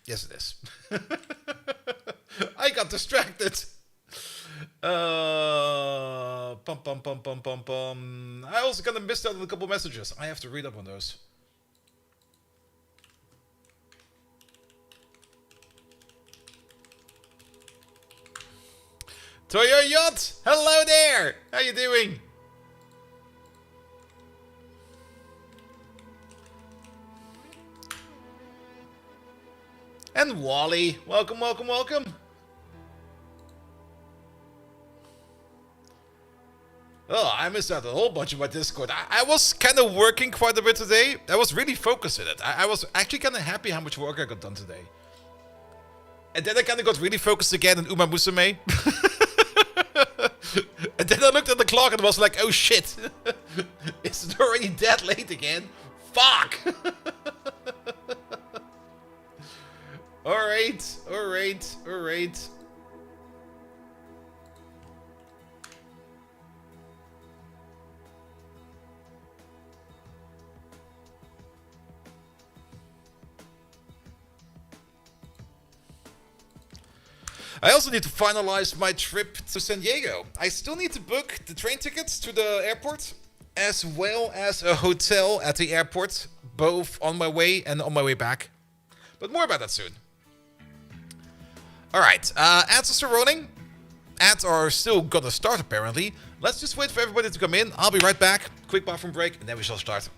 Yes, it is. I got distracted. Pum pum pum pum pum pum. I also kind of missed out on a couple messages. I have to read up on those. Toyo Yacht, hello there. How you doing? And Wally, welcome, welcome, welcome. Oh, I missed out a whole bunch of my Discord. I was kind of working quite a bit today. I was really focused in it. I was actually kind of happy how much work I got done today. And then I kind of got really focused again in Uma Musume. And then I looked at the clock and was like, oh shit. Is it already that late again? Fuck! Alright, alright, alright. I also need to finalize my trip to San Diego. I still need to book the train tickets to the airport, as well as a hotel at the airport, both on my way and on my way back. But more about that soon. Alright, ads are still rolling. Ads are still gonna start apparently. Let's just wait for everybody to come in. I'll be right back. Quick bathroom break, and then we shall start.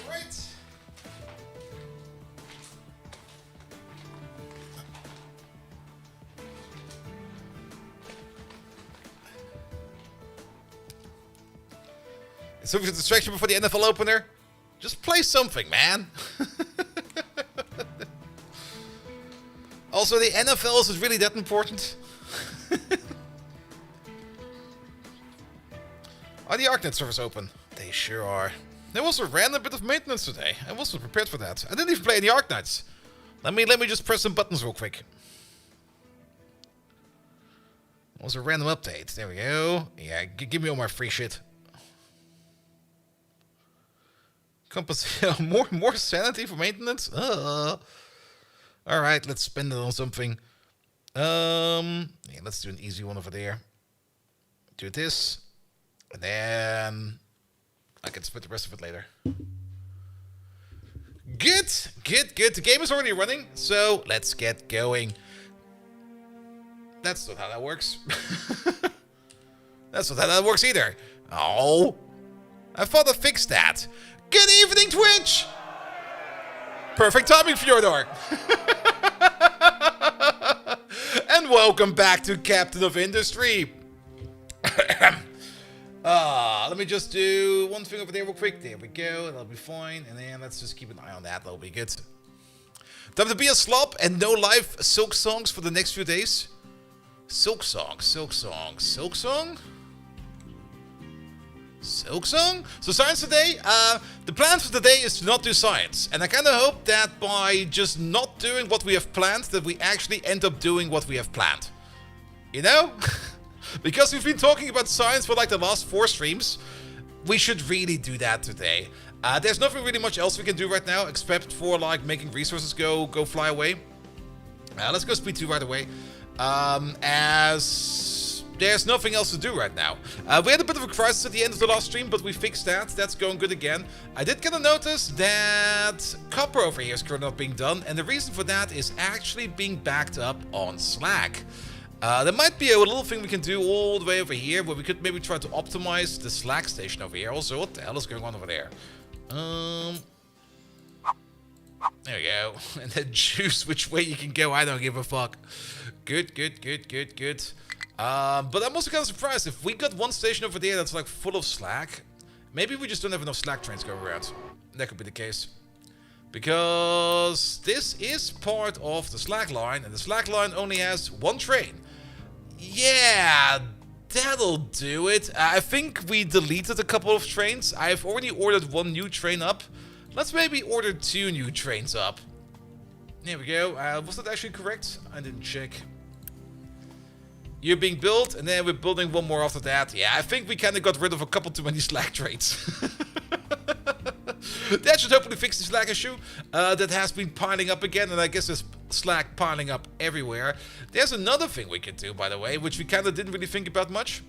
Alright. So for distraction before the NFL opener, just play something, man. Also, the NFL is really that important. Are the ArcNet servers open? They sure are. There was a random bit of maintenance today. I wasn't prepared for that. I didn't even play any ArcNights. Let me just press some buttons real quick. It was a random update. There we go. Yeah, give me all my free shit. Compass more sanity for maintenance? Alright, let's spend it on something. Yeah, let's do an easy one over there. Do this. And then I can split the rest of it later. Good. The game is already running, so let's get going. That's not how that works. That's not how that works either. Oh. I thought I fixed that. Good evening, Twitch! Perfect timing, Fjordor. And welcome back to Captain of Industry. Let me just do one thing over there real quick. There we go. That'll be fine. And then let's just keep an eye on that. That'll be good. Time to be a slop and no live Silk songs for the next few days. Silk song. So science today, the plan for today is to not do science. And I kind of hope that by just not doing what we have planned, that we actually end up doing what we have planned. You know? Because we've been talking about science for like the last 4 streams, we should really do that today. There's nothing really much else we can do right now, except for like making resources go fly away. Let's go speed 2 right away. As there's nothing else to do right now. We had a bit of a crisis at the end of the last stream, but we fixed that. That's going good again. I did kind of notice that copper over here is currently not being done, and the reason for that is actually being backed up on Slack. There might be a little thing we can do all the way over here, where we could maybe try to optimize the Slack station over here. Also, what the hell is going on over there? There we go. And then choose which way you can go. I don't give a fuck. Good, good, good, good, good. But I'm also kind of surprised. If we got one station over there that's like full of Slack, maybe we just don't have enough Slack trains going around. That could be the case. Because this is part of the Slack line, and the Slack line only has one train. Yeah, that'll do it. I think we deleted a couple of trains. I've already ordered one new train up. Let's maybe order 2 new trains up. There we go. Was that actually correct? I didn't check. You're being built, and then we're building one more after that. Yeah, I think we kind of got rid of a couple too many Slack trains. That should hopefully fix the Slack issue that has been piling up again, and I guess there's Slack piling up everywhere. There's another thing we could do, by the way, which we kind of didn't really think about much,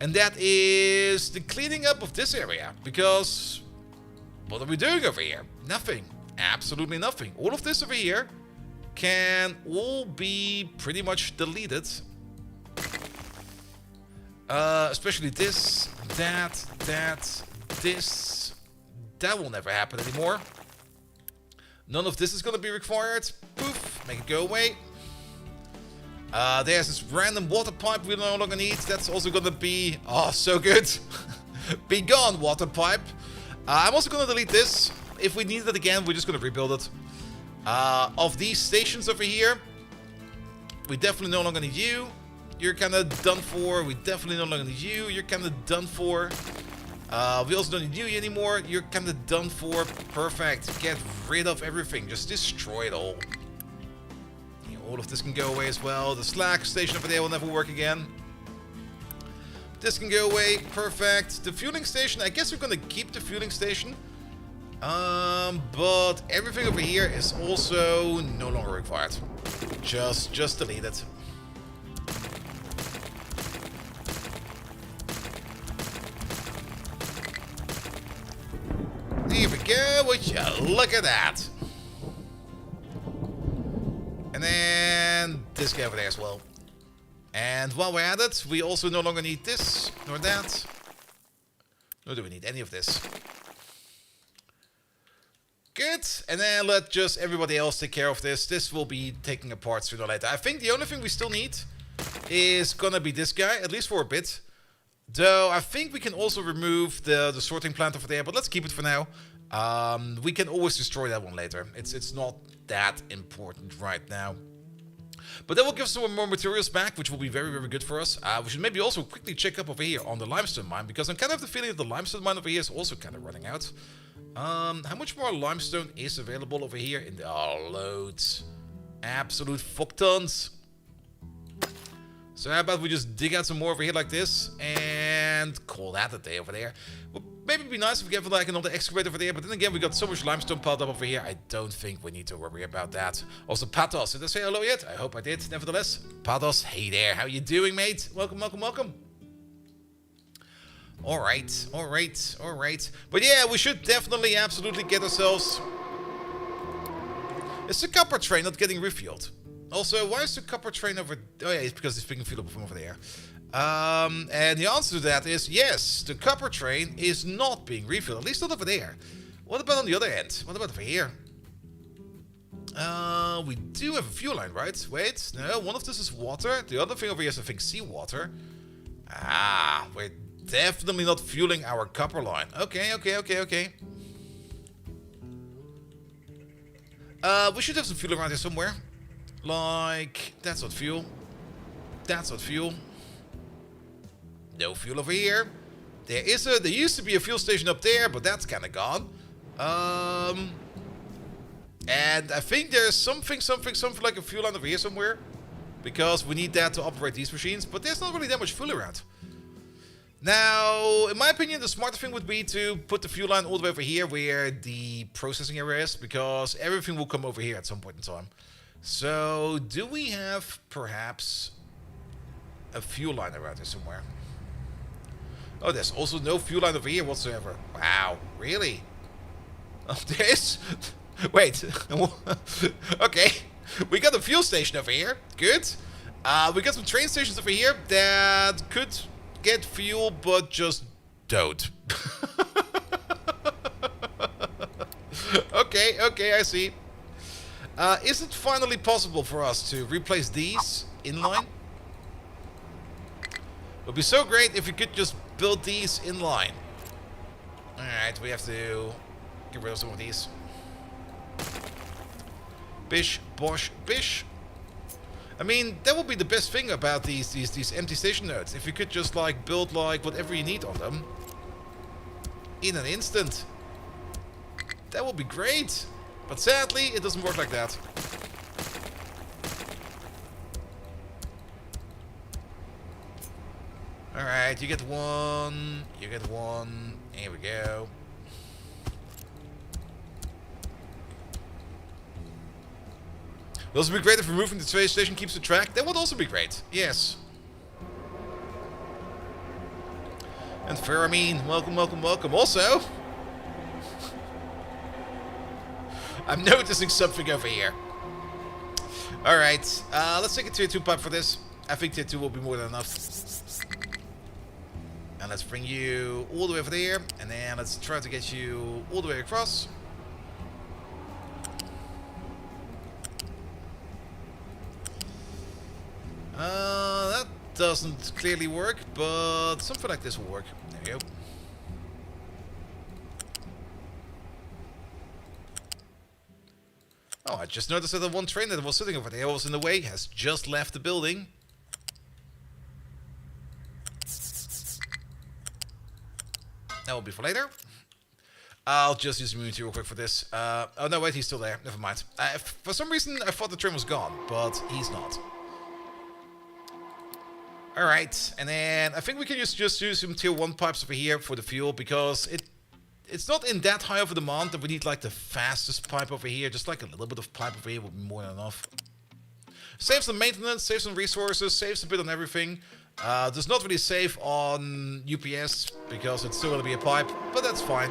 and that is the cleaning up of this area, because what are we doing over here? Nothing. Absolutely nothing. All of this over here can all be pretty much deleted. Especially this, that, this. That will never happen anymore. None of this is going to be required. Poof. Make it go away. There's this random water pipe we no longer need. That's also going to be... Oh, so good. Be gone, water pipe. I'm also going to delete this. If we need it again, we're just going to rebuild it. Of these stations over here, we definitely no longer need you. You're kind of done for. We definitely no longer need you. You're kind of done for. We also don't need you anymore. You're kind of done for. Perfect. Get rid of everything. Just destroy it all. Yeah, all of this can go away as well. The Slack station over there will never work again. This can go away. Perfect. The fueling station. I guess we're going to keep the fueling station. But everything over here is also no longer required. Just delete it. Here we go, would you look at that. And then this guy over there as well. And while we're at it, we also no longer need this, nor that. Nor do we need any of this. Good. And then let just everybody else take care of this. This will be taken apart sooner or later. I think the only thing we still need is gonna be this guy, at least for a bit. Though I think we can also remove the sorting plant over there, but let's keep it for now. We can always destroy that one later. It's not that important right now. But that will give some more materials back, which will be very, very good for us. We should maybe also quickly check up over here on the limestone mine, because I'm kind of the feeling that the limestone mine over here is also kind of running out. How much more limestone is available over here? Oh, loads. Absolute fuck tons. So how about we just dig out some more over here like this and call that a day over there. Well, maybe it'd be nice if we get like another excavator over there, but then again we got so much limestone piled up over here, I don't think we need to worry about that. Also, Patos, did I say hello yet? I hope I did, nevertheless. Patos, hey there, how you doing, mate? Welcome, welcome, welcome. Alright, alright, alright. But yeah, we should definitely, absolutely get ourselves... Is the copper train not getting refueled? Also, why is the copper train over... Oh yeah, it's because it's being fueled from over there. And the answer to that is yes, the copper train is not being refilled, at least not over there. What about on the other end? What about over here? We do have a fuel line, right? Wait, no, one of this is water. The other thing over here is, I think, seawater. Ah, we're definitely not fueling our copper line. Okay, okay, okay, okay. We should have some fuel around here somewhere. Like, that's not fuel. That's not fuel. No fuel over here. There used to be a fuel station up there, but that's kind of gone. And I think there's something like a fuel line over here somewhere, because we need that to operate these machines, but there's not really that much fuel around. Now, in my opinion, the smarter thing would be to put the fuel line all the way over here where the processing area is, because everything will come over here at some point in time. So, do we have perhaps a fuel line around here somewhere? Oh, there's also no fuel line over here whatsoever. Wow, really? Oh, there's... Wait. Okay. We got a fuel station over here. Good. We got some train stations over here that could get fuel, but just don't. Okay, I see. Is it finally possible for us to replace these inline? It would be so great if we could just build these inline. Alright, we have to get rid of some of these. Bish, bosh, bish. I mean, that would be the best thing about these empty station nodes. If you could just like build like whatever you need on them in an instant. That would be great. But sadly, it doesn't work like that. Alright, you get one. You get one. Here we go. It would also be great if removing the train station keeps the track. That would also be great. Yes. And Faramine, welcome, welcome, welcome. Also, I'm noticing something over here. Alright, let's take a tier 2 pipe for this. I think tier 2 will be more than enough. And let's bring you all the way over there. And then let's try to get you all the way across. That doesn't clearly work, but something like this will work. There you go. Oh, I just noticed that the one train that was sitting over there was in the way has just left the building. That will be for later. I'll just use immunity real quick for this. Oh no, wait, he's still there. Never mind. For some reason, I thought the train was gone, but he's not. Alright, and then I think we can just use some tier 1 pipes over here for the fuel, because it's not in that high of a demand that we need like the fastest pipe over here. Just like a little bit of pipe over here would be more than enough. Saves some maintenance, saves some resources, saves a bit on everything. Does not really save on UPS, because it's still going to be a pipe, but that's fine.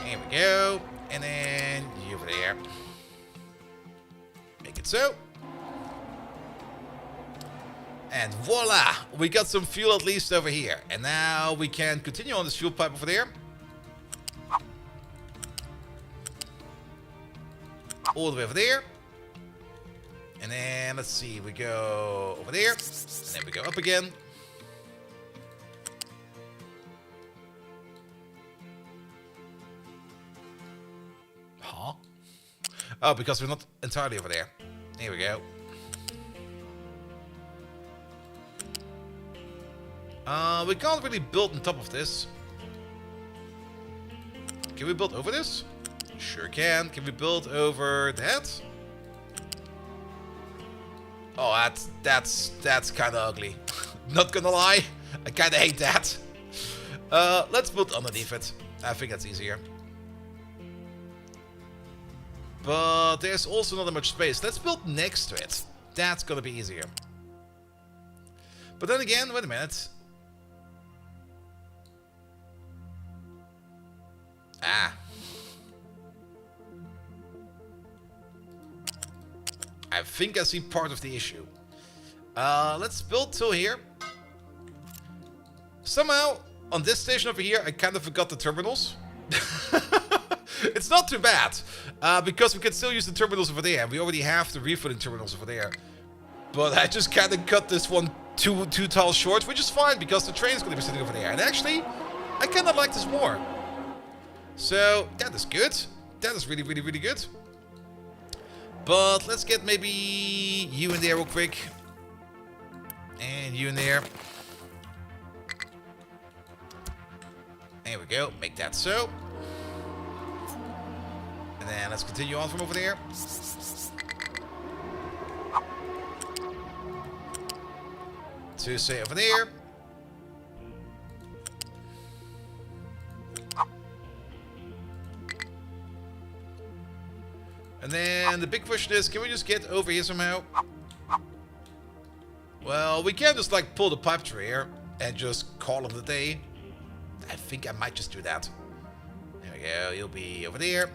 Here we go, and then you over there. Make it so. And voila! We got some fuel at least over here. And now we can continue on this fuel pipe over there. All the way over there. And then, let's see, we go over there. And then we go up again. Huh? Oh, because we're not entirely over there. Here we go. We can't really build on top of this. Can we build over this? Sure can. Can we build over that? Oh, that's kind of ugly. Not gonna lie, I kind of hate that. Let's build underneath it. I think that's easier. But there's also not that much space. Let's build next to it. That's gonna be easier. But then again, wait a minute. Ah. I think I see part of the issue. Let's build till here. Somehow, on this station over here, I kind of forgot the terminals. It's not too bad, because we can still use the terminals over there. We already have the refilling terminals over there. But I just kind of cut this one two tiles short, which is fine, because the train's going to be sitting over there. And actually, I kind of like this more. So, that is good. That is really, really, really good. But let's get maybe you in there real quick. And you in there. There we go. Make that so. And then let's continue on from over there. To say over there. And then the big question is, can we just get over here somehow? Well, we can just like pull the pipe through here and just call it a day. I think I might just do that. There we go, you'll be over there.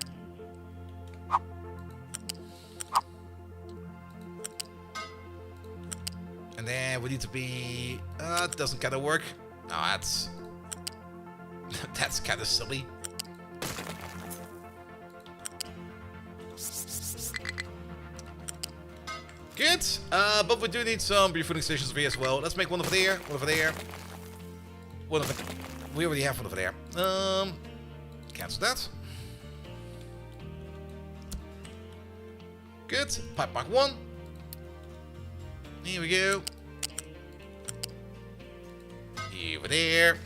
And then we need to be... it doesn't kind of work. No, that's... that's kind of silly. Good. But we do need some refueling stations over here as well. Let's make one over there, one over there. One over... We already have one over there. Cancel that. Good. Pipe mark 1. Here we go. Over there.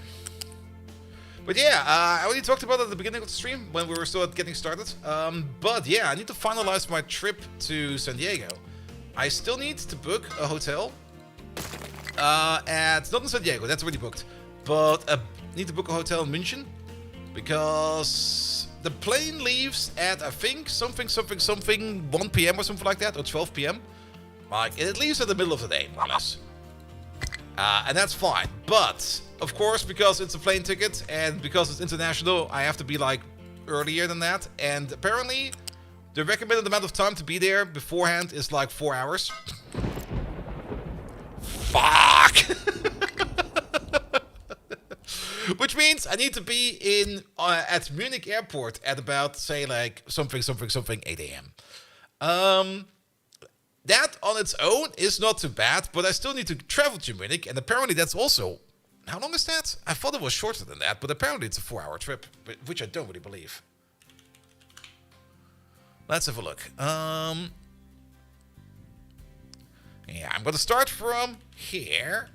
But yeah, I already talked about it at the beginning of the stream when we were still getting started. But yeah, I need to finalize my trip to San Diego. I still need to book a hotel. Not in San Diego, that's already booked. But I need to book a hotel in München. Because the plane leaves at, I think, something 1 p.m. or something like that, or 12 p.m. Like, it leaves at the middle of the day, more or less. And that's fine. But, of course, because it's a plane ticket and because it's international, I have to be, like, earlier than that. And apparently, the recommended amount of time to be there beforehand is, like, 4 hours. Fuck! Which means I need to be in at Munich airport at about, say, like, something 8 a.m. That on its own is not too bad, but I still need to travel to Munich, and apparently that's also... How long is that? I thought it was shorter than that, but apparently it's a 4-hour trip, which I don't really believe. Let's have a look. Yeah, I'm gonna start from here.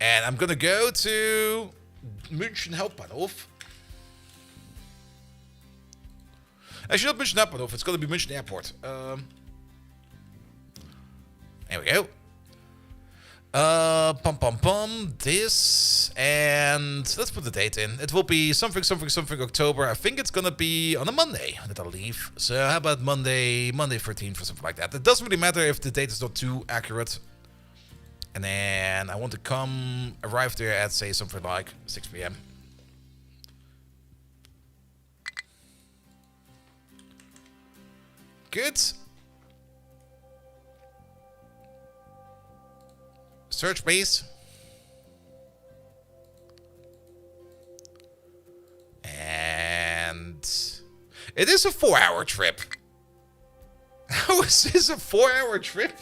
And I'm gonna go to München Hauptbahnhof. Actually, not München Hauptbahnhof, it's gonna be München Airport. There we go. This, and let's put the date in. It will be something October. I think it's gonna be on a Monday that I'll leave. So how about Monday 13th or something like that. It doesn't really matter if the date is not too accurate. And then I want to arrive there at, say, something like 6 p.m. Good. Search base. And it is a 4-hour trip. How is this a 4-hour trip?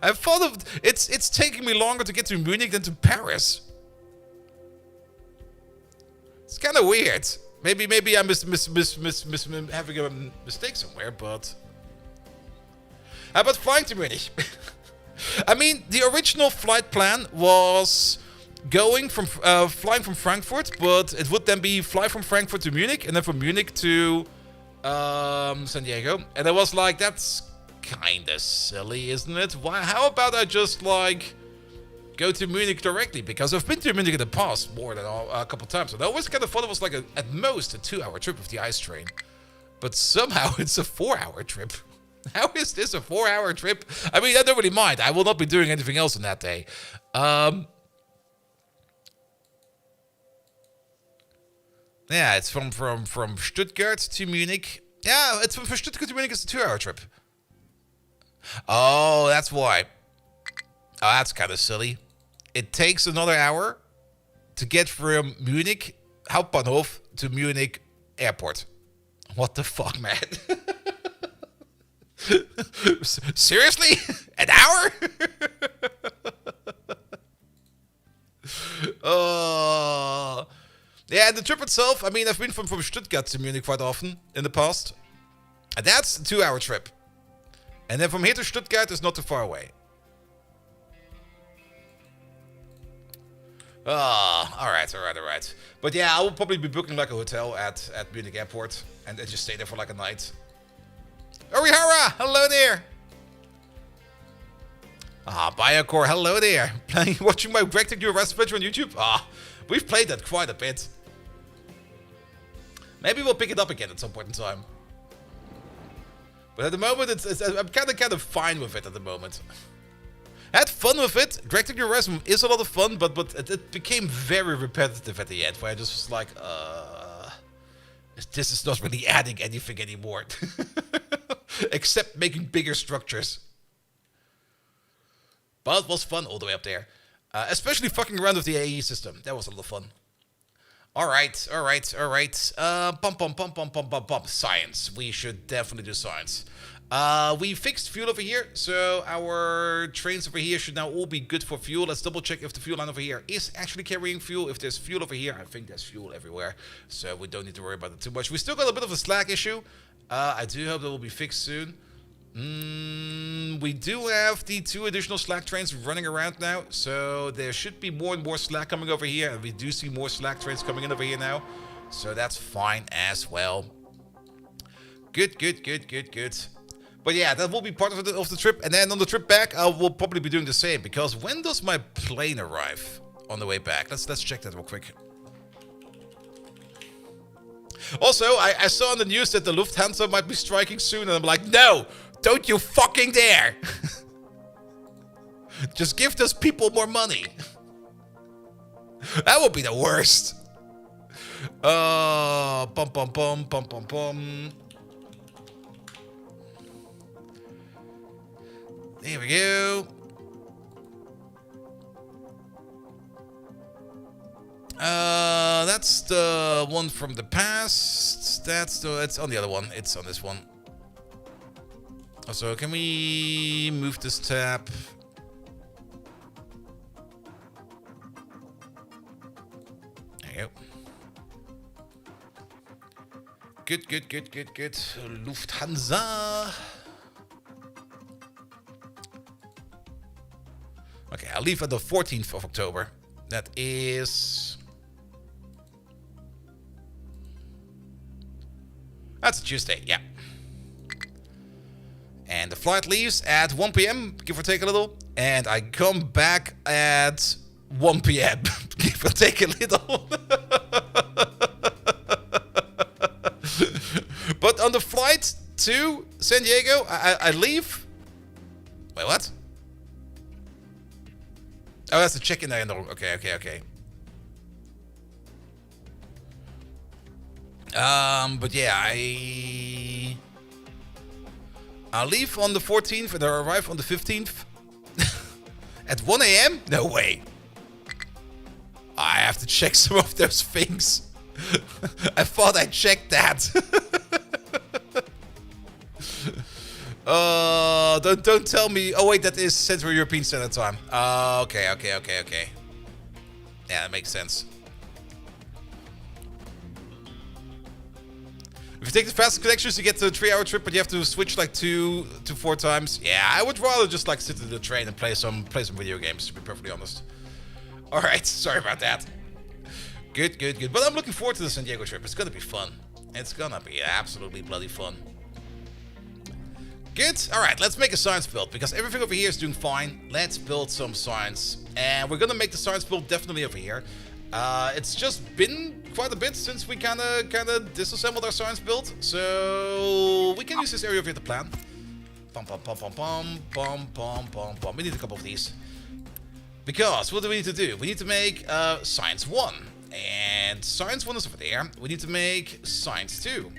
I thought of it's taking me longer to get to Munich than to Paris. It's kind of weird. Maybe I'm having a mistake somewhere, but how about flying to Munich? I mean, the original flight plan was flying from Frankfurt, but it would then be fly from Frankfurt to Munich and then from Munich to San Diego, and I was like, that's kinda silly, isn't it? Why? How about I just like go to Munich directly? Because I've been to Munich in the past more than a couple times, and I always kind of thought it was like at most a 2-hour trip with the ice train. But somehow it's a 4-hour trip. How is this a 4-hour trip? I mean, I don't really mind. I will not be doing anything else on that day. Yeah, it's from Stuttgart to Munich. Yeah, it's from Stuttgart to Munich. It's a 2-hour trip. Oh, that's why. Oh, that's kind of silly. It takes another hour to get from Munich Hauptbahnhof to Munich Airport. What the fuck, man? Seriously? An hour? Oh. Yeah, the trip itself, I mean, I've been from Stuttgart to Munich quite often in the past. And that's a 2-hour trip. And then from here to Stuttgart is not too far away. Oh, alright. But yeah, I will probably be booking like a hotel at Munich Airport and just stay there for like a night. Orihara, hello there. Biocore, hello there. Watching my rectangular adventure on YouTube? We've played that quite a bit. Maybe we'll pick it up again at some point in time. But at the moment, I'm kind of fine with it at the moment. I had fun with it. Directing your resume is a lot of fun, but it became very repetitive at the end, where I just was like, this is not really adding anything anymore. Except making bigger structures. But it was fun all the way up there. Especially fucking around with the AE system. That was a lot of fun. Alright. Science. We should definitely do science. We fixed fuel over here, so our trains over here should now all be good for fuel. Let's double check if the fuel line over here is actually carrying fuel. If there's fuel over here, I think there's fuel everywhere, so we don't need to worry about it too much. We still got a bit of a slack issue. I do hope that will be fixed soon. We do have the 2 additional slack trains running around now, so there should be more and more slack coming over here, and we do see more slack trains coming in over here now, so that's fine as well. Good. But yeah, that will be part of the trip, and then on the trip back, I will probably be doing the same, because when does my plane arrive on the way back? Let's check that real quick. Also, I saw on the news that the Lufthansa might be striking soon, and I'm like, no! Don't you fucking dare! Just give those people more money. That would be the worst. There we go. That's the one from the past. It's on the other one. It's on this one. Also, can we move this tab? There you go. Good. Lufthansa. Okay, I'll leave on the 14th of October. That is... That's a Tuesday, yeah. And the flight leaves at 1 p.m., give or take a little. And I come back at 1 p.m., give or take a little. But on the flight to San Diego, I leave... Wait, what? Oh, that's the check-in there. Okay. But yeah, I'll leave on the 14th and I'll arrive on the 15th. At 1 a.m.? No way. I have to check some of those things. I thought I checked that. Don't tell me. Oh wait, that is Central European Standard Time. Okay. Yeah, that makes sense. If you take the fastest connections, you get to a 3-hour trip, but you have to switch like 2 to 4 times. Yeah, I would rather just like sit in the train and play some video games, to be perfectly honest. All right, sorry about that. Good. But I'm looking forward to the San Diego trip. It's gonna be fun. It's gonna be absolutely bloody fun. Good. All right, let's make a science build, because everything over here is doing fine. Let's build some science, and we're gonna make the science build definitely over here. It's just been quite a bit since we kind of disassembled our science build, so we can use this area over here to plan. We need a couple of these, because what do we need to do? We need to make science 1, and science 1 is over there. We need to make science 2,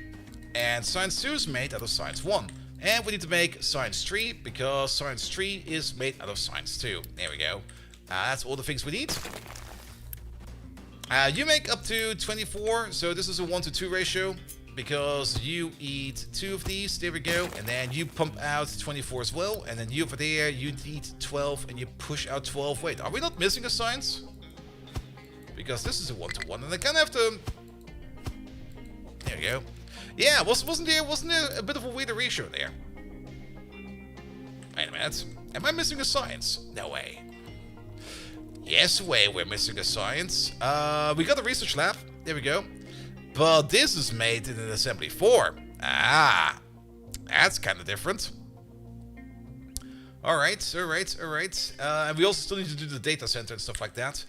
and science 2 is made out of science 1. And we need to make science 3, because science 3 is made out of science 2. There we go. That's all the things we need. You make up to 24, so this is a 1-to-2 ratio, because you eat 2 of these. There we go. And then you pump out 24 as well. And then you over there, you eat 12, and you push out 12. Wait, are we not missing a science? Because this is a 1-to-1, and I kind of have to... There we go. Yeah, wasn't there a bit of a weirder ratio there? Wait a minute. Am I missing a science? No way. Yes way, we're missing a science. We got a research lab. There we go. But this is made in an assembly 4. Ah, that's kind of different. Alright. And we also still need to do the data center and stuff like that.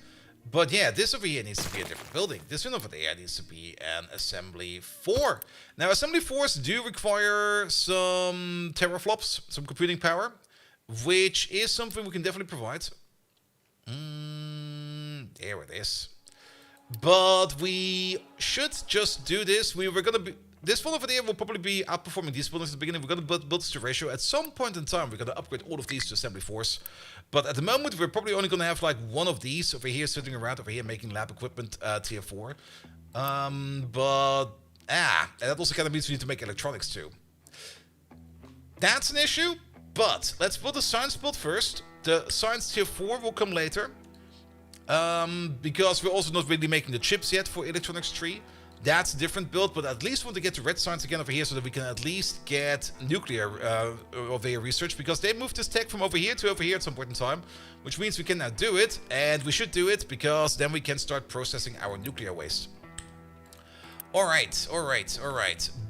But yeah, this over here needs to be a different building. This one over there needs to be an Assembly 4. Now, Assembly 4s do require some teraflops, some computing power, which is something we can definitely provide. There it is. But we should just do this. We were going to be... This one over there will probably be outperforming these buildings at the beginning. We're going to build this to ratio. At some point in time, we're going to upgrade all of these to Assembly 4s. But at the moment, we're probably only going to have like one of these over here sitting around over here making lab equipment tier 4. And that also kind of means we need to make electronics too. That's an issue, but let's build a science build first. The science tier 4 will come later. Because we're also not really making the chips yet for electronics 3. That's a different build, but at least want to get to red science again over here so that we can at least get nuclear over here research, because they moved this tech from over here to over here at some point in time, which means we can now do it, and we should do it because then we can start processing our nuclear waste. Alright.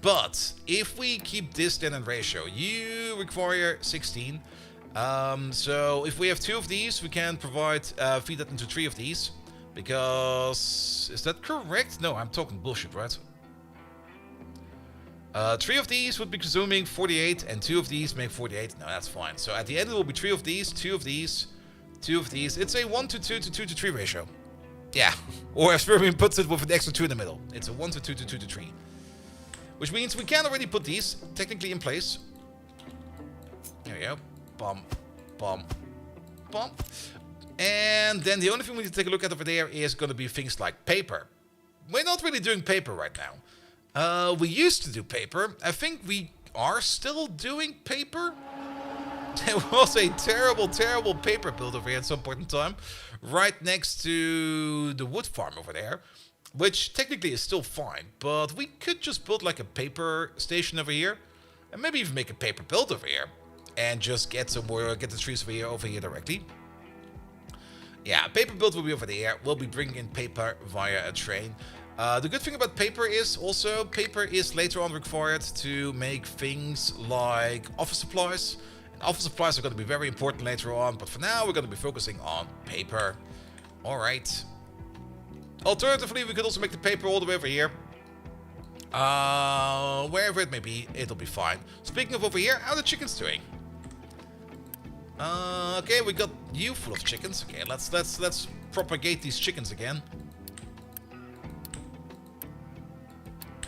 But if we keep this then in ratio, you require 16. So if we have 2 of these, we can provide feed that into 3 of these. Because... is that correct? No, I'm talking bullshit, right? 3 of these would be consuming 48, and 2 of these make 48. No, that's fine. So at the end, it will be 3 of these, 2 of these, 2 of these. It's a 1 to 2 to 2 to 3 ratio. Yeah. Or if Spermium puts it with an extra 2 in the middle. It's a 1 to 2 to 2 to 3. Which means we can already put these technically in place. There we go. Bum. Bum. Bum. And then the only thing we need to take a look at over there is going to be things like paper. We're not really doing paper right now. We used to do paper. I think we are still doing paper. There was a terrible, terrible paper build over here at some point in time. Right next to the wood farm over there. Which technically is still fine. But we could just build like a paper station over here. And maybe even make a paper build over here. And just get some more, get the trees over here directly. Yeah, paper build will be over there. We'll be bringing in paper via a train. The good thing about paper is also paper is later on required to make things like office supplies. And office supplies are going to be very important later on, but for now we're going to be focusing on paper. Alright. Alternatively, we could also make the paper all the way over here. Wherever it may be, it'll be fine. Speaking of over here, how are the chickens doing? Okay, we got you full of chickens. Okay, let's propagate these chickens again.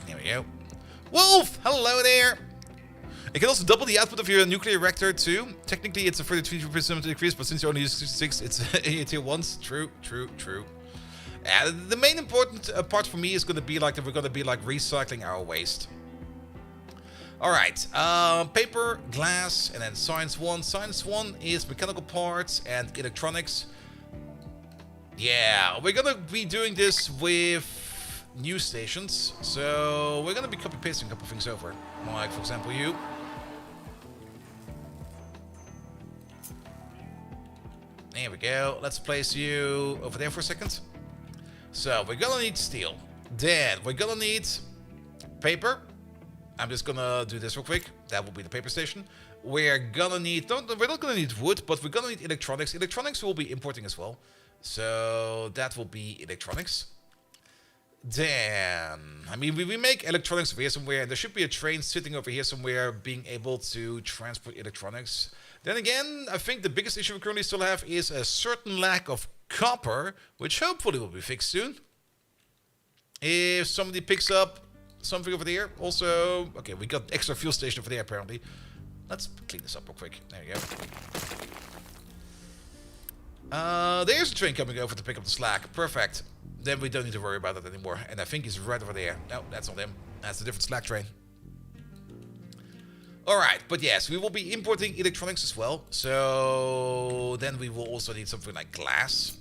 There we go. Wolf! Hello there! It can also double the output of your nuclear reactor too. Technically, it's a 33% increase, but since you only use 6, it's in tier 1s. True. The main important part for me is going to be like that we're going to be like recycling our waste. Alright, paper, glass, and then science 1. Science 1 is mechanical parts and electronics. Yeah, we're gonna be doing this with news stations. So we're gonna be copy-pasting a couple things over. Like, for example, you. There we go. Let's place you over there for a second. So we're gonna need steel. Then we're gonna need paper. I'm just gonna do this real quick. That will be the paper station. We're gonna need... we're not gonna need wood, but we're gonna need electronics. Electronics we'll be importing as well. So that will be electronics. Then... I mean, we make electronics over here somewhere, and there should be a train sitting over here somewhere being able to transport electronics. Then again, I think the biggest issue we currently still have is a certain lack of copper, which hopefully will be fixed soon. If somebody picks up something over there. Also, okay, we got extra fuel station over there apparently. Let's clean this up real quick. There you go. There's a train coming over to pick up the slack. Perfect. Then we don't need to worry about that anymore. And I think he's right over there. No, that's not him. That's a different slack train. Alright, but yes, we will be importing electronics as well. So then we will also need something like glass.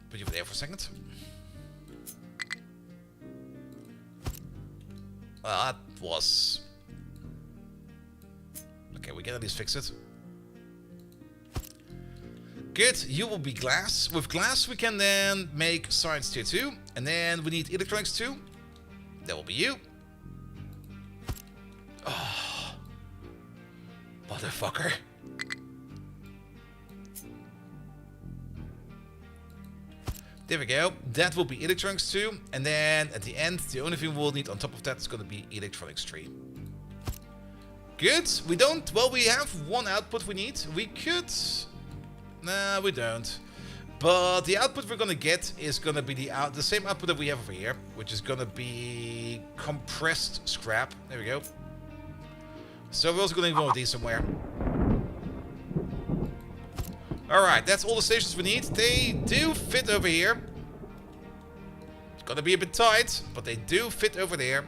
Put you over there for a second. Well, that was... okay, we can at least fix it. Good, you will be glass. With glass, we can then make science tier 2. And then we need electronics 2. That will be you. Oh. Motherfucker. There we go. That will be electronics 2. And then at the end, the only thing we'll need on top of that is going to be electronics 3. Good. We don't... Well, we have one output we need. We could... Nah, we don't. But the output we're going to get is going to be the same output that we have over here, which is going to be compressed scrap. There we go. So we're also going to need one of these somewhere. Alright, that's all the stations we need. They do fit over here. It's going to be a bit tight, but they do fit over there.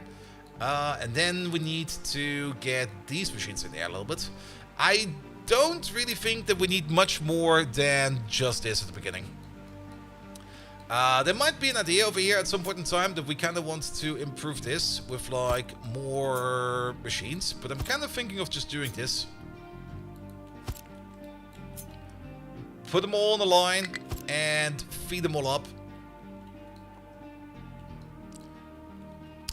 And then we need to get these machines in there a little bit. I don't really think that we need much more than just this at the beginning. There might be an idea over here at some point in time that we kind of want to improve this with like more machines, but I'm kind of thinking of just doing this. Put them all on the line and feed them all up.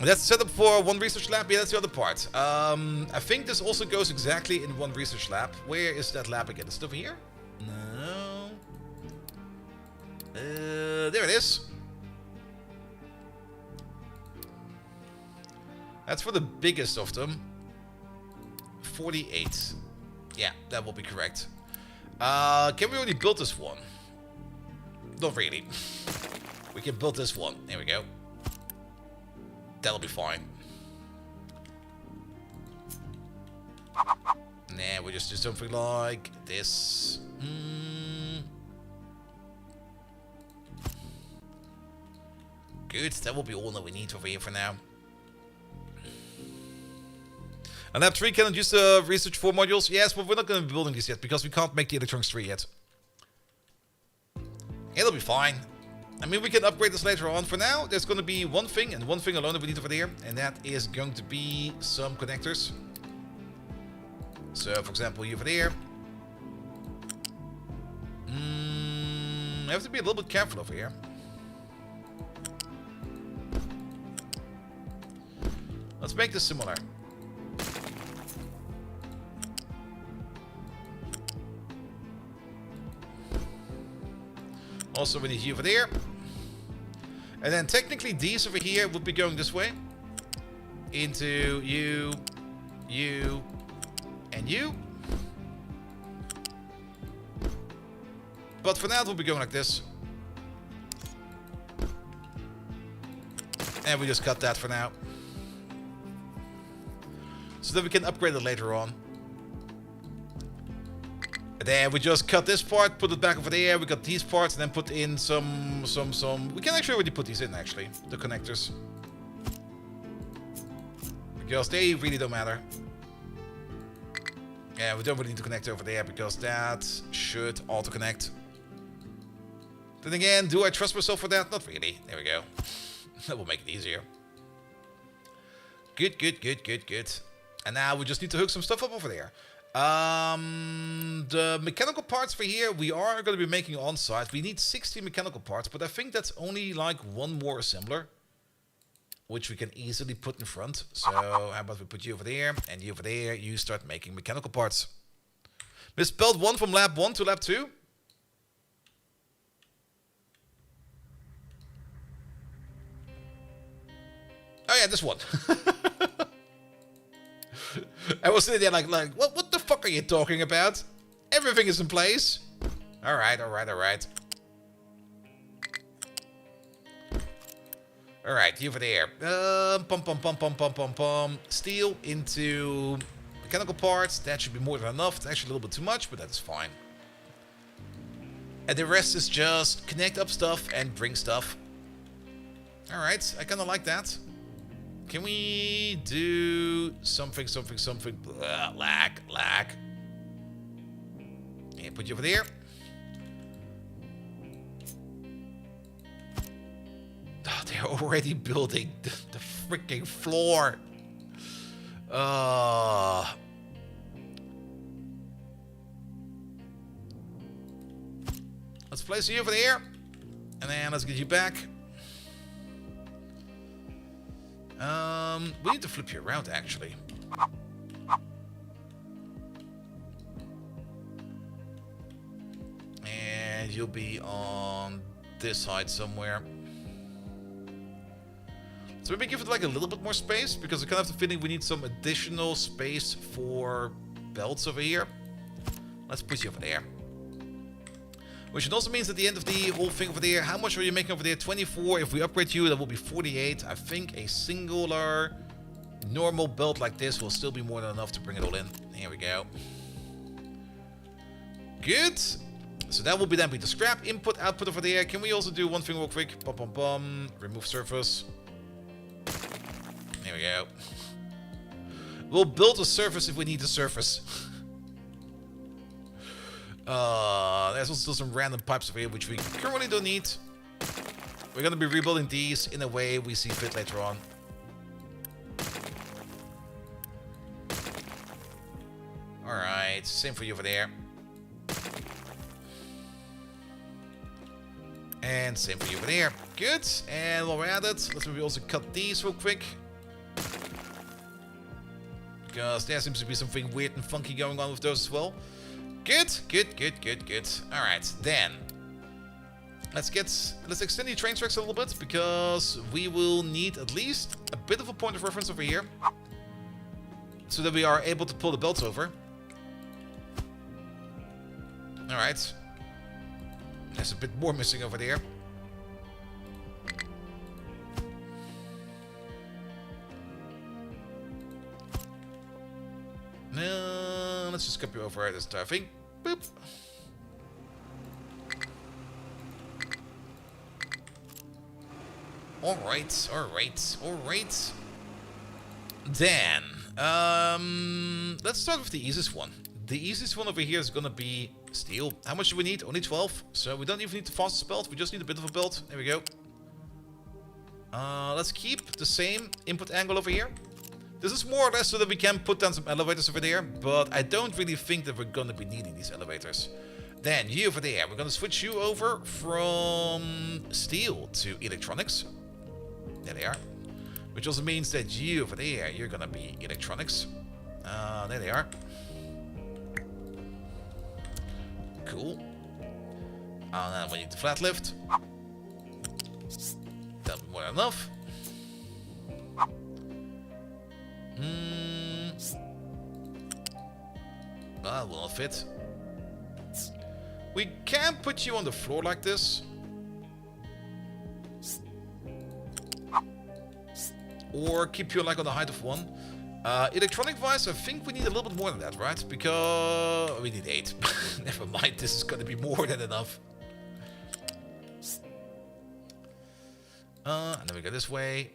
That's set up for one research lab. Yeah, that's the other part. I think this also goes exactly in one research lab. Where is that lab again? Is it over here? No. There it is. That's for the biggest of them. 48. Yeah, that will be correct. Can we already build this one? Not really. We can build this one. There we go. That'll be fine. Nah, we just do something like this. Good, that will be all that we need over here for now. And lab 3 cannot use the research 4 modules. Yes, but we're not going to be building these yet because we can't make the electronics 3 yet. It'll be fine. I mean, we can upgrade this later on. For now, there's going to be one thing and one thing alone that we need over there, and that is going to be some connectors. So, for example, over there. I have to be a little bit careful over here. Let's make this similar. Also, we need you over there. And then technically these over here would be going this way. Into you, you, and you. But for now it will be going like this. And we just cut that for now. So that we can upgrade it later on. And then we just cut this part, put it back over there. We got these parts, and then put in some. We can actually already put these in, actually, the connectors, because they really don't matter. Yeah, we don't really need to connect over there because that should auto connect. Then again, do I trust myself for that? Not really. There we go. That will make it easier. Good, good, good, good, good. And now we just need to hook some stuff up over there. The mechanical parts for here, we are going to be making on site. We need 60 mechanical parts, but I think that's only like one more assembler, which we can easily put in front. So how about we put you over there and you over there, you start making mechanical parts. Misspelled 1 from lab 1 to lab 2. Oh yeah, this one. I was sitting there like what the fuck are you talking about? Everything is in place. Alright, alright, alright. Alright, you over there. Steel into mechanical parts. That should be more than enough. It's actually a little bit too much, but that's fine. And the rest is just connect up stuff and bring stuff. Alright, I kind of like that. Can we do something? Lag. And put you over there. Oh, they're already building the freaking floor. Let's place you over there. And then let's get you back. We need to flip you around, actually. And you'll be on this height somewhere. So maybe give it like a little bit more space, because I kind of have the feeling we need some additional space for belts over here. Let's put you over there. Which also means at the end of the whole thing over there, how much are you making over there? 24. If we upgrade you, that will be 48. I think a singular normal belt like this will still be more than enough to bring it all in. Here we go. Good. So that will be then the scrap input output over there. Can we also do one thing real quick? Bum, bum, bum. Remove surface. There we go. We'll build a surface if we need a surface. There's also some random pipes over here which we currently don't need. We're going to be rebuilding these in a way we see fit later on. Alright, same for you over there. And same for you over there. Good. And while we're at it, let's maybe also cut these real quick. Because there seems to be something weird and funky going on with those as well. Good, good, good, good, good. Alright, then. Let's extend the train tracks a little bit, because we will need at least a bit of a point of reference over here. So that we are able to pull the belts over. Alright. There's a bit more missing over there. Let's just copy over this entire thing. Boop. Alright, alright, alright. Then, let's start with the easiest one. The easiest one over here is gonna be steel. How much do we need? Only 12. So we don't even need the fastest belt. We just need a bit of a belt. There we go. Let's keep the same input angle over here. This is more or less so that we can put down some elevators over there, but I don't really think that we're going to be needing these elevators. Then you over there, we're going to switch you over from steel to electronics. There they are. Which also means that you over there, you're going to be electronics. There they are. Cool. Then we need the flat lift. That'll be more than enough. That will not fit. We can put you on the floor like this. Or keep you like on the height of 1. Electronic wise, I think we need a little bit more than that, right? Because we need 8. Never mind, this is going to be more than enough. And then we go this way,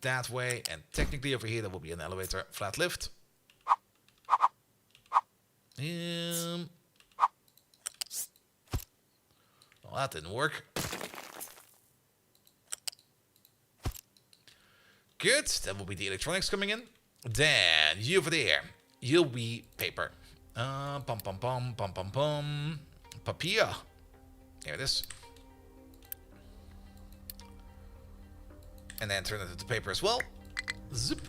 that way, and technically over here there will be an elevator, flat lift. Well, that didn't work. Good, that will be the electronics coming in. Then, you over there, you'll be paper. Pum pum pum pum pum pum. Papier. There it is. And then turn it into paper as well. Zip.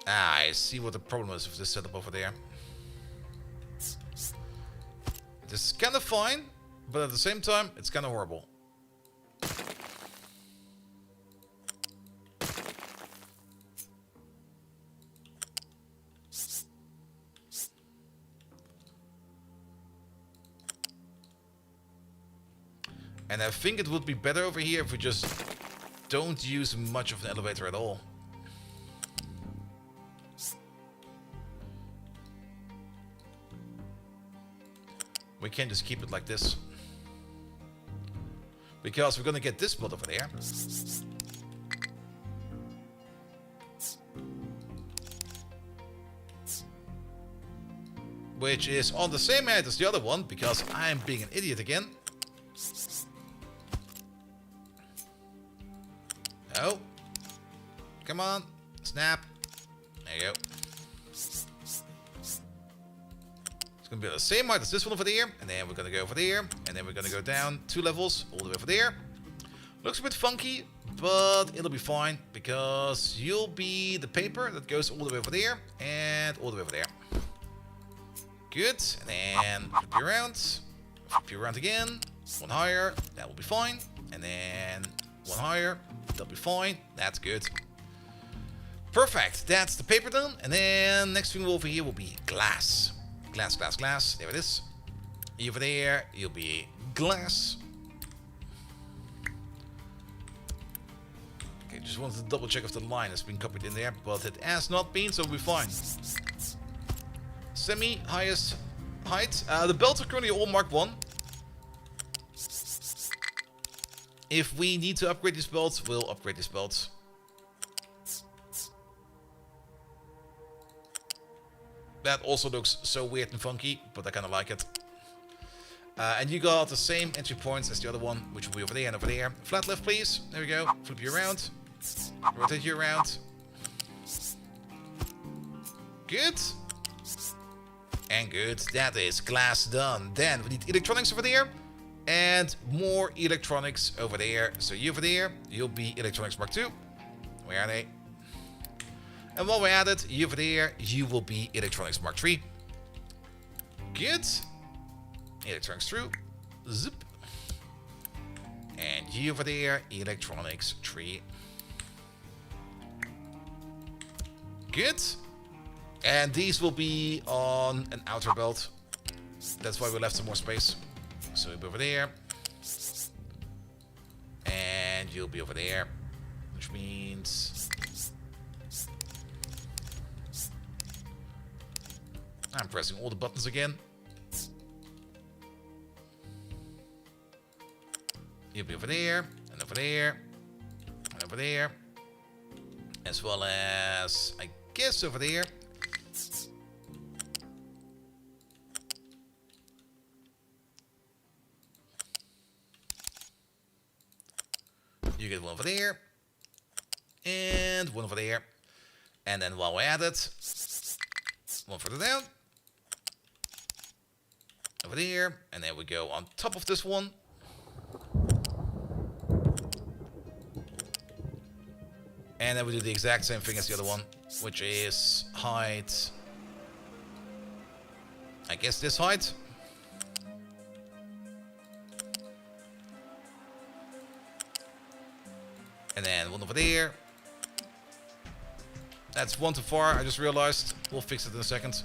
I see what the problem is with this setup over there. This is kind of fine, but at the same time, it's kind of horrible. And I think it would be better over here if we just don't use much of an elevator at all. We can just keep it like this. Because we're gonna get this built over there. Which is on the same height as the other one, because I'm being an idiot again. No. Come on. Snap. There you go. It's going to be the same height as this one over there. And then we're going to go over there. And then we're going to go down 2 levels all the way over there. Looks a bit funky, but it'll be fine. Because you'll be the paper that goes all the way over there. And all the way over there. Good. And then flip you around. Flip you around again. One higher. That will be fine. And then one higher. That'll be fine. That's good. Perfect. That's the paper done. And then next thing over here will be glass. Glass, glass, glass. There it is. Over there, you'll be glass. Okay, just wanted to double check if the line has been copied in there, but it has not been, so we'll be fine. Semi, highest height. The belts are currently all Mark 1. If we need to upgrade these belts, we'll upgrade these belts. That also looks so weird and funky, but I kind of like it. And you got the same entry points as the other one, which will be over there and over there. Flat left, please. There we go. Flip you around. Rotate you around. Good. And good. That is glass done. Then we need electronics over there. And more electronics over there. So you over there, you'll be electronics Mark 2. Where are they? And while we're at it, you over there, you will be electronics Mark 3. Good. Electronics through. Zip. And you over there, electronics 3. Good. And these will be on an outer belt. That's why we left some more space. So you'll be over there. And you'll be over there. Which means... I'm pressing all the buttons again. You'll be over there, and over there, and over there. As well as, I guess, over there. You get one over there. And one over there. And then while we're at it, one further down. Over there. And then we go on top of this one. And then we do the exact same thing as the other one, which is height. I guess this height. And then one over there. That's one too far, I just realized. We'll fix it in a second.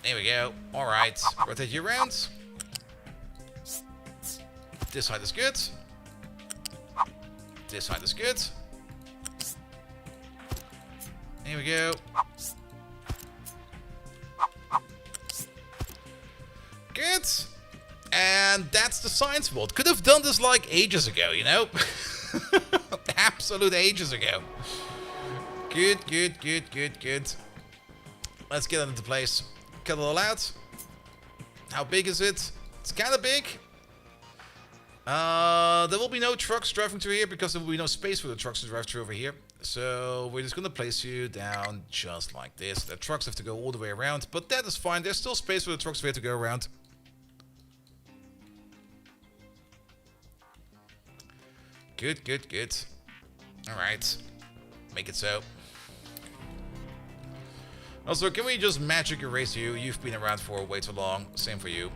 There we go. Alright. Rotate you around. This height is good. This height is good. Here we go. Good. And that's the science world. Could have done this like ages ago, you know? Absolute ages ago. Good, good, good, good, good. Let's get it into place. Cut it all out. How big is it? It's kind of big. There will be no trucks driving through here because there will be no space for the trucks to drive through over here. So we're just going to place you down just like this. The trucks have to go all the way around, but that is fine. There's still space for the trucks here to go around. Good, good, good. Alright. Make it so. Also, can we just magic erase you? You've been around for way too long. Same for you.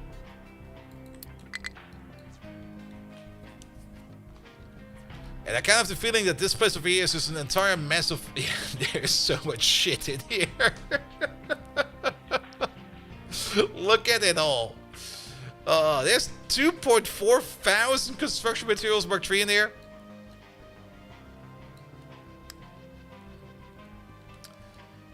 And I kind of have the feeling that this place over here is just an entire mess of... There's so much shit in here. Look at it all. There's 2.4 thousand construction materials Mark 3 in here.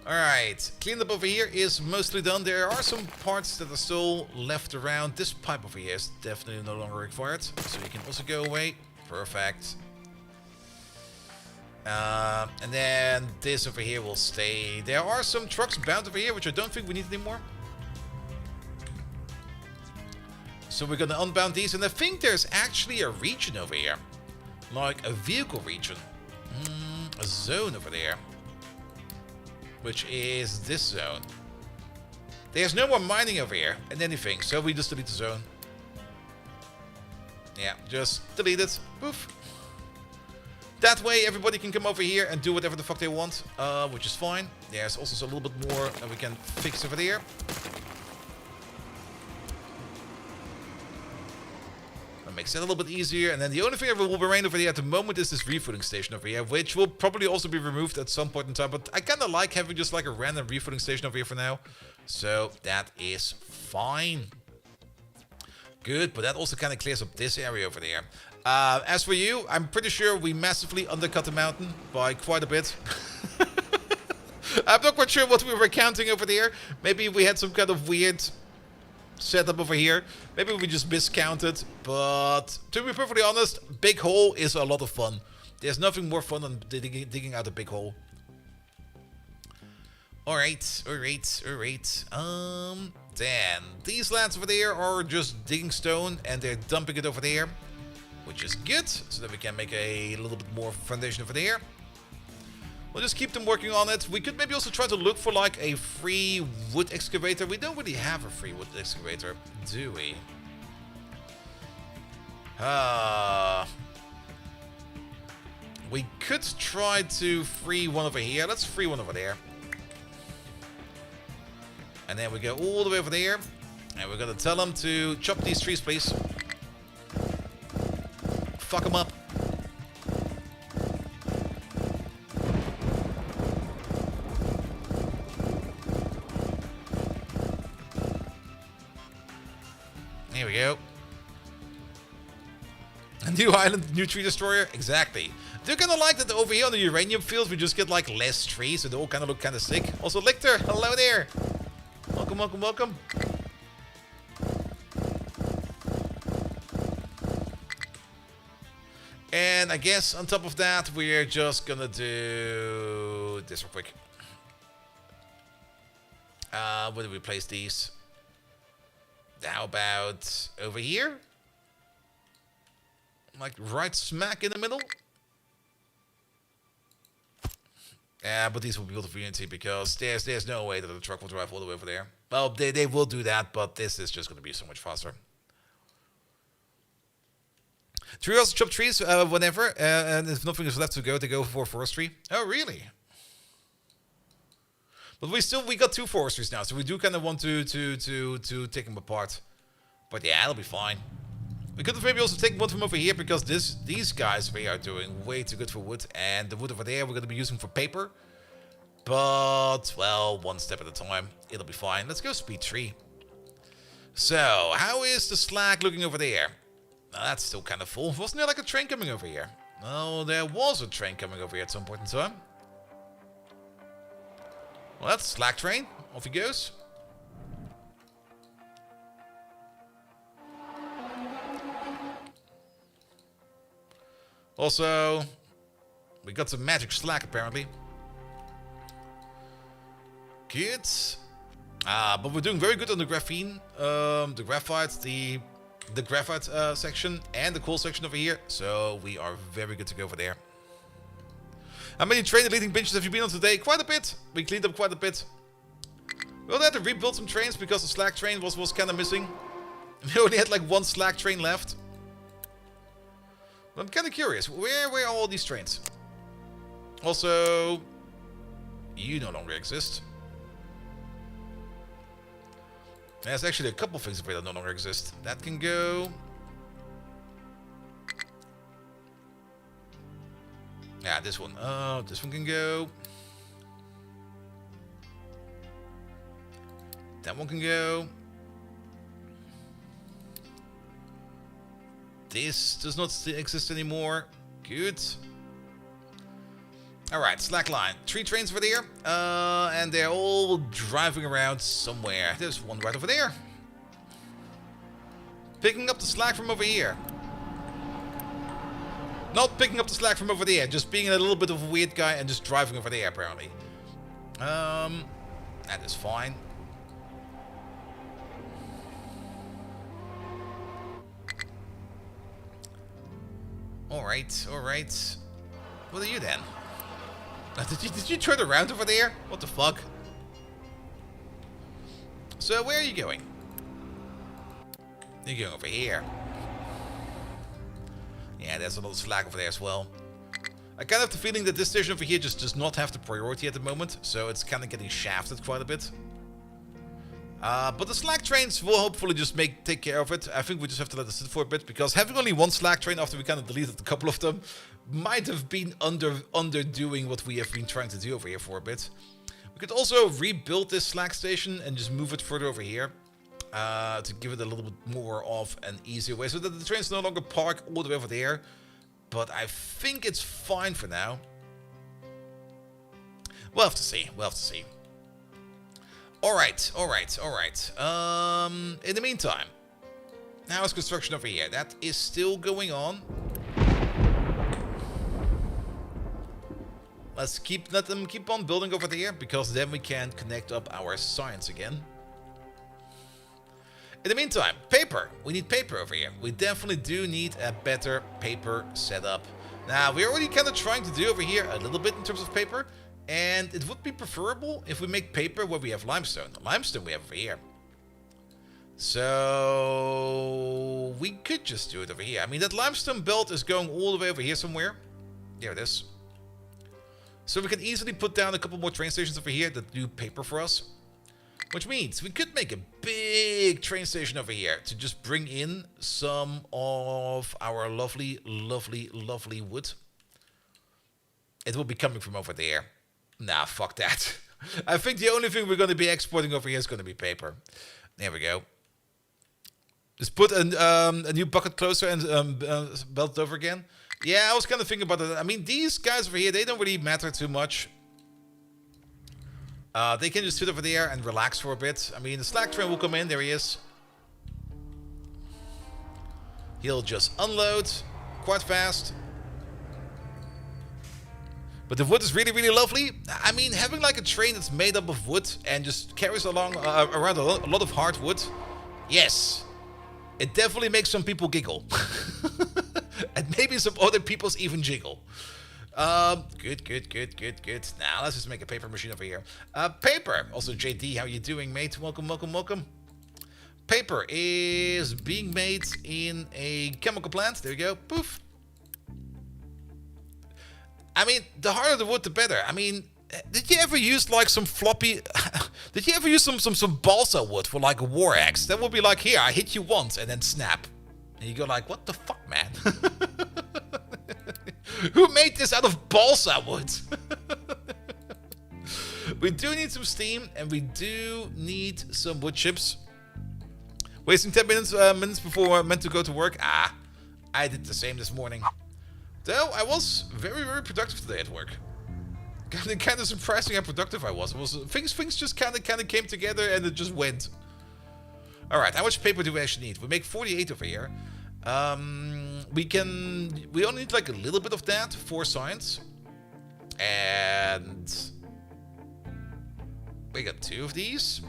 Alright, cleanup over here is mostly done. There are some parts that are still left around. This pipe over here is definitely no longer required. So you can also go away. Perfect. And then this over here will stay. There are some trucks bound over here, which I don't think we need anymore. So we're gonna unbound these, and I think there's actually a region over here. Like a vehicle region. A zone over there. Which is this zone. There's no more mining over here and anything, so we just delete the zone. Yeah, just delete it. Poof. That way everybody can come over here and do whatever the fuck they want, which is fine. There's also a little bit more that we can fix over there. That makes it a little bit easier. And then the only thing that will remain over there at the moment is this refueling station over here, which will probably also be removed at some point in time. But I kind of like having just like a random refueling station over here for now. So that is fine. Good, but that also kind of clears up this area over there. As for you, I'm pretty sure we massively undercut the mountain by quite a bit. I'm not quite sure what we were counting over there. Maybe we had some kind of weird setup over here. Maybe we just miscounted. But to be perfectly honest, big hole is a lot of fun. There's nothing more fun than digging out a big hole. Alright. Then these lads over there are just digging stone and they're dumping it over there, which is good, so that we can make a little bit more foundation over there. We'll just keep them working on it. We could maybe also try to look for like a free wood excavator. We don't really have a free wood excavator, do we? We could try to free one over here. Let's free one over there. And then we go all the way over there. And we're going to tell them to chop these trees, please. Fuck them up. Here we go. A new island, new tree destroyer? Exactly. They're kind of like that over here on the uranium fields. We just get like less trees, so they all kind of look kind of sick. Also, Lichter, hello there. Welcome. And I guess on top of that, we're just gonna do this real quick. Where do we place these? How about over here? Like right smack in the middle? Yeah, but these will be built for Unity because there's no way that the truck will drive all the way over there. Well, they will do that, but this is just going to be so much faster. Tree also chop trees whenever, and if nothing is left to go, they go for forestry. Oh, really? But we got 2 forestries now, so we do kind of want to take them apart. But yeah, it'll be fine. We could have maybe also taken one from over here because these guys we are doing way too good for wood, and the wood over there we're going to be using for paper. But well, one step at a time. It'll be fine. Let's go speed 3. So how is the slag looking over there? Now, that's still kind of full. Wasn't there like a train coming over here? No, there was a train coming over here at some point in time. Well, that's a slag train. Off he goes. Also, we got some magic slag apparently. Good. But we're doing very good on the graphene, the graphite, the graphite section, and the coal section over here. So we are very good to go over there. How many train deleting benches have you been on today? Quite a bit. We cleaned up quite a bit. We also had to rebuild some trains because the slag train was kind of missing. We only had like 1 slag train left. But I'm kind of curious, where are all these trains? Also, you no longer exist. There's actually a couple things that no longer exist. That can go. Yeah, this one. Oh, this one can go. That one can go. This does not exist anymore. Good. Alright, slack line. 3 trains over there. And they're all driving around somewhere. There's one right over there. Picking up the slack from over here. Not picking up the slack from over there. Just being a little bit of a weird guy and just driving over there, apparently. That is fine. Alright. What are you then? Did you turn around over there? What the fuck? So where are you going? You're going over here. Yeah, there's a little slack over there as well. I kind of have the feeling that this station over here just does not have the priority at the moment, so it's kind of getting shafted quite a bit. But the slack trains will hopefully just take care of it. I think we just have to let it sit for a bit, because having only one slack train after we kind of deleted a couple of them might have been underdoing what we have been trying to do over here for a bit. We could also rebuild this slack station and just move it further over here to give it a little bit more of an easier way, so that the trains no longer park all the way over there. But I think it's fine for now. We'll have to see. We'll have to see. Alright. In the meantime, how is construction over here? That is still going on. Let them keep on building over there, because then we can connect up our science again. In the meantime, paper. We need paper over here. We definitely do need a better paper setup. Now, we're already kind of trying to do over here a little bit in terms of paper. And it would be preferable if we make paper where we have limestone. Limestone we have over here. So we could just do it over here. I mean, that limestone belt is going all the way over here somewhere. There it is. So we can easily put down a couple more train stations over here that do paper for us. Which means we could make a big train station over here to just bring in some of our lovely wood. It will be coming from over there. Nah, fuck that. I think the only thing we're going to be exporting over here is going to be paper. There we go. Just put a new bucket closer and belt it over again. Yeah, I was kind of thinking about it. I mean, these guys over here, they don't really matter too much. They can just sit over there and relax for a bit. I mean, the slack train will come in. There he is. He'll just unload quite fast. But the wood is really lovely. I mean, having like a train that's made up of wood and just carries along around a lot of hard wood. Yes. It definitely makes some people giggle. And maybe some other people's even jiggle. Good. Now, let's just make a paper machine over here. Paper. Also, JD, how you doing, mate? Welcome. Paper is being made in a chemical plant. There you go. Poof. I mean, the harder the wood, the better. I mean, did you ever use like some floppy... did you ever use some balsa wood for like a war axe? That would be like, here, I hit you once and then snap. And you go like, what the fuck, man? Who made this out of balsa wood? We do need some steam, and we do need some wood chips. Wasting 10 minutes before I meant to go to work. I did the same this morning. Though I was very productive today at work. Kind of surprising how productive I was. Things just kind of came together and it just went. All right, how much paper do we actually need? We make 48 over here. We only need like a little bit of that for science. And we got two of these.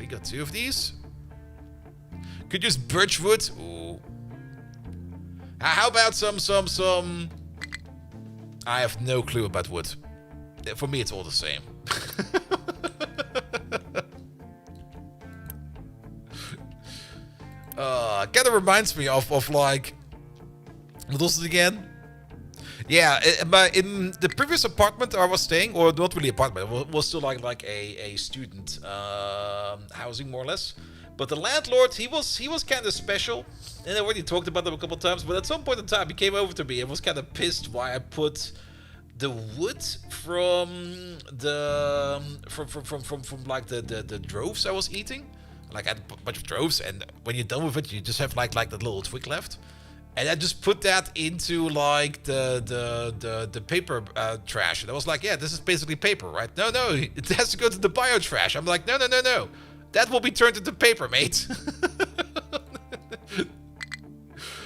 Could use birch wood. Ooh. How about some... I have no clue about wood. For me, it's all the same. Kind of reminds me of like... What was it again? Yeah, in the previous apartment I was staying, or not really apartment, it was still like a student housing, more or less. But the landlord, he was kind of special, and I already talked about them a couple of times. But at some point in time, he came over to me and was kind of pissed why I put the wood from like the droves I was eating. Like I had a bunch of droves, and when you're done with it, you just have like that little twig left. And I just put that into like the paper trash, and I was like, yeah, this is basically paper, right? No, it has to go to the bio trash. I'm like, no. That will be turned into paper, mate.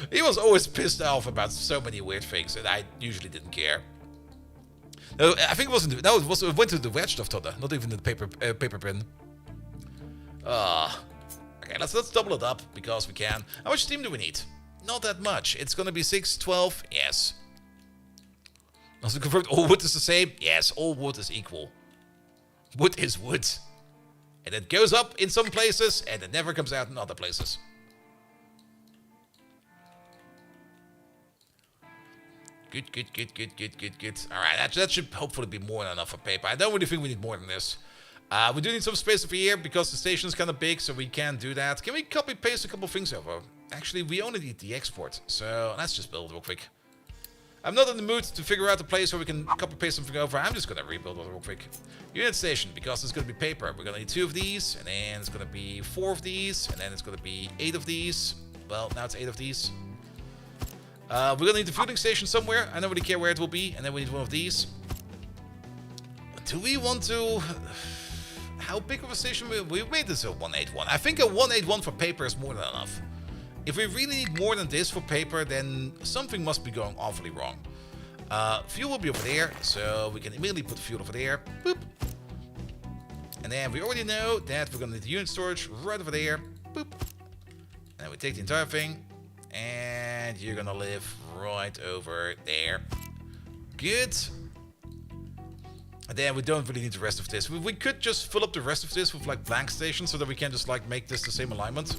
He was always pissed off about so many weird things, and I usually didn't care. No, I think it wasn't. It went to the wedge stuff, not even the paper bin. Okay, let's double it up because we can. How much steam do we need? Not that much. It's gonna be 6, 12. Yes. Also confirmed. All wood is the same. Yes, all wood is equal. Wood is wood. And it goes up in some places, and it never comes out in other places. Good, good, good, good, good, good, good. Alright, that should hopefully be more than enough for paper. I don't really think we need more than this. We do need some space over here because the station is kind of big, so we can't do that. Can we copy paste a couple things over? Actually, we only need the export, so let's just build real quick. I'm not in the mood to figure out a place where we can copy paste something over. I'm just gonna rebuild it real quick. Unit station, because it's gonna be paper. We're gonna need 2 of these, and then it's gonna be 4 of these, and then it's gonna be 8 of these. Well, now it's 8 of these. We're gonna need the fueling station somewhere. I don't really care where it will be, and then we need 1 of these. Do we want to? How big of a station? We've made this a 181. I think a 181 for paper is more than enough. If we really need more than this for paper, then something must be going awfully wrong. Fuel will be over there, so we can immediately put fuel over there. Boop. And then we already know that we're going to need the unit storage right over there. Boop. And then we take the entire thing, and you're going to live right over there. Good. And then we don't really need the rest of this. We could just fill up the rest of this with like blank stations so that we can just like make this the same alignment.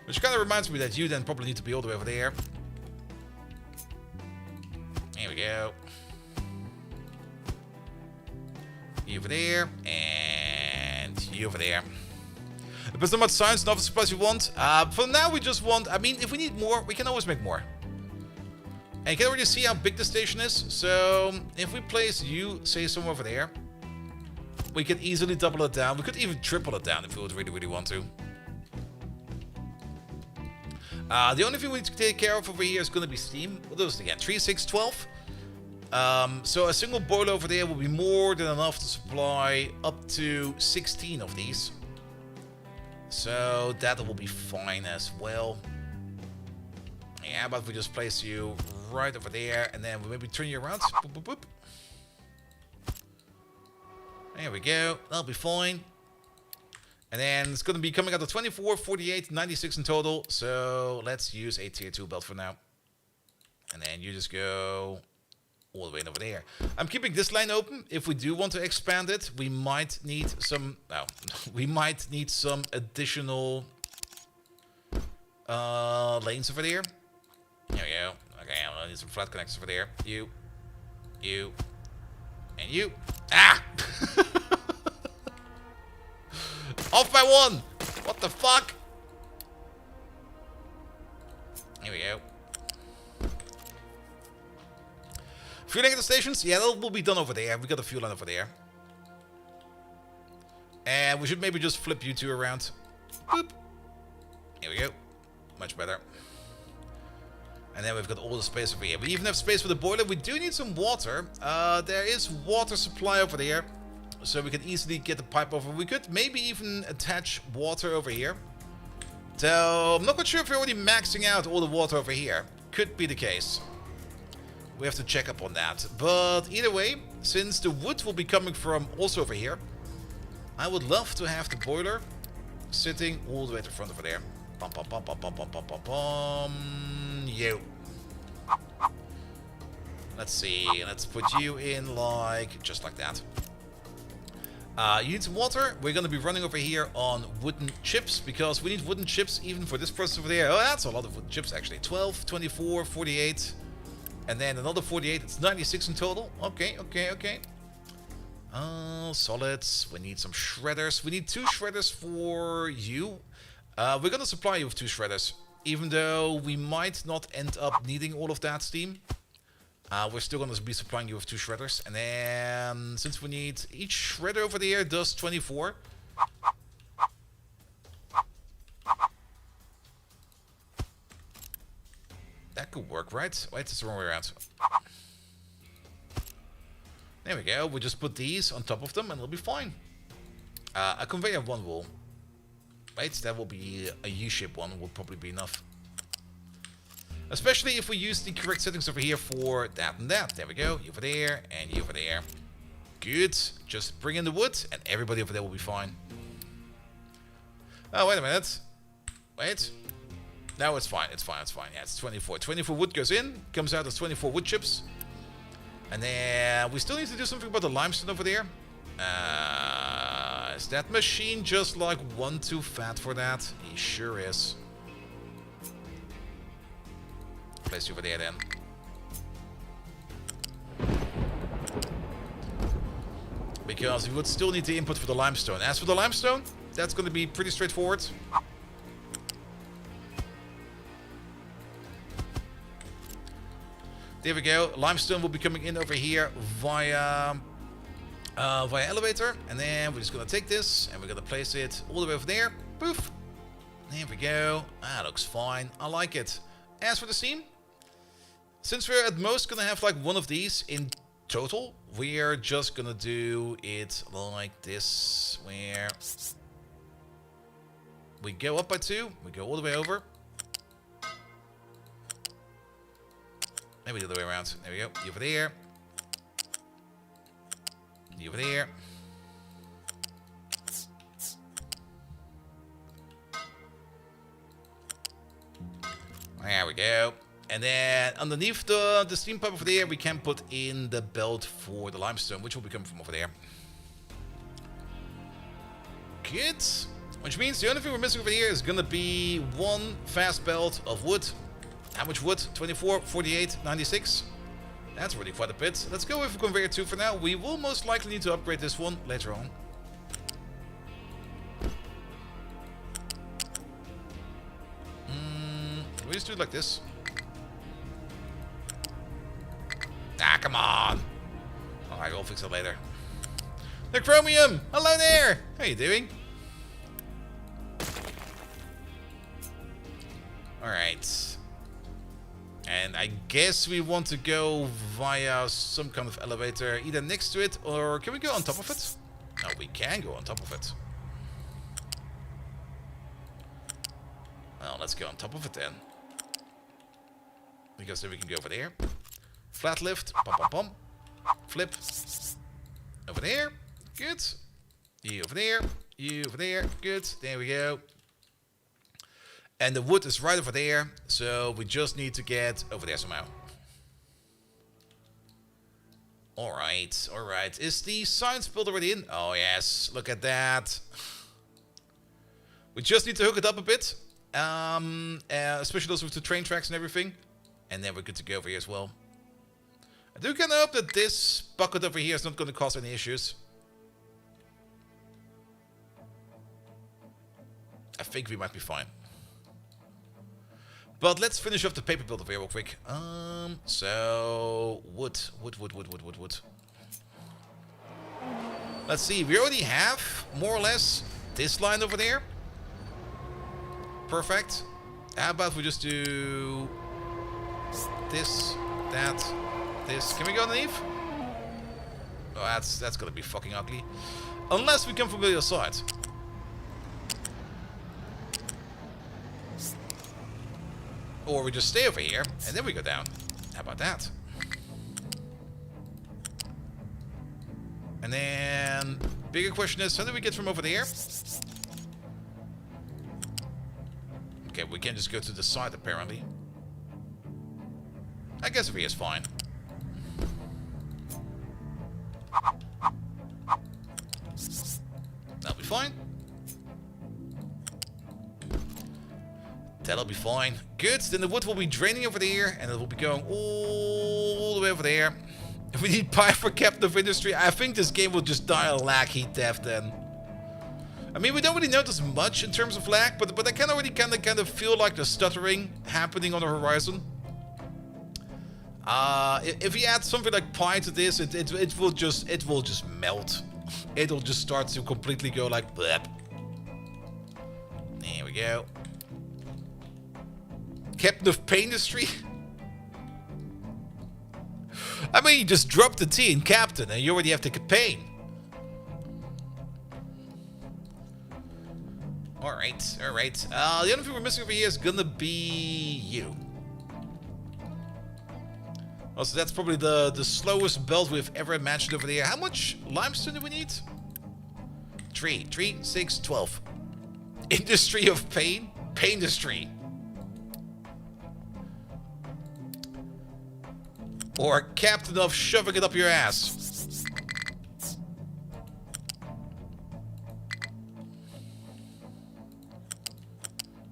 Which kind of reminds me that you then probably need to be all the way over there. Here we go. You over there, and you over there. Depends on how much science and office supplies you want. For now, we just want... I mean, if we need more, we can always make more. And you can already see how big the station is. So, if we place you, say, somewhere over there, we can easily double it down. We could even triple it down if we would really, really want to. The only thing we need to take care of over here is going to be steam. What was it again? 3, 6, 12. So a single boiler over there will be more than enough to supply up to 16 of these. So that will be fine as well. Yeah, but we just place you right over there, and then we maybe turn you around. Boop, boop, boop. There we go. That'll be fine. And then it's going to be coming out of 24, 48, 96 in total. So let's use a tier 2 belt for now. And then you just go all the way over there. I'm keeping this line open. If we do want to expand it, we might need some... No, we might need some additional lanes over there. There we go. Okay, I need some flat connectors over there. You, and you. Ah! Off by 1! What the fuck? Here we go. Fueling at the stations? Yeah, that will be done over there. We got a fuel line over there. And we should maybe just flip you two around. Boop. Here we go. Much better. And then we've got all the space over here. We even have space for the boiler. We do need some water. There is water supply over there. So we can easily get the pipe over. We could maybe even attach water over here. So I'm not quite sure if we're already maxing out all the water over here. Could be the case. We have to check up on that. But either way, since the wood will be coming from also over here, I would love to have the boiler sitting all the way at the front over there. Bum, bum, bum, bum, bum, bum, bum, bum, bum. You. Let's see. Let's put you in like just like that. You need some water. We're going to be running over here on wooden chips because we need wooden chips even for this process over there. Oh, that's a lot of wooden chips actually. 12, 24, 48. And then another 48. It's 96 in total. Okay, okay, okay. Solids. We need some shredders. We need 2 shredders for you. We're going to supply you with 2 shredders. Even though we might not end up needing all of that steam. We're still going to be supplying you with 2 shredders. And then, since we need... Each shredder over there does 24. That could work, right? Wait, it's the wrong way around. There we go. We just put these on top of them and it'll be fine. A conveyor 1 will. Wait, that will be a U-shape one. Will probably be enough. Especially if we use the correct settings over here for that and that. There we go. You over there and you over there. Good. Just bring in the wood and everybody over there will be fine. Oh, wait a minute. Wait. No, it's fine. It's fine. It's fine. Yeah, it's 24. 24 wood goes in. Comes out as 24 wood chips. And then we still need to do something about the limestone over there. Is that machine just like 1 too fat for that? He sure is. place you over there then. Because we would still need the input for the limestone. As for the limestone, that's going to be pretty straightforward. There we go. Limestone will be coming in over here via elevator. And then we're just going to take this and we're going to place it all the way over there. Poof. There we go. That looks fine. I like it. As for the steam, since we're at most going to have like one of these in total, we're just going to do it like this, where we go up by 2, we go all the way over. Maybe the other way around. There we go. You over there. You over there. There we go. And then underneath the steam pipe over there, we can put in the belt for the limestone, which will be coming from over there. Good. Which means the only thing we're missing over here is going to be one fast belt of wood. How much wood? 24, 48, 96. That's really quite a bit. Let's go with conveyor 2 for now. We will most likely need to upgrade this one later on. We just do it like this. Ah, come on. Alright, we'll fix it later. The Chromium! Hello there! How you doing? Alright. And I guess we want to go via some kind of elevator, either next to it, or can we go on top of it? No, we can go on top of it. Well, let's go on top of it then. Because then we can go over there. Flat lift. Pom pom pom. Flip. Over there. Good. You over there. You over there. Good. There we go. And the wood is right over there. So we just need to get over there somehow. Alright. Alright. Is the science build already in? Oh yes. Look at that. We just need to hook it up a bit. Especially those with the train tracks and everything. And then we're good to go over here as well. I do kind of hope that this bucket over here is not going to cause any issues. I think we might be fine. But let's finish off the paper build over here real quick. So wood. Let's see, we already have more or less this line over there. Perfect. How about we just do this, that, this. Can we go underneath? Oh, that's gonna be fucking ugly. Unless we come from the other side. Or we just stay over here, and then we go down. How about that? And then, bigger question is, how do we get from over there? Okay, we can just go to the side, apparently. I guess over here is fine. That'll be fine. That'll be fine. Good, then the wood will be draining over there, and it will be going all the way over there. If we need pipe for Captain of Industry, I think this game will just die a lag heat death then. I mean, we don't really notice much in terms of lag, but I can already kind of feel like the stuttering happening on the horizon. If we add something like pi to this, it will just melt. It'll just start to completely go like blep. There we go. Captain of Industry. I mean, you just drop the T in Captain and you already have to get pain. Alright, alright. The only thing we're missing over here is gonna be you. Also, that's probably the slowest belt we've ever imagined over there. How much limestone do we need? 3, 6, 12. Industry of Pain? Paindustry. Or Captain of Shoving It Up Your Ass.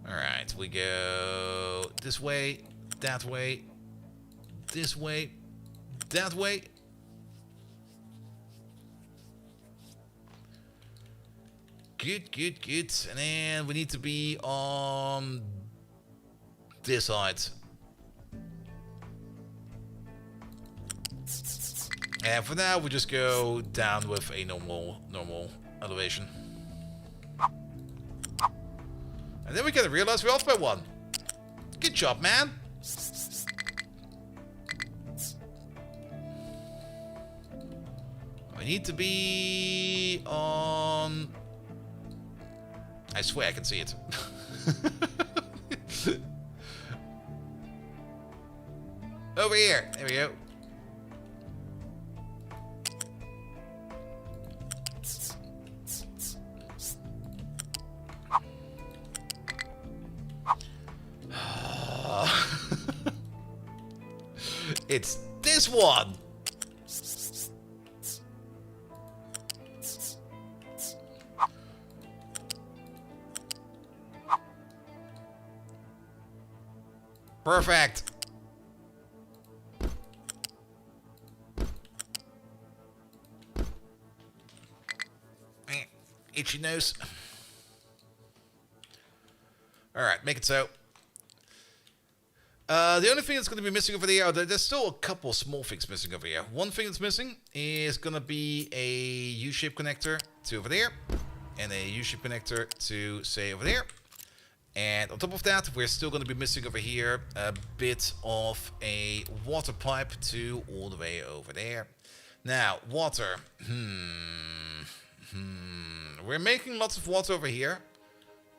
Alright, we go this way, that way, this way, that way. Good, good, good. And then we need to be on this side. And for now, we just go down with a normal elevation. And then we can realize we're off by 1. Good job, man. We need to be on... I swear I can see it. Over here. There we go. It's this one. Perfect. Itchy nose. Alright, make it so. The only thing that's going to be missing over there, there's still a couple small things missing over here. One thing that's missing is going to be a U-shaped connector to over there. And a U-shaped connector to, say, over there. And on top of that, we're still going to be missing over here a bit of a water pipe to all the way over there. Now, water. We're making lots of water over here.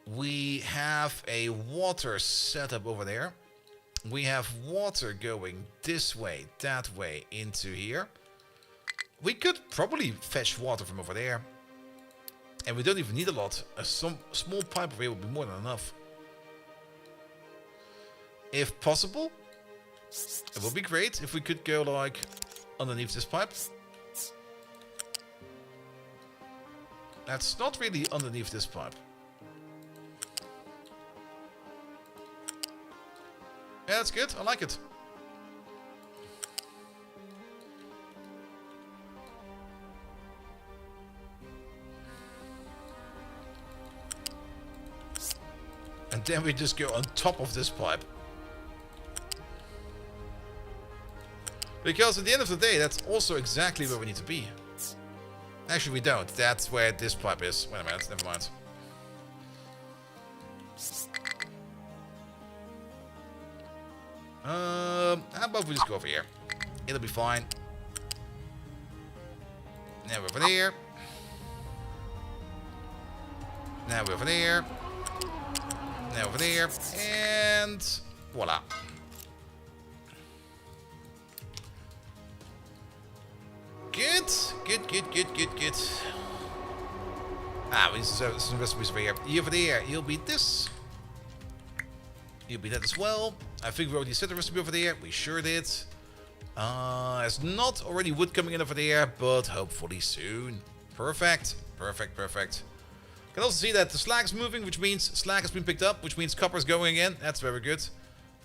We have a water setup over there. We have water going this way, that way, into here. We could probably fetch water from over there. And we don't even need a lot. Some small pipe over here would be more than enough. If possible, it would be great if we could go like underneath this pipe. That's not really underneath this pipe. Yeah, that's good. I like it. And then we just go on top of this pipe. Because at the end of the day, that's also exactly where we need to be. Actually, we don't. That's where this pipe is. Wait a minute, never mind. How about we just go over here? It'll be fine. Now we're over there. Now we're over there. Now over there. And voila. Good. Good, good, good, good, good. Ah, this is the recipes over here. You over there, you'll be this. You'll be that as well. I think we already set the recipe over there. We sure did. There's not already wood coming in over there, but hopefully soon. Perfect. Perfect, perfect. You can also see that the slag is moving, which means slag has been picked up, which means copper is going in. That's very good.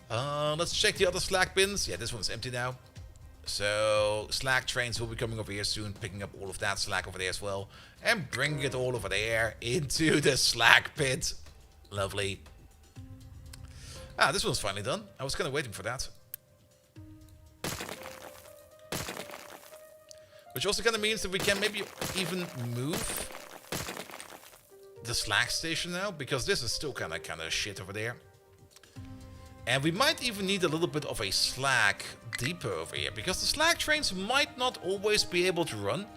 Let's check the other slag bins. Yeah, this one's empty now. So, slag trains will be coming over here soon, picking up all of that slag over there as well. And bringing it all over there into the slag pit. Lovely. Ah, this one's finally done. I was kind of waiting for that. Which also kind of means that we can maybe even move the slag station now, because this is still kind of shit over there. And we might even need a little bit of a slag depot over here, because the slag trains might not always be able to run,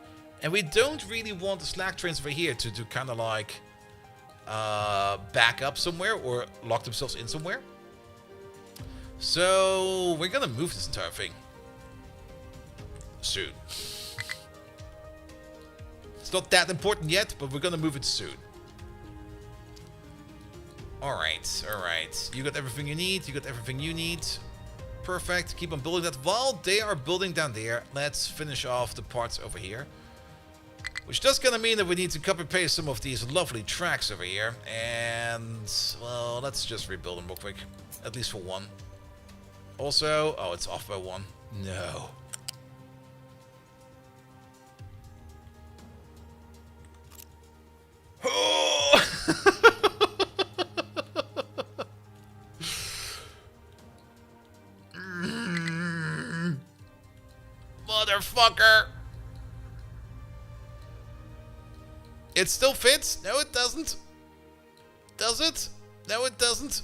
and we don't really want the slag trains over here to kind of like back up somewhere or lock themselves in somewhere. So we're gonna move this entire thing soon. It's not that important yet, but we're gonna move it soon. Alright, alright. You got everything you need, you got everything you need. Perfect. Keep on building that. While they are building down there, let's finish off the parts over here. Which does kind of mean that we need to copy paste some of these lovely tracks over here. And, well, let's just rebuild them real quick. At least for one. Also, oh, it's off by one. No. Oh! Motherfucker! It still fits? No, it doesn't. Does it? No, it doesn't.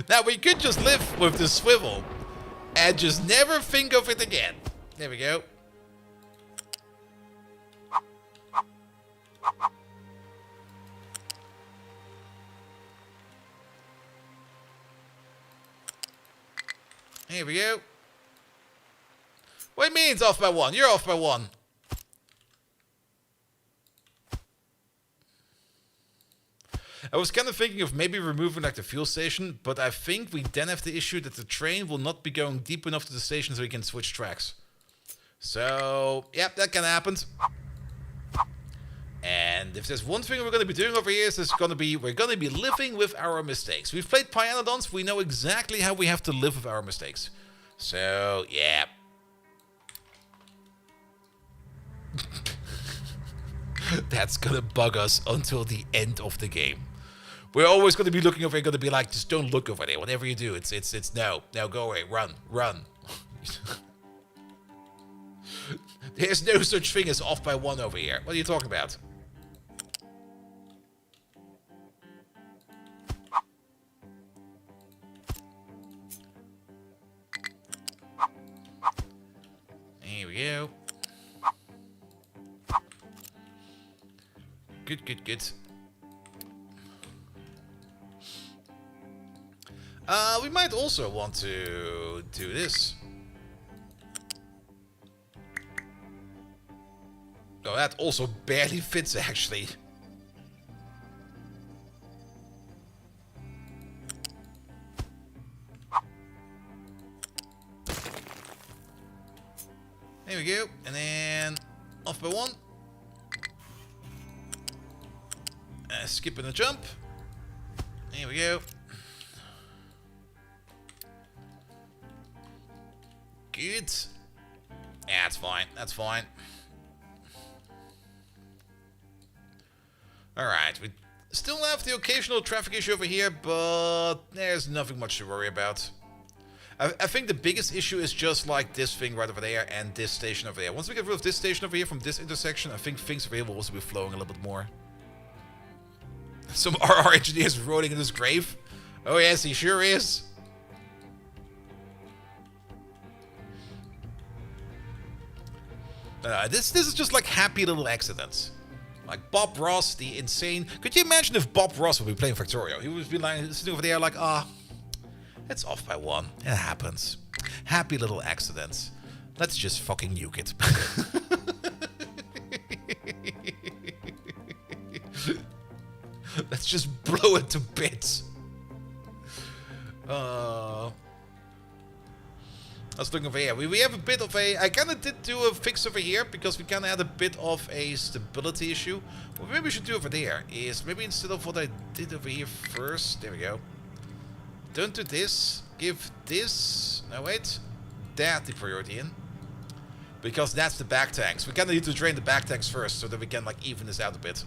Now, we could just live with the swivel and just never think of it again. There we go. Here we go. What do you mean it's off by one? You're off by one. I was kind of thinking of maybe removing like the fuel station, but I think we then have the issue that the train will not be going deep enough to the station so we can switch tracks. So, yep, that can happen. And if there's one thing we're going to be doing over here, is we're going to be living with our mistakes. We've played Pianodons, we know exactly how we have to live with our mistakes. So, yeah. That's going to bug us until the end of the game. We're always going to be looking over here, going to be like, just don't look over there. Whatever you do, it's no, go away, run. There's no such thing as off by one over here. What are you talking about? Here we go. Good. We might also want to do this. Oh, that also barely fits, actually. There we go. And then off by one. Skipping a jump. Here we go. Good. Yeah, that's fine. That's fine. Alright, we still have the occasional traffic issue over here, but there's nothing much to worry about. I think the biggest issue is just like this thing right over there and this station over there. Once we get rid of this station over here from this intersection, I think things over here will also be flowing a little bit more. Some RR engineer is rolling in his grave. Oh yes, he sure is. This is just like happy little accidents. Like Bob Ross, the insane... Could you imagine if Bob Ross would be playing Factorio? He would be like sitting over there like, it's off by one. It happens. Happy little accidents. Let's just fucking nuke it. Let's just blow it to bits. I was looking over here. We have a bit of a... I kind of did do a fix over here because we kind of had a bit of a stability issue. What maybe we should do over there is maybe instead of what I did over here first... There we go. Don't do this. Give this... No, wait. That the priority in. Because that's the back tanks. We kind of need to drain the back tanks first so that we can like even this out a bit.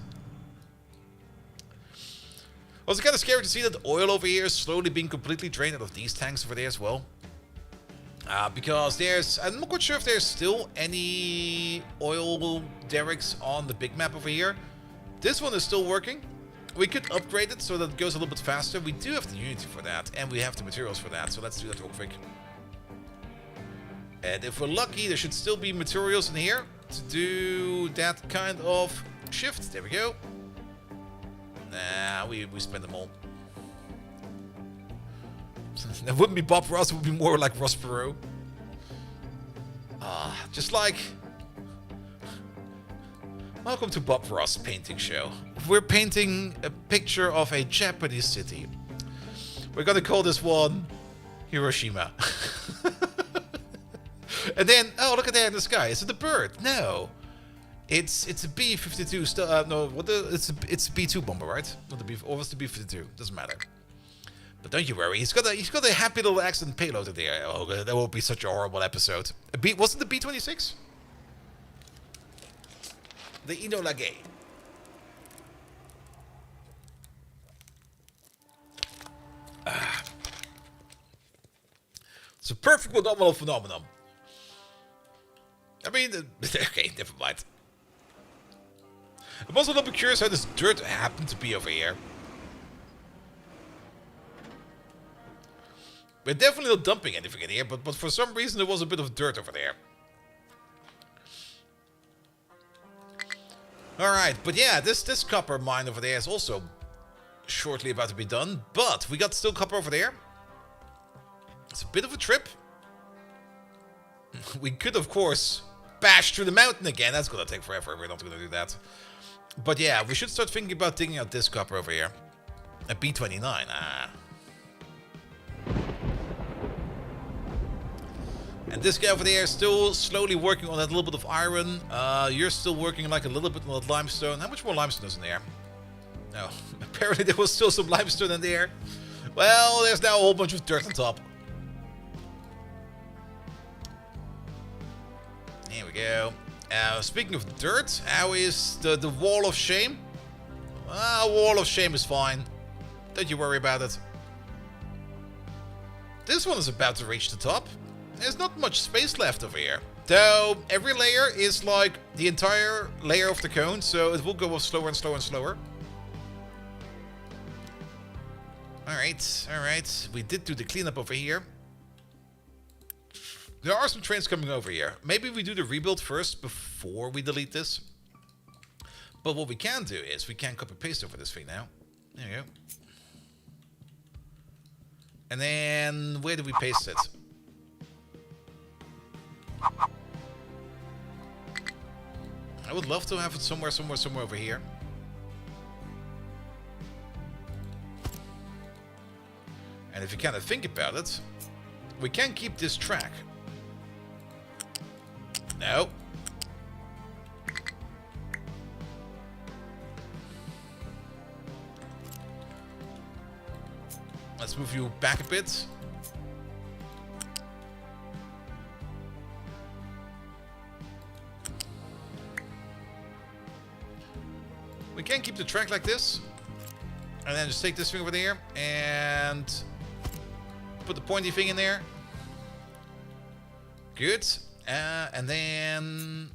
Also kind of scary to see that the oil over here is slowly being completely drained out of these tanks over there as well. Because there's... I'm not quite sure if there's still any oil derricks on the big map over here. This one is still working. We could upgrade it so that it goes a little bit faster. We do have the Unity for that, and we have the materials for that, so let's do that real quick. And if we're lucky, there should still be materials in here to do that kind of shift. There we go. Nah, we spent them all. That wouldn't be Bob Ross, it would be more like Ross Perot. Just like... Welcome to Bob Ross painting show. We're painting a picture of a Japanese city. We're gonna call this one Hiroshima. And then, oh, look at that in the sky. Is it a bird? No. It's a B-52 still. No, what the? It's a B-2 bomber, right? Not the B, or was the B-52? Doesn't matter. But don't you worry, he's got a happy little accident payload in there. Oh, that will be such a horrible episode. Was it the B-26? The Enola Gay. It's a perfect phenomenal phenomenon. I mean, okay, never mind. I'm also a little bit curious how this dirt happened to be over here. We're definitely not dumping anything in here, but for some reason there was a bit of dirt over there. Alright, but yeah, this copper mine over there is also shortly about to be done. But we got still copper over there. It's a bit of a trip. We could, of course, bash through the mountain again. That's going to take forever. We're not going to do that. But yeah, we should start thinking about digging out this copper over here. A B-29. And this guy over there is still slowly working on that little bit of iron. You're still working like a little bit on that limestone. How much more limestone is in there? No, apparently there was still some limestone in there. Well, there's now a whole bunch of dirt on top. Here we go. Speaking of dirt, how is the wall of shame? Wall of shame is fine. Don't you worry about it. This one is about to reach the top. There's not much space left over here. Though every layer is like the entire layer of the cone, so it will go slower and slower and slower. Alright, alright. We did do the cleanup over here. There are some trains coming over here. Maybe we do the rebuild first before we delete this. But what we can do is we can copy paste over this thing now. There you go. And then where do we paste it? I would love to have it somewhere over here. And if you kind of think about it, we can keep this track. No. Let's move you back a bit. We can keep the track like this. And then just take this thing over there and put the pointy thing in there. Good. And then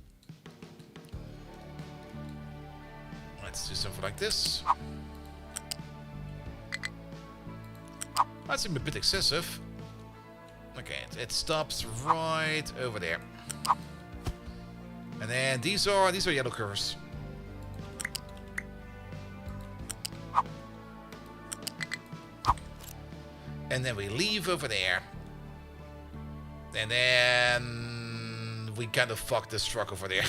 let's do something like this. That seems a bit excessive. Okay, it stops right over there. And then these are yellow curves. And then we leave over there. And then we kind of fuck this truck over there.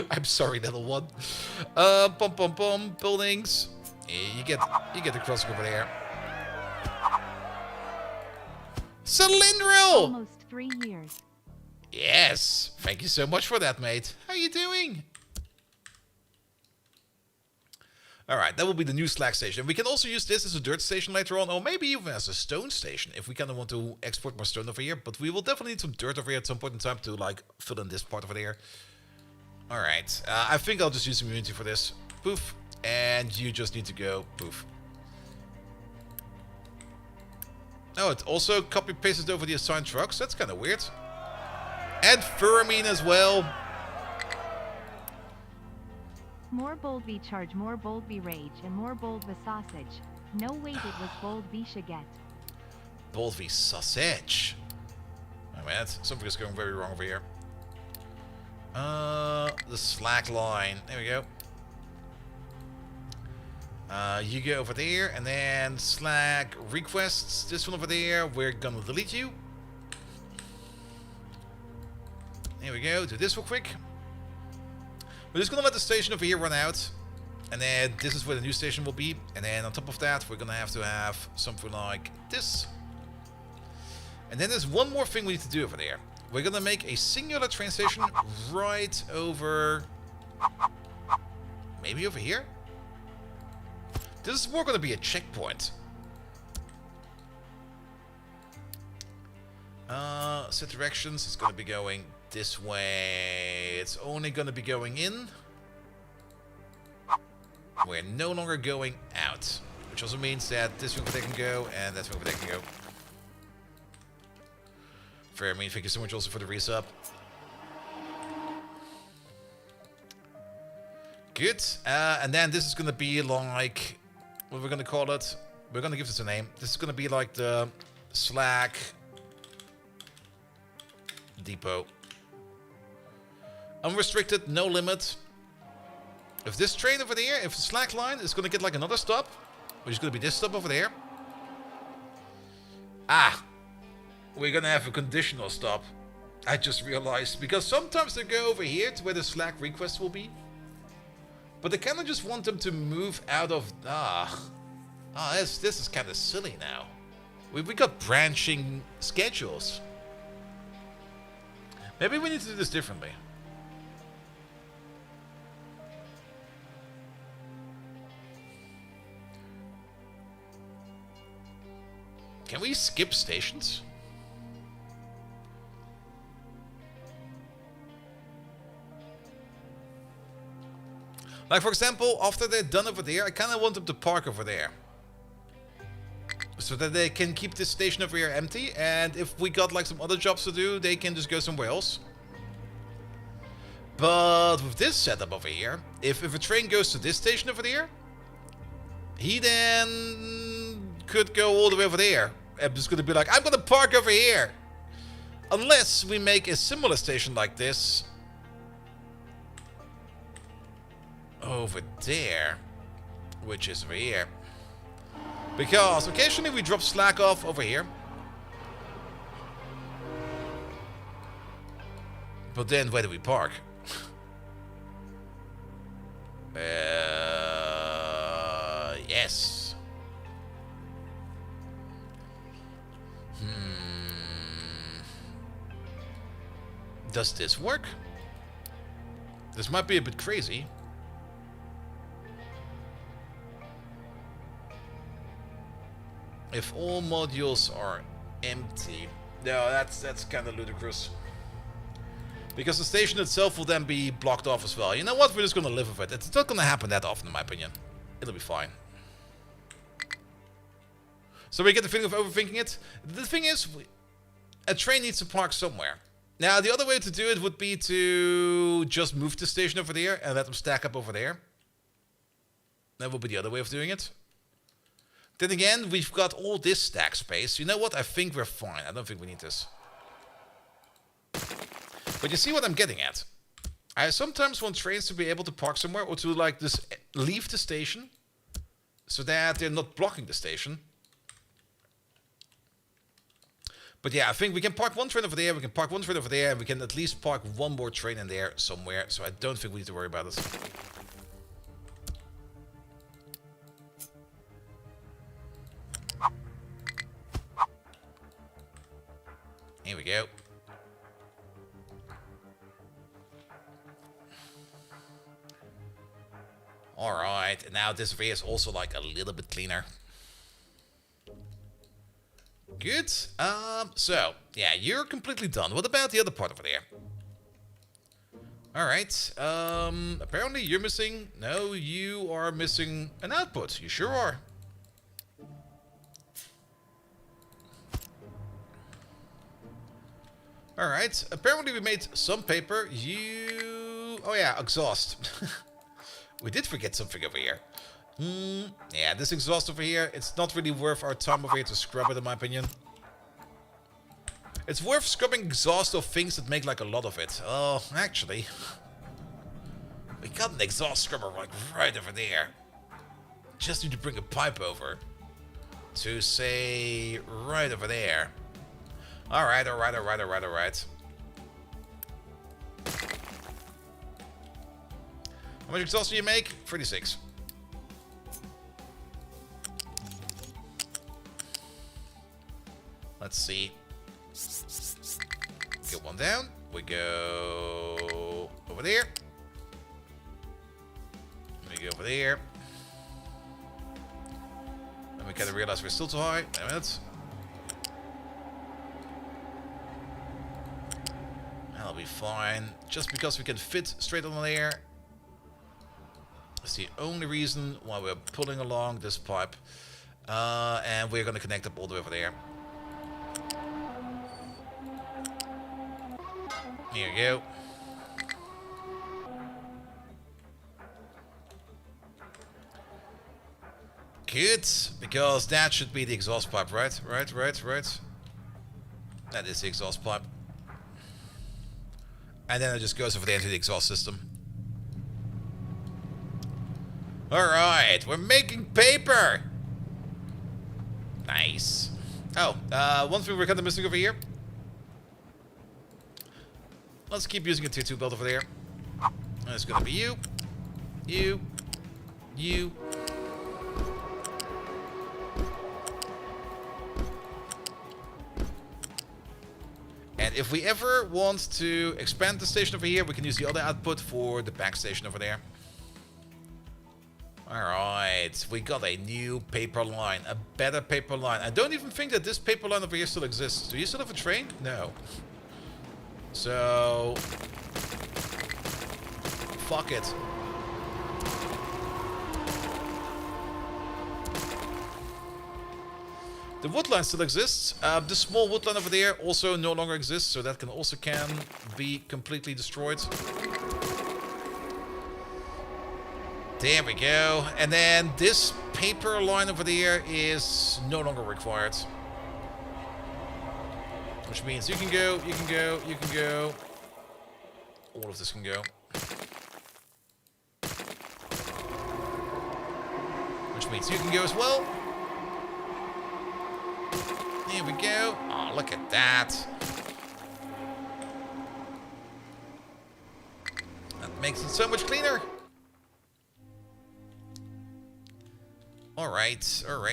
I'm sorry, little one. Buildings. You get the crossing over there. Cylindrill! Almost 3 years. Yes. Thank you so much for that, mate. How you doing? Alright, that will be the new slag station. We can also use this as a dirt station later on, or maybe even as a stone station, if we kind of want to export more stone over here. But we will definitely need some dirt over here at some point in time to, like, fill in this part over there. Alright, I think I'll just use immunity for this. Poof. And you just need to go poof. Oh, it also copy-pasted over the assigned trucks. That's kind of weird. And Furamine as well. More bold v charge, more bold v rage, and more bold v sausage. No wait, it was bold v shaget. Bold v sausage. Oh man, something is going very wrong over here. The slack line. There we go. You go over there, and then slack requests. This one over there, we're gonna delete you. There we go. Do this real quick. We're just gonna let the station over here run out, and then this is where the new station will be. And then on top of that, we're gonna have to have something like this. And then there's one more thing we need to do over there. we're gonna make a singular train station right over... maybe over here? This is more gonna be a checkpoint. Set directions, it's gonna be going this way. It's only gonna be going in. We're no longer going out. Which also means that this way they can go, and that way they can go. Fair, I mean, thank you so much also for the resub. Good. And then this is gonna be like... what we're gonna call it? We're gonna give this a name. This is gonna be like the Slack depot. Unrestricted, no limit. If this train over there, if the Slack line is gonna get like another stop, which is gonna be this stop over there. Ah! We're gonna have a conditional stop. I just realized. Because sometimes they go over here to where the Slack request will be. But I kinda just want them to move out of... this is kinda silly now. We got branching schedules. Maybe we need to do this differently. Can we skip stations? Like, for example, after they're done over there, I kind of want them to park over there. So that they can keep this station over here empty, and if we got like some other jobs to do, they can just go somewhere else. But with this setup over here, if a train goes to this station over there, he then could go all the way over there. I'm just going to be like, I'm going to park over here. Unless we make a similar station like this over there, which is over here. Because occasionally we drop Slack off over here. But then where do we park? Yes. Does this work? This might be a bit crazy. If all modules are empty. No, that's kind of ludicrous. Because the station itself will then be blocked off as well. You know what? We're just going to live with it. It's not going to happen that often, in my opinion. It'll be fine. So we get the feeling of overthinking it. The thing is, a train needs to park somewhere. Now, the other way to do it would be to just move the station over there and let them stack up over there. That would be the other way of doing it. Then again, we've got all this stack space. You know what? I think we're fine. I don't think we need this. But you see what I'm getting at? I sometimes want trains to be able to park somewhere or to like just leave the station so that they're not blocking the station. But yeah, I think we can park one train over there, we can park one train over there, and we can at least park one more train in there somewhere. So I don't think we need to worry about it. Here we go. Alright, now this way is also like a little bit cleaner. Good. So, yeah, you're completely done. What about the other part over there? Alright, apparently you're missing... No, you are missing an output. You sure are. Alright, apparently we made some paper. You... Oh yeah, exhaust. We did forget something over here. Yeah, this exhaust over here, it's not really worth our time over here to scrub it, in my opinion. It's worth scrubbing exhaust of things that make like a lot of it. Oh, actually, we got an exhaust scrubber like right over there. Just need to bring a pipe over to say right over there. Alright, alright, alright, alright, alright. How much exhaust do you make? 36. Let's see. Get one down. We go over there. We go over there. And we kind of realize we're still too high. Wait a minute. That'll be fine. Just because we can fit straight on there. That's the only reason why we're pulling along this pipe. And we're going to connect up all the way over there. Here you go. Good, because that should be the exhaust pipe, right? Right. That is the exhaust pipe. And then it just goes over there into the exhaust system. Alright, we're making paper! Nice. Oh, one thing we're kind of missing over here. Let's keep using a tier 2 belt over there. And it's gonna be you. You. And if we ever want to expand the station over here, we can use the other output for the back station over there. Alright, we got a new paper line, a better paper line. I don't even think that this paper line over here still exists. Do you still have a train? No. So... fuck it. The wood line still exists. The small wood line over there also no longer exists, so that can be completely destroyed. There we go. And then this paper line over there is no longer required. Which means you can go. All of this can go. Which means you can go as well. Here we go. Oh, look at that. That makes it so much cleaner. Alright. Oh,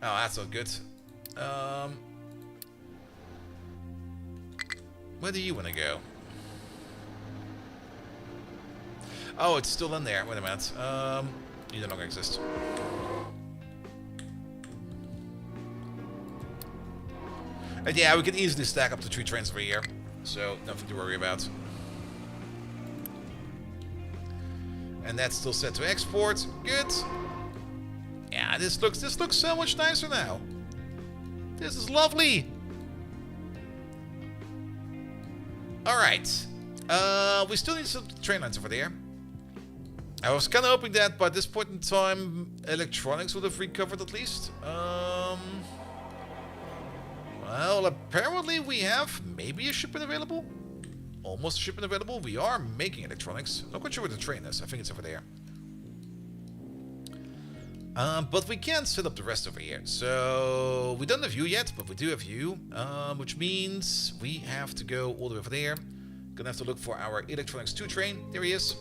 that's not good. Where do you want to go? Oh, it's still in there. Wait a minute. You no longer exist. And yeah, we can easily stack up the 3 trains over here. So, nothing to worry about. And that's still set to export. Good. Yeah, this looks so much nicer now. This is lovely. Alright. We still need some train lines over there. I was kind of hoping that by this point in time, electronics would have recovered at least. Well, apparently we have maybe a shipment available. Almost a shipment available. We are making electronics. Not quite sure where the train is. I think it's over there. But we can set up the rest over here. So we don't have you yet, but we do have you. Which means we have to go all the way over there. Gonna have to look for our electronics 2 train. There he is.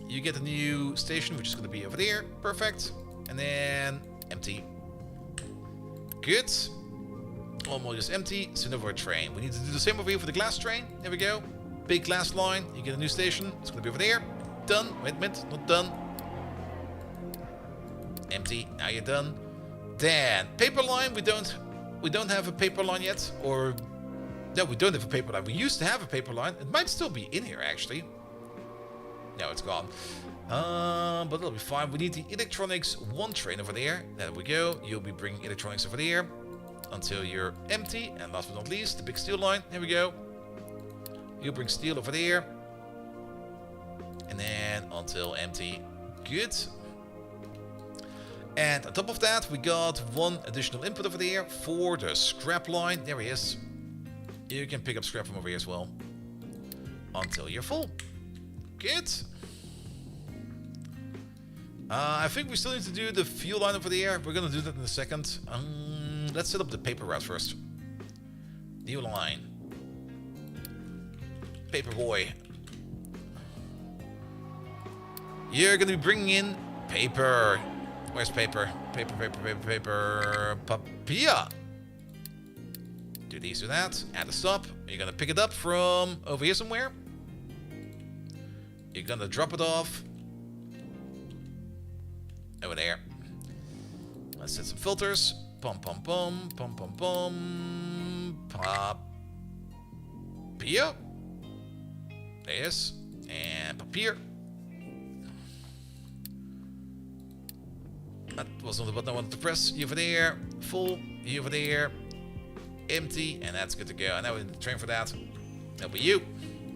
You get a new station, which is gonna be over there. Perfect. And then empty. Good. Almost empty. Send over a train. We need to do the same over here for the glass train. There we go. Big glass line. You get a new station. It's gonna be over there. Done. Wait a minute. Not done. Empty. Now you're done. Then paper line. We don't have a paper line yet. Or no, we don't have a paper line. We used to have a paper line. It might still be in here actually. No, it's gone. But it'll be fine. We need the electronics 1 train over there. There we go. You'll be bringing electronics over there until you're empty. And last but not least, the big steel line. Here we go. You bring steel over there. And then until empty. Good. And on top of that, we got 1 additional input over there for the scrap line. There he is. You can pick up scrap from over here as well. Until you're full. Good. I think we still need to do the fuel line over there. We're going to do that in a second. Let's set up the paper route first. New line. Paper boy. You're going to be bringing in paper. Where's paper? Paper. Papilla. Do these, do that. Add a stop. You're gonna pick it up from over here somewhere. You're gonna drop it off over there. Let's set some filters. Pum pum pum pum pum pum. Pop. Here. There it is. And papier. That wasn't the button I wanted to press. You over there. Full. You over there. Empty. And that's good to go. And now we need to train for that. That'll be you.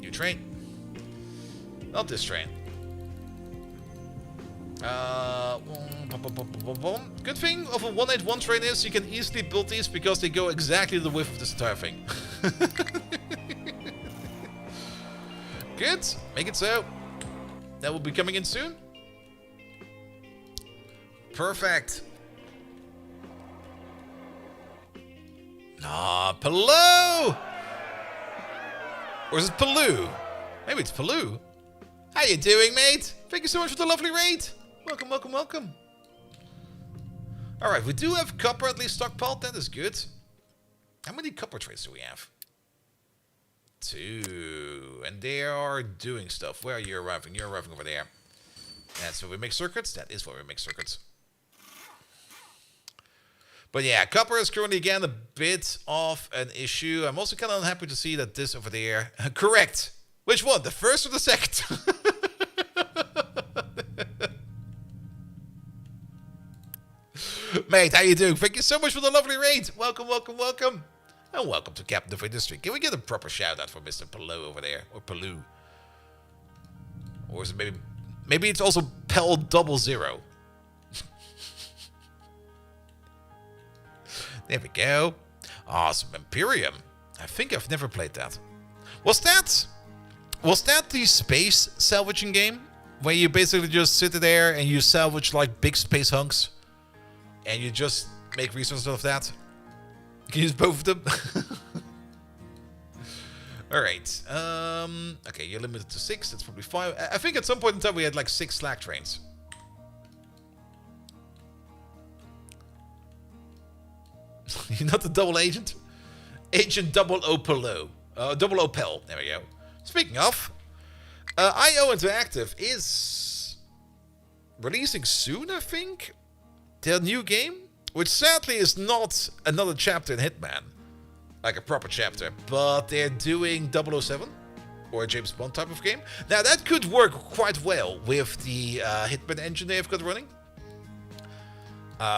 You train. Not this train. Good thing of a 181 train is you can easily build these because they go exactly the width of this entire thing. Good. Make it so. That will be coming in soon. Perfect. Ah, Palou! Or is it Palou? Maybe it's Palou. How you doing, mate? Thank you so much for the lovely raid. Welcome, welcome, welcome. Alright, we do have copper at least stockpiled. That is good. How many copper trains do we have? 2. And they are doing stuff. Where are you arriving? You're arriving over there. That's where we make circuits. That is where we make circuits. But yeah, copper is currently again a bit of an issue. I'm also kind of unhappy to see that this over there... Correct! Which one? The first or the second? Mate, how you doing? Thank you so much for the lovely raid. Welcome, welcome, welcome. And welcome to Captain of Industry. Can we get a proper shout out for Mr. Palou over there? Or Palou? Or is it maybe it's also Pel 00? There we go. Awesome. Imperium. I think I've never played that. Was that the space salvaging game? Where you basically just sit there and you salvage like big space hunks? And you just make resources out of that? You can use both of them? Alright. Okay, you're limited to 6. That's probably 5. I think at some point in time we had like 6 slack trains. You're not the double agent? Agent 00 Palou. 00 Pel. There we go. Speaking of, IO Interactive is releasing soon, I think. Their new game, which sadly is not another chapter in Hitman, like a proper chapter, but they're doing 007 or a James Bond type of game. Now that could work quite well with the Hitman engine they've got running.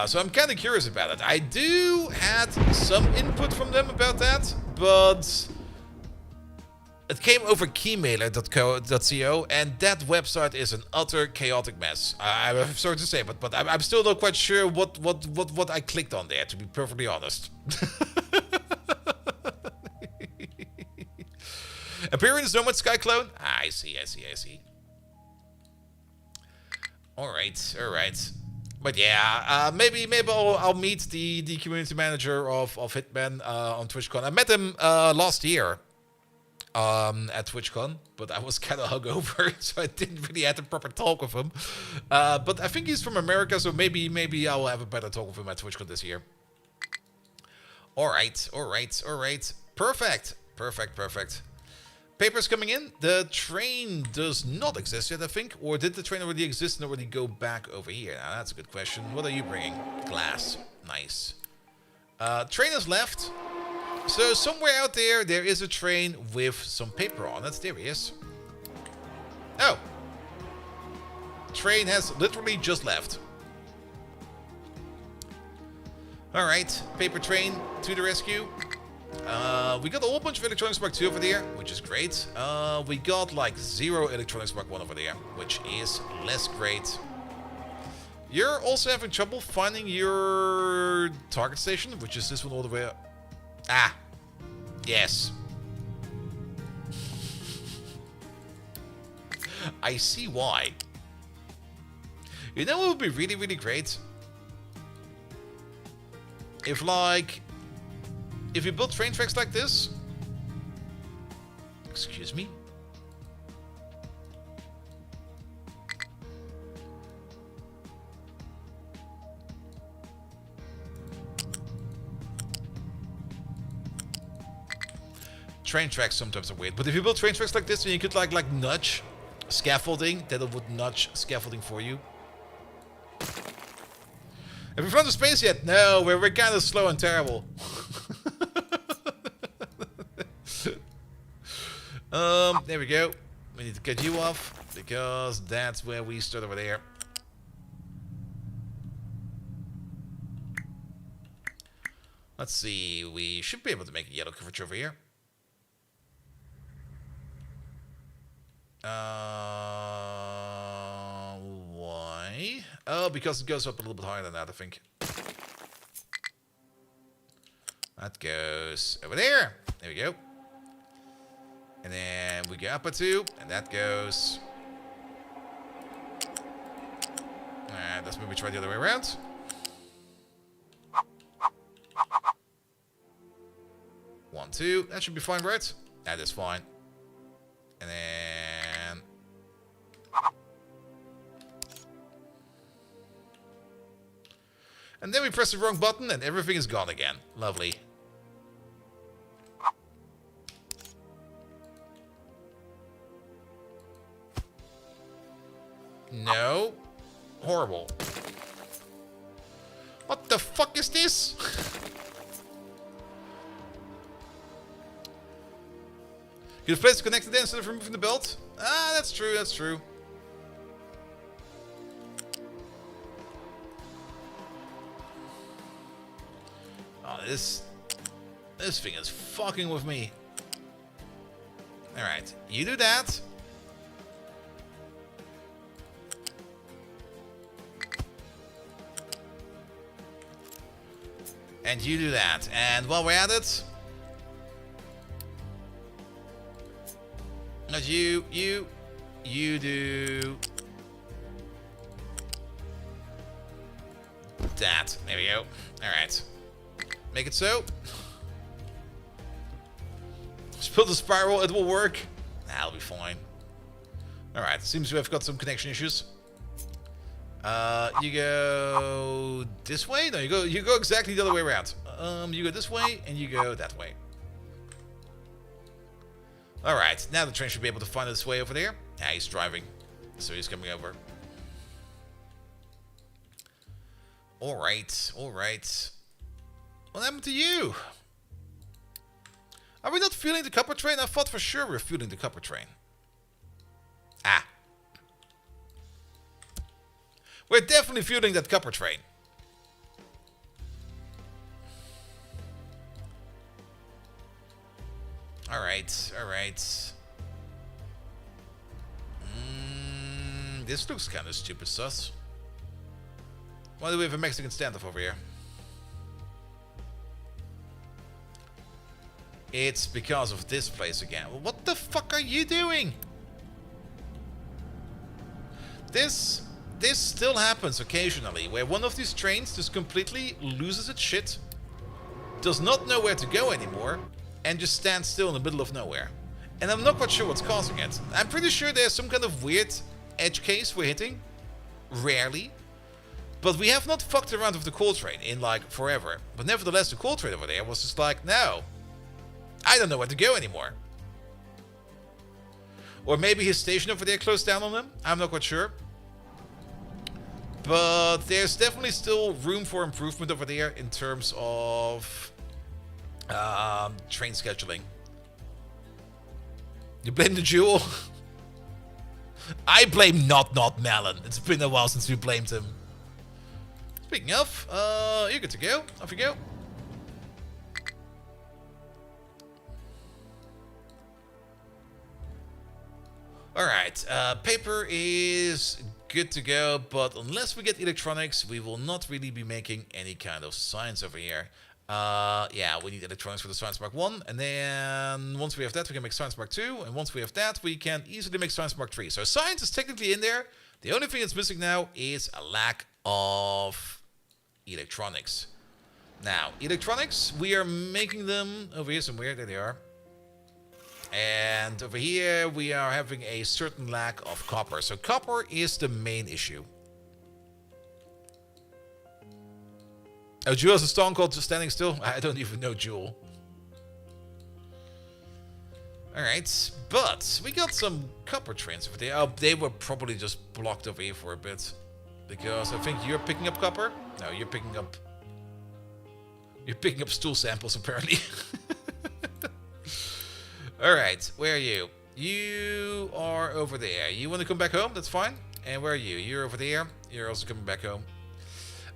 So I'm kind of curious about it. I do had some input from them about that, but it came over keymailer.co, and that website is an utter chaotic mess. I'm sorry to say, but I'm still not quite sure what I clicked on there, to be perfectly honest. Appearance is Nomad Sky Clone? I see. Alright. But yeah, maybe I'll meet the community manager of Hitman on TwitchCon. I met him last year at TwitchCon, but I was kind of hungover, so I didn't really have a proper talk with him. But I think he's from America, so maybe I'll have a better talk with him at TwitchCon this year. Alright. Perfect. Papers coming in. The train does not exist yet, I think. Or did the train already exist and already go back over here? Now, that's a good question. What are you bringing? Glass. Nice. Train is left. So, somewhere out there, there is a train with some paper on it. There he is. Oh. Train has literally just left. Alright. Paper train to the rescue. We got a whole bunch of Electronics Mark 2 over there, which is great. We got like 0 Electronics Mark 1 over there, which is less great. You're also having trouble finding your target station, which is this one all the way up. Ah, yes. I see why. You know what would be really, really great? If you build train tracks like this... Excuse me? train tracks sometimes are weird. But if you build train tracks like this, then you could like nudge scaffolding. That it would nudge scaffolding for you. Have we found the space yet? No, we're kind of slow and terrible. There we go. We need to cut you off because that's where we start over there. Let's see, we should be able to make a yellow curvature over here. Why? Oh, because it goes up a little bit higher than that, I think. That goes over there. There we go. And then we go up a 2, and that goes... Alright, let's maybe try the other way around. One, 2. That should be fine, right? That is fine. And then... And then we press the wrong button and everything is gone again. Lovely. No. Horrible. What the fuck is this? Good place to connect it then instead of removing the belt? Ah, that's true, that's true. Oh, this thing is fucking with me. Alright, you do that. And you do that. And while we're at it... Not you do... that. There we go. Alright. Make it so. Just build a spiral, it will work. That'll be fine. Alright, seems we have got some connection issues. You go this way? No, you go exactly the other way around. You go this way and you go that way. Alright, now the train should be able to find its way over there. Yeah, he's driving, so he's coming over. Alright, alright. What happened to you? Are we not fueling the copper train? I thought for sure we were fueling the copper train. Ah. We're definitely fueling that copper train. Alright, alright. This looks kind of stupid, sus. Why do we have a Mexican standoff over here? It's because of this place again. What the fuck are you doing? This still happens occasionally, where one of these trains just completely loses its shit, does not know where to go anymore, and just stands still in the middle of nowhere. And I'm not quite sure what's causing it. I'm pretty sure there's some kind of weird edge case we're hitting. Rarely. But we have not fucked around with the coal train in like forever. But nevertheless, the coal train over there was just like, no. I don't know where to go anymore. Or maybe his station over there closed down on him. I'm not quite sure. But there's definitely still room for improvement over there in terms of train scheduling. You blame the jewel? I blame not Melon. It's been a while since we blamed him. Speaking of, you're good to go. Off you go. Alright, paper is good to go, but unless we get electronics, we will not really be making any kind of science over here. Yeah, we need electronics for the Science Mark 1, and then once we have that, we can make Science Mark 2, and once we have that, we can easily make Science Mark 3. So science is technically in there. The only thing that's missing now is a lack of electronics. Now, electronics, we are making them over here somewhere. There they are. And over here, we are having a certain lack of copper. So copper is the main issue. Oh, Jewel has a song called Just Standing Still? I don't even know Jewel. Alright, but we got some copper trains over there. Oh, they were probably just blocked over here for a bit. Because I think you're picking up copper? No, you're picking up... You're picking up stool samples, apparently. Alright, where are you? You are over there. You want to come back home? That's fine. And where are you? You're over there. You're also coming back home.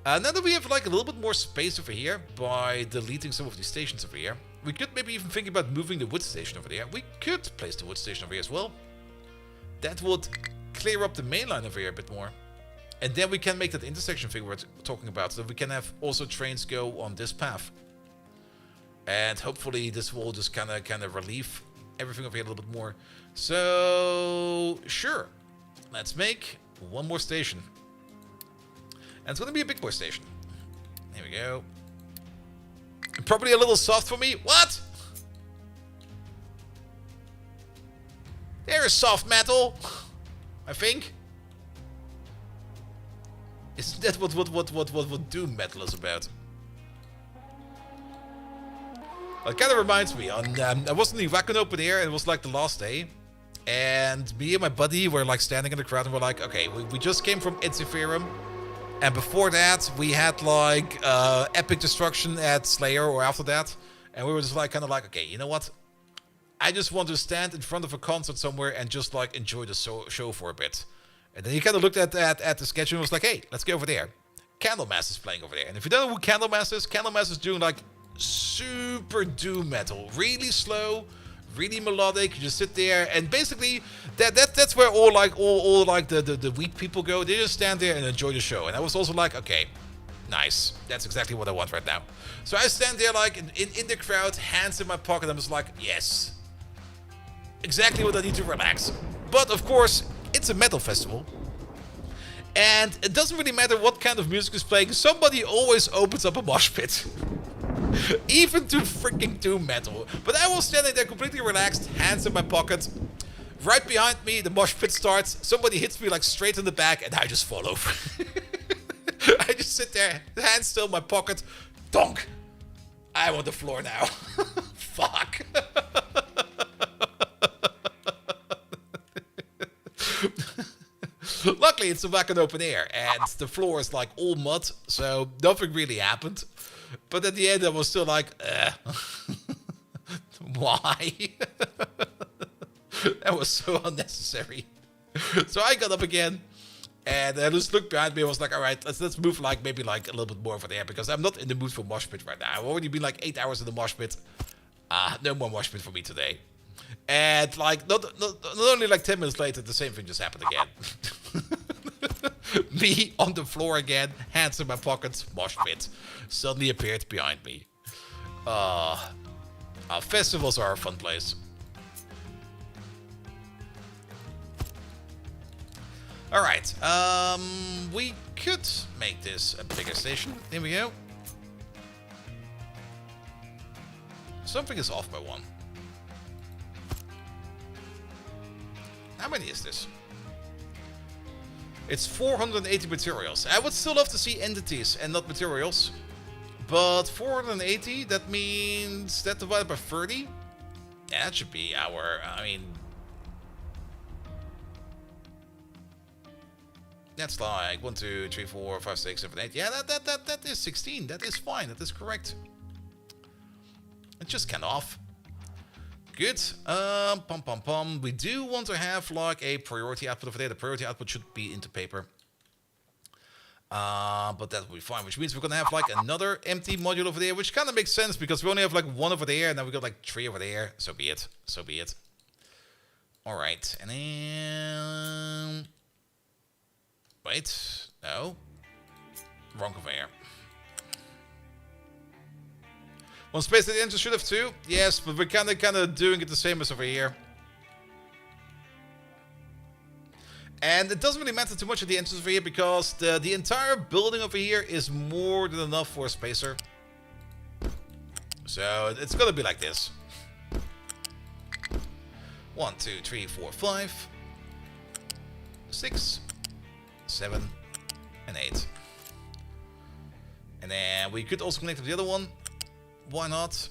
Now that we have like a little bit more space over here by deleting some of these stations over here, we could maybe even think about moving the wood station over there. We could place the wood station over here as well. That would clear up the main line over here a bit more. And then we can make that intersection thing we're talking about, so that we can have also trains go on this path. And hopefully this will just kind of relieve everything over here a little bit more. So sure, let's make one more station. And it's going to be a big boy station. Here we go. Probably a little soft for me. What? There is soft metal, I think. Isn't that what doom metal is about? Well, it kind of reminds me. I was in the Viking open air, and it was like the last day. And me and my buddy were like standing in the crowd, and we're like, okay, we just came from Itziferum. And before that, we had like epic destruction at Slayer, or after that. And we were just like, kind of like, okay, you know what? I just want to stand in front of a concert somewhere and just like enjoy the show for a bit. And then he kind of looked at the sketch and was like, hey, let's go over there. Candlemass is playing over there. And if you don't know who Candlemass is doing like super doom metal. Really slow, really melodic. You just sit there and basically that's where all the weak people go. They just stand there and enjoy the show. And I was also like, okay, nice. That's exactly what I want right now. So I stand there like in the crowd, hands in my pocket. I was like, yes. Exactly what I need to relax. But of course, it's a metal festival. And it doesn't really matter what kind of music is playing. Somebody always opens up a mosh pit. Even to freaking doom metal. But I was standing there completely relaxed, hands in my pocket. Right behind me, the mosh pit starts. Somebody hits me like straight in the back, and I just fall over. I just sit there, hands still in my pocket. Donk! I'm on the floor now. Fuck. Luckily, it's a Viking open air, and the floor is like all mud, so nothing really happened. But at the end, I was still like, why? That was so unnecessary. So I got up again, and I just looked behind me. I was like, all right, let's move like maybe like a little bit more over there, because I'm not in the mood for mosh pit right now. I've already been like 8 hours in the mosh pit. No more mosh pit for me today. And like not only like 10 minutes later, the same thing just happened again. Me on the floor again, hands in my pockets, mosh pit suddenly appeared behind me. Festivals are a fun place. Alright, we could make this a bigger station. Here we go. Something is off by one. How many is this? It's 480 materials. I would still love to see entities and not materials. But 480, that means that divided by 30? Yeah, that should be our, I mean... That's like 1, 2, 3, 4, 5, 6, 7, 8. Yeah, that is 16. That is fine. That is correct. It's just kind of off. Good. We do want to have like a priority output over there. The priority output should be into paper. But that will be fine, which means we're gonna have like another empty module over there, which kind of makes sense because we only have like 1 over there, and then we got like 3 over there. So be it. So be it. All right, and then wait, no, wrong conveyor. One space at the entrance should have 2. Yes, but we're kind of doing it the same as over here. And it doesn't really matter too much at the entrance over here because the entire building over here is more than enough for a spacer. So it's gonna be like this. 1, 2, 3, 4, 5, 6, 7, and 8. And then we could also connect with the other one. Why not?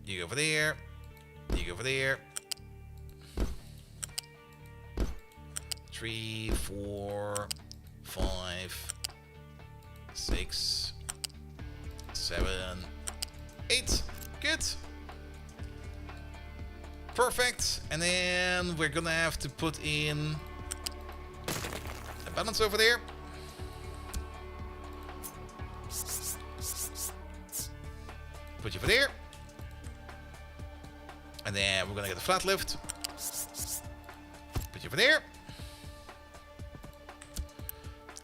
You go over there. You go over there. 3, 4, 5, 6, 7, 8. Good. Perfect. And then we're gonna have to put in a balance over there. Put you over there. And then we're gonna get a flat lift. Put you over there.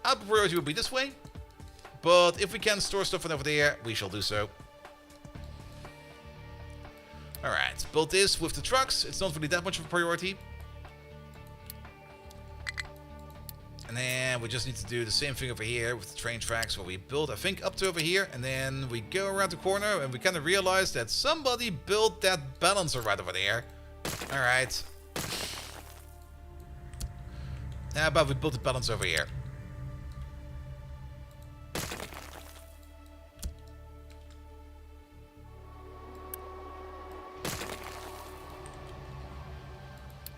Our priority will be this way. But if we can store stuff over there, we shall do so. Alright, build this with the trucks. It's not really that much of a priority. And then we just need to do the same thing over here with the train tracks, where we build, I think, up to over here. And then we go around the corner and we kind of realize that somebody built that balancer right over there. Alright. How about we build the balance over here?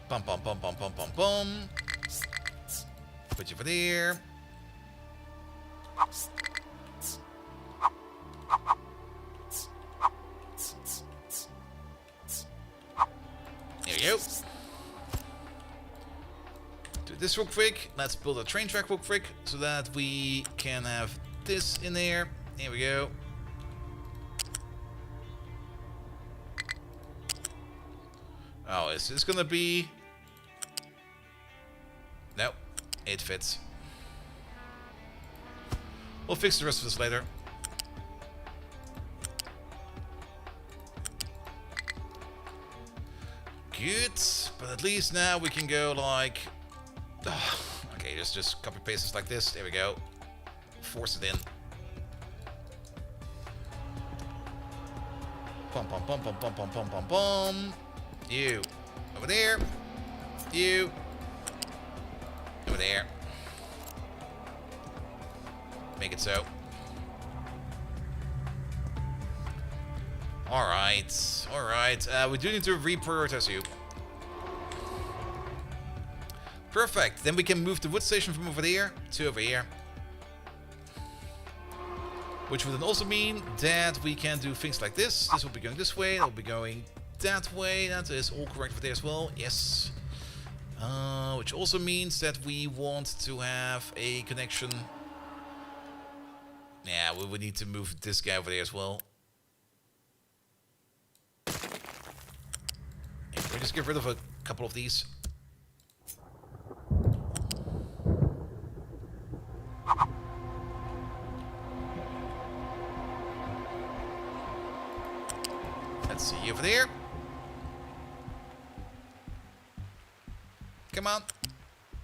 Bum, bum, bum, bum, bum, bum, bum. Put you over there. There we go. Do this real quick. Let's build a train track real quick so that we can have this in there. There we go. Oh, is this gonna be... Nope, it fits. We'll fix the rest of this later. Good, but at least now we can go like... okay, just copy paste this like this. There we go. Force it in. Pum pum pum pum pum pum pum pum pum. You over there. You over there. Make it so. Alright, alright. We do need to reprioritize you. Perfect. Then we can move the wood station from over there to over here. Which would then also mean that we can do things like this. This will be going this way. That will be going that way. That is all correct over there as well. Yes. Which also means that we want to have a connection. Yeah, we would need to move this guy over there as well. And can we just get rid of a couple of these? Let's see you over there. Come on.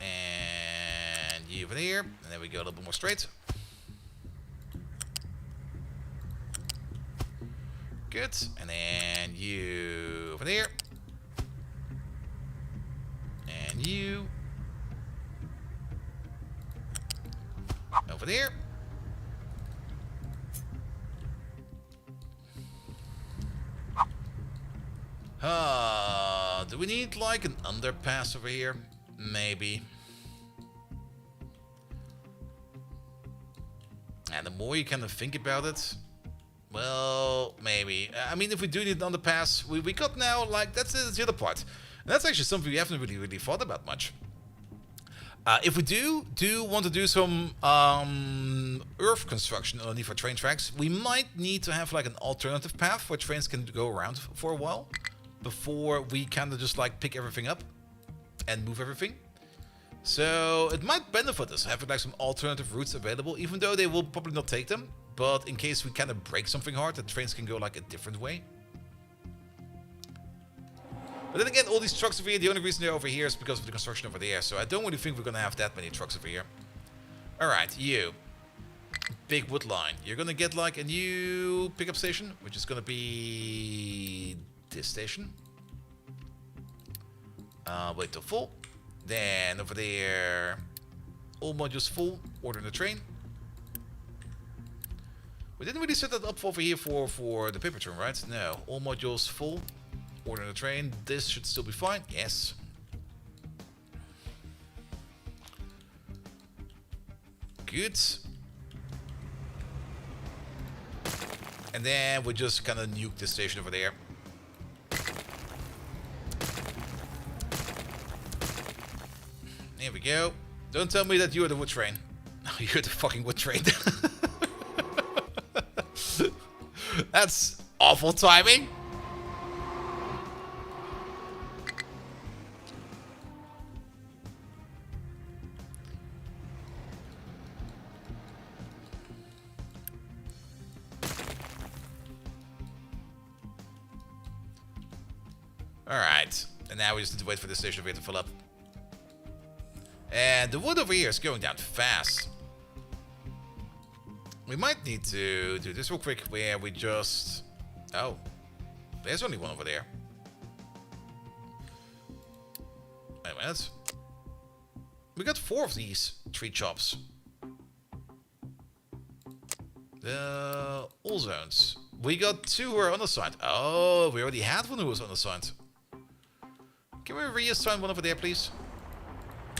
And you over there. And then we go a little bit more straight. Good. And then you over there. And you over there. Do we need like an underpass over here? Maybe. And the more you kind of think about it, well, maybe. I mean, if we do need an underpass, we got now, like, that's the other part. And that's actually something we haven't really thought about much. If we do want to do some earth construction underneath our train tracks, we might need to have like an alternative path where trains can go around for a while before we kind of just like pick everything up and move everything. So it might benefit us having like some alternative routes available, even though they will probably not take them. But in case we kind of break something hard, the trains can go like a different way. But then again, all these trucks over here, the only reason they're over here is because of the construction over there. So I don't really think we're going to have that many trucks over here. Alright, you. Big wood line. You're going to get like a new pickup station, which is going to be this station. Wait till full. Then over there, all modules full. Order the train. We didn't really set that up over here for the paper train, right? No, all modules full. Order the train. This should still be fine. Yes. Good. And then we just kind of nuke this station over there. There we go. Don't tell me that you're the wood train. You're the fucking wood train. That's awful timing. Alright. And now we just need to wait for the station over here to fill up. And the wood over here is going down fast. We might need to do this real quick where we just... Oh. There's only one over there. Wait a minute. We got 4 of these tree chops. All zones. We got 2 who are unassigned. Oh, we already had one who was unassigned. Can we reassign one over there, please?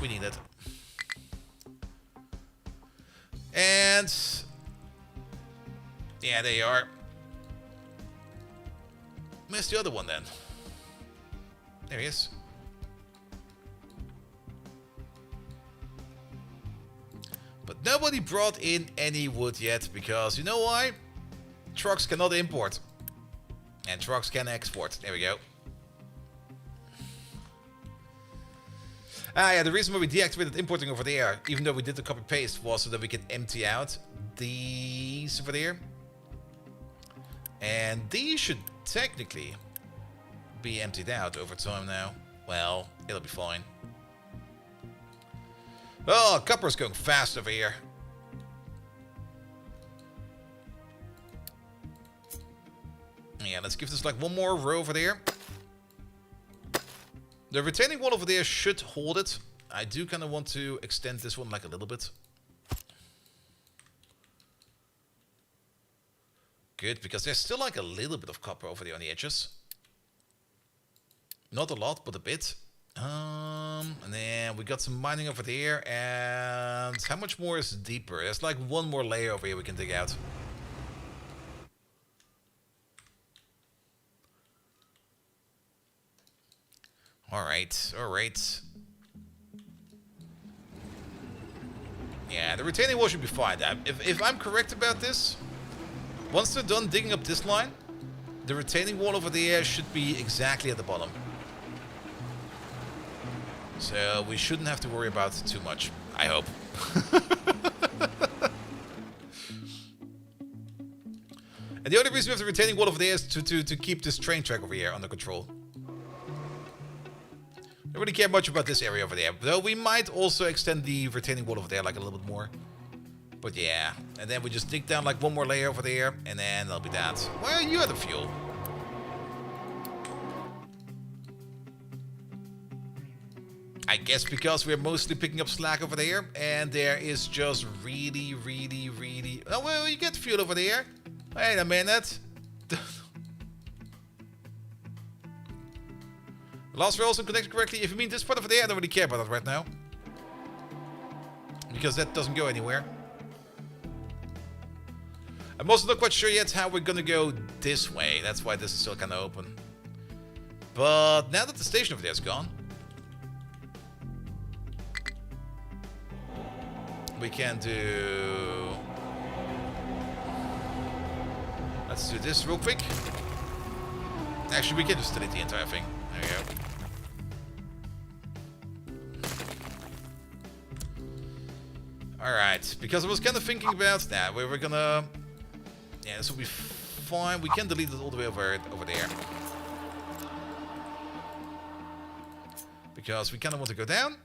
We need it. And... yeah, there you are. Where's the other one, then? There he is. But nobody brought in any wood yet, because you know why? Trucks cannot import. And trucks can export. There we go. Ah, yeah, the reason why we deactivated importing over there, even though we did the copy-paste, was so that we can empty out these over there. And these should technically be emptied out over time now. Well, it'll be fine. Oh, copper's going fast over here. Yeah, let's give this like one more row over there. The retaining wall over there should hold it. I do kind of want to extend this one like a little bit. Good, because there's still like a little bit of copper over there on the edges. Not a lot, but a bit. And then we got some mining over there. And how much more is deeper? There's like one more layer over here we can dig out. Alright, alright. Yeah, the retaining wall should be fine. If I'm correct about this, once they're done digging up this line, the retaining wall over there should be exactly at the bottom. So we shouldn't have to worry about it too much, I hope. And the only reason we have the retaining wall over there is to keep this train track over here under control. I don't really care much about this area over there, though we might also extend the retaining wall over there like a little bit more. But yeah, and then we just dig down like one more layer over there, and then that'll be that. Well, you had the fuel. I guess because we're mostly picking up slack over there, and there is just really... Oh, well, you get fuel over there. Wait a minute. Last rail also connected correctly. If you mean this part over there, I don't really care about that right now. Because that doesn't go anywhere. I'm also not quite sure yet how we're gonna go this way. That's why this is still kind of open. But now that the station over there is gone, we can do... Let's do this real quick. Actually, we can just delete the entire thing. There we go. Alright, because I was kind of thinking about that. We were gonna... Yeah, this will be fine. We can delete it all the way over there. Because we kind of want to go down.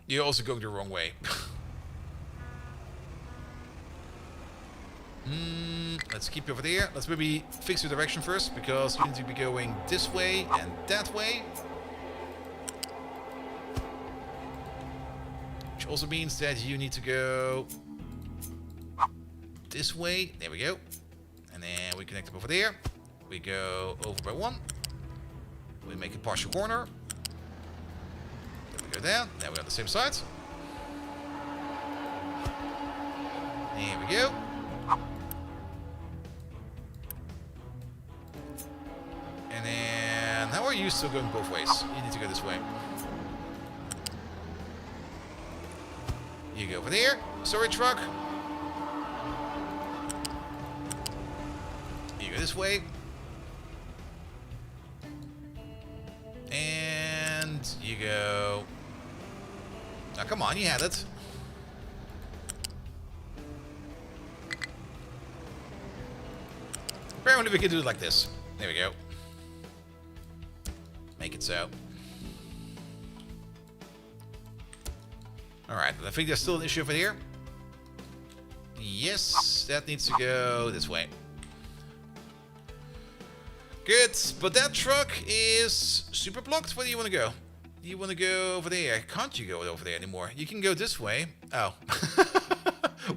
You're also going the wrong way. Let's keep you over there. Let's maybe fix your direction first, because you need to be going this way and that way. Which also means that you need to go this way. There we go. And then we connect up over there. We go over by 1. We make a partial corner. Then we go down. Now we're on the same side. Here we go. And then, how are you still going both ways? You need to go this way. You go over there. Sorry, truck. You go this way. And you go... Now, come on, you had it. Apparently we can do it like this. There we go. Make it so. Alright, I think there's still an issue over here. Yes, that needs to go this way. Good, but that truck is super blocked. Where do you want to go? You want to go over there. Can't you go over there anymore? You can go this way. Oh.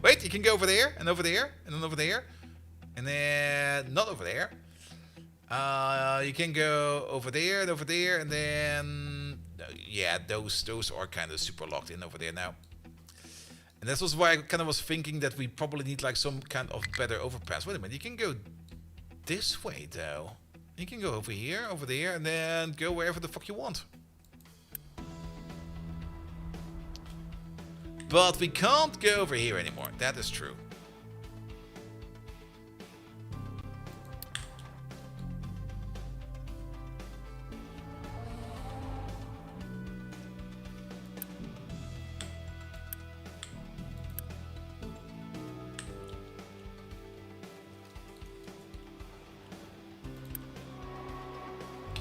Wait, you can go over there, and over there, and then over there. And then not over there. You can go over there, and then... yeah, those are kind of super locked in over there now. And this was why I kind of was thinking that we probably need like some kind of better overpass. Wait a minute, you can go this way though. You can go over here, over there, and then go wherever the fuck you want. But we can't go over here anymore. That is true.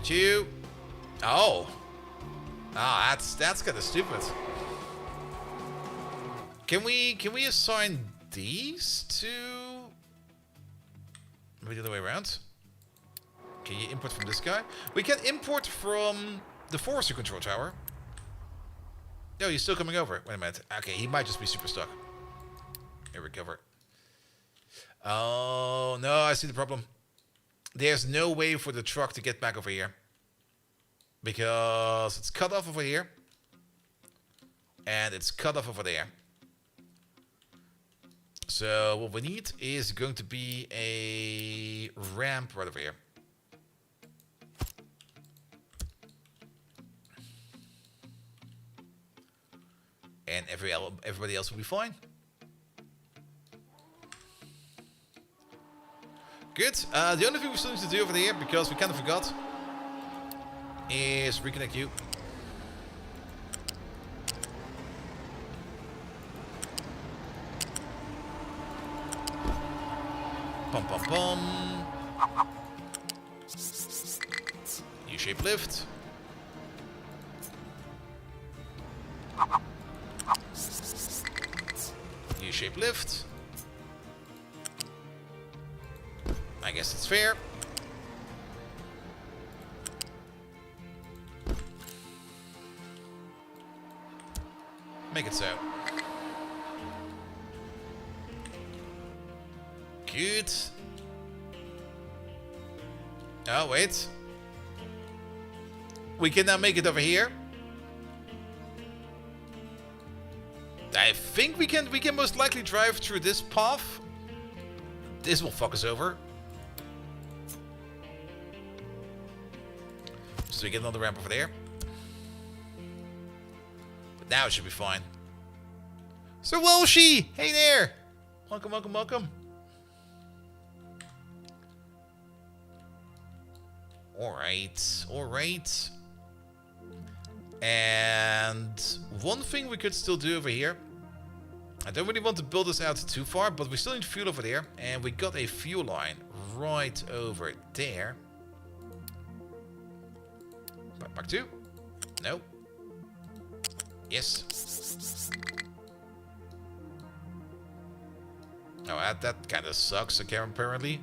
You. Oh. Ah, that's kind of stupid. Can we assign these to maybe the other way around? Can you import from this guy? We can import from the forester control tower. No, he's still coming over. Wait a minute. Okay, he might just be super stuck. Here, recover. Oh no, I see the problem. There's no way for the truck to get back over here. Because it's cut off over here. And it's cut off over there. So what we need is going to be a ramp right over here. And everybody else will be fine. Good. The only thing we still need to do over there, because we kind of forgot, is reconnect you. Pum pum pum. U-shape lift. U-shape lift. I guess it's fair. Make it so. Good. Oh, wait. We can now make it over here. I think we can most likely drive through this path. This will fuck us over. So we get another ramp over there. But now it should be fine. Sir Walshy! Hey there! Welcome, welcome, welcome. Alright, alright. And one thing we could still do over here. I don't really want to build this out too far, but we still need fuel over there. And we got a fuel line right over there. Back two? No. Yes. Oh, that kind of sucks, apparently.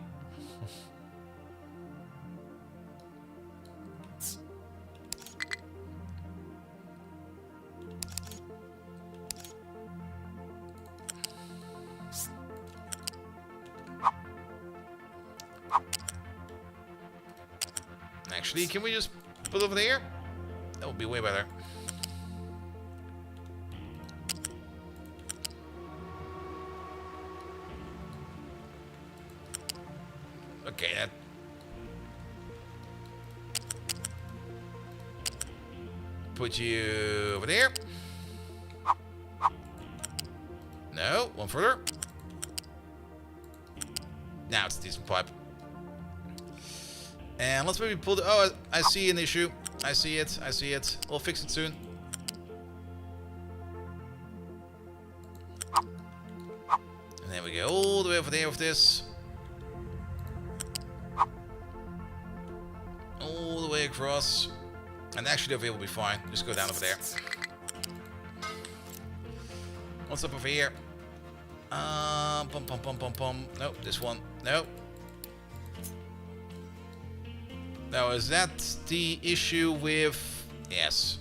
Actually, can we just put it over there. That would be way better. Okay, that... Put you over there. No, one further. Now it's a decent pipe. And let's maybe pull the... Oh, I see an issue. I see it. I see it. We'll fix it soon. And then we go all the way over there with this. All the way across. And actually over here will be fine. Just go down over there. What's up over here? Pum pum pum pum pum. Nope, this one. Nope. Now, is that the issue with... Yes.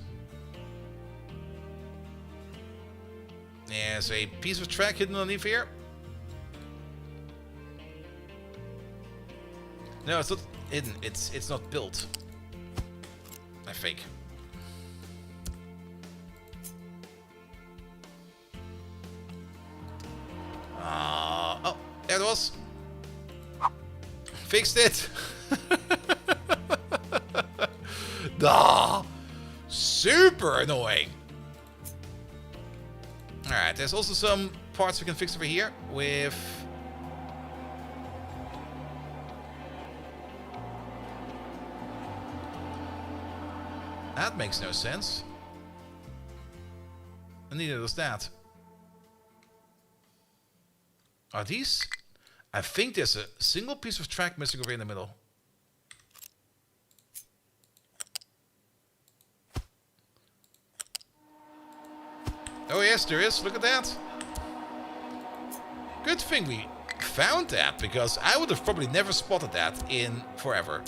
There's a piece of track hidden underneath here. No, it's not hidden. It's not built. I think. Oh, there it was. Fixed it. Super annoying. Alright, there's also some parts we can fix over here with... That makes no sense. And neither does that. Are these... I think there's a single piece of track missing over here in the middle. Oh yes, there is. Look at that. Good thing we found that, because I would have probably never spotted that in forever.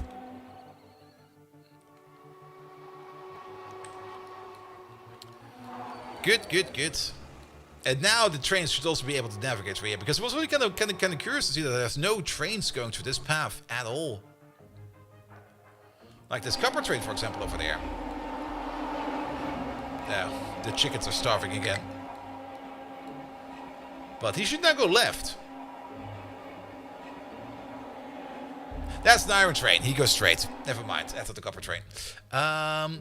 Good, good, good. And now the trains should also be able to navigate through here, because it was really kind of curious to see that there's no trains going through this path at all. Like this copper train, for example, over there. Yeah, the chickens are starving again. But he should now go left. That's an iron train. He goes straight. Never mind. After the copper train. But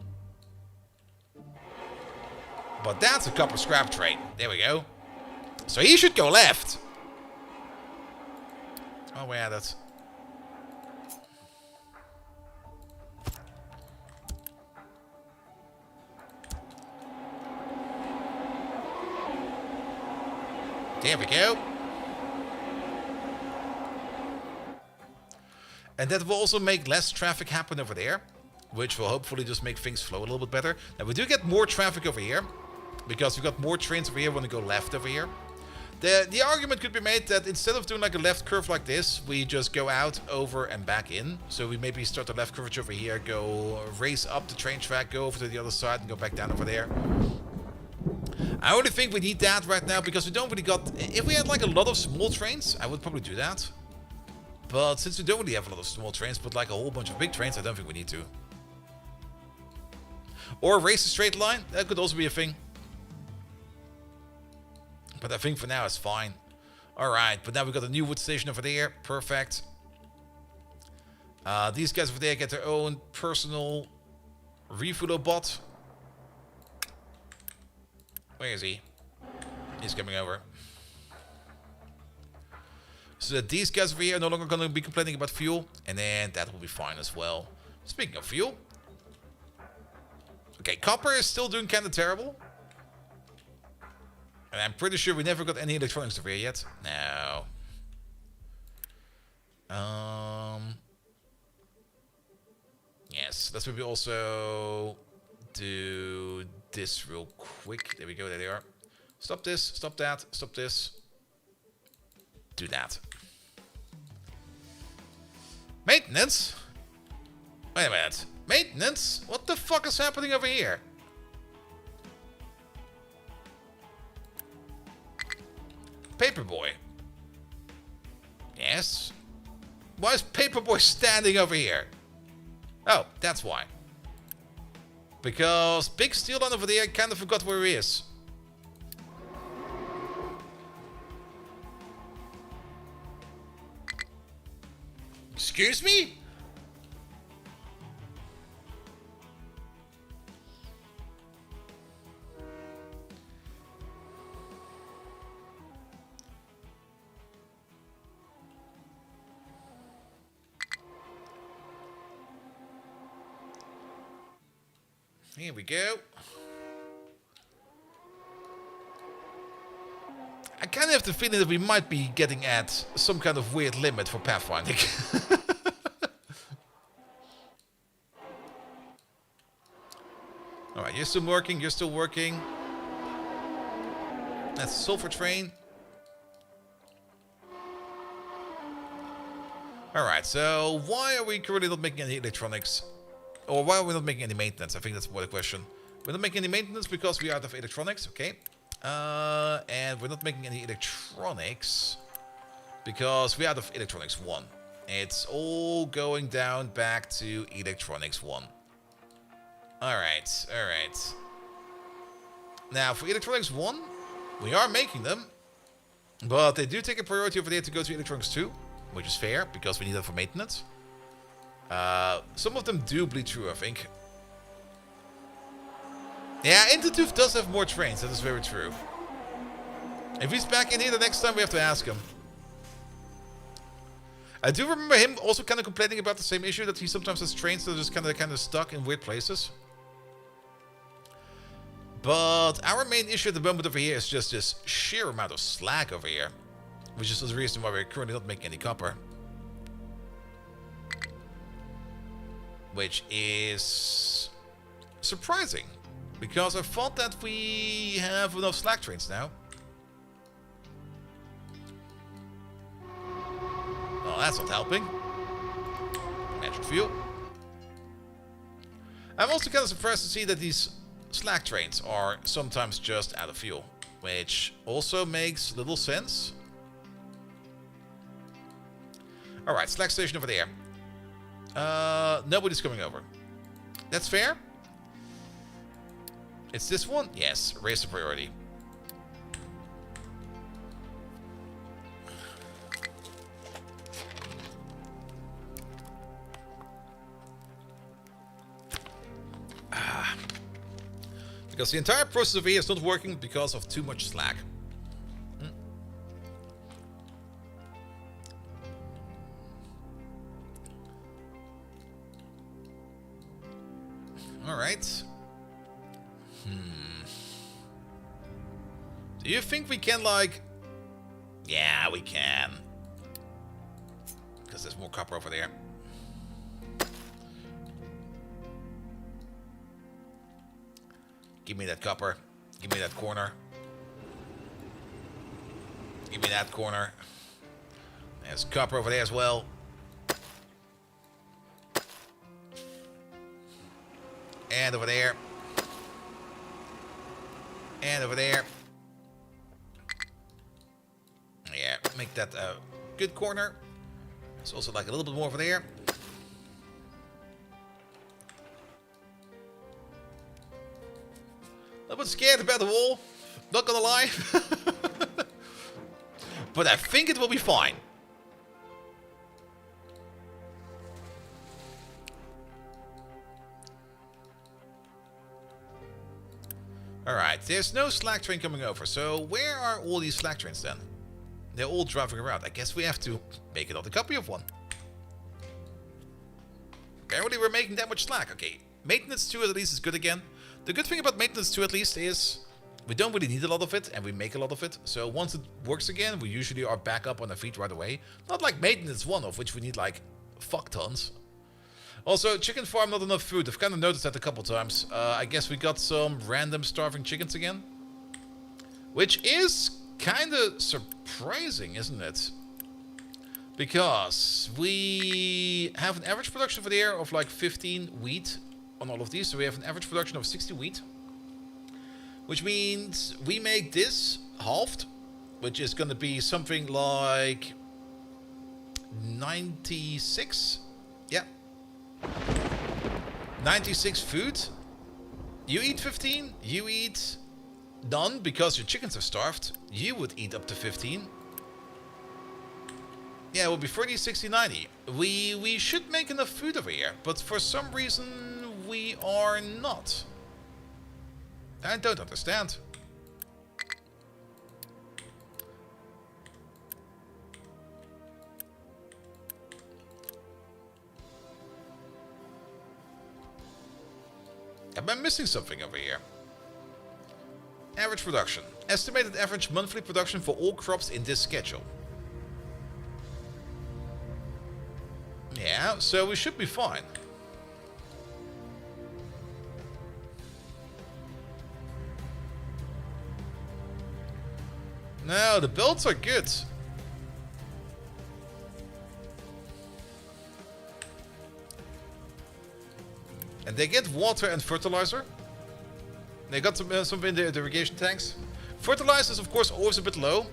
that's a copper scrap train. There we go. So he should go left. Oh, yeah, that's... There we go. And that will also make less traffic happen over there, which will hopefully just make things flow a little bit better. Now we do get more traffic over here, because we've got more trains over here when we go left over here. The argument could be made that instead of doing like a left curve like this, we just go out, over, and back in. So we maybe start the left curvature over here, go race up the train track, go over to the other side, and go back down over there. I only think we need that right now because we don't really got... If we had like a lot of small trains, I would probably do that. But since we don't really have a lot of small trains, but like a whole bunch of big trains, I don't think we need to. Or race a straight line, that could also be a thing. But I think for now it's fine. Alright, but now we've got a new wood station over there. Perfect. These guys over there get their own personal refueler bot. Where is he? He's coming over. So that these guys over here are no longer going to be complaining about fuel. And then that will be fine as well. Speaking of fuel. Okay, copper is still doing kind of terrible. And I'm pretty sure we never got any electronics over here yet. No. Yes, let's maybe also do this real quick. There we go, there they are. Stop this, stop that, stop this. Do that. Maintenance? Wait a minute. Maintenance? What the fuck is happening over here? Paperboy. Yes? Why is Paperboy standing over here? Oh, that's why. Because Big Steel Line over there kind of forgot where he is. Excuse me? Here we go. I kind of have the feeling that we might be getting at some kind of weird limit for pathfinding. Alright, you're still working, you're still working. That's a sulfur train. Alright, so why are we currently not making any electronics? Or why are we not making any maintenance? I think that's more the question. We're not making any maintenance because we're out of electronics, okay. And we're not making any electronics because we're out of electronics 1. It's all going down back to electronics 1. Alright, alright. Now, for electronics 1, we are making them. But they do take a priority over there to go to electronics 2. Which is fair, because we need that for maintenance. Some of them do bleed through, I think. Yeah, Intertooth does have more trains, that is very true. If he's back in here the next time, we have to ask him. I do remember him also kind of complaining about the same issue, that he sometimes has trains that are just kind of stuck in weird places. But our main issue at the moment over here is just this sheer amount of slag over here. Which is the reason why we're currently not making any copper. Which is surprising. Because I thought that we have enough slag trains now. Well, that's not helping. Magic fuel. I'm also kind of surprised to see that these slag trains are sometimes just out of fuel. Which also makes little sense. Alright, slag station over there. Nobody's coming over. That's fair. It's this one? Yes, raise the priority. Because the entire process over here is not working because of too much slag. Alright. Do you think we can, like... Yeah, we can. Because there's more copper over there. Give me that copper. Give me that corner. Give me that corner. There's copper over there as well. And over there. And over there. Yeah, make that a good corner. It's also like a little bit more over there. A little bit scared about the wall. Not gonna lie. But I think it will be fine. Alright, there's no slag train coming over, so where are all these slag trains then? They're all driving around. I guess we have to make another copy of one. Apparently we're making that much slag. Okay, maintenance 2 at least is good again. The good thing about maintenance 2 at least is we don't really need a lot of it, and we make a lot of it. So once it works again, we usually are back up on our feet right away. Not like maintenance 1, of which we need like fuck tons. Also, chicken farm, not enough food. I've kind of noticed that a couple times. I guess we got some random starving chickens again. Which is kind of surprising, isn't it? Because we have an average production for the year of like 15 wheat on all of these. So we have an average production of 60 wheat. Which means we make this halved. Which is going to be something like 96. Yeah. 96 food. You eat 15, you eat none because your chickens are starved. You would eat up to 15. Yeah, it will be 30, 60, 90. We should make enough food over here, but for some reason we are not. I don't understand. Am I missing something over here? Average production. Estimated average monthly production for all crops in this schedule. Yeah, so we should be fine. No, the builds are good. And they get water and fertilizer. They got some in the irrigation tanks. Fertilizer is of course always a bit low.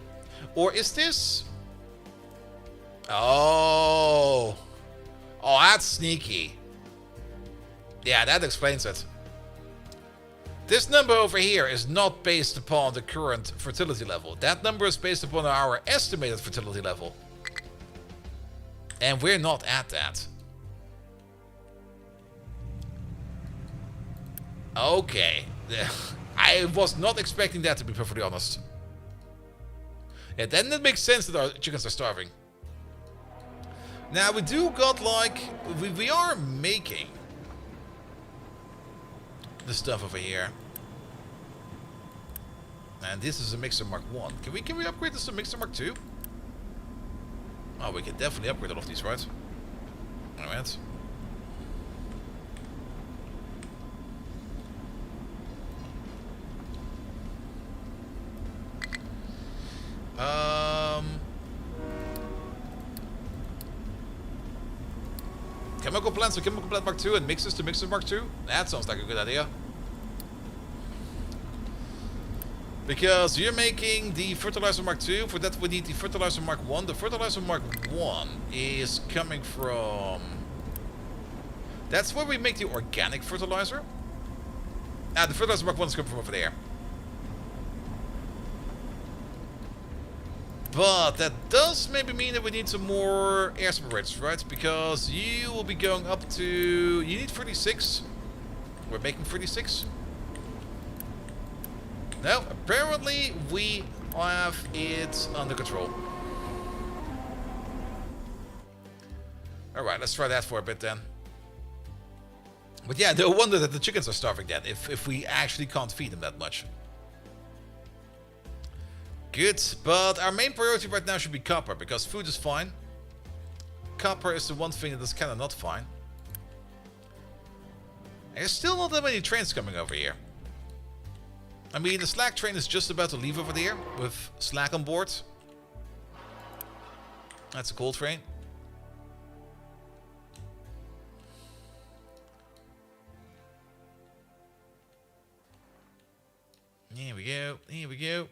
Or is this... Oh. Oh, that's sneaky. Yeah, that explains it. This number over here is not based upon the current fertility level. That number is based upon our estimated fertility level. And we're not at that. Okay. I was not expecting that, to be perfectly honest. Yeah, then it makes sense that our chickens are starving. Now, we do got like... We are making the stuff over here. And this is a Mixer Mark 1. Can we upgrade this to Mixer Mark 2? Oh, we can definitely upgrade all of these, right? Alright. Chemical plants to Chemical Plant Mark 2 and mixers to Mixer Mark 2? That sounds like a good idea. Because you're making the Fertilizer Mark 2, for that we need the Fertilizer Mark 1. The Fertilizer Mark 1 is coming from... That's where we make the organic fertilizer. Ah, the Fertilizer Mark 1 is coming from over there. But that does maybe mean that we need some more air separators, right? Because you will be going up to... You need 36. We're making 36. No, apparently we have it under control. Alright, let's try that for a bit then. But yeah, no wonder that the chickens are starving then, if we actually can't feed them that much. Good, but our main priority right now should be copper, because food is fine. Copper is the one thing that is kind of not fine. There's still not that many trains coming over here. I mean, the Slack train is just about to leave over there, with Slack on board. That's a coal train. Here we go, here we go.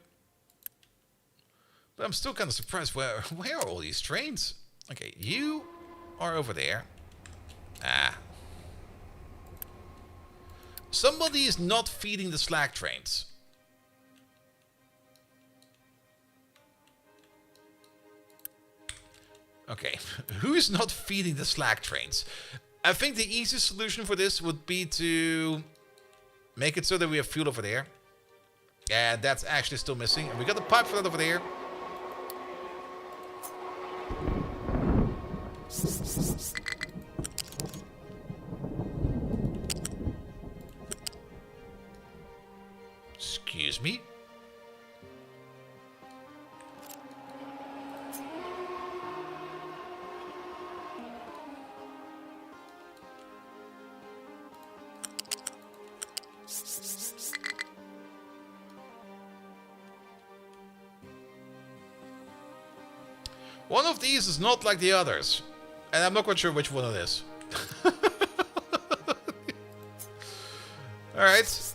But I'm still kind of surprised, where are all these trains? Okay, you are over there. Ah. Somebody is not feeding the Slack trains. Okay, who's not feeding the Slack trains? I think the easiest solution for this would be to make it so that we have fuel over there. And that's actually still missing. And we got the pipe for that over there. Excuse me? One of these is not like the others. And I'm not quite sure which one it is. Alright.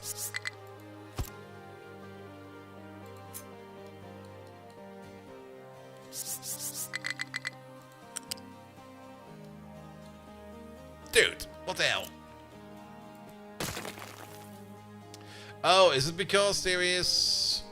Dude, what the hell? Oh, is it because there is...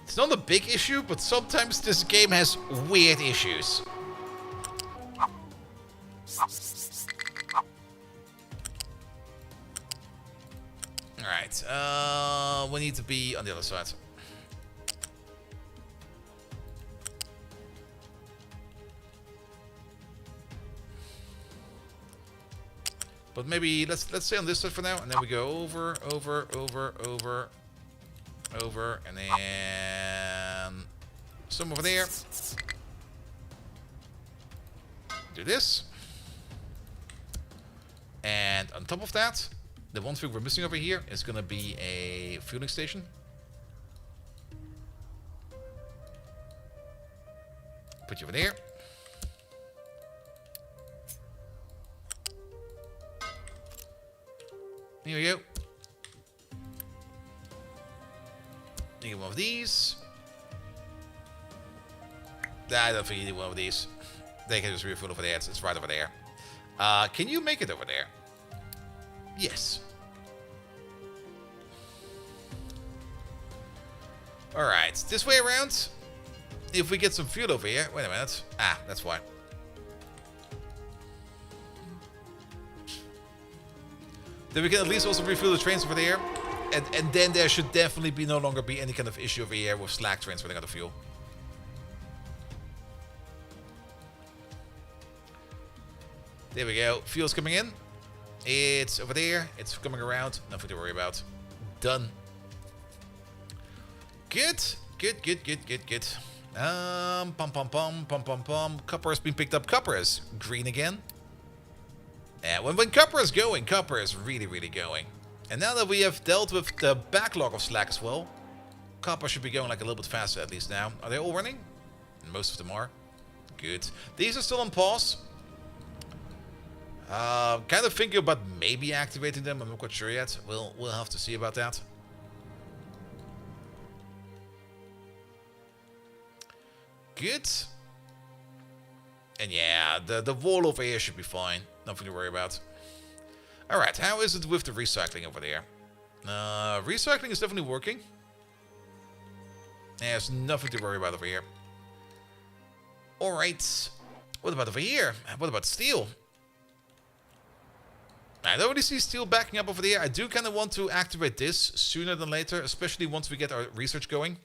It's not a big issue, but sometimes this game has weird issues. Alright, we need to be on the other side. But maybe let's stay on this side for now, and then we go over, and then some over there. Do this. And on top of that, the one thing we're missing over here is gonna be a fueling station. Put you over there. Here we go. You get one of these. I don't think you need one of these. They can just refuel over there. It's right over there. Can you make it over there? Yes. Alright, this way around. If we get some fuel over here. Wait a minute. Ah, that's why. Then we can at least also refuel the trains over there. And then there should definitely be no longer be any kind of issue over here with slack trains running out of fuel. There we go. Fuel's coming in. It's over there. It's coming around. Nothing to worry about. Done. Good. Good. Copper has been picked up. Copper is green again. And when copper is going, copper is really going. And now that we have dealt with the backlog of slack as well, copper should be going like a little bit faster at least now. Are they all running? Most of them are. Good. These are still on pause. Kind of thinking about maybe activating them. I'm not quite sure yet. We'll have to see about that. Good. And yeah, the wall over here should be fine. Nothing to worry about. Alright, how is it with the recycling over there? Recycling is definitely working. There's nothing to worry about over here. Alright. What about over here? What about steel? I don't really see steel backing up over there. I do kind of want to activate this sooner than later, especially once we get our research going.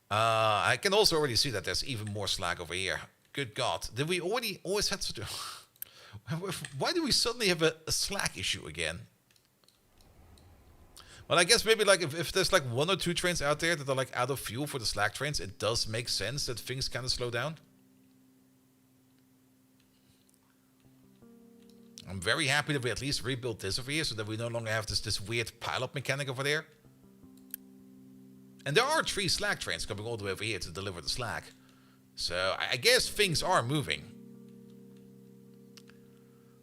I can also already see that there's even more slag over here. Good God. Did we already always had to do... Why do we suddenly have a slack issue again? Well, I guess maybe like if there's like 1 or 2 trains out there that are like out of fuel for the slack trains, it does make sense that things kind of slow down. I'm very happy that we at least rebuilt this over here so that we no longer have this weird pile-up mechanic over there. And there are 3 slack trains coming all the way over here to deliver the slack. So I guess things are moving.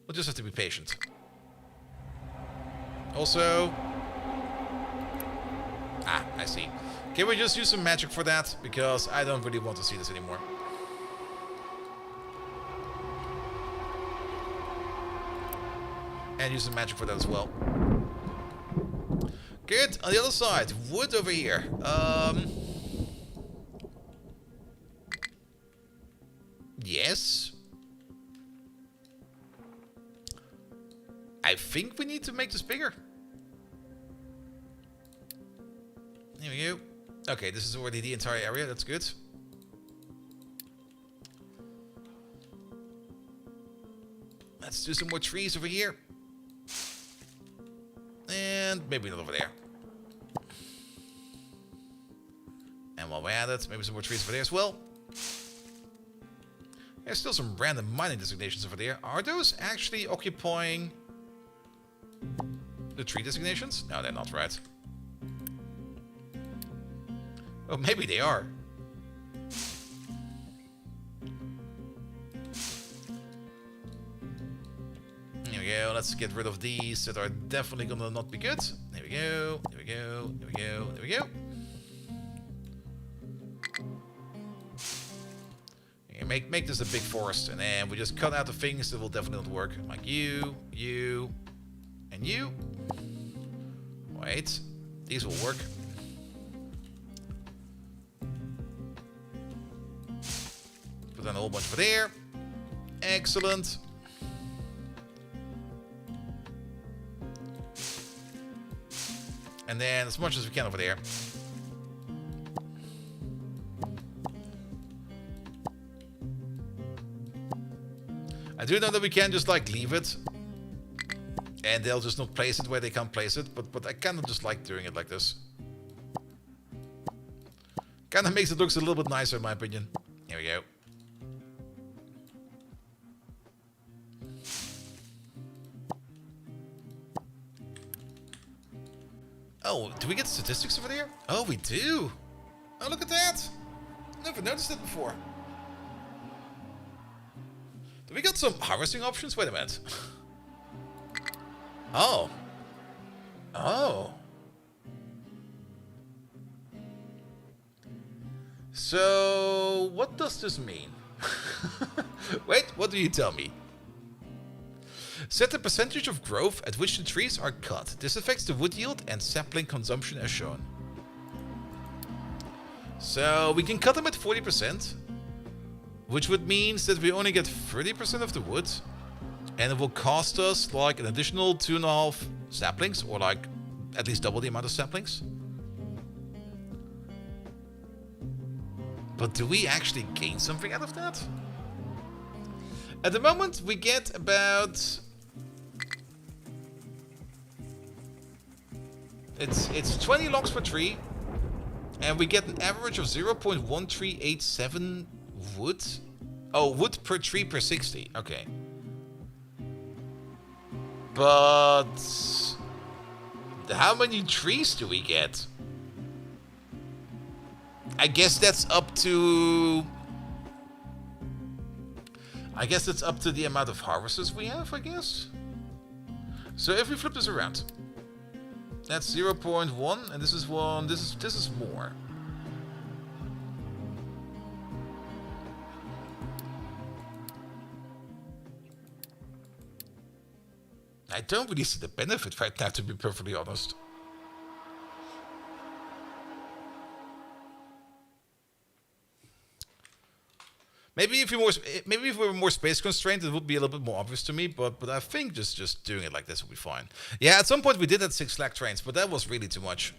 We'll just have to be patient. Also... Ah, I see. Can we just use some magic for that? Because I don't really want to see this anymore. And use some magic for that as well. Good. On the other side, wood over here. Yes. I think we need to make this bigger. Here we go. Okay, this is already the entire area. That's good. Let's do some more trees over here. And maybe not over there. And while we're at it, maybe some more trees over there as well. There's still some random mining designations over there. Are those actually occupying the tree designations? No, they're not, right? Oh, maybe they are. Here we go. Let's get rid of these that are definitely gonna not be good. There we go. There we go. There we go. There we go. Make this a big forest, and then we just cut out the things that will definitely not work. Like you, and you. Wait, these will work. Put down a whole bunch over there. Excellent. And then as much as we can over there. I do know that we can just like leave it, and they'll just not place it where they can't place it, but I kind of just like doing it like this. Kind of makes it look a little bit nicer in my opinion. Here we go. Oh, do we get statistics over there? Oh, we do. Oh, look at that. Never noticed it before. Do we got some harvesting options? Wait a minute. Oh. Oh. So, what does this mean? Wait, what do you tell me? Set the percentage of growth at which the trees are cut. This affects the wood yield and sapling consumption as shown. So, we can cut them at 40%. Which would mean that we only get 30% of the wood. And it will cost us like an additional 2.5 saplings. Or like at least double the amount of saplings. But do we actually gain something out of that? At the moment we get about... It's 20 logs per tree. And we get an average of 0.1387 wood? Oh, wood per tree per 60. Okay. But... how many trees do we get? I guess that's up to... I guess it's up to the amount of harvesters we have, I guess. So if we flip this around... that's 0.1, and this is 1, this is more. I don't really see the benefit right now, to be perfectly honest. Maybe if we were more space constrained, it would be a little bit more obvious to me. But I think just doing it like this would be fine. Yeah, at some point we did have 6 slack trains, but that was really too much.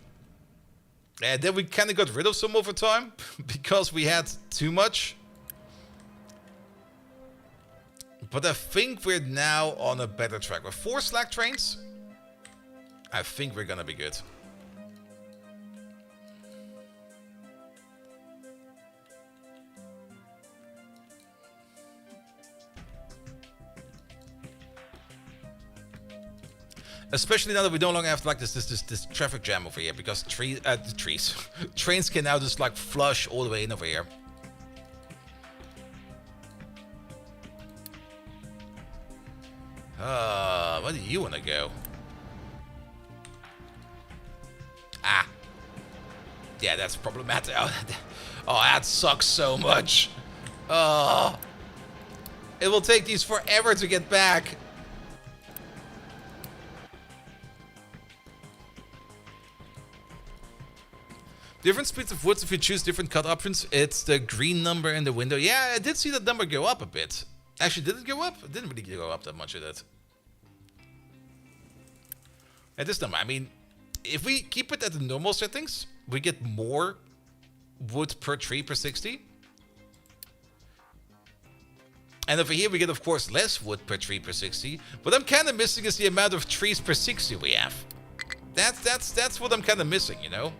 And then we kind of got rid of some over time because we had too much. But I think we're now on a better track. With 4 slack trains, I think we're gonna be good. Especially now that we no longer have like this traffic jam over here, because trains can now just like flush all the way in over here. Where do you want to go? Ah. Yeah, that's problematic. Oh, that sucks so much. Oh. It will take these forever to get back. Different speeds of woods if you choose different cut options. It's the green number in the window. Yeah, I did see that number go up a bit. Actually, did it go up? It didn't really go up that much, did it? At this number, I mean, if we keep it at the normal settings, we get more wood per tree per 60. And over here we get, of course, less wood per tree per 60. What I'm kind of missing is the amount of trees per 60 we have. That's what I'm kind of missing, you know?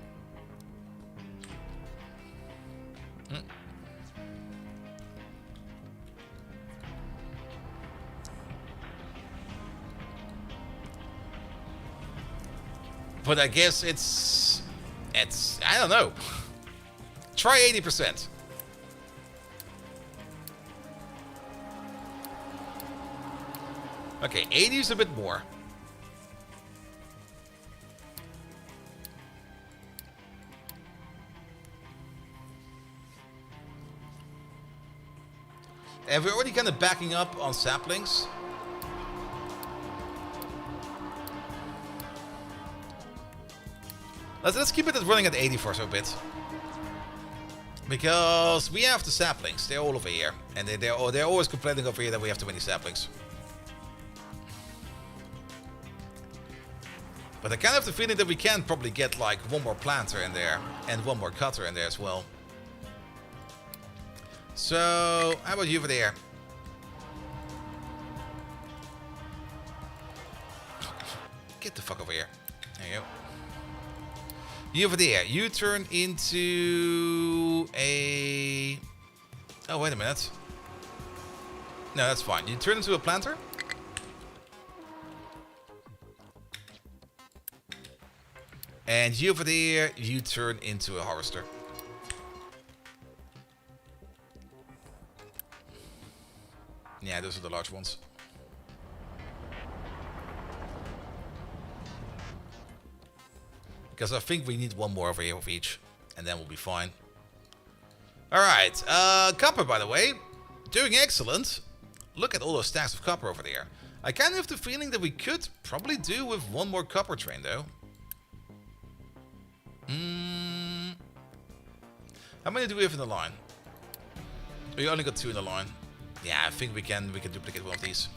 But I guess it's I don't know. Try 80%. Okay, 80 is a bit more. And we're already kind of backing up on saplings. Let's keep it running at 80 for a bit. Because we have the saplings. They're all over here. And they're always complaining over here that we have too many saplings. But I kind of have the feeling that we can probably get like one more planter in there. And one more cutter in there as well. So, how about you over there? Get the fuck over here. There you go. You over there. You turn into a... Oh, wait a minute. No, that's fine. You turn into a planter. And you over there, you turn into a harvester. Yeah, those are the large ones. Because I think we need one more over here of each. And then we'll be fine. Alright, copper, by the way. Doing excellent. Look at all those stacks of copper over there. I kind of have the feeling that we could probably do with one more copper train, though. How many do we have in the line? We only got 2 in the line. Yeah, I think we can duplicate one of these.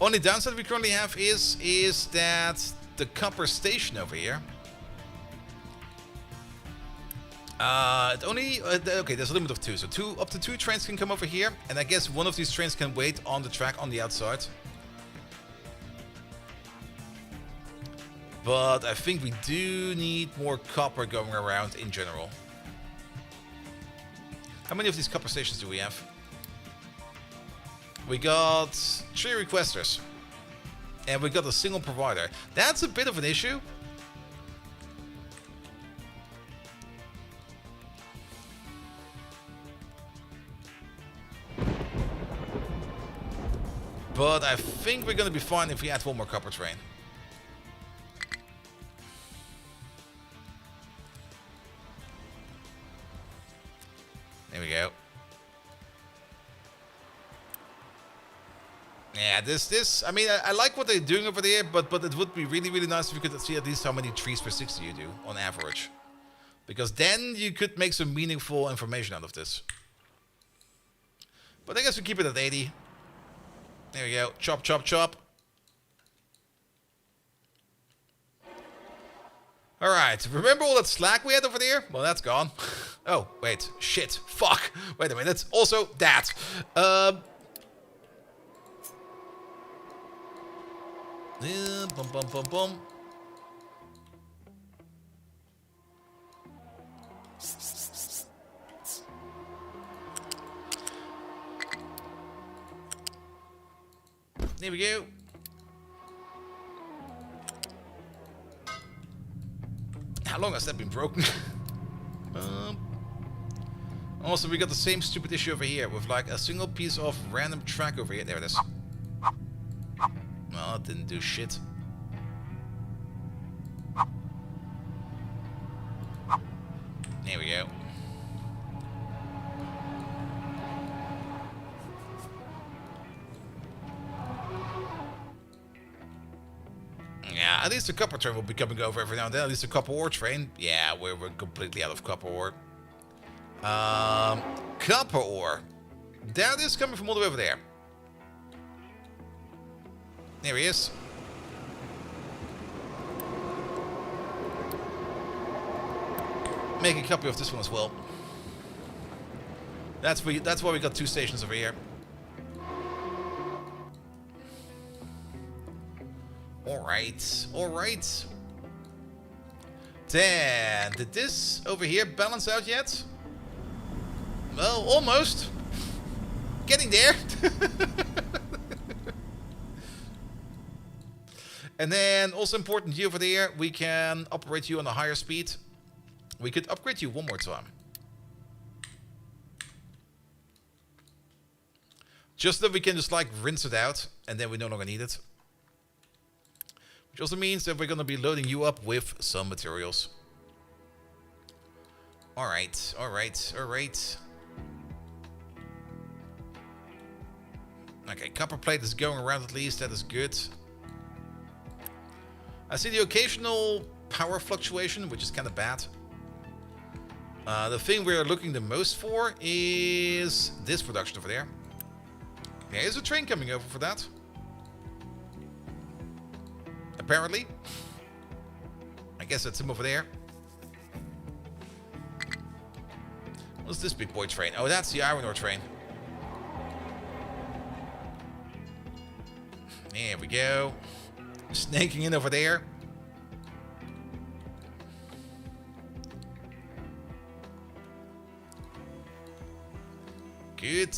Only downside we currently have is that the copper station over here. It only okay. There's a limit of 2, so up to 2 trains can come over here, and I guess one of these trains can wait on the track on the outside. But I think we do need more copper going around in general. How many of these copper stations do we have? We got 3 requesters. And we got a single provider. That's a bit of an issue. But I think we're going to be fine if we add one more copper train. There we go. Yeah, this. I mean, I like what they're doing over there, but it would be really, really nice if you could see at least how many trees per 60 you do on average. Because then you could make some meaningful information out of this. But I guess we keep it at 80. There we go. Chop, chop, chop. Alright, remember all that slack we had over there? Well, that's gone. Oh, wait. Shit. Fuck. Wait a minute. Also, that. Yeah, bum, bum, bum, bum. There we go. How long has that been broken? Also, we got the same stupid issue over here with like a single piece of random track over here. There it is. Well, it didn't do shit. There we go. Yeah, at least the copper train will be coming over every now and then. At least the copper ore train. Yeah, we're completely out of copper ore. Copper ore. That is coming from all the way over there. There he is. Make a copy of this one as well. That's why we got 2 stations over here. Alright, alright. Then, did this over here balance out yet? Well, almost. Getting there. And then, also important, you over there, we can operate you on a higher speed. We could upgrade you one more time. Just so that we can just like rinse it out, and then we no longer need it. Which also means that we're going to be loading you up with some materials. Alright, alright, alright. Okay, copper plate is going around at least. That is good. I see the occasional power fluctuation, which is kind of bad. The thing we're looking the most for is this production over there. There is a train coming over for that. Apparently. I guess that's him over there. What's this big boy train? Oh, that's the iron ore train. There we go. Snaking in over there. Good.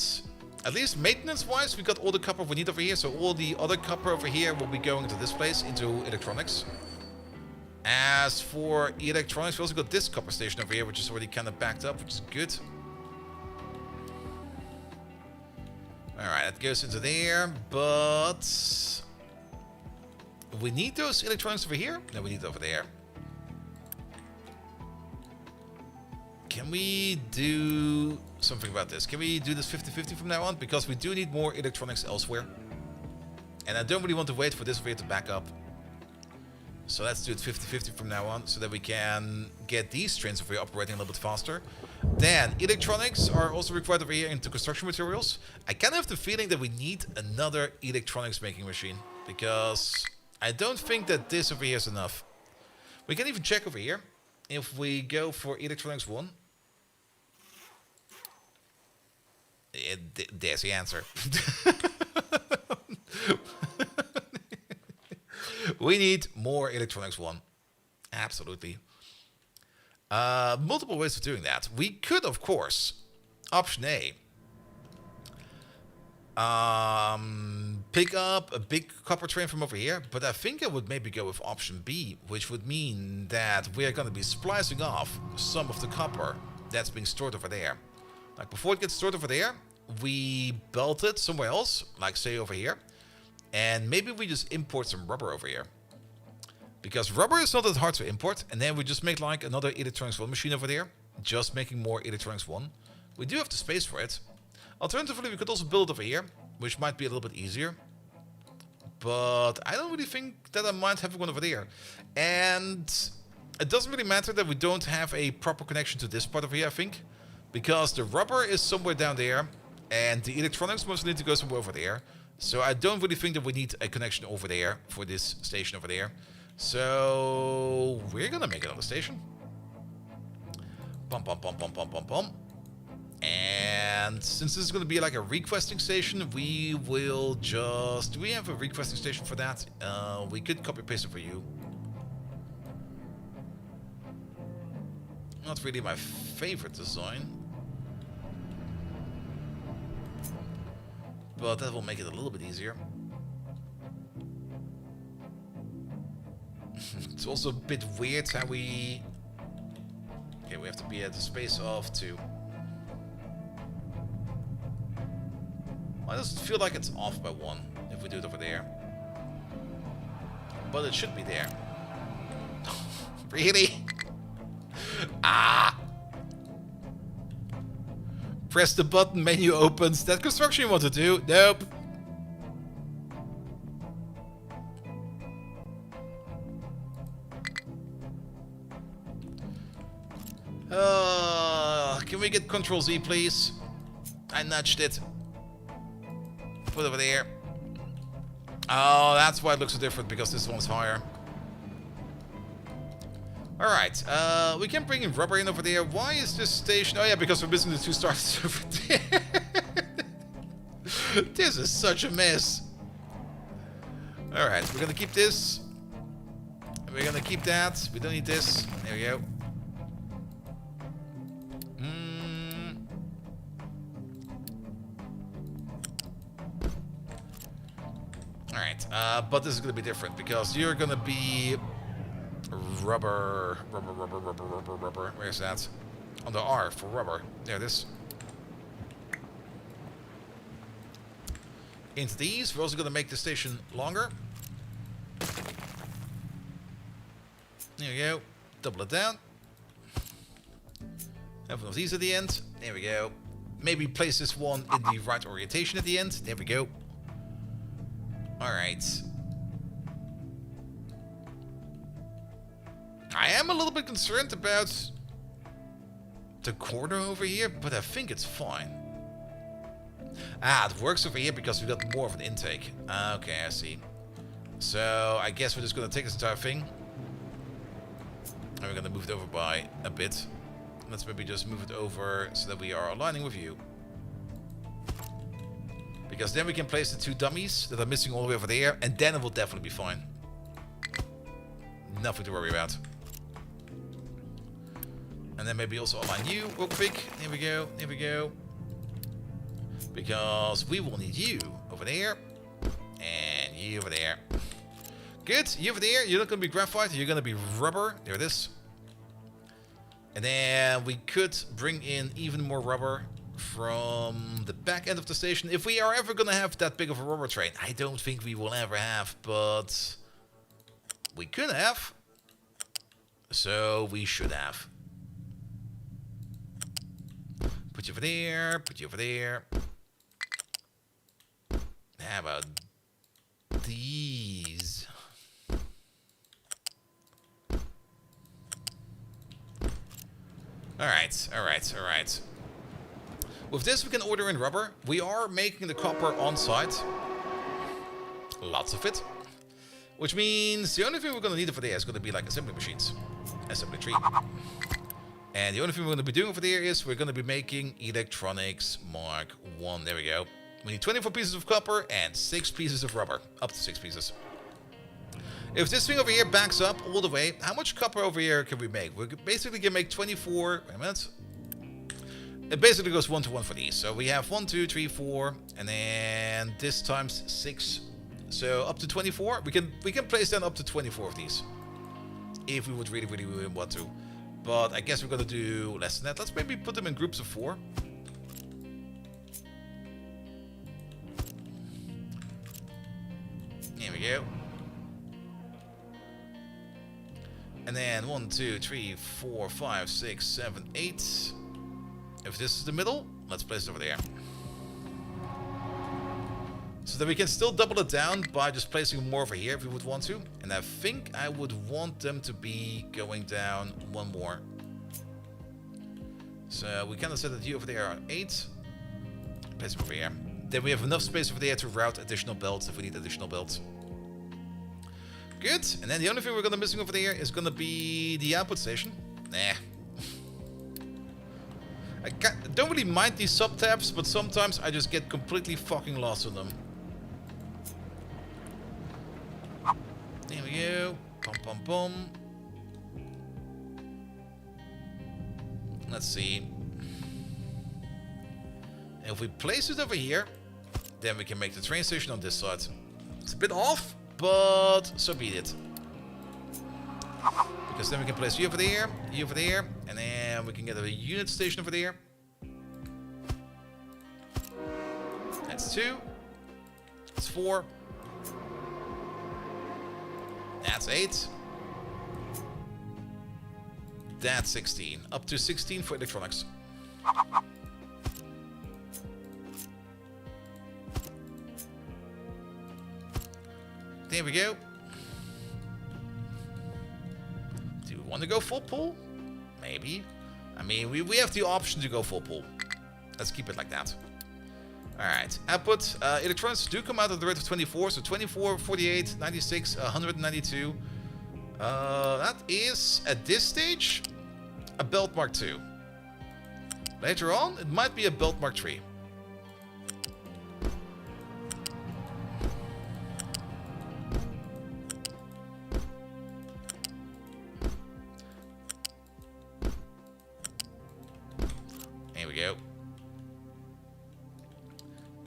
At least maintenance-wise, we got all the copper we need over here. So all the other copper over here will be going to this place, into electronics. As for electronics, we also got this copper station over here, which is already kind of backed up, which is good. Alright, that goes into there, but... we need those electronics over here? No, we need it over there. Can we do something about this? Can we do this 50-50 from now on? Because we do need more electronics elsewhere. And I don't really want to wait for this over here to back up. So let's do it 50-50 from now on, so that we can get these trains over here operating a little bit faster. Then, electronics are also required over here into construction materials. I kind of have the feeling that we need another electronics making machine, because I don't think that this over here is enough. We can even check over here. If we go for electronics 1. There's the answer. We need more electronics 1. Absolutely. Multiple ways of doing that. We could, of course, option A, pick up a big copper train from over here, but I think I would maybe go with option B, which would mean that we're going to be splicing off some of the copper that's being stored over there. Like, before it gets stored over there, we belt it somewhere else, like say over here, and maybe we just import some rubber over here. Because rubber is not that hard to import, and then we just make like another electronics 1 machine over there, just making more electronics 1. We do have the space for it. Alternatively, we could also build it over here, which might be a little bit easier. But I don't really think that I mind having one over there. And it doesn't really matter that we don't have a proper connection to this part over here, I think. Because the rubber is somewhere down there, and the electronics must need to go somewhere over there. So I don't really think that we need a connection over there for this station over there. So we're gonna make another station. Bum, bum, bum, bum, bum, bum, bum. And since this is going to be like a requesting station, we will just... do we have a requesting station for that? We could copy paste it for you. Not really my favorite design. But that will make it a little bit easier. It's also a bit weird how we... okay, we have to be at a space of 2. Why does it feel like it's off by 1 if we do it over there? But it should be there. Really? Ah! Press the button, menu opens. That construction you want to do? Nope. Can we get Control Z, please? I nudged it. Put it over there. Oh, that's why it looks so different, because this one's higher. Alright, we can bring in rubber in over there. Why is this station... oh yeah, because we're missing the 2 stars over there. This is such a mess. Alright, we're gonna keep this. We're gonna keep that. We don't need this. There we go. Alright, but this is gonna be different, because you're gonna be... rubber. Where's that? On the R for rubber. There it is. Into these. We're also going to make the station longer. There we go. Double it down. Have one of these at the end. There we go. Maybe place this one in the right orientation at the end. There we go. Alright. I am a little bit concerned about the corner over here, but I think it's fine. Ah, it works over here because we got more of an intake. Okay, I see. So, I guess we're just going to take this entire thing. And we're going to move it over by a bit. Let's maybe just move it over so that we are aligning with you. Because then we can place the two dummies that are missing all the way over there, and then it will definitely be fine. Nothing to worry about. And then maybe also align you real quick. Here we go, here we go. Because we will need you over there. And you over there. Good, you over there. You're not going to be graphite, you're going to be rubber. There it is. And then we could bring in even more rubber from the back end of the station. If we are ever going to have that big of a rubber train. I don't think we will ever have, but we could have. So we should have. Put you over there, put you over there. How about these? Alright, alright, alright. With this we can order in rubber. We are making the copper on site. Lots of it. Which means the only thing we're going to need over there is going to be like assembly machines. Assembly tree. And the only thing we're going to be doing over there is we're going to be making electronics Mark 1. There we go. We need 24 pieces of copper and 6 pieces of rubber. Up to 6 pieces. If this thing over here backs up all the way, how much copper over here can we make? We basically can make 24... Wait a minute. It basically goes 1 to 1 for these. So we have 1, 2, 3, 4, and then this times 6. So up to 24. We can place down up to 24 of these. If we would really want to. But I guess we're going to do less than that. Let's maybe put them in groups of 4. Here we go. And then 1, 2, 3, 4, 5, 6, 7, 8. If this is the middle, let's place it over there. So that we can still double it down by just placing more over here if we would want to. And I think I would want them to be going down 1 more. So we kind of said that you over there are 8. Place them over here. Then we have enough space over there to route additional belts if we need additional belts. Good. And then the only thing we're going to missing over there is going to be the output station. Nah. I don't really mind these sub-tabs, but sometimes I just get completely fucking lost in them. There we go. Pum pum pum. Let's see. If we place it over here, then we can make the train station on this side. It's a bit off, but so be it. Because then we can place you over there, and then we can get a unit station over there. That's 2. That's 4. That's 8. That's 16. Up to 16 for electronics. There we go. Do we want to go full pull? Maybe. I mean, we have the option to go full pull. Let's keep it like that. Alright. Output. Electronics do come out at the rate of 24. So 24, 48, 96, 192. That is, at this stage, a belt Mark II. Later on, it might be a belt Mark III. Here we go.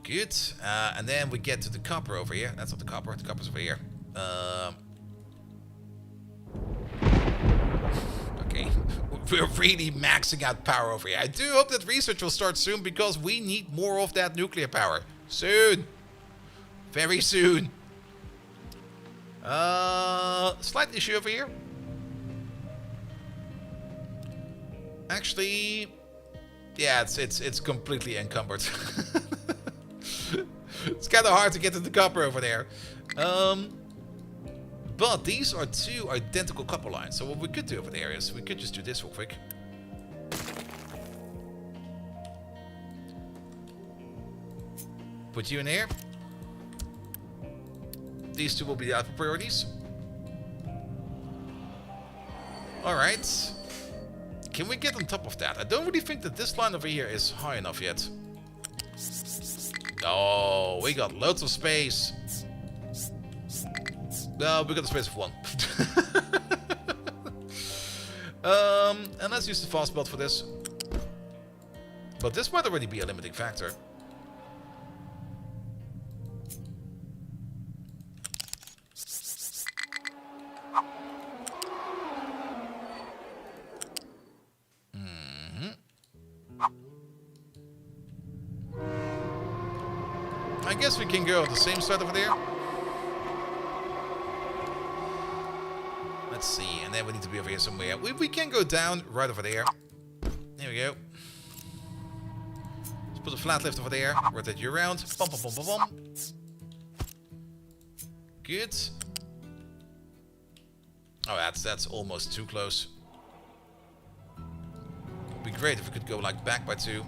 Good. And then we get to the copper over here. That's not the copper. The copper's over here. Okay. We're really maxing out power over here. I do hope that research will start soon because we need more of that nuclear power. Soon. Very soon. Slight issue over here. Actually, Yeah, it's completely encumbered. It's kind of hard to get to the copper over there. But these are two identical copper lines. So what we could do over there is we could just do this real quick. Put you in here. These two will be the alpha priorities. Alright. Can we get on top of that? I don't really think that this line over here is high enough yet. Oh, we got loads of space. No, we got the space of one. And let's use the fast belt for this. But this might already be a limiting factor. I guess we can go on the same side over there. Let's see, and then we need to be over here somewhere. We can go down right over there. There we go. Let's put a flat lift over there. Rotate you around. Bum, bum, bum, bum, bum. Good. Oh, that's almost too close. It'd be great if we could go like back by 2.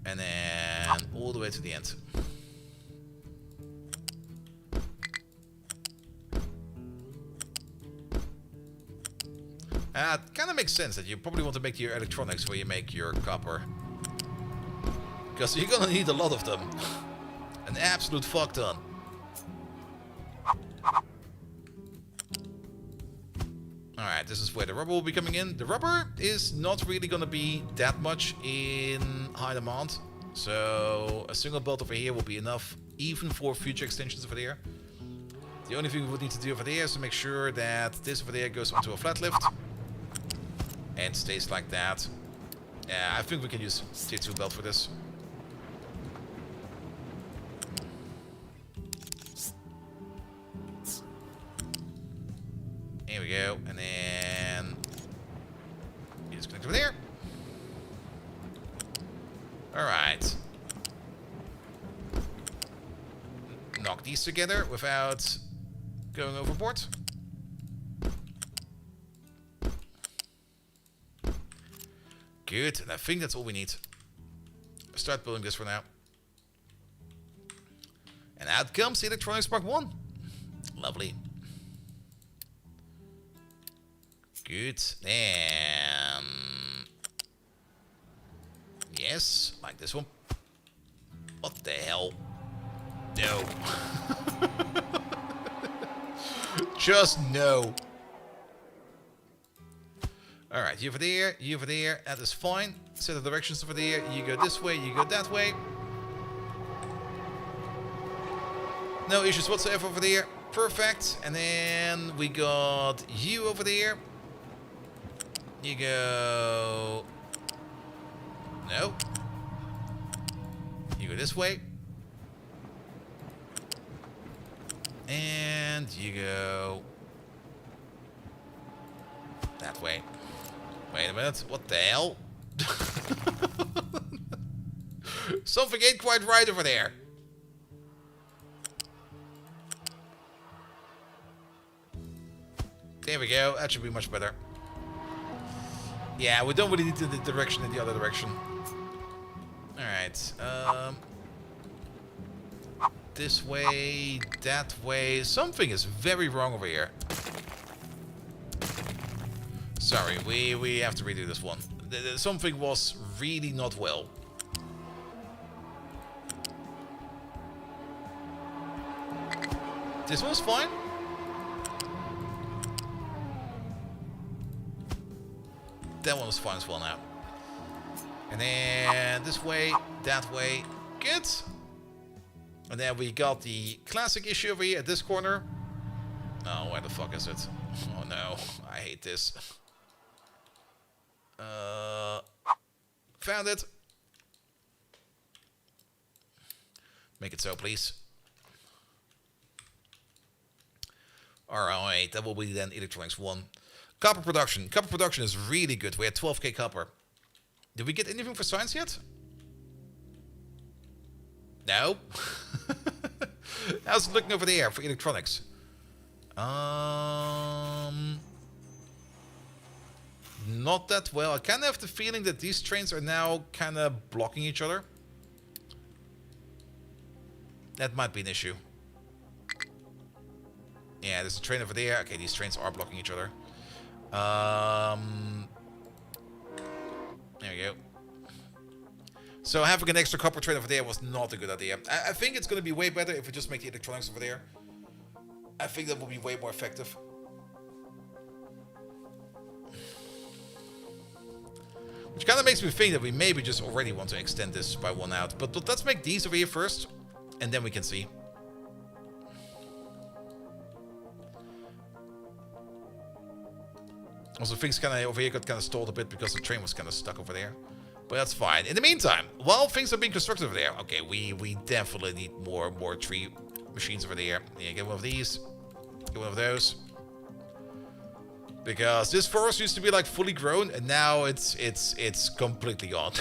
And then all the way to the end. It kind of makes sense that you probably want to make your electronics where you make your copper. Because you're gonna need a lot of them. An absolute fuck ton. Alright, this is where the rubber will be coming in. The rubber is not really gonna be that much in high demand. So a single belt over here will be enough, even for future extensions over there. The only thing we would need to do over there is to make sure that this over there goes onto a flat lift. And stays like that. Yeah, I think we can use tier 2 belt for this. Here we go, and then you just connect over there. Alright. Knock these together without going overboard. Good, and I think that's all we need. Start building this for now. And out comes the Electronics Park 1. Lovely. Good, and yes, like this one. What the hell? No. Just no. Alright, you over there, that is fine. Set the directions over there, you go this way, you go that way. No issues whatsoever over there. Perfect. And then we got you over there. You go... No. You go this way. And you go... that way. Wait a minute, what the hell? Something ain't quite right over there. There we go, that should be much better. Yeah, we don't really need the direction in the other direction. Alright, this way, that way. Something is very wrong over here. Sorry, we have to redo this one. Something was really not well. This one's fine. That one was fine as well now. And then this way, that way. Good. And then we got the classic issue over here at this corner. Oh, where the fuck is it? Oh no, I hate this. Found it. Make it so, please. Alright, that will be then electronics 1. Copper production. Copper production is really good. We had 12k copper. Did we get anything for science yet? No. How's it looking over there for electronics? Not that well. I kind of have the feeling that these trains are now kind of blocking each other. That might be an issue. Yeah, there's a train over there. Okay, these trains are blocking each other. There we go. So having an extra copper train over there was not a good idea. I think it's going to be way better if we just make the electronics over there. I think that will be way more effective. Which kind of makes me think that we maybe just already want to extend this by 1 out. But let's make these over here first, and then we can see. Also, things kind of over here got kind of stalled a bit because the train was kind of stuck over there. But that's fine. In the meantime, while things are being constructed over there, okay, we definitely need more tree machines over there. Yeah, get one of these. Get one of those. Because this forest used to be like fully grown, and now it's completely gone.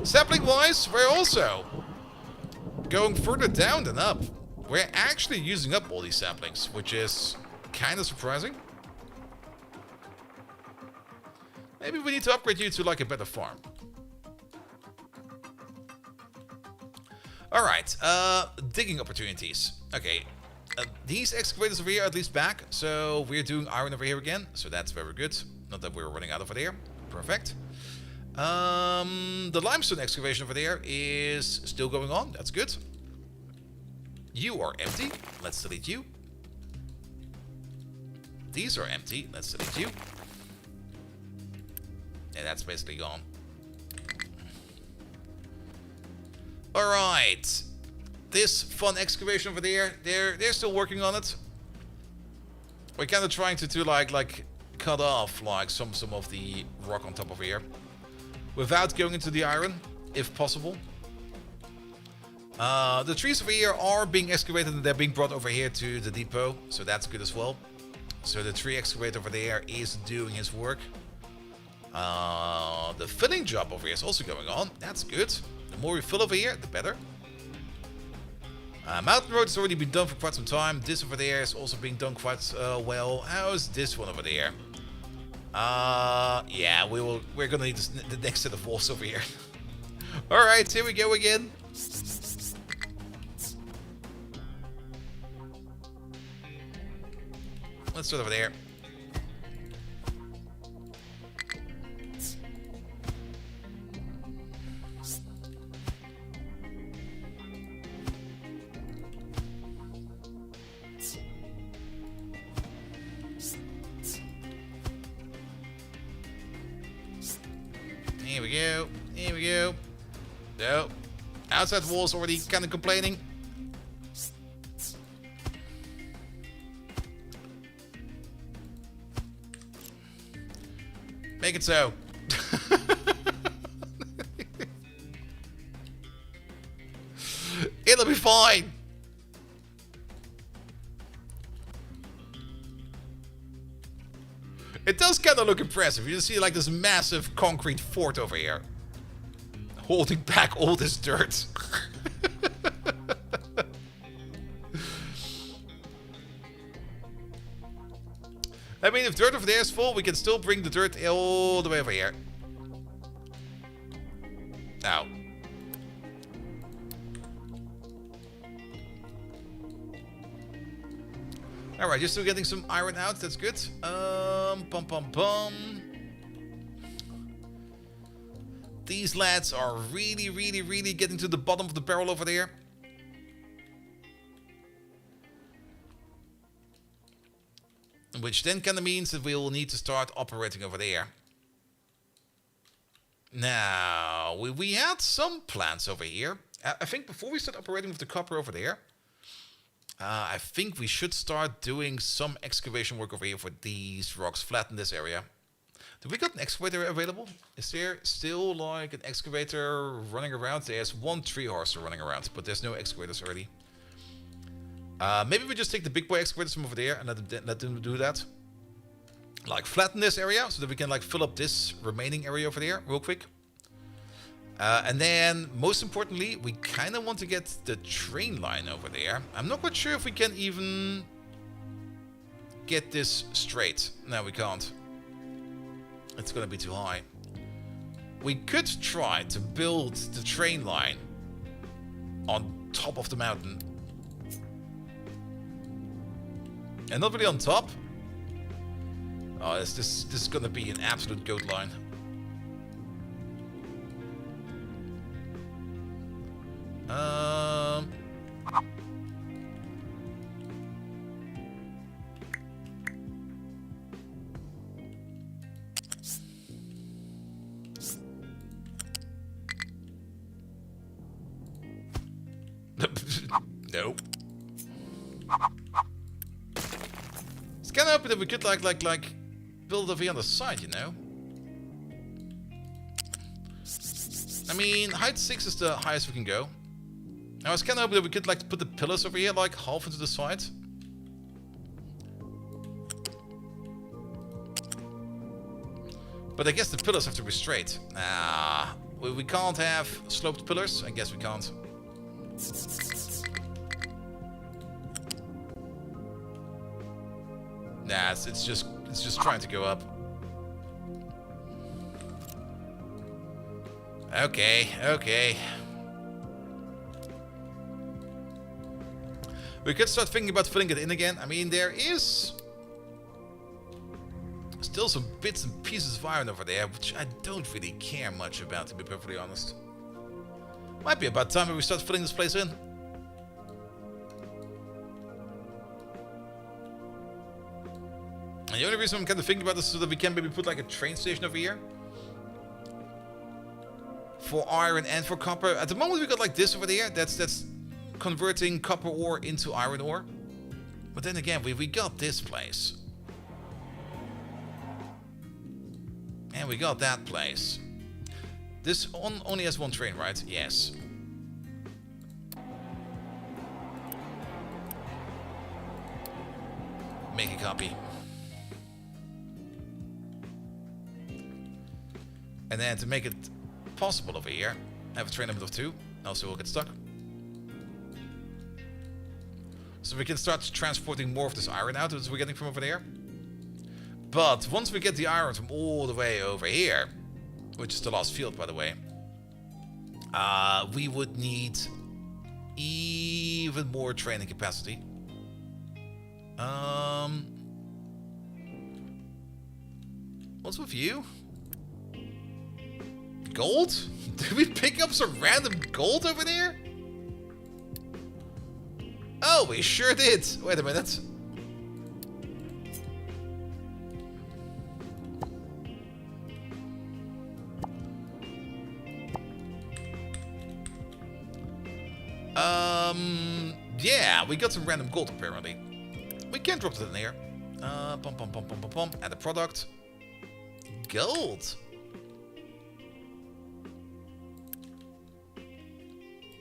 Sapling wise, we're also going further down than up. We're actually using up all these saplings, which is kind of surprising. Maybe we need to upgrade you to like a better farm. Alright, digging opportunities. Okay, these excavators over here are at least back, so we're doing iron over here again, so that's very good. Not that we're running out over there. Perfect. The limestone excavation over there is still going on. That's good. You are empty. Let's delete you. These are empty. Let's delete you. And that's basically gone. Alright. This fun excavation over there, they're still working on it. We're kind of trying to do like cut off like some of the rock on top over here. Without going into the iron, if possible. The trees over here are being excavated and they're being brought over here to the depot. So that's good as well. So the tree excavator over there is doing his work. The filling job over here is also going on. That's good. The more we fill over here, the better. Mountain Road has already been done for quite some time. This over there is also being done quite well. How's this one over there? Yeah, we're gonna need the next set of walls over here. Alright, here we go again. Let's start over there. Here we go. Here we go. No. Outside wall's already kind of complaining. Make it so. It'll be fine. It does kind of look impressive. You see like this massive concrete fort over here. Holding back all this dirt. I mean, if dirt over there is full, we can still bring the dirt all the way over here. Now. Alright, you're still getting some iron out. That's good. These lads are really getting to the bottom of the barrel over there. Which then kind of means that we will need to start operating over there. Now, we had some plans over here. I think before we start operating with the copper over there, I think we should start doing some excavation work over here for these rocks, flatten this area. Do we got an excavator available? Is there still like an excavator running around? There's one tree horse running around, but there's no excavators already. Maybe we just take the big boy excavators from over there and let them do that. Like flatten this area so that we can like fill up this remaining area over there real quick. And then most importantly, we kind of want to get the train line over there. I'm not quite sure if we can even get this straight. No, we can't. It's gonna be too high. We could try to build the train line on top of the mountain. And not really on top. Oh, this is gonna be an absolute goat line. No. It's kind of hoping that we could like build over here on the side, you know. I mean, height 6 is the highest we can go. I was kind of hoping that we could like put the pillars over here, like half into the side. But I guess the pillars have to be straight. We can't have sloped pillars. I guess we can't. Nah, it's just trying to go up. Okay. We could start thinking about filling it in again. I mean, there is still some bits and pieces of iron over there, which I don't really care much about, to be perfectly honest. Might be about time we start filling this place in. And the only reason I'm kind of thinking about this is so that we can maybe put like a train station over here. For iron and for copper. At the moment we got like this over there. That's converting copper ore into iron ore. But then again, we got this place. And we got that place. This only has one train, right? Yes. Make a copy. And then to make it possible over here, have a train limit of 2. Else we'll get stuck. So we can start transporting more of this iron out as we're getting from over there. But once we get the iron from all the way over here, which is the last field, by the way, we would need even more training capacity. What's with you? Gold? Did we pick up some random gold over there? Oh, we sure did. Wait a minute. Yeah, we got some random gold apparently. We can drop it in here. Add a product. Gold.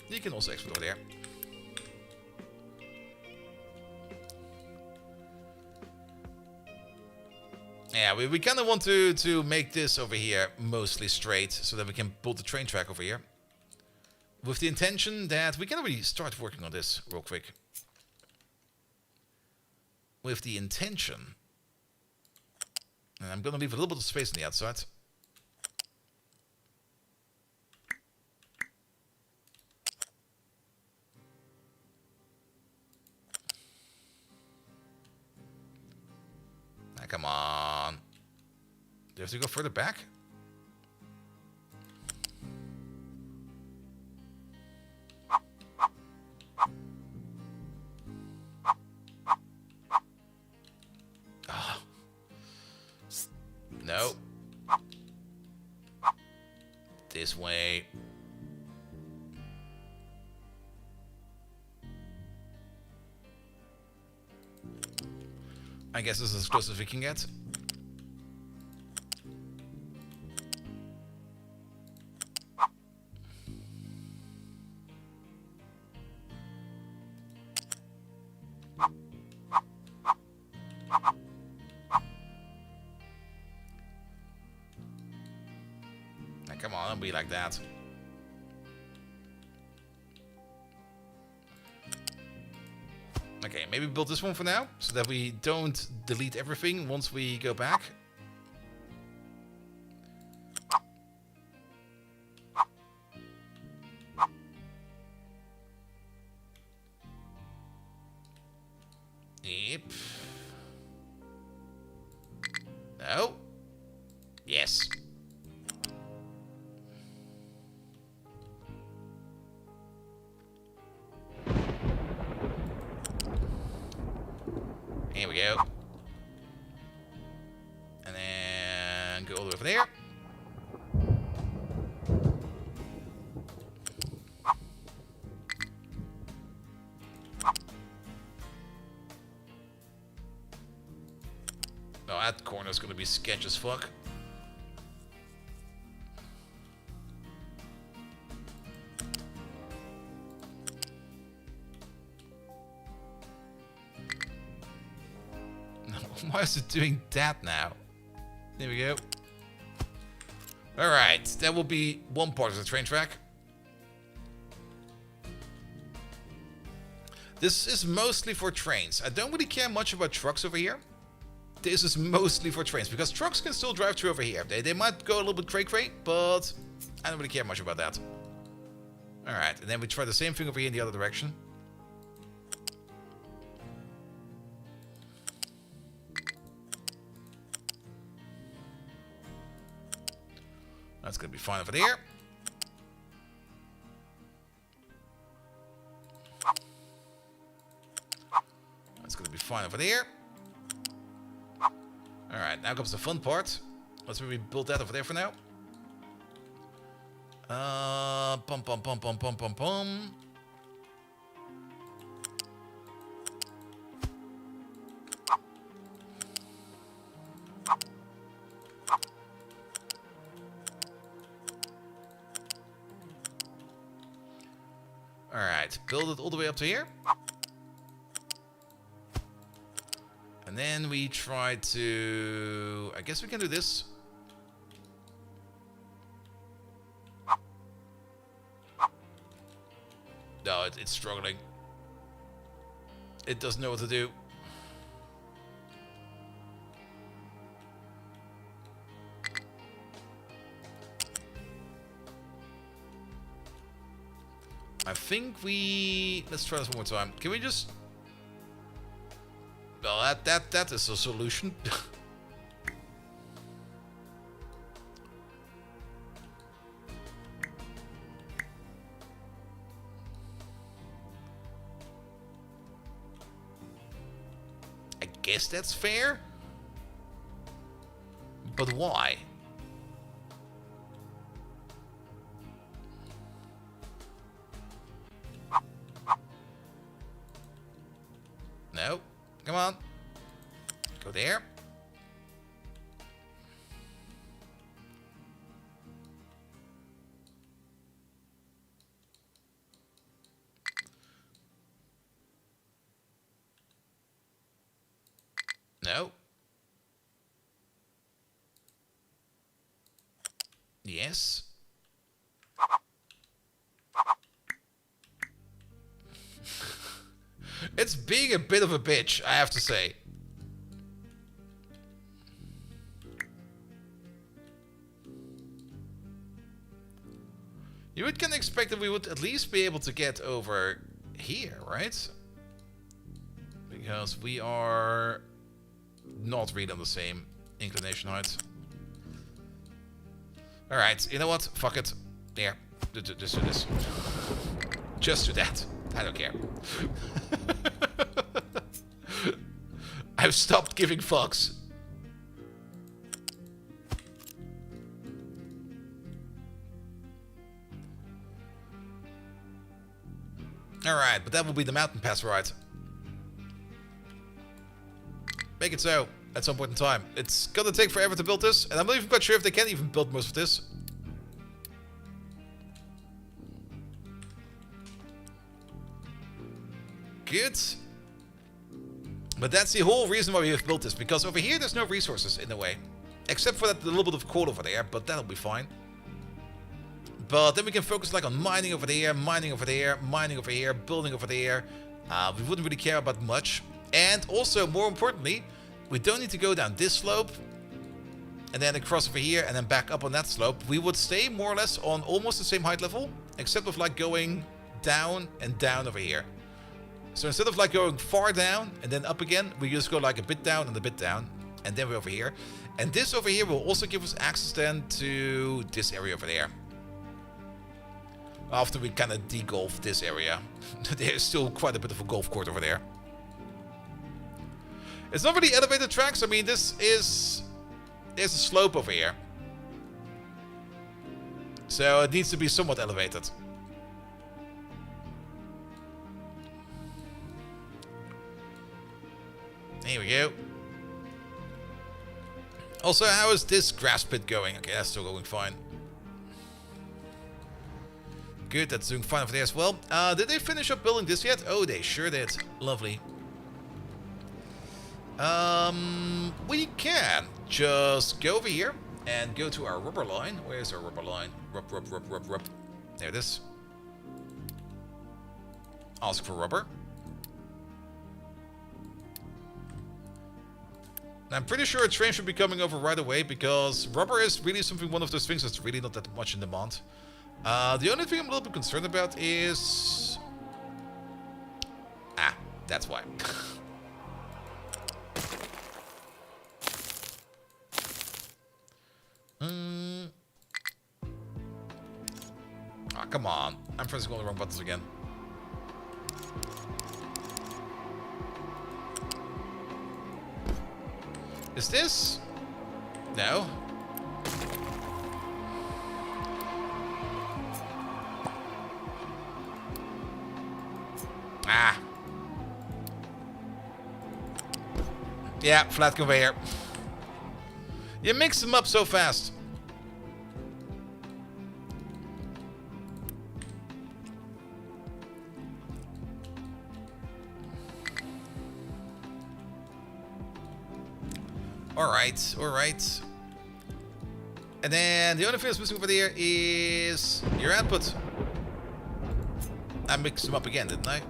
You can also export over there. Yeah, we kind of want to make this over here mostly straight so that we can build the train track over here. With the intention that we can already start working on this real quick. With the intention. And I'm going to leave a little bit of space on the outside. Come on. Do you have to go further back? Oh. No. This way. I guess this is as close as we can get. Can't be like that. Okay, maybe build this one for now, so that we don't delete everything once we go back. Yep. No. Yes. Here we go. And then go all the way over there. No, that corner's gonna be sketch as fuck. Why is it doing that now? There we go. Alright, that will be one part of the train track. This is mostly for trains. I don't really care much about trucks over here. This is mostly for trains, because trucks can still drive through over here. They might go a little bit cray-cray, but I don't really care much about that. Alright, and then we try the same thing over here in the other direction. That's gonna be fine over there. That's gonna be fine over there. Alright, now comes the fun part. Let's maybe build that over there for now. Pum pum pum pum pum pum pum. Alright, build it all the way up to here. And then we try to... I guess we can do this. No, it's struggling. It doesn't know what to do. I think we... Let's try this one more time. Can we just... Well, that is a solution. I guess that's fair. But why? No. Come on. Go there. No. Yes. It's being a bit of a bitch, I have to say. You would kind of expect that we would at least be able to get over here, right? Because we are not really on the same inclination height. Alright, you know what? Fuck it. There. Just do this. Just do that. I don't care. I've stopped giving fucks. Alright, but that will be the mountain pass ride. Make it so, at some point in time. It's gonna take forever to build this, and I'm not even quite sure if they can even build most of this. Good. But that's the whole reason why we have built this, because over here there's no resources in the way. Except for that little bit of coal over there, but that'll be fine. But then we can focus like on mining over there, mining over there, mining over here, building over there. We wouldn't really care about much. And also, more importantly, we don't need to go down this slope and then across over here and then back up on that slope. We would stay more or less on almost the same height level, except of like going down and down over here. So instead of like going far down and then up again, we just go like a bit down and a bit down, and then we're over here. And this over here will also give us access then to this area over there. After we kind of de-golf this area. There's still quite a bit of a golf course over there. It's not really elevated tracks. I mean, there's a slope over here. So it needs to be somewhat elevated. Here we go. Also, how is this grass pit going? Okay, that's still going fine. Good, that's doing fine over there as well. Did they finish up building this yet? Oh, they sure did. Lovely. We can just go over here and go to our rubber line. Where's our rubber line? Rub. There it is. Ask for rubber. I'm pretty sure a train should be coming over right away because rubber is really one of those things that's really not that much in demand. The only thing I'm a little bit concerned about is... that's why. Come on. I'm pressing all the wrong buttons again. Is this? No. Yeah, flat conveyor. You mix them up so fast. Alright. And then the only thing that's missing over there is your output. I mixed them up again, didn't I?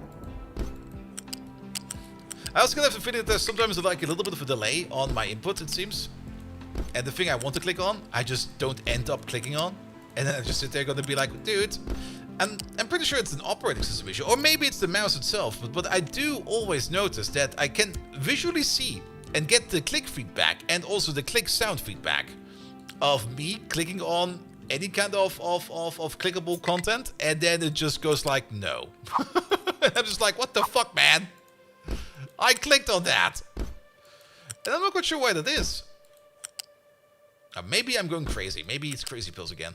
I also have the feeling that there's sometimes like a little bit of a delay on my input, it seems. And the thing I want to click on, I just don't end up clicking on. And then I just sit there gonna be like, dude, and I'm pretty sure it's an operating system issue. Or maybe it's the mouse itself. But I do always notice that I can visually see and get the click feedback and also the click sound feedback of me clicking on any kind of clickable content, and then it just goes like, no. I'm just like, what the fuck, man? I clicked on that. And I'm not quite sure why that is. Maybe I'm going crazy. Maybe it's crazy pills again.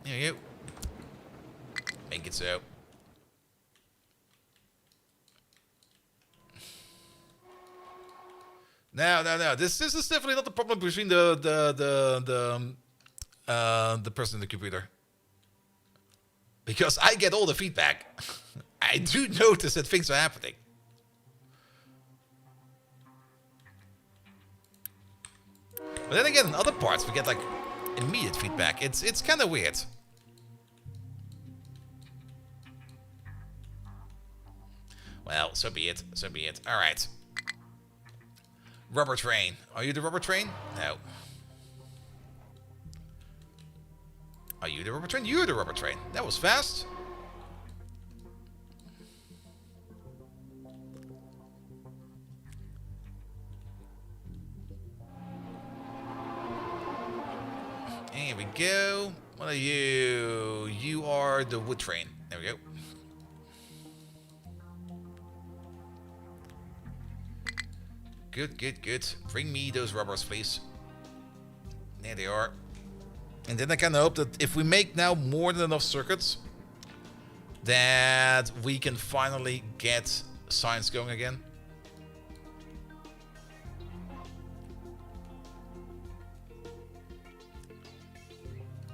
There you go. Make it so. No. This is definitely not the problem between the person in the computer. Because I get all the feedback. I do notice that things are happening. But then again, in other parts we get like immediate feedback. It's kind of weird. Well, so be it. So be it. All right. Rubber train. Are you the rubber train? No. Are you the rubber train? You're the rubber train. That was fast. Here we go. What are you? You are the wood train. There we go. Good. Bring me those rubbers, please. There they are. And then I kind of hope that if we make now more than enough circuits, that we can finally get science going again.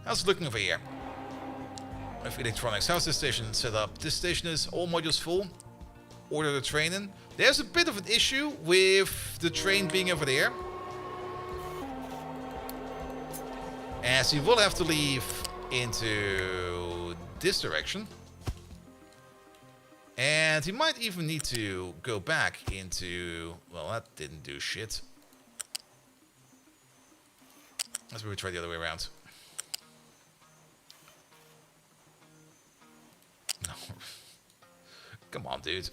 How's it looking over here? With electronics, how's this station set up? This station is all modules full. Order the train in. There's a bit of an issue with the train being over there, as he will have to leave into this direction. And he might even need to go back into... Well, that didn't do shit. Let's maybe try the other way around. No. Come on, dude.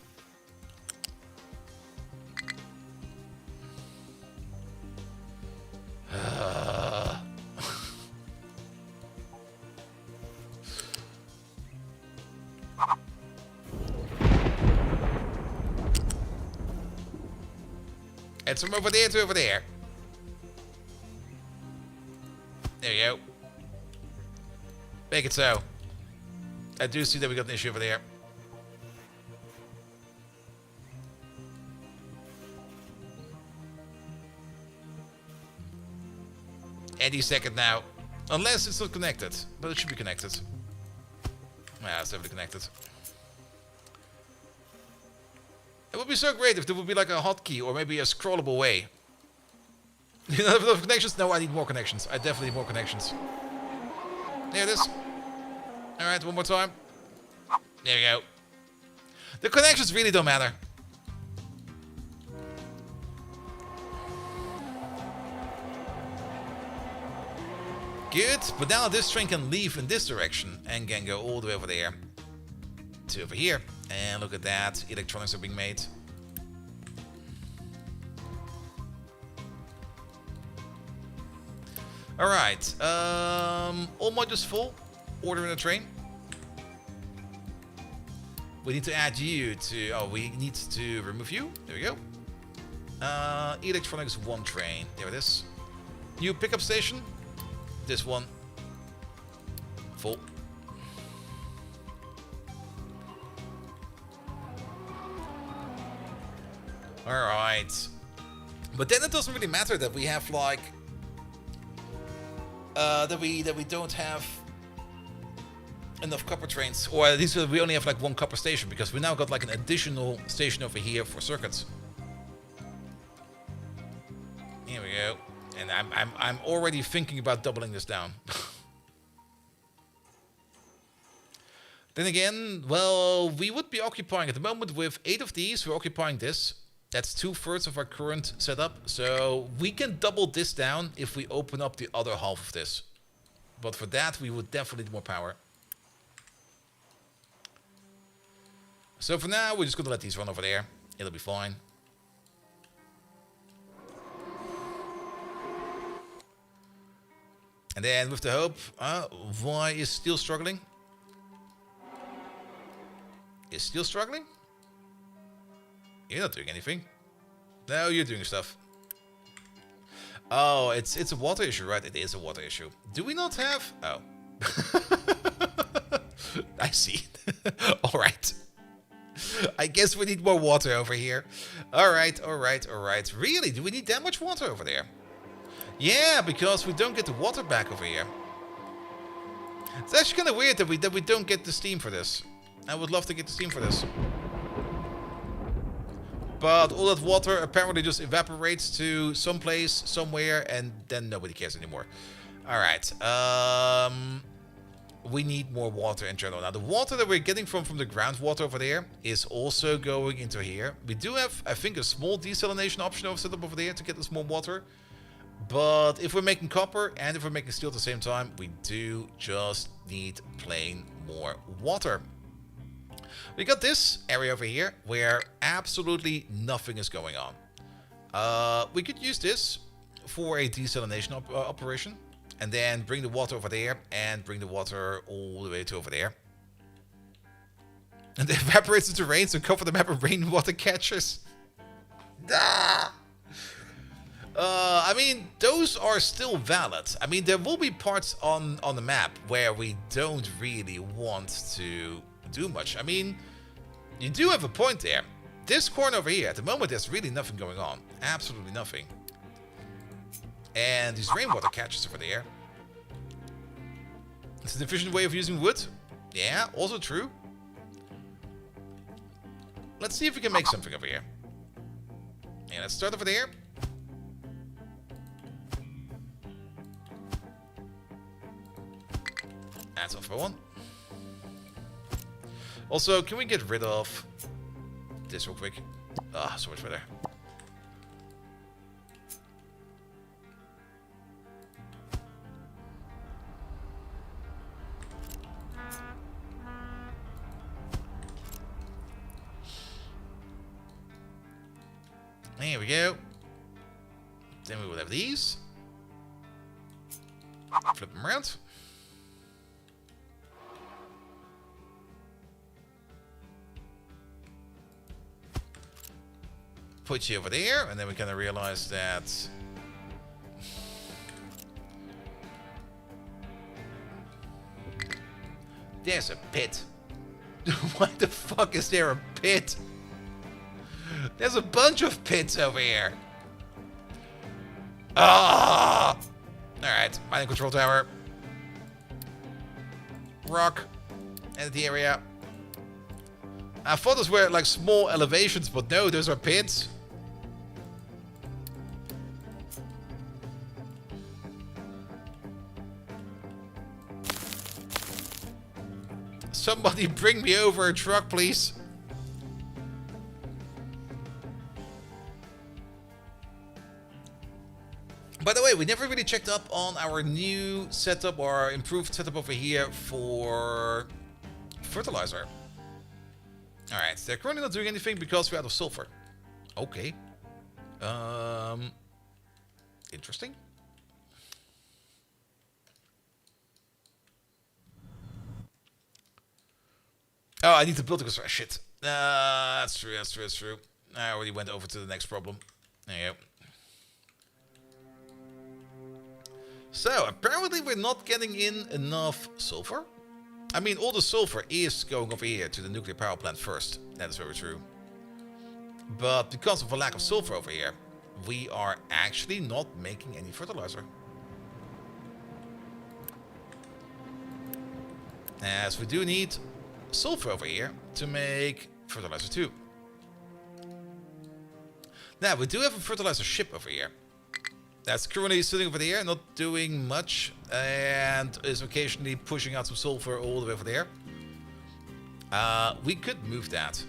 It's from over there to over there. There you go. Make it so. I do see that we got an issue over there. Any second now. Unless it's not connected. But it should be connected. Yeah, it's definitely connected. It would be so great if there would be like a hotkey or maybe a scrollable way. You don't have enough connections? No, I need more connections. I definitely need more connections. There it is. Alright, one more time. There we go. The connections really don't matter. Good, but now this train can leave in this direction and can go all the way over there to over here. And look at that, electronics are being made. Alright, all modules full. Order in a train. We need to add you to... Oh, we need to remove you. There we go. Electronics 1 train. There it is. New pickup station. This one. Full. Alright. But then it doesn't really matter that we have like... that we don't have enough copper trains, or at least we only have like one copper station, because we now got like an additional station over here for circuits. Here we go. And I'm already thinking about doubling this down. Then again, well, we would be occupying at the moment with 8 of these. We're occupying this. That's 2/3 of our current setup. So we can double this down if we open up the other half of this. But for that, we would definitely need more power. So for now, we're just going to let these run over there. It'll be fine. And then with the hope, why is steel struggling? Is steel struggling? You're not doing anything. No, you're doing stuff. Oh, it's a water issue, right? It is a water issue. Do we not have... Oh. I see. Alright. I guess we need more water over here. Alright, alright, alright. Really? Do we need that much water over there? Yeah, because we don't get the water back over here. It's actually kind of weird that we don't get the steam for this. I would love to get the steam for this. But all that water apparently just evaporates to someplace, somewhere, and then nobody cares anymore. Alright, we need more water in general. Now, the water that we're getting from the groundwater over there is also going into here. We do have, I think, a small desalination option set up over there to get us more water. But if we're making copper and if we're making steel at the same time, we do just need plain more water. We got this area over here where absolutely nothing is going on. We could use this for a desalination operation. And then bring the water over there and bring the water all the way to over there. And it evaporates into rain, so cover the map of rainwater catchers. Ah! I mean, those are still valid. I mean, there will be parts on the map where we don't really want to do much. I mean, you do have a point there. This corner over here, at the moment, there's really nothing going on. Absolutely nothing. And these rainwater catchers over there. It's an efficient way of using wood. Yeah, also true. Let's see if we can make something over here. Yeah, let's start over there. That's off by 1. Also, can we get rid of this real quick? Ah, so much better. There we go. Then we will have these. Flip them around. Put you over there, and then we kind of realize that there's a pit. Why the fuck is there a pit? There's a bunch of pits over here. Ah! Alright, mining control tower. Rock. Entity area. I thought those were like small elevations, but no, those are pits. Somebody bring me over a truck, please. By the way, we never really checked up on our new setup or improved setup over here for fertilizer. Alright, they're currently not doing anything because we're out of sulfur. Okay. Interesting. Oh, I need to build a shit. That's true, that's true, that's true. I already went over to the next problem. There you go. So, apparently we're not getting in enough sulfur. I mean, all the sulfur is going over here to the nuclear power plant first. That is very true. But because of a lack of sulfur over here, we are actually not making any fertilizer. As we do need sulfur over here to make fertilizer too. Now, we do have a fertilizer ship over here. That's currently sitting over there, not doing much, and is occasionally pushing out some sulfur all the way over there. We could move that.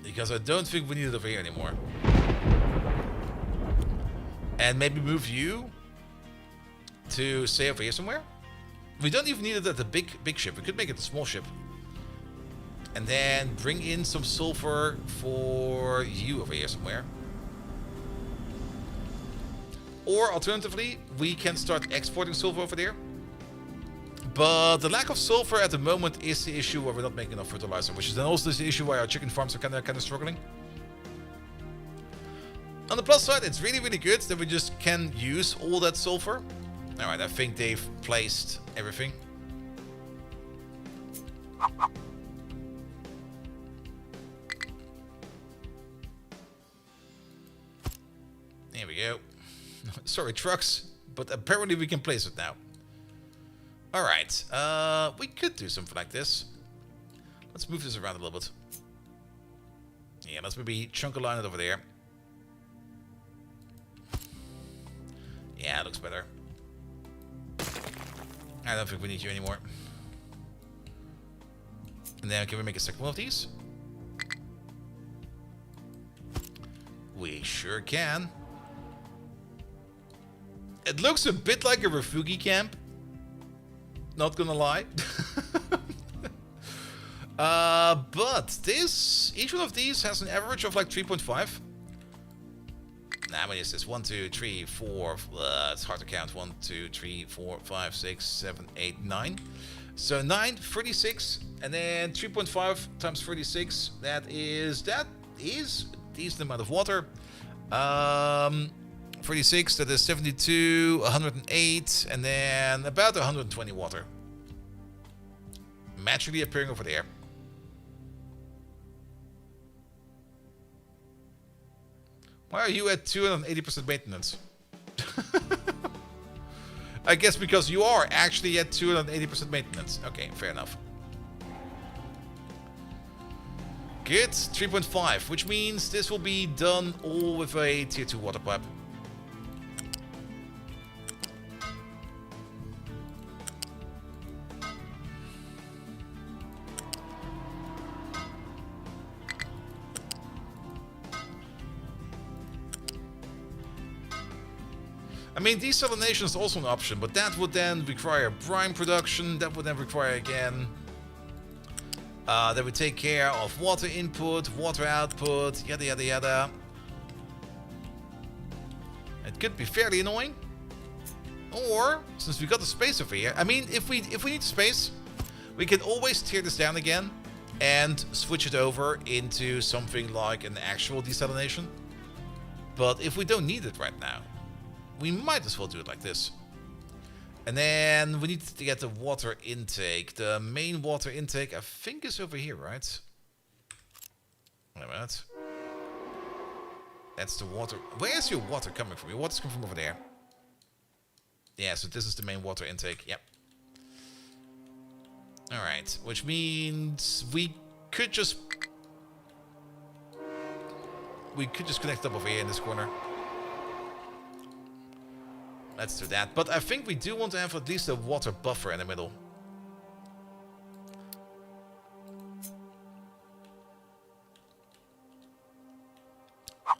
Because I don't think we need it over here anymore. And maybe move you to, say, over here somewhere. We don't even need it at the big ship. We could make it a small ship. And then bring in some sulfur for you over here somewhere. Or alternatively, we can start exporting sulfur over there. But the lack of sulfur at the moment is the issue where we're not making enough fertilizer, which is then also the issue why our chicken farms are kind of struggling. On the plus side, it's really, really good that we just can use all that sulfur. Alright, I think they've placed everything. There we go. Sorry, trucks, but apparently we can place it now. Alright, we could do something like this. Let's move this around a little bit. Yeah, let's maybe chunk a line it over there. Yeah, it looks better. I don't think we need you anymore. And then can we make a second one of these? We sure can. It looks a bit like a refugee camp. Not gonna lie. But each one of these has an average of like 3.5. Nah, what is this? 1, 2, 3, 4. It's hard to count. 1, 2, 3, 4, 5, 6, 7, 8, 9. So 9, 36, and then 3.5 times 36. That is a decent amount of water. 46, that is 72, 108, and then about 120 water. Magically appearing over there. Why are you at 280% maintenance? I guess because you are actually at 280% maintenance. Okay, fair enough. Good. 3.5, which means this will be done all with a tier 2 water pipe. I mean, desalination is also an option, but that would then require brine production. That would then require, again, that would take care of water input, water output, yada yada yada. It could be fairly annoying. Or, since we got the space over here, I mean, if we need space, we can always tear this down again and switch it over into something like an actual desalination. But if we don't need it right now, we might as well do it like this. And then we need to get the water intake. The main water intake, I think, is over here, right? Wait a minute. That's the water. Where is your water coming from? Your water's coming from over there. Yeah, so this is the main water intake. Yep. Alright, which means we could just connect up over here in this corner. Let's do that. But I think we do want to have at least a water buffer in the middle.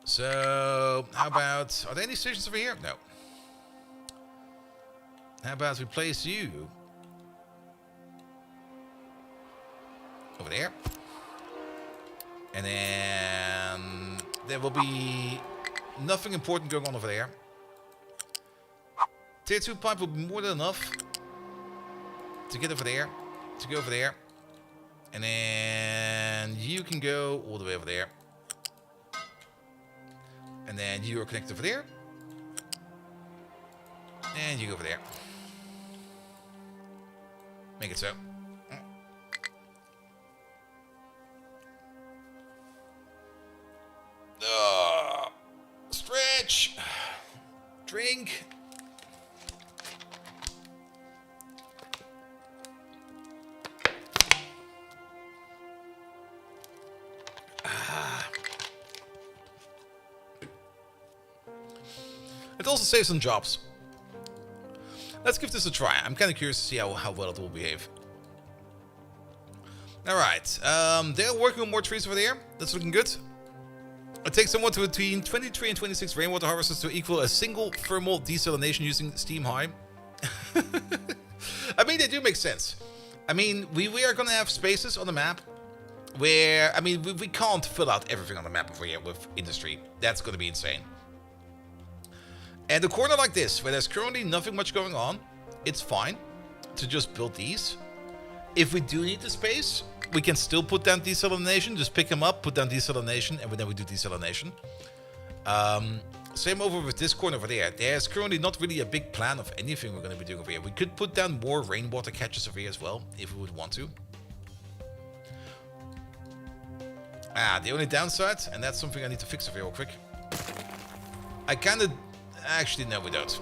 So, how about... Are there any stations over here? No. How about we place you over there? And then there will be nothing important going on over there. Tier 2 pipe will be more than enough to get over there, to go over there. And then you can go all the way over there. And then you are connected over there. And you go over there. Make it so. Stretch. Drink. It also saves some jobs. Let's give this a try. I'm kind of curious to see how well it will behave. Alright, they're working on more trees over there. That's looking good. It takes somewhere between 23 and 26 rainwater harvesters to equal a single thermal desalination using steam high. I mean, they do make sense. I mean, we are going to have spaces on the map where, I mean, we can't fill out everything on the map over here with industry. That's going to be insane. And a corner like this, where there's currently nothing much going on, it's fine to just build these. If we do need the space, we can still put down desalination. Just pick them up, put down desalination, and then we do desalination. Same over with this corner over there. There's currently not really a big plan of anything we're going to be doing over here. We could put down more rainwater catches over here as well, if we would want to. The only downside, and that's something I need to fix over here real quick. I kind of... Actually, no, we don't.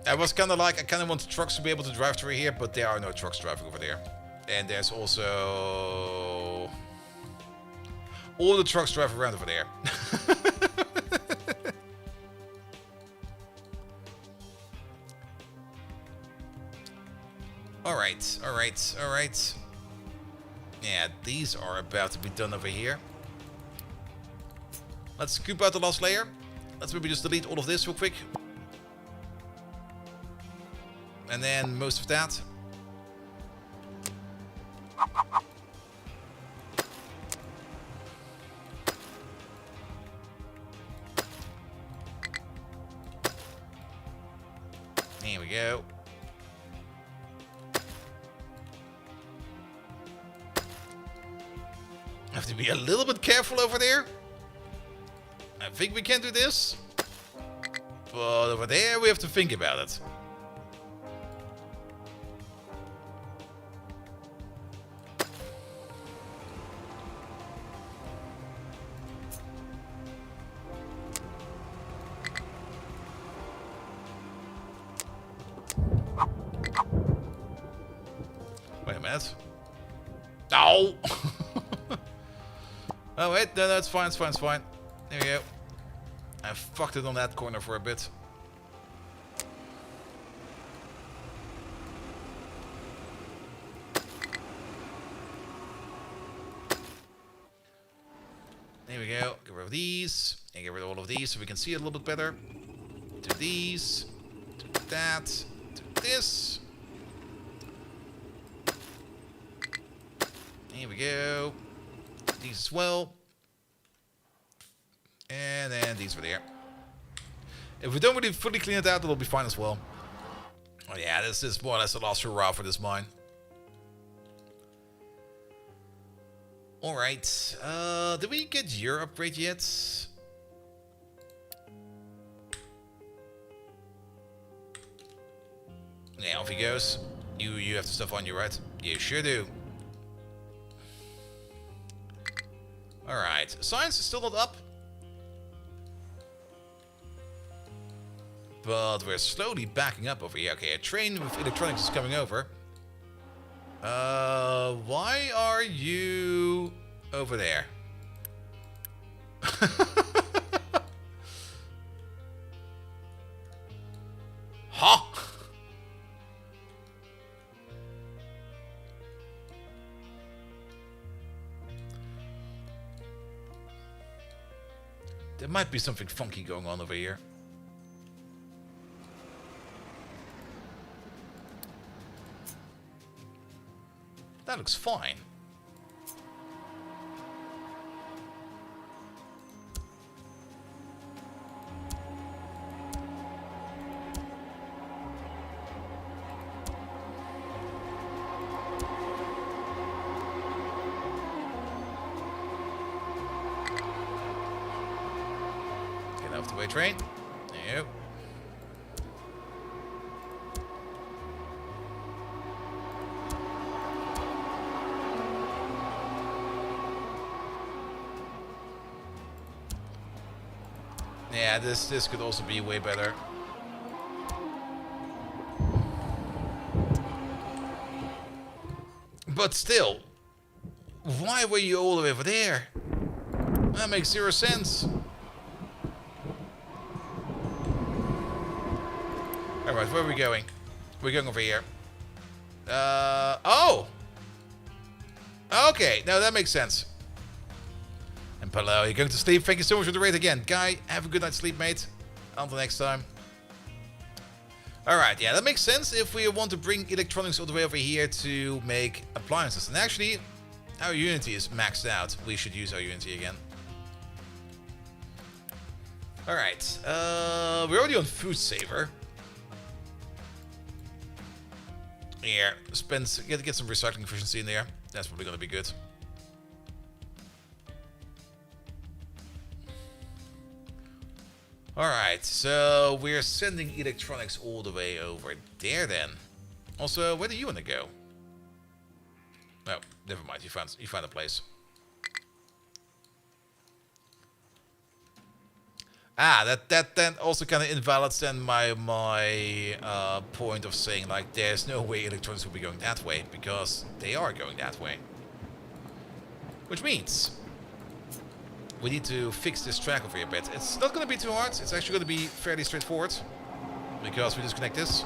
I was kind of like, I kind of want the trucks to be able to drive through here, but there are no trucks driving over there. And there's also... all the trucks drive around over there. Alright, alright, alright. Yeah, these are about to be done over here. Let's scoop out the last layer. Let's maybe just delete all of this real quick. And then most of that. Here we go. Have to be a little bit careful over there. I think we can do this. But over there we have to think about it. minute. Oh! Oh, wait. No, it's fine. It's fine. It's fine. There we go. I fucked it on that corner for a bit. There we go. Get rid of these. And get rid of all of these so we can see it a little bit better. Do these. Do that. Do this. Here we go. These as well. And then these over there. If we don't really fully clean it out, it'll be fine as well. Oh yeah, this is more or less the last hurrah for this mine. Alright. Did we get your upgrade yet? Yeah, off he goes. You have the stuff on you, right? You sure do. Alright. Science is still not up. But we're slowly backing up over here. Okay, a train with electronics is coming over. Why are you over there? Huh? There might be something funky going on over here. That looks fine. Get off the way, train. There you go. Yeah, this could also be way better. But still, why were you all the way over there? That makes zero sense. Alright, where are we going? We're going over here. Oh! Okay, now that makes sense. And Palo, you're going to sleep. Thank you so much for the raid again. Guy, have a good night's sleep, mate. Until next time. Alright, yeah, that makes sense if we want to bring electronics all the way over here to make appliances. And actually, our Unity is maxed out. We should use our Unity again. Alright, we're already on Food Saver. Here, get some recycling efficiency in there. That's probably going to be good. Alright, so we're sending electronics all the way over there then. Also, where do you want to go? No, never mind, you found a place. Ah, that also kind of invalidates then my point of saying like there's no way electronics will be going that way, because they are going that way. Which means we need to fix this track over here a bit. It's not going to be too hard. It's actually going to be fairly straightforward. Because we disconnect this.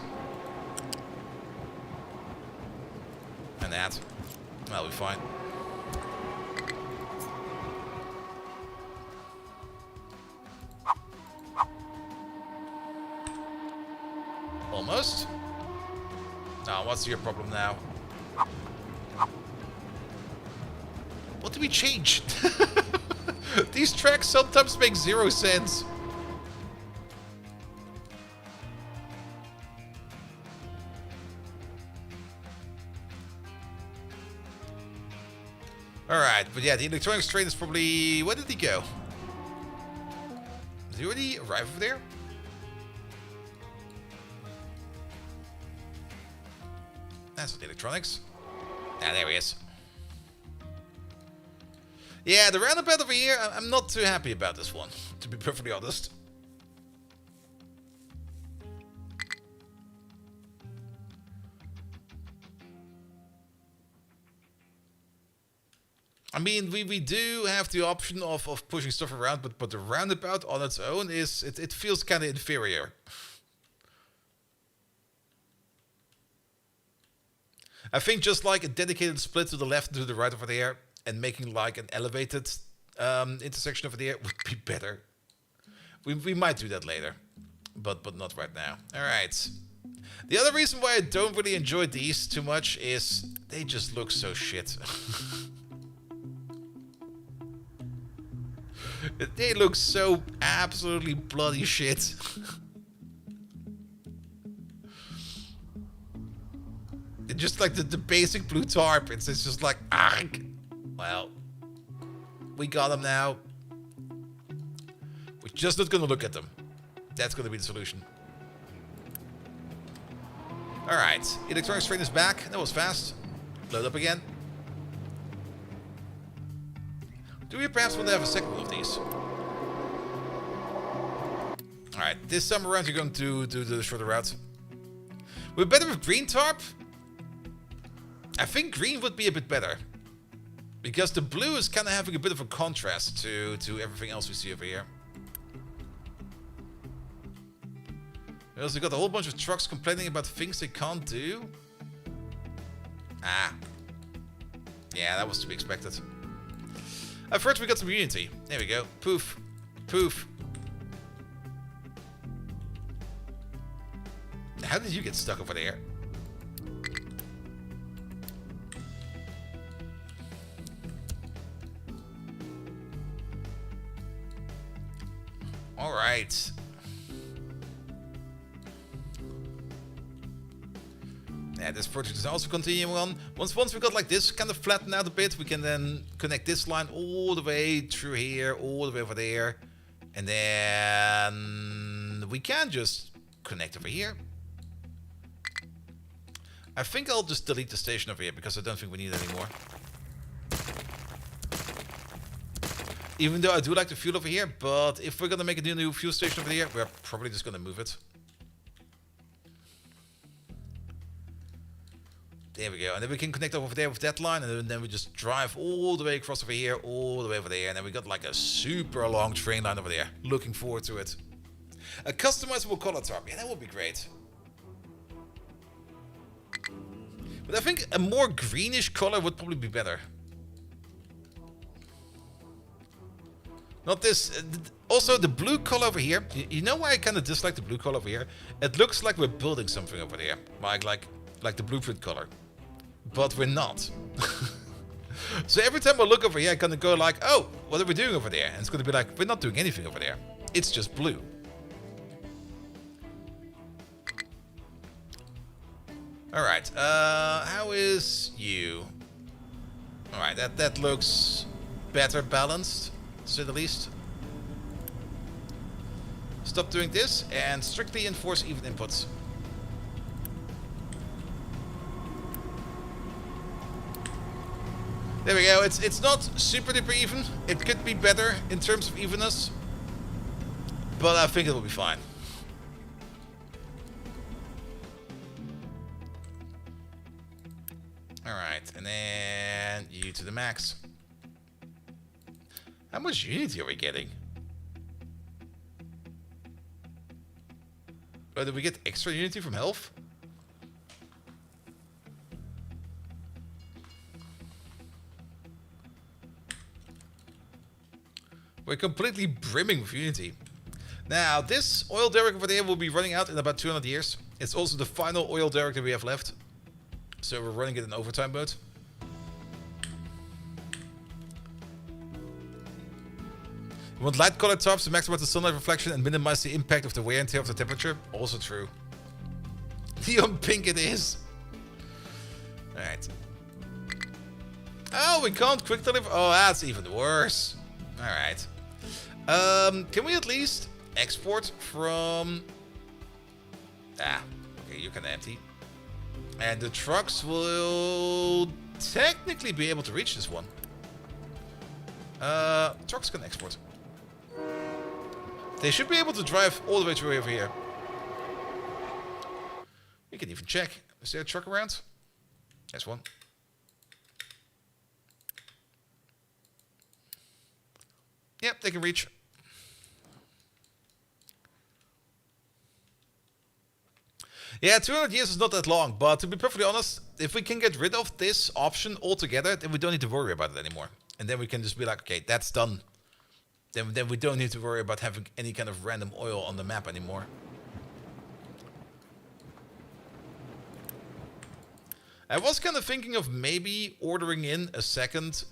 And that. That'll be fine. Almost. Now, what's your problem now? What did we change? These tracks sometimes make zero sense. Alright, but yeah, the electronics train is probably... Where did he go? Did he already arrive over there? That's not the electronics. Ah, there he is. Yeah, the roundabout over here, I'm not too happy about this one, to be perfectly honest. I mean, we do have the option of pushing stuff around, but the roundabout on its own it feels kind of inferior. I think just like a dedicated split to the left and to the right over there, and making like an elevated intersection over there would be better. We might do that later, but not right now. All right. The other reason why I don't really enjoy these too much is they just look so shit. They look so absolutely bloody shit. Just like the basic blue tarp, it's just like, argh. Well, we got them now. We're just not gonna look at them. That's gonna be the solution. Alright, electronics train is back. That was fast. Load up again. Do we perhaps want to have a second one of these? Alright, this time around you're going to do the shorter route. We're better with green tarp. I think green would be a bit better. Because the blue is kind of having a bit of a contrast to everything else we see over here. We also got a whole bunch of trucks complaining about things they can't do. Ah. Yeah, that was to be expected. First we got some unity. There we go. Poof. Poof. How did you get stuck over there? Alright. Yeah, this project is also continuing on. Once we got like this kind of flattened out a bit, we can then connect this line all the way through here, all the way over there. And then we can just connect over here. I think I'll just delete the station over here because I don't think we need it anymore. Even though I do like the fuel over here, but if we're gonna make a new fuel station over here, we're probably just gonna move it. There we go, and then we can connect over there with that line, and then we just drive all the way across over here, all the way over there, and then we got like a super long train line over there. Looking forward to it. A customizable color tarp, yeah, that would be great. But I think a more greenish color would probably be better. Not this. Also, the blue color over here. You know why I kind of dislike the blue color over here? It looks like we're building something over there, like the blueprint color, but we're not. So every time I look over here, I kind of go like, "Oh, what are we doing over there?" And it's going to be like, "We're not doing anything over there. It's just blue." All right. How is you? All right. That looks better balanced, to say the least. Stop doing this and strictly enforce even inputs. There we go. It's not super duper even. It could be better in terms of evenness, but I think it will be fine. Alright, and then you to the max. How much unity are we getting? Oh, did we get extra unity from health? We're completely brimming with unity. Now, this oil derrick over there will be running out in about 200 years. It's also the final oil derrick that we have left. So we're running it in overtime mode. We want light colored tarps to maximize the sunlight reflection and minimize the impact of the wear and tear of the temperature. Also true. Neon pink it is. Alright. Oh, we can't quick deliver. Oh, that's even worse. Alright. Can we at least export from... Ah, okay, you can empty. And the trucks will technically be able to reach this one. Trucks can export. They should be able to drive all the way through over here. We can even check. Is there a truck around? There's one. Yep, they can reach. Yeah, 200 years is not that long, but to be perfectly honest, if we can get rid of this option altogether, then we don't need to worry about it anymore. And then we can just be like, okay, that's done. Then we don't need to worry about having any kind of random oil on the map anymore. I was kind of thinking of maybe ordering in a second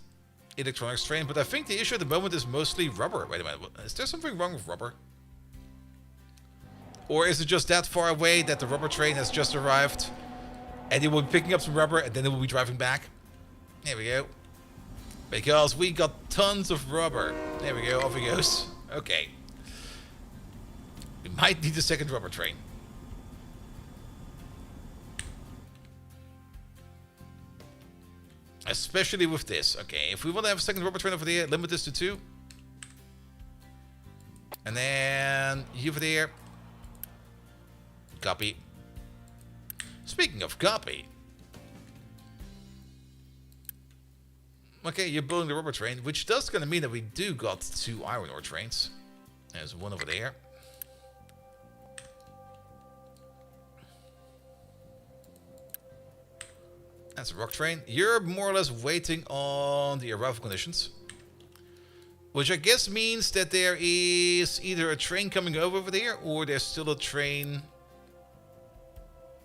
electronics train, but I think the issue at the moment is mostly rubber. Wait a minute, is there something wrong with rubber? Or is it just that far away that the rubber train has just arrived and it will be picking up some rubber and then it will be driving back? There we go. Because we got tons of rubber. There we go, off it goes. Okay. We might need a second rubber train. Especially with this. Okay, if we want to have a second rubber train over there, limit this to 2. And then over there. Copy. Speaking of copy. Okay, you're building the rubber train, which does kind of mean that we do got 2 iron ore trains. There's one over there. That's a rock train. You're more or less waiting on the arrival conditions. Which I guess means that there is either a train coming over there, or there's still a train...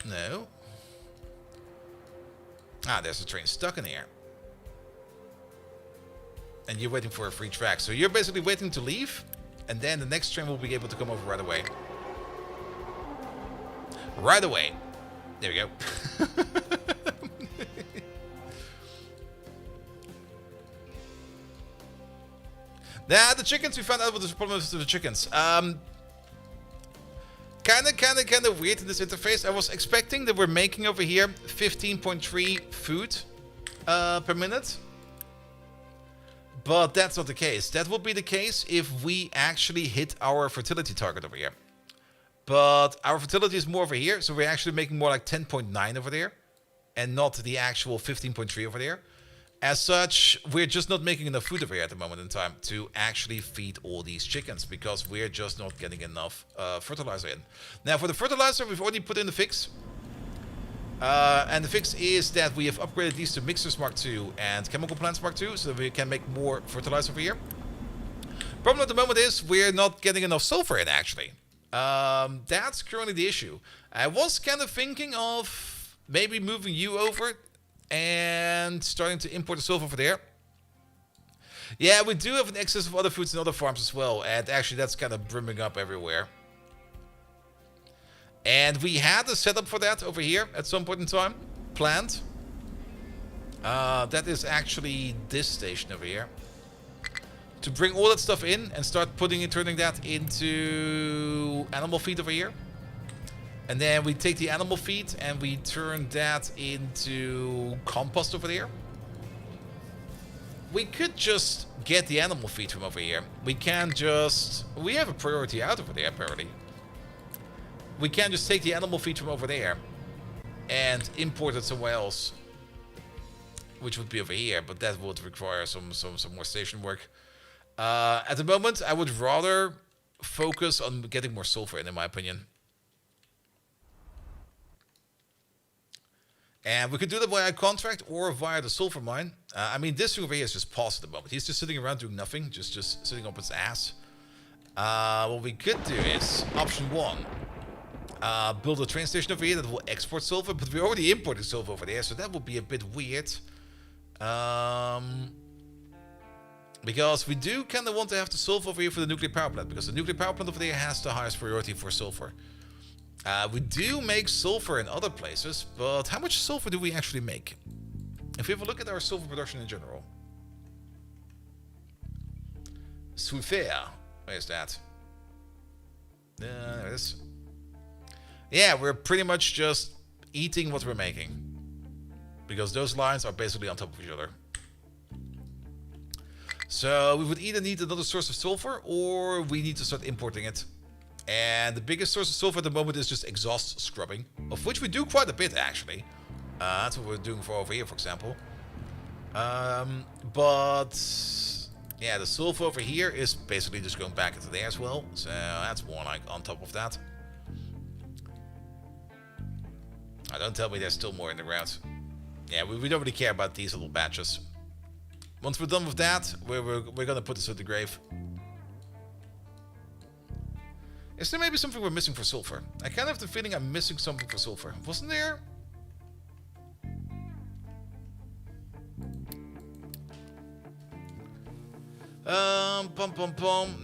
No. Ah, there's a train stuck in the air. And you're waiting for a free track. So you're basically waiting to leave, and then the next train will be able to come over right away. Right away. There we go. Nah, the chickens, we found out what the problem is with the chickens. Kinda weird in this interface. I was expecting that we're making over here 15.3 food per minute. But that's not the case. That would be the case if we actually hit our fertility target over here. But our fertility is more over here, so we're actually making more like 10.9 over there. And not the actual 15.3 over there. As such, we're just not making enough food over here at the moment in time to actually feed all these chickens, because we're just not getting enough fertilizer in. Now, for the fertilizer, we've already put in the fix. And the fix is that we have upgraded these to mixers Mark II and chemical plants Mark II, so that we can make more fertilizer over here. Problem at the moment is we're not getting enough sulfur in, actually. That's currently the issue. I was kind of thinking of maybe moving you over and starting to import the sulfur over there. Yeah, we do have an excess of other foods in other farms as well, and actually that's kind of brimming up everywhere. And we had a setup for that over here at some point in time, planned. That is actually this station over here. To bring all that stuff in and start turning that into animal feed over here. And then we take the animal feed and we turn that into compost over there. We could just get the animal feed from over here. We can just... We have a priority out over there, apparently. We can just take the animal feed from over there and import it somewhere else. Which would be over here, but that would require some more station work. At the moment, I would rather focus on getting more sulfur in my opinion. And we could do that via a contract or via the sulfur mine. I mean, this thing over here is just paused at the moment. He's just sitting around doing nothing, just sitting up his ass. What we could do is, option 1, build a train station over here that will export sulfur, but we already imported sulfur over there, so that would be a bit weird. Because we do kind of want to have the sulfur over here for the nuclear power plant, because the nuclear power plant over there has the highest priority for sulfur. We do make sulfur in other places, but how much sulfur do we actually make? If we have a look at our sulfur production in general. Sulfur. Where's that? There it is. Yeah, we're pretty much just eating what we're making. Because those lines are basically on top of each other. So we would either need another source of sulfur, or we need to start importing it. And the biggest source of sulfur at the moment is just exhaust scrubbing, of which we do quite a bit, actually. That's what we're doing for over here, for example. But Yeah, the sulfur over here is basically just going back into there as well. So that's more like on top of that. Oh, don't tell me there's still more in the ground. Yeah, we don't really care about these little batches. Once we're done with that, we're gonna put this at the grave. Is there maybe something we're missing for sulfur? I kind of have the feeling I'm missing something for sulfur. Wasn't there?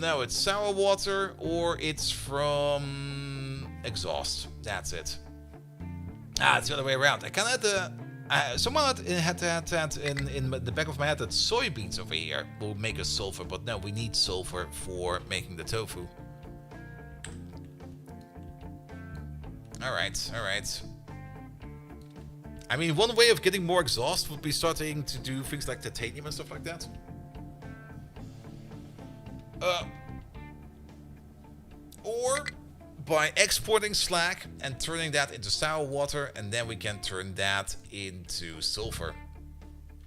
No, it's sour water or it's from exhaust. That's it. Ah, it's the other way around. I kind of had the... someone had that in the back of my head that soybeans over here will make us sulfur, but no, we need sulfur for making the tofu. Alright, alright. I mean, one way of getting more exhaust would be starting to do things like titanium and stuff like that. Or by exporting slag and turning that into sour water, and then we can turn that into sulfur.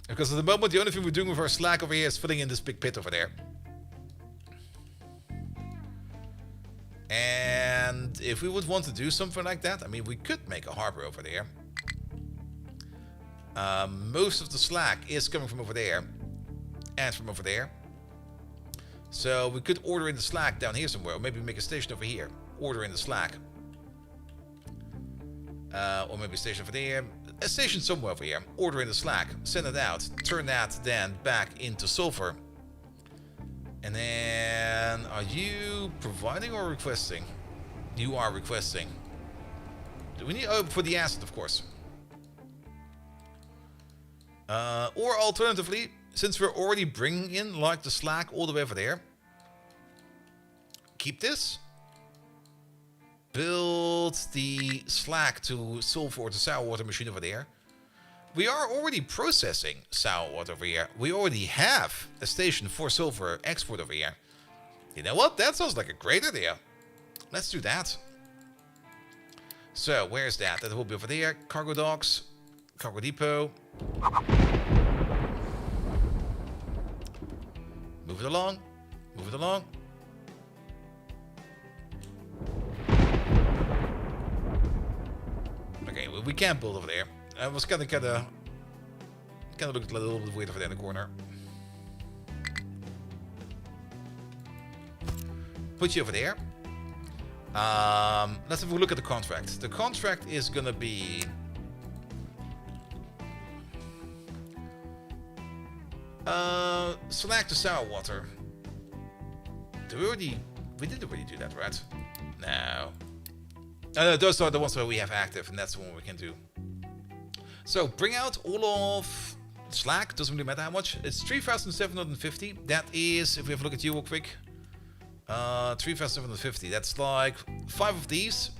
Because at the moment, the only thing we're doing with our slag over here is filling in this big pit over there. And if we would want to do something like that, I mean, we could make a harbor over there. Most of the slag is coming from over there and from over there. So we could order in the slag down here somewhere, or maybe make a station over here. Order in the slag. Or maybe a station over there. A station somewhere over here. Order in the slag. Send it out. Turn that then back into sulfur. And then, are you providing or requesting? You are requesting. Do we need... Oh, for the acid, of course. Or alternatively, since we're already bringing in, like, the slag all the way over there. Keep this. Build the slag to sulfur or to sour water machine over there. We are already processing sour water over here. We already have a station for sulfur export over here. You know what? That sounds like a great idea. Let's do that. So, where is that? That will be over there. Cargo docks. Cargo depot. Move it along. Move it along. Okay, well, we can't build over there. I was kind of looked a little bit weird over there in the corner. Put you over there. Let's have a look at the contract. The contract is gonna be... select the sour water. We did already do that, right? No. No, those are the ones where we have active, and that's the one we can do. So, bring out all of slag. Doesn't really matter how much. It's 3,750. That is, if we have a look at you real quick. 3,750. That's like 5 of these.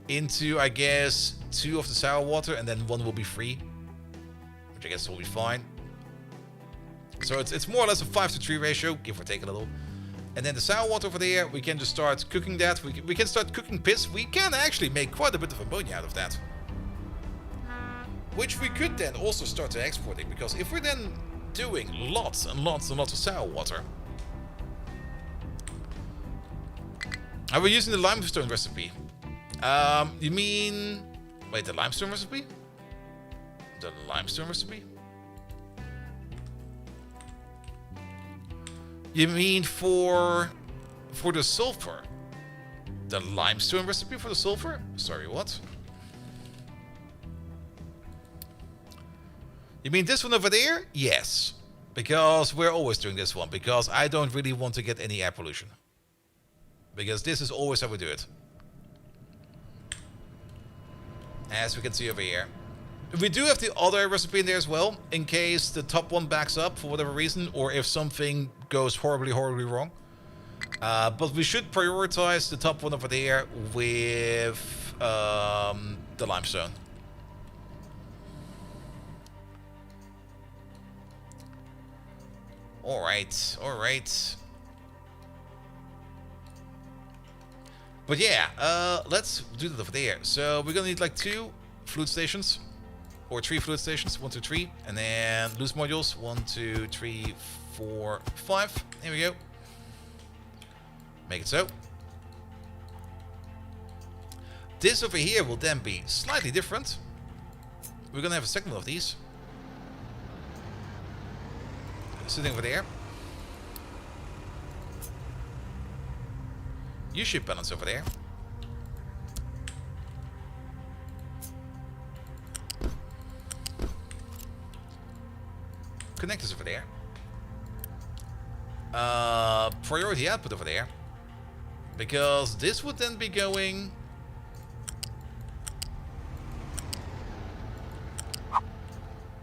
Into, I guess, 2 of the sour water, and then 1 will be free. Which I guess will be fine. So it's more or less a 5-to-3 ratio, give or take a little. And then the sour water over there, we can just start cooking that. We can start cooking piss. We can actually make quite a bit of ammonia out of that. Which we could then also start to exporting, because if we're then doing lots and lots and lots of sour water. Are we using the limestone recipe? You mean... Wait, the limestone recipe? The limestone recipe? You mean for the sulfur? The limestone recipe for the sulfur? Sorry, what? You mean this one over there? Yes. Because we're always doing this one. Because I don't really want to get any air pollution. Because this is always how we do it. As we can see over here. We do have the other recipe in there as well, in case the top one backs up for whatever reason, or if something goes horribly, horribly wrong. But we should prioritize the top one over there with the limestone. Alright, alright. But yeah, let's do that over there. So we're gonna need like 2 flute stations. or 3 fluid stations, 1, 2, 3, and then loose modules, 1, 2, 3, 4, 5. There we go. Make it so. This over here will then be slightly different. We're gonna have a second one of these. Sitting over there. U-shape balance over there. Connectors over there. Priority output over there. Because this would then be going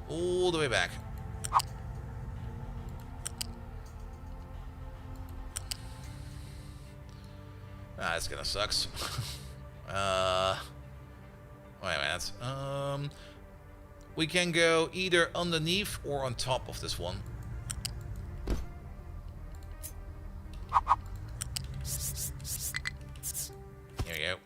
all the way back. That's gonna sucks. Wait a minute. We can go either underneath or on top of this one. Here we go.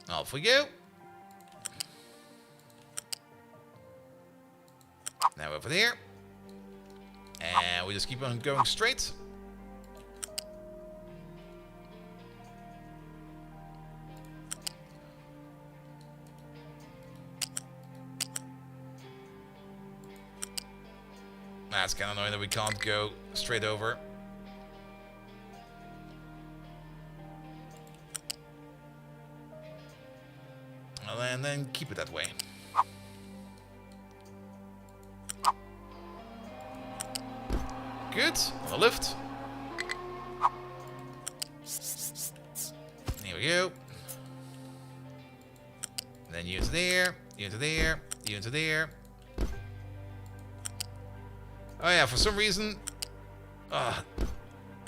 Off we go. Now over there. And we just keep on going straight. That's kind of annoying that we can't go straight over. And then keep it that way. Good. On the lift. Here we go. And then you into there, you into there, you into there. Oh yeah, for some reason...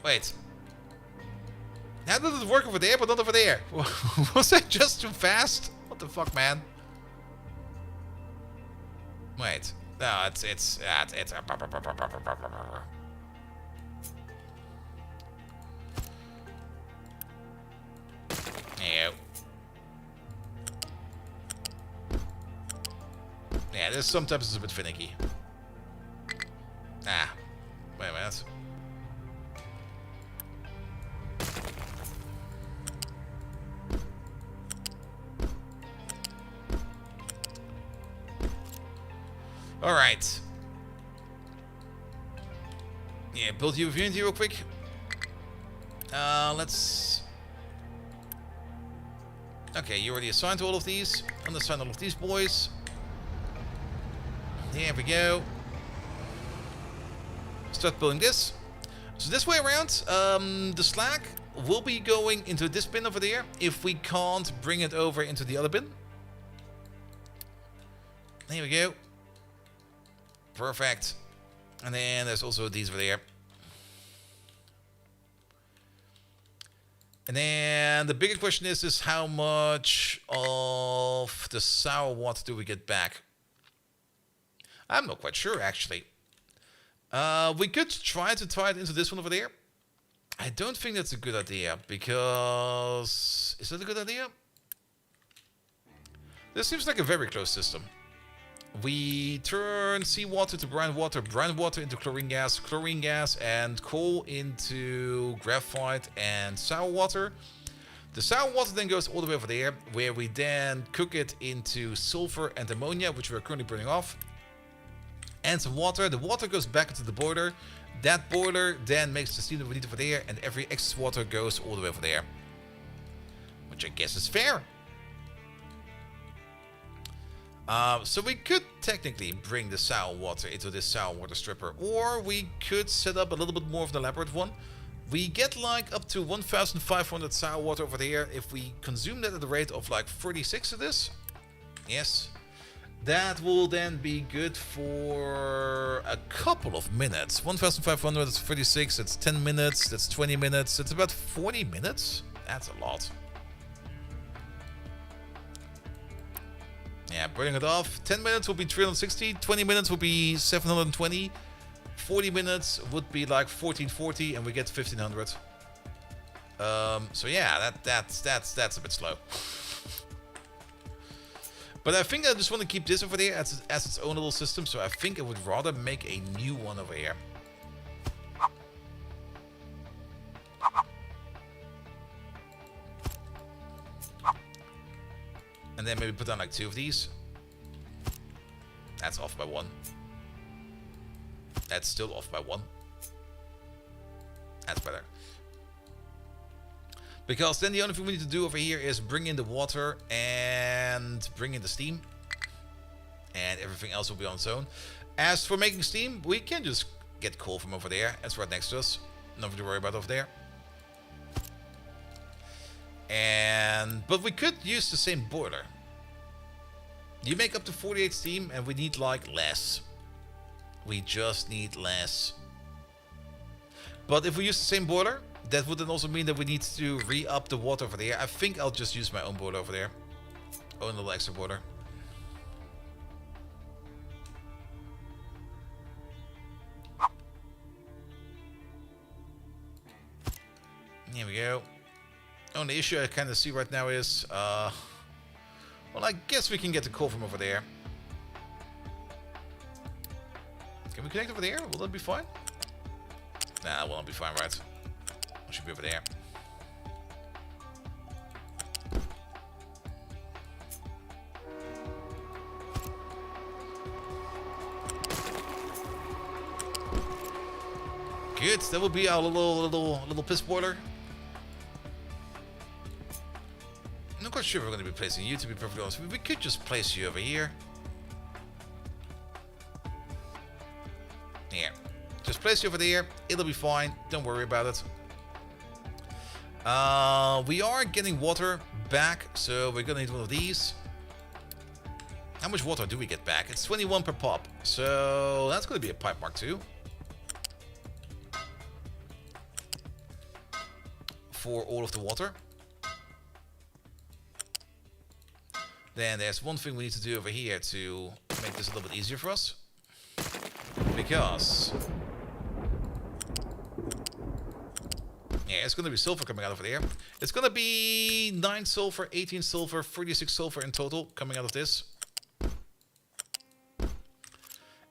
wait. How did it work over there, but not over there? Was that just too fast? What the fuck, man? Wait. No, it's... There you go. Yeah, this sometimes is a bit finicky. Ah. Wait a minute. Alright. Yeah, build your Unity real quick. Let's... Okay, you already assigned to all of these. Unassign all of these boys. Here we go. Start building this. So this way around, the slag will be going into this bin over there if we can't bring it over into the other bin. Here we go. Perfect. And then there's also these over there. And then the bigger question is how much of the sour water do we get back? I'm not quite sure, actually. We could try to tie it into this one over there. I don't think that's a good idea, because... Is that a good idea? This seems like a very close system. We turn seawater to brine water into chlorine gas, and coal into graphite and sour water. The sour water then goes all the way over there, where we then cook it into sulfur and ammonia, which we're currently burning off. And some water. The water goes back into the boiler. That boiler then makes the steam that we need over there, and every excess water goes all the way over there. Which I guess is fair. So we could technically bring the sour water into this sour water stripper, or we could set up a little bit more of an elaborate one. We get like up to 1,500 sour water over there if we consume that at the rate of like 36 of this. Yes. That will then be good for a couple of minutes. 1,500 is 36, that's 10 minutes, that's 20 minutes, it's about 40 minutes. That's a lot. Yeah, burning it off. 10 minutes will be 360. 20 minutes will be 720. 40 minutes would be like 1440, and we get 1500. So yeah, that's a bit slow. But I think I just want to keep this over there as its own little system. So I think I would rather make a new one over here. And then maybe put down like 2 of these. That's off by 1. That's still off by 1. That's better. Because then the only thing we need to do over here is bring in the water and bring in the steam. And everything else will be on its own. As for making steam, we can just get coal from over there. It's right next to us. Nothing to worry about over there. But we could use the same boiler. You make up to 48 steam and we need like less. We just need less. But if we use the same boiler, that would then also mean that we need to re-up the water over there. I think I'll just use my own boiler over there. Own a little extra boiler. Here we go. Only issue I kind of see right now is, well, I guess we can get the coal from over there. Can we connect over there? Will that be fine? Nah, it won't be fine, right? It should be over there. Good, that will be our little piss boiler. I'm not quite sure if we're going to be placing you, to be perfectly honest. We could just place you over here. Here. Just place you over there. It'll be fine. Don't worry about it. We are getting water back, so we're going to need one of these. How much water do we get back? It's 21 per pop. So that's going to be a pipe mark 2. For all of the water. Then there's one thing we need to do over here to make this a little bit easier for us. Because... yeah, it's going to be silver coming out of there. It's going to be 9 silver, 18 silver, 36 silver in total coming out of this.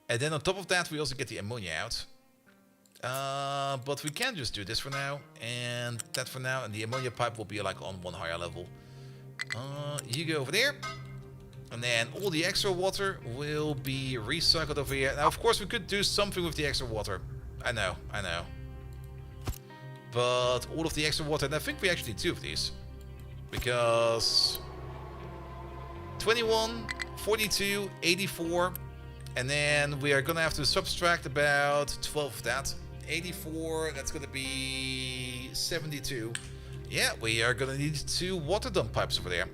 And then on top of that, we also get the ammonia out. But we can just do this for now, and that for now, and the ammonia pipe will be like on one higher level. You go over there, and then all the extra water will be recycled over here. Now, of course, we could do something with the extra water. I know. But all of the extra water, and I think we actually need 2 of these. Because 21, 42, 84, and then we are going to have to subtract about 12 of that. 84, that's going to be 72. Yeah, we are going to need 2 water dump pipes over there.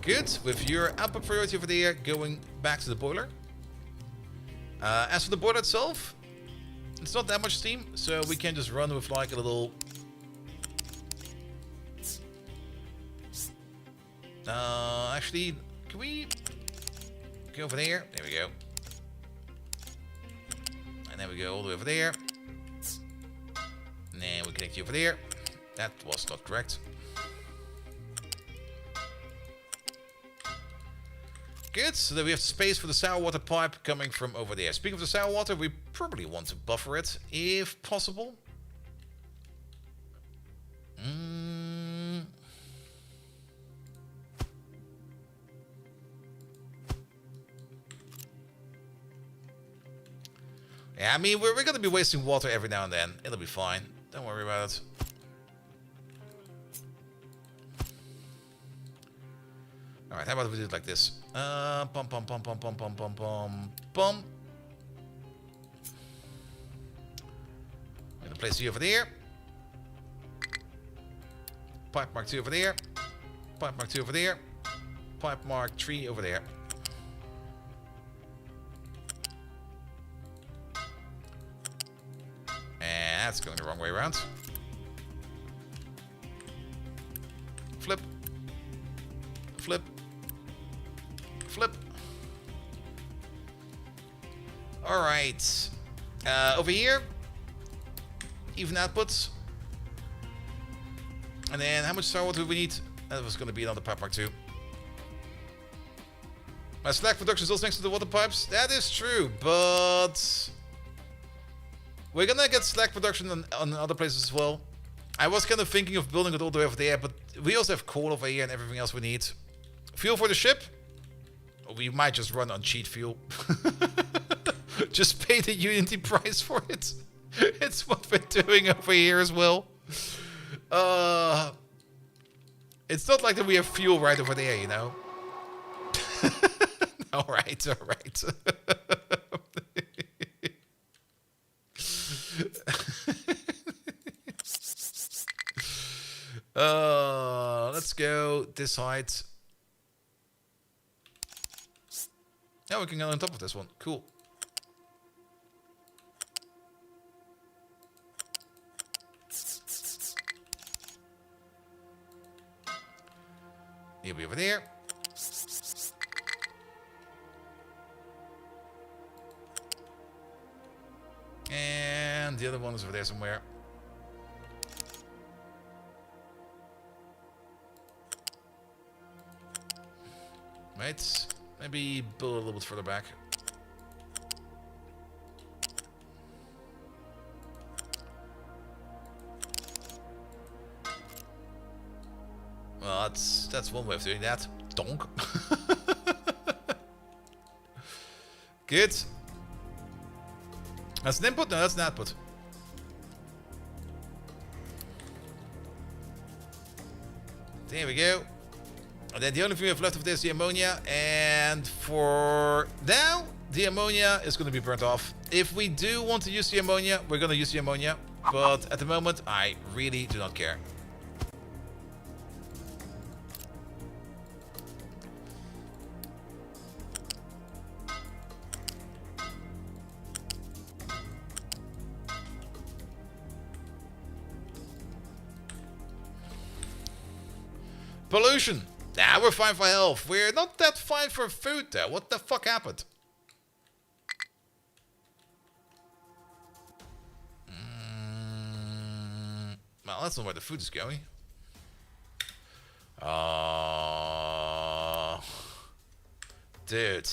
Good, with your output priority over there going back to the boiler. As for the boiler itself, it's not that much steam, so we can just run with like a little... actually, can we go over there? There we go. And then we go all the way over there. And then we connect you over there. That was not correct. Good, so then we have space for the sour water pipe coming from over there. Speaking of the sour water, we probably want to buffer it, if possible. Yeah, I mean, we're going to be wasting water every now and then. It'll be fine. Don't worry about it. Alright, how about if we do it like this? Bum, bum, bum, bum, bum, bum, bum, bum, bum. I'm going to place you over there. Pipe mark 2 over there. Pipe mark 2 over there. Pipe mark 3 over there. That's going the wrong way around. Flip. Flip. Flip. Alright. Over here. Even outputs. And then how much star water do we need? That was going to be another pipe mark too. My slack production is also next to the water pipes. That is true, but we're gonna get slack production on other places as well. I was kind of thinking of building it all the way over there, but we also have coal over here and everything else we need. Fuel for the ship? We might just run on cheat fuel. Just pay the Unity price for it. It's what we're doing over here as well. It's not like that we have fuel right over there, you know? Alright, alright. Let's go this height. Yeah, we can go on top of this one. Cool. He'll be over there. And the other one is over there somewhere. Right. Maybe build a little bit further back. Well, that's one way of doing that. Donk. Good. That's an input? No, that's an output. There we go. And then the only thing we have left of this is the ammonia. And for now, the ammonia is going to be burnt off. If we do want to use the ammonia, we're going to use the ammonia. But at the moment, I really do not care. Pollution. Nah, we're fine for health. We're not that fine for food, though. What the fuck happened? Well, that's not where the food is going. Dude.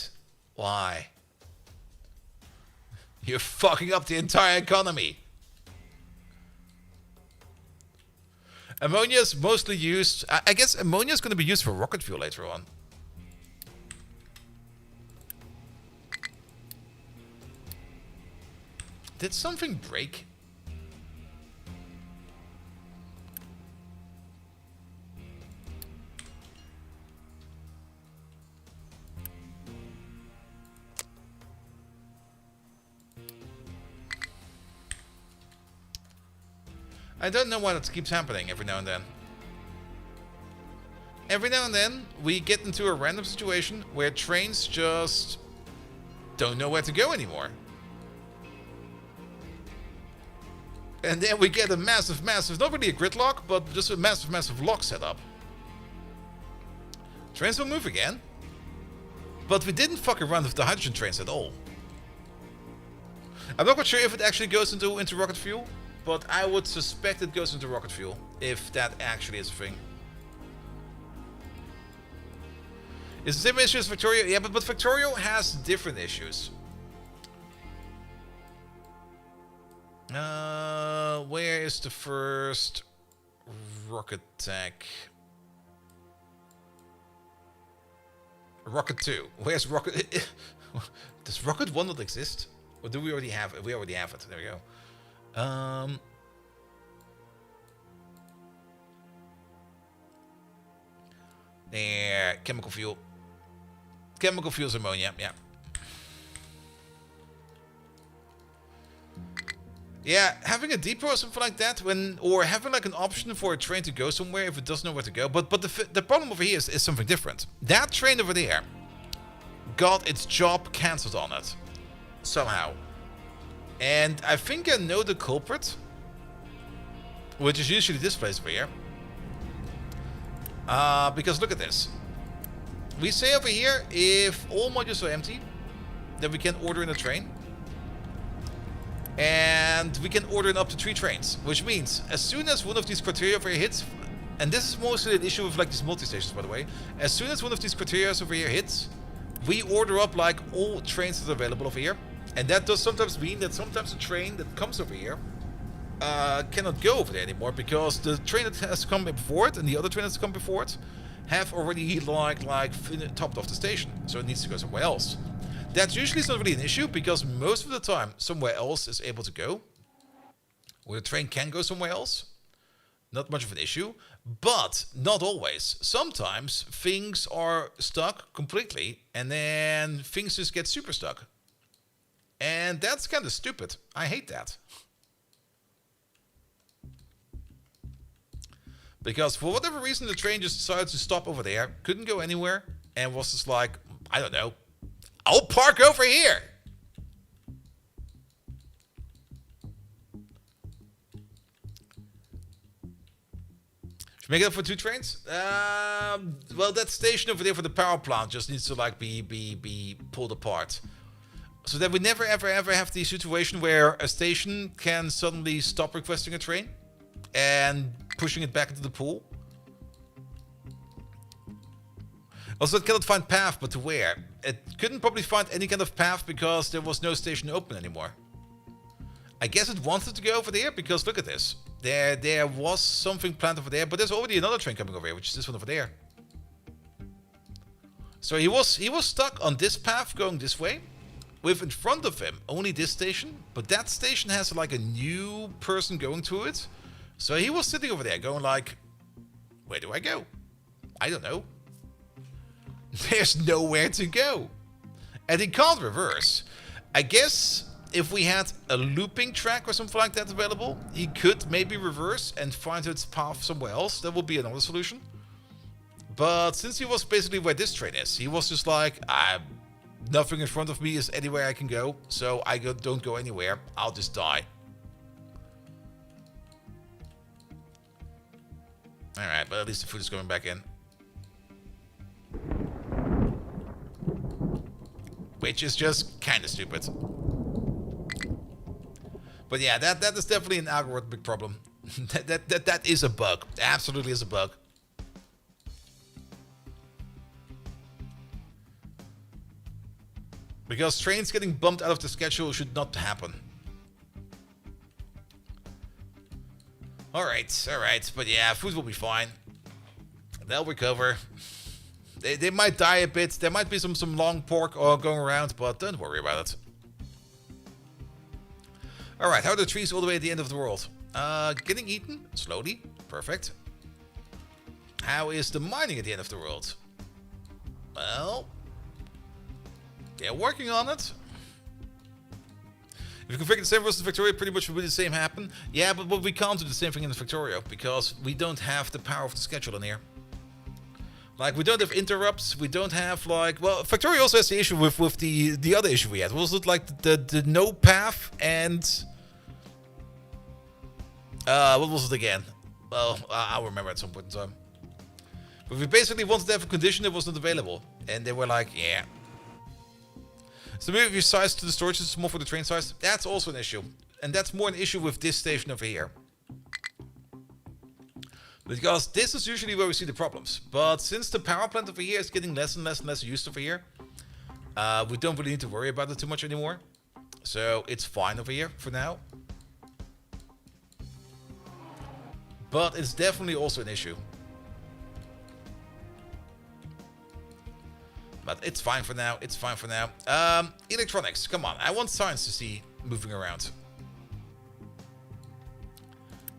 Why? You're fucking up the entire economy. Ammonia is mostly used... I guess ammonia is going to be used for rocket fuel later on. Did something break? I don't know why that keeps happening every now and then. Every now and then, we get into a random situation where trains just don't know where to go anymore. And then we get a massive, not really a gridlock, but just a massive lock set up. Trains will move again. But we didn't fuck around with the hydrogen trains at all. I'm not quite sure if it actually goes into rocket fuel. But I would suspect it goes into rocket fuel, if that actually is a thing. Is the same issue as Victoria? Yeah, but Victoria has different issues. Where is the first rocket tech? Rocket 2. Where's Rocket... Does Rocket 1 not exist? Or do we already have it? We already have it. There we go. There, chemical fuel. Chemical fuel is ammonia, yeah. Yeah, having a depot or something like that, or having like an option for a train to go somewhere if it doesn't know where to go. But the problem over here is something different. That train over there got its job cancelled on it somehow. And I think I know the culprit. which is usually this place over here. Because look at this. We say over here, if all modules are empty, then we can order in a train. And we can order in up to 3 trains. Which means, as soon as one of these criteria over here hits, and this is mostly an issue with like these multi-stations, by the way. As soon as one of these criteria over here hits, we order up like all trains that are available over here. And that does sometimes mean that sometimes a train that comes over here cannot go over there anymore, because the train that has come before it and the other train that's come before it have already like topped off the station, so it needs to go somewhere else. That's usually not really an issue, because most of the time somewhere else is able to go, where the train can go somewhere else. Not much of an issue, but not always. Sometimes things are stuck completely, and then things just get super stuck. And that's kind of stupid. I hate that. Because for whatever reason, the train just decided to stop over there, couldn't go anywhere, and was just like, I don't know, I'll park over here. Should we make it up for 2 trains? Well, that station over there for the power plant just needs to like be pulled apart. So that we never ever have the situation where a station can suddenly stop requesting a train and pushing it back into the pool. Also, it cannot find path, but to where? It couldn't probably find any kind of path because there was no station open anymore. I guess it wanted to go over there because look at this. There was something planned over there, but there's already another train coming over here, which is this one over there. So he was stuck on this path going this way, with in front of him only this station, but that station has like a new person going to it. So he was sitting over there going like, where do I go? I don't know. There's nowhere to go. And he can't reverse. I guess if we had a looping track or something like that available, he could maybe reverse and find its path somewhere else. That would be another solution. But since he was basically where this train is, he was just like, nothing in front of me is anywhere I can go, so I don't go anywhere. I'll just die. Alright, but at least the food is going back in. Which is just kind of stupid. But yeah, that is definitely an algorithmic problem. that is a bug. Absolutely is a bug. Because trains getting bumped out of the schedule should not happen. Alright, but yeah, food will be fine. They'll recover. They might die a bit. There might be some long pork going around, but don't worry about it. Alright, how are the trees all the way at the end of the world? Getting eaten slowly. Perfect. How is the mining at the end of the world? Well, they're working on it. If you configure the same versus Victoria, pretty much will the same happen. Yeah, but we can't do the same thing in the Victoria because we don't have the power of the schedule in here. Like, we don't have interrupts, we don't have, like... Well, Victoria also has the issue with the other issue we had. Was it, like, the no path and... what was it again? Well, I'll remember at some point in time. But we basically wanted to have a condition that was not available. And they were like, yeah. So maybe if you size to the storage is small for the train size, that's also an issue. And that's more an issue with this station over here. Because this is usually where we see the problems. But since the power plant over here is getting less and less used over here, we don't really need to worry about it too much anymore. So it's fine over here for now. But it's definitely also an issue. But it's fine for now. It's fine for now. Electronics. Come on. I want science to see moving around.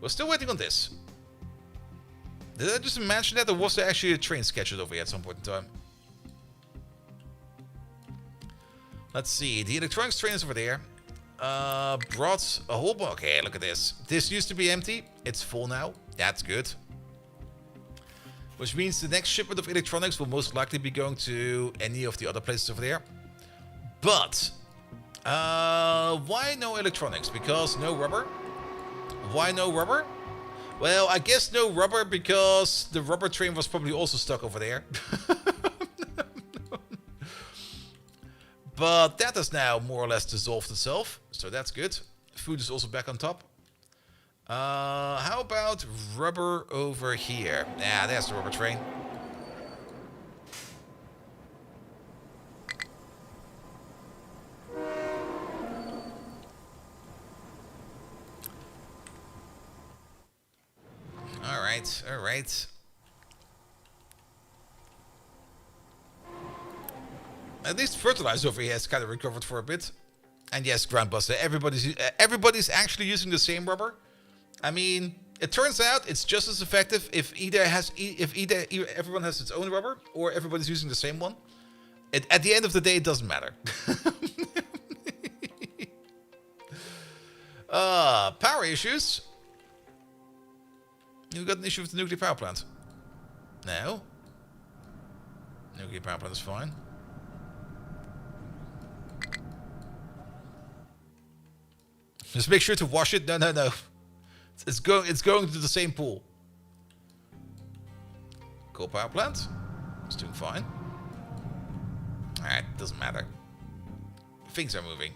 We're still waiting on this. Did I just imagine that? Or was there actually a train scheduled over here at some point in time? Let's see. The electronics train is over there. Brought a whole bunch. Okay, look at this. This used to be empty. It's full now. That's good. Which means the next shipment of electronics will most likely be going to any of the other places over there. But, why no electronics? Because no rubber? Why no rubber? Well, I guess no rubber because the rubber train was probably also stuck over there. But that has now more or less dissolved itself, so that's good. Food is also back on top. How about rubber over here? Yeah, there's the rubber train. Alright, alright. At least fertilizer over here has kind of recovered for a bit. And yes, Groundbuster, everybody's actually using the same rubber. I mean, it turns out it's just as effective if either everyone has its own rubber or everybody's using the same one. At the end of the day, it doesn't matter. Power issues. You got an issue with the nuclear power plant? No. Nuclear power plant is fine. Just make sure to wash it. No, no, no. It's going to the same pool. Coal power plant. It's doing fine. Alright, doesn't matter. Things are moving.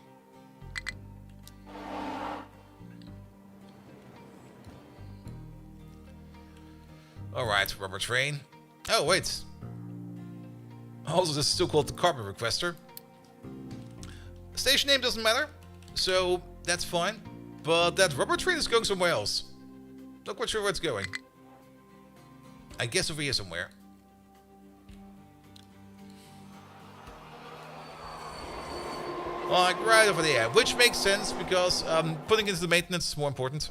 Alright, rubber train. Oh, wait. Also, this is still called the carbon requester. Station name doesn't matter. So, that's fine. But that rubber train is going somewhere else. Not quite sure where it's going. I guess over here somewhere. Like right over there. Which makes sense because putting it into the maintenance is more important.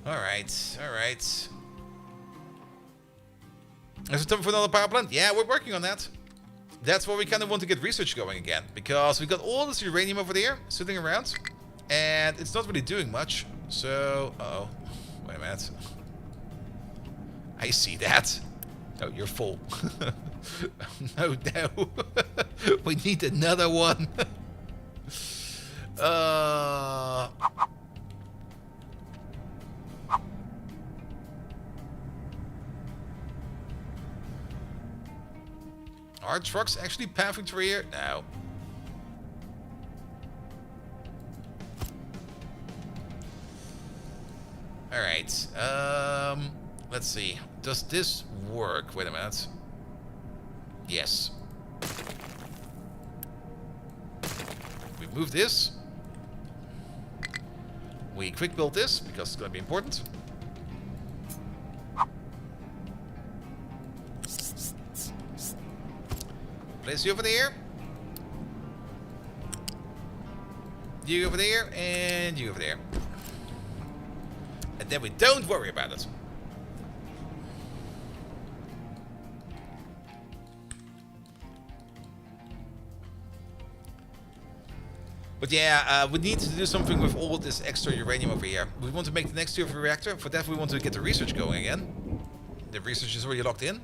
Alright, alright. Is it time for another power plant? Yeah, we're working on that. That's why we kind of want to get research going again. Because we got all this uranium over there sitting around. And it's not really doing much. So, uh-oh. Wait a minute. I see that. Oh, you're full. No, no. We need another one. Are trucks actually pathing through here? No. Alright. Let's see. Does this work? Wait a minute. Yes. We move this. We quick build this because it's going to be important. Place you over there. You over there, and you over there. And then we don't worry about it. But yeah, we need to do something with all this extra uranium over here. We want to make the next tier of a reactor. For that, we want to get the research going again. The research is already locked in.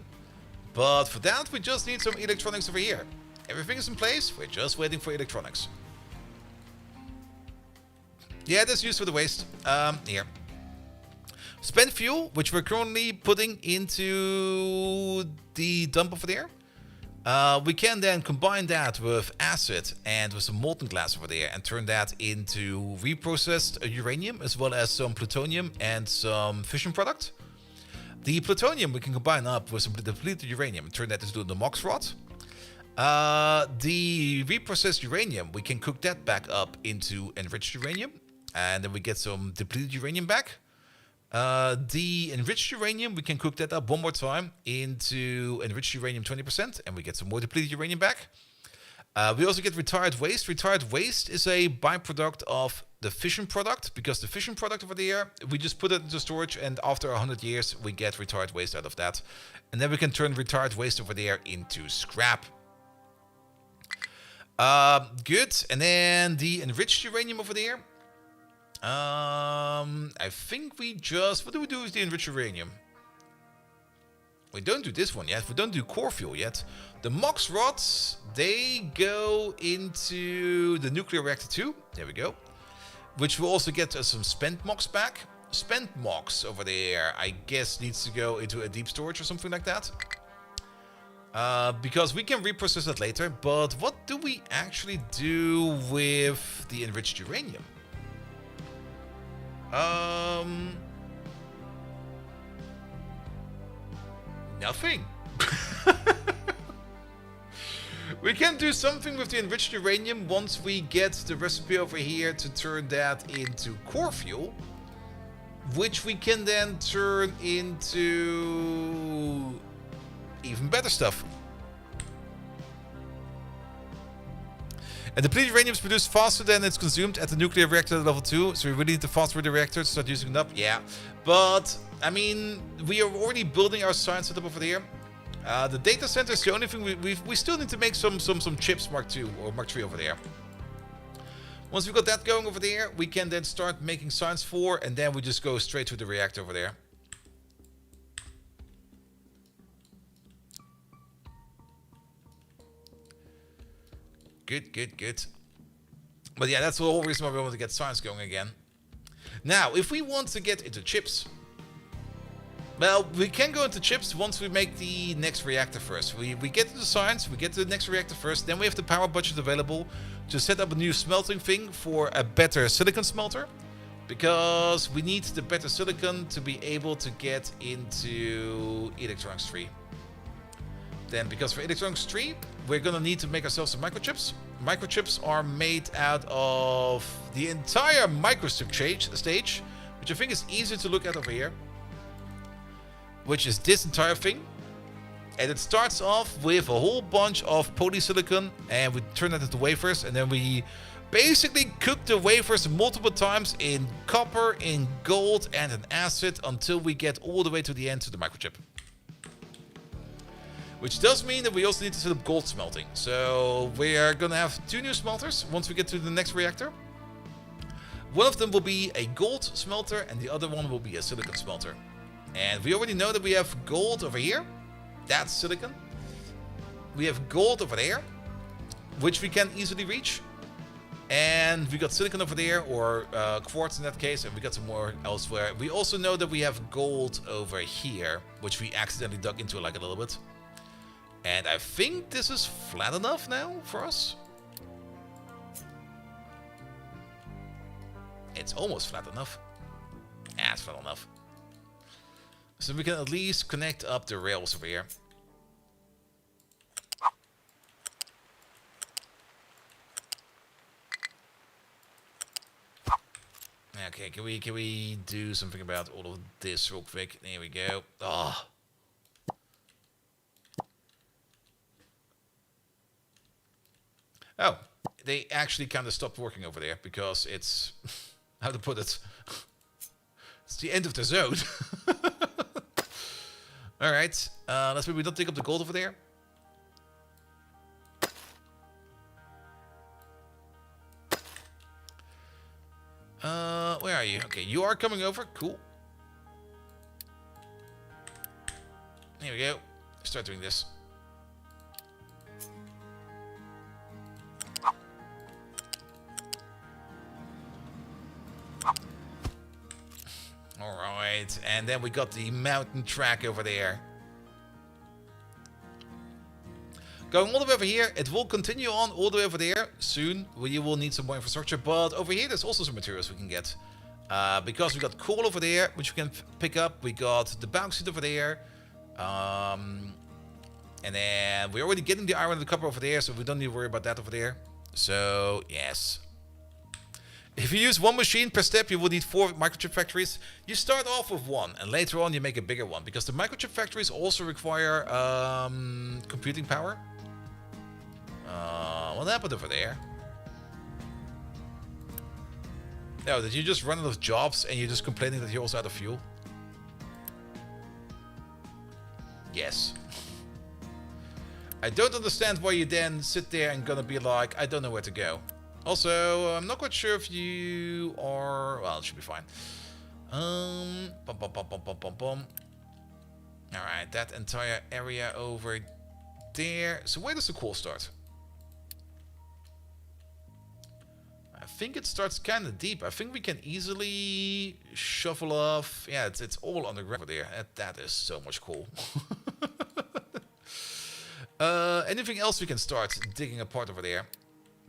But for that, we just need some electronics over here. Everything is in place. We're just waiting for electronics. Yeah, that's used for the waste. Here. Spent fuel, which we're currently putting into the dump over there. We can then combine that with acid and with some molten glass over there and turn that into reprocessed uranium as well as some plutonium and some fission product. The plutonium we can combine up with some depleted uranium and turn that into the MOX rod. The reprocessed uranium, we can cook that back up into enriched uranium and then we get some depleted uranium back. The enriched uranium, we can cook that up one more time into enriched uranium 20% and we get some more depleted uranium back. We also get retired waste. Retired waste is a byproduct of the fission product because the fission product over there, we just put it into storage and after 100 years, we get retired waste out of that. And then we can turn retired waste over there into scrap. Good. And then the enriched uranium over there. I think we just... What do we do with the enriched uranium? We don't do this one yet. We don't do core fuel yet. The MOX rods, they go into the nuclear reactor 2. There we go. Which will also get us some spent MOX back. spent MOX over there, I guess, needs to go into a deep storage or something like that. Because we can reprocess it later, but what do we actually do with the enriched uranium? Nothing. We can do something with the enriched uranium once we get the recipe over here to turn that into core fuel, which we can then turn into even better stuff. And depleted uranium is produced faster than it's consumed at the nuclear reactor level 2, so we really need the faster the reactor to start using it up. Yeah, but I mean, we are already building our science setup over there. The data center is the only thing we still need to make some chips Mark 2 or Mark 3 over there. Once we've got that going over there, we can then start making science 4, and then we just go straight to the reactor over there. Good. But yeah, that's the whole reason why we want to get science going again. Now, if we want to get into chips, well, we can go into chips once we make the next reactor first. We get to the science, we get to the next reactor first, then we have the power budget available to set up a new smelting thing for a better silicon smelter. Because we need the better silicon to be able to get into electronics 3. Then, because for electronics 3, we're gonna need to make ourselves some microchips. Microchips are made out of the entire microchip stage, which I think is easier to look at over here. Which is this entire thing. And it starts off with a whole bunch of polysilicon, and we turn that into wafers, and then we basically cook the wafers multiple times in copper, in gold, and in acid until we get all the way to the end to the microchip. Which does mean that we also need to set up gold smelting. So we are gonna have 2 new smelters once we get to the next reactor. One of them will be a gold smelter, and the other one will be a silicon smelter. And we already know that we have gold over here. That's silicon. We have gold over there, which we can easily reach. And we got silicon over there, or quartz in that case, and we got some more elsewhere. We also know that we have gold over here, which we accidentally dug into like a little bit. And I think this is flat enough now for us. It's almost flat enough. Yeah, it's flat enough. So we can at least connect up the rails over here. Okay, can we do something about all of this real quick? There we go. Oh, they actually kind of stopped working over there because it's how to put it. It's the end of the zone. Alright, let's maybe not take up the gold over there. Where are you? Okay, you are coming over. Cool. Here we go. Start doing this. Alright, and then we got the mountain track over there. Going all the way over here, it will continue on all the way over there. Soon, we will need some more infrastructure, but over here there's also some materials we can get. Because we got coal over there, which we can pick up. We got the bauxite over there. And then we're already getting the iron and the copper over there, so we don't need to worry about that over there. So, yes. If you use 1 machine per step, you will need 4 microchip factories. You start off with 1, and later on you make a bigger one, because the microchip factories also require computing power. What happened over there? No, did you just run out of jobs and you're just complaining that you're also out of fuel? Yes. I don't understand why you then sit there and gonna be like, I don't know where to go. Also, I'm not quite sure if you are... Well, it should be fine. Alright, that entire area over there. So where does the coal start? I think it starts kind of deep. I think we can easily shuffle off. Yeah, it's all underground over there. That is so much cool. Anything else we can start digging apart over there?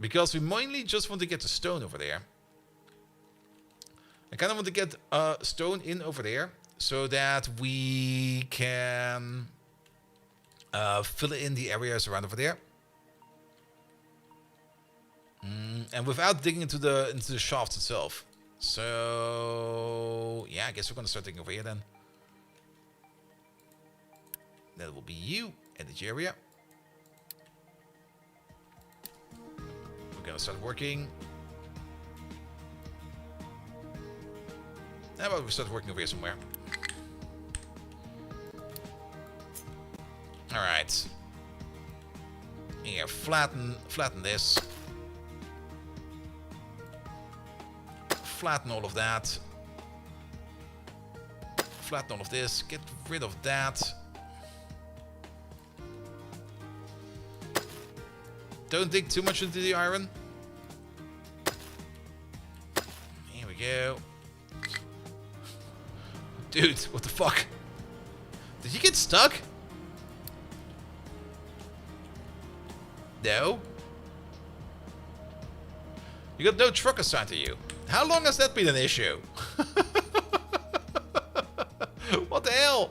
Because we mainly just want to get the stone over there. I kind of want to get stone in over there so that we can fill in the areas around over there. And without digging into the shaft itself. So yeah, I guess we're gonna start digging over here then. That will be you in the area. We're gonna start working. How about we start working over here somewhere? Alright. Yeah, flatten this. Flatten all of that. Flatten all of this. Get rid of that. Don't dig too much into the iron. Here we go. Dude, what the fuck? Did you get stuck? No? You got no truck assigned to you. How long has that been an issue? What the hell?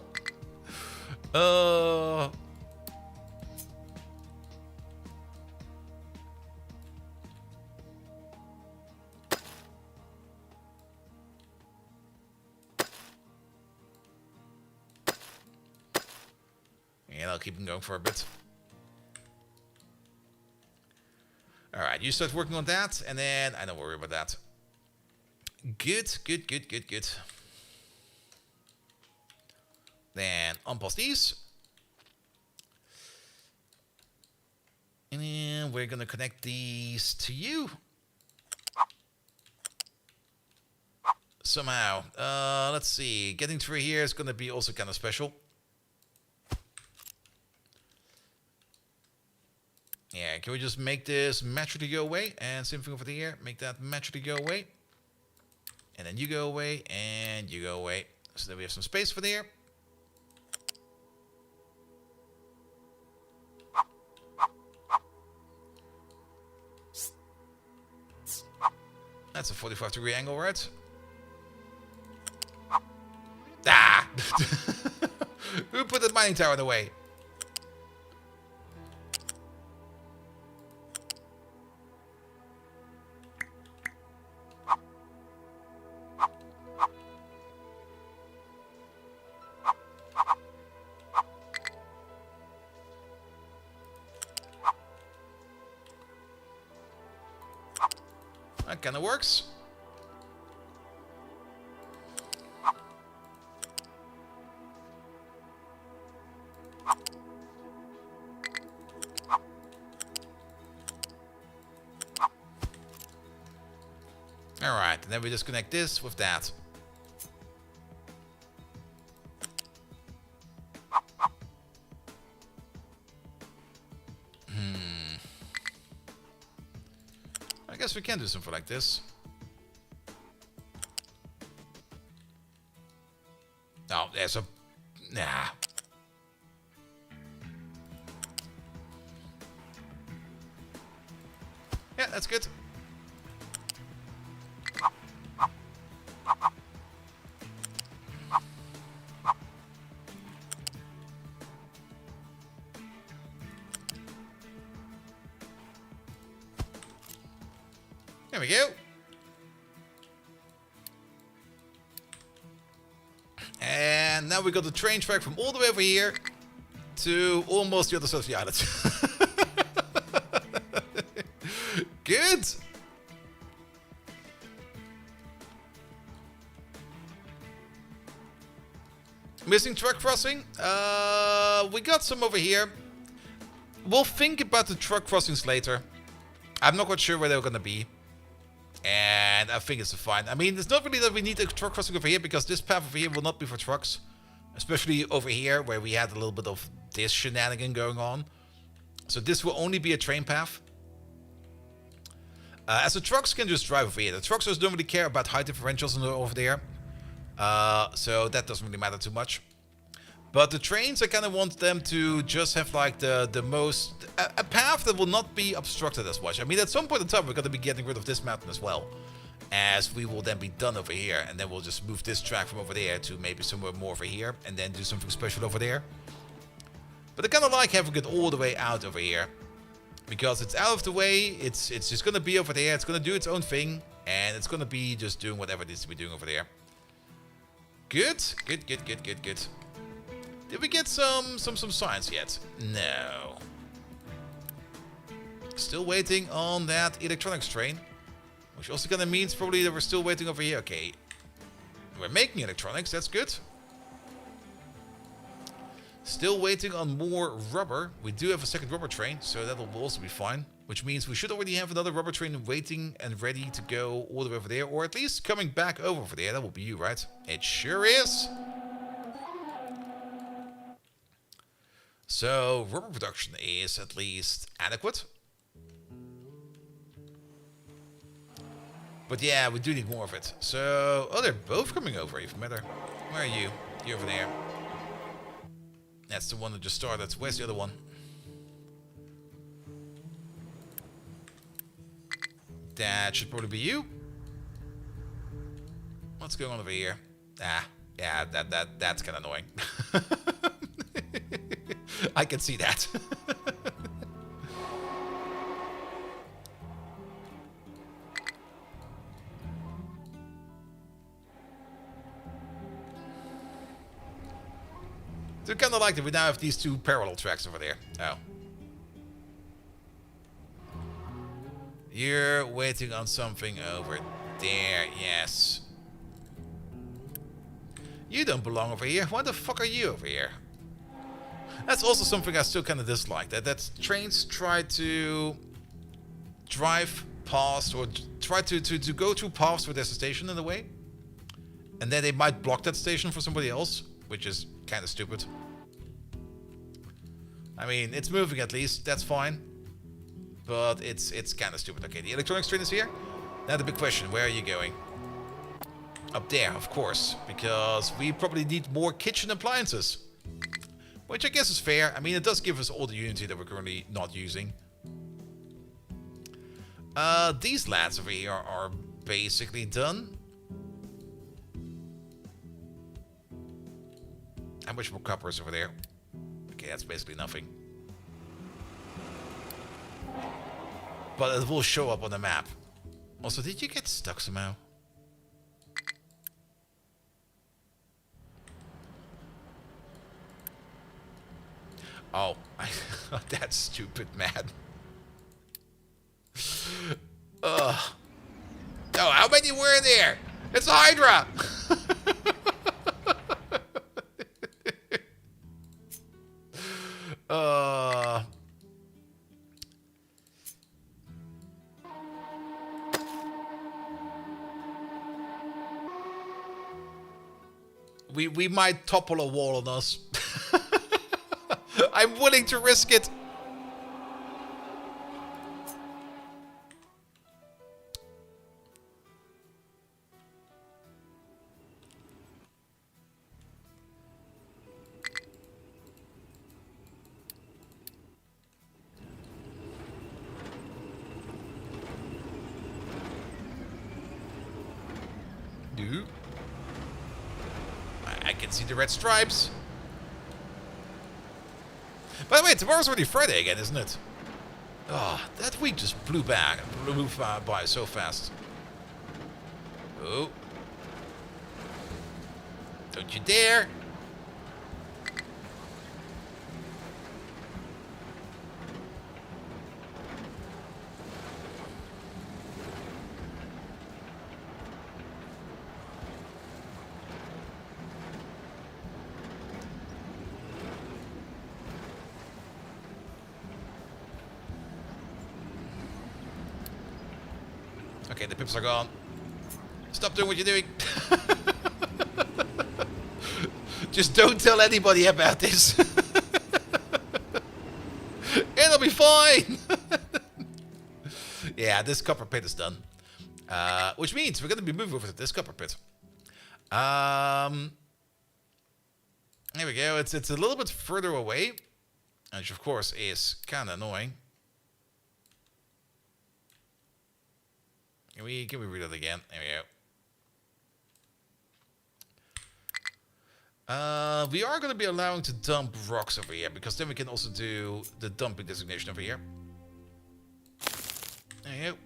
And I'll keep them going for a bit. Alright, you start working on that, and then I don't worry about that. Good. Then unpause these. And then we're gonna connect these to you. Somehow. Let's see. Getting through here is gonna be also kind of special. Yeah, can we just make this magically go away? And same thing over here. Make that magically go away. And then you go away, and you go away. So that we have some space for there. That's a 45-degree angle, right? Ah! Who put that mining tower in the way? That kind of works. Alright, and then we just connect this with that. I guess we can do something like this. Oh, there's a... Nah. Yeah, that's good. There we go. And now we got the train track from all the way over here to almost the other side of the island. Good. Missing truck crossing. We got some over here. We'll think about the truck crossings later. I'm not quite sure where they're gonna be. And I think it's fine. I mean, it's not really that we need a truck crossing over here, because this path over here will not be for trucks. Especially over here, where we had a little bit of this shenanigan going on. So this will only be a train path. As the trucks can just drive over here. The trucks don't really care about height differentials over there. So that doesn't really matter too much. But the trains, I kind of want them to just have like the most... A path that will not be obstructed as much. I mean, at some point in time, we're going to be getting rid of this mountain as well. As we will then be done over here. And then we'll just move this track from over there to maybe somewhere more over here. And then do something special over there. But I kind of like having it all the way out over here. Because it's out of the way. It's just going to be over there. It's going to do its own thing. And it's going to be just doing whatever it needs to be doing over there. Good. Good, good, good, good, good. Did we get some science yet? No. Still waiting on that electronics train. Which also kind of means probably that we're still waiting over here. Okay. We're making electronics. That's good. Still waiting on more rubber. We do have a second rubber train. So that will also be fine. Which means we should already have another rubber train waiting and ready to go all the way over there. Or at least coming back over there. That will be you, right? It sure is. So, rubber production is at least adequate. But yeah, we do need more of it. So, oh, they're both coming over, even better. Where are you? You're over there. That's the one that just started. Where's the other one? That should probably be you. What's going on over here? Ah, yeah, that's kind of annoying. I can see that. So kind of like that we now have these two parallel tracks over there. Oh. You're waiting on something over there, yes. You don't belong over here. Why the fuck are you over here? That's also something I still kind of dislike. That trains try to drive past or try to go through paths for their station in a way. And then they might block that station for somebody else, which is kind of stupid. I mean, it's moving at least. That's fine. But it's kind of stupid. Okay, the electronics train is here. Now the big question, where are you going? Up there, of course. Because we probably need more kitchen appliances. Which I guess is fair. I mean, it does give us all the unity that we're currently not using. These lads over here are basically done. How much more copper is over there? Okay, that's basically nothing. But it will show up on the map. Also, did you get stuck somehow? Oh, that's stupid, man. Oh, how many were there? It's a Hydra! We might topple a wall on us. I'm willing to risk it. No. I can see the red stripes. By the way, tomorrow's already Friday again, isn't it? Oh, that week just blew by so fast. Oh. Don't you dare. Okay, the pips are gone. Stop doing what you're doing. Just don't tell anybody about this. It'll be fine. Yeah, this copper pit is done. Which means we're going to be moving over to this copper pit. There we go. It's a little bit further away, which of course is kind of annoying. Can we read that again? There we go. We are going to be allowing to dump rocks over here, because then we can also do the dumping designation over here. There you go.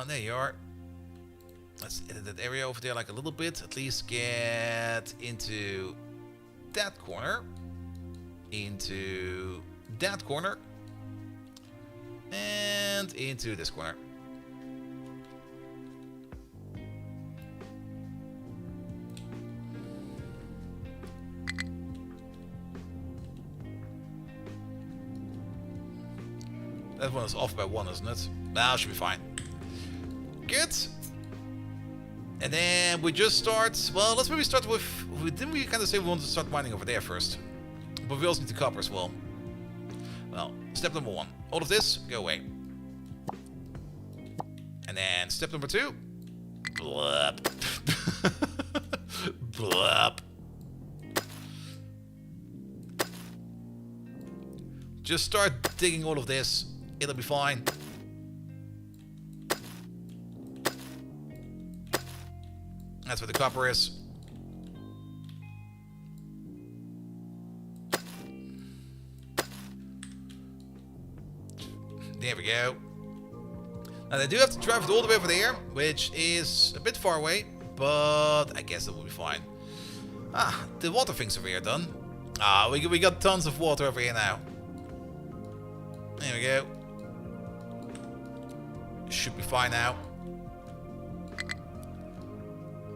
There you are. Let's edit that area over there like a little bit. At least get into that corner. Into that corner. And into this corner. That one is off by 1, isn't it? Now should be fine. Good. And then we just start. Well, let's maybe start with. Didn't we kind of say we wanted to start mining over there first? But we also need the copper as well. Well, step number 1. All of this, go away. And then step number 2. Blup. Blup. Just start digging all of this. It'll be fine. That's where the copper is. There we go. Now they do have to drive it all the way over there, which is a bit far away, but I guess it will be fine. Ah, the water thing's over here done. Ah, we got tons of water over here now. There we go. Should be fine now.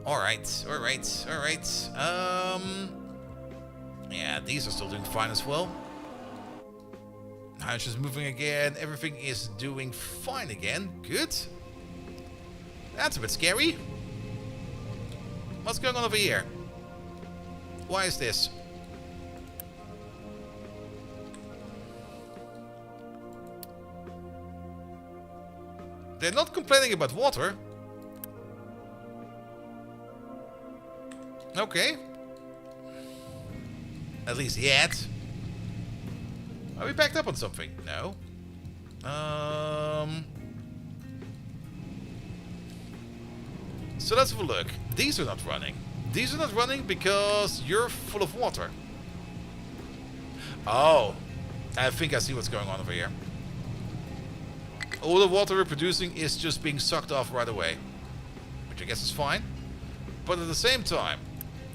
Alright, alright, alright. Yeah, these are still doing fine as well. House is moving again. Everything is doing fine again. Good. That's a bit scary. What's going on over here? Why is this? They're not complaining about water. Okay. At least yet. Are we backed up on something? No. So let's have a look. These are not running. These are not running because you're full of water. Oh. I think I see what's going on over here. All the water we're producing is just being sucked off right away. Which I guess is fine. But at the same time,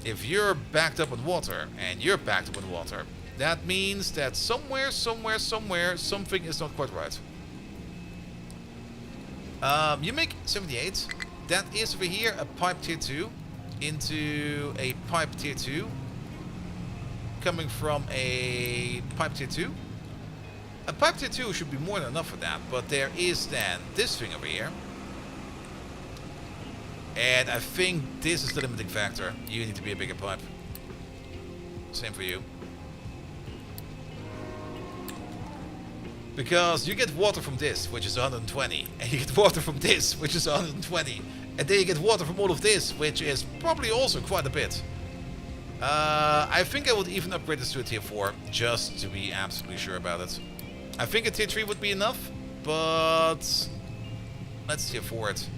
if you're backed up with water, and you're backed up with water, that means that somewhere, something is not quite right. You make 78. That is over here a pipe tier 2 into a pipe tier 2. Coming from a pipe tier 2. A pipe tier 2 should be more than enough for that, but there is then this thing over here. And I think this is the limiting factor. You need to be a bigger pipe. Same for you. Because you get water from this, which is 120. And you get water from this, which is 120. And then you get water from all of this, which is probably also quite a bit. I think I would even upgrade this to a tier 4, just to be absolutely sure about it. I think a tier 3 would be enough, but let's tier 4 it.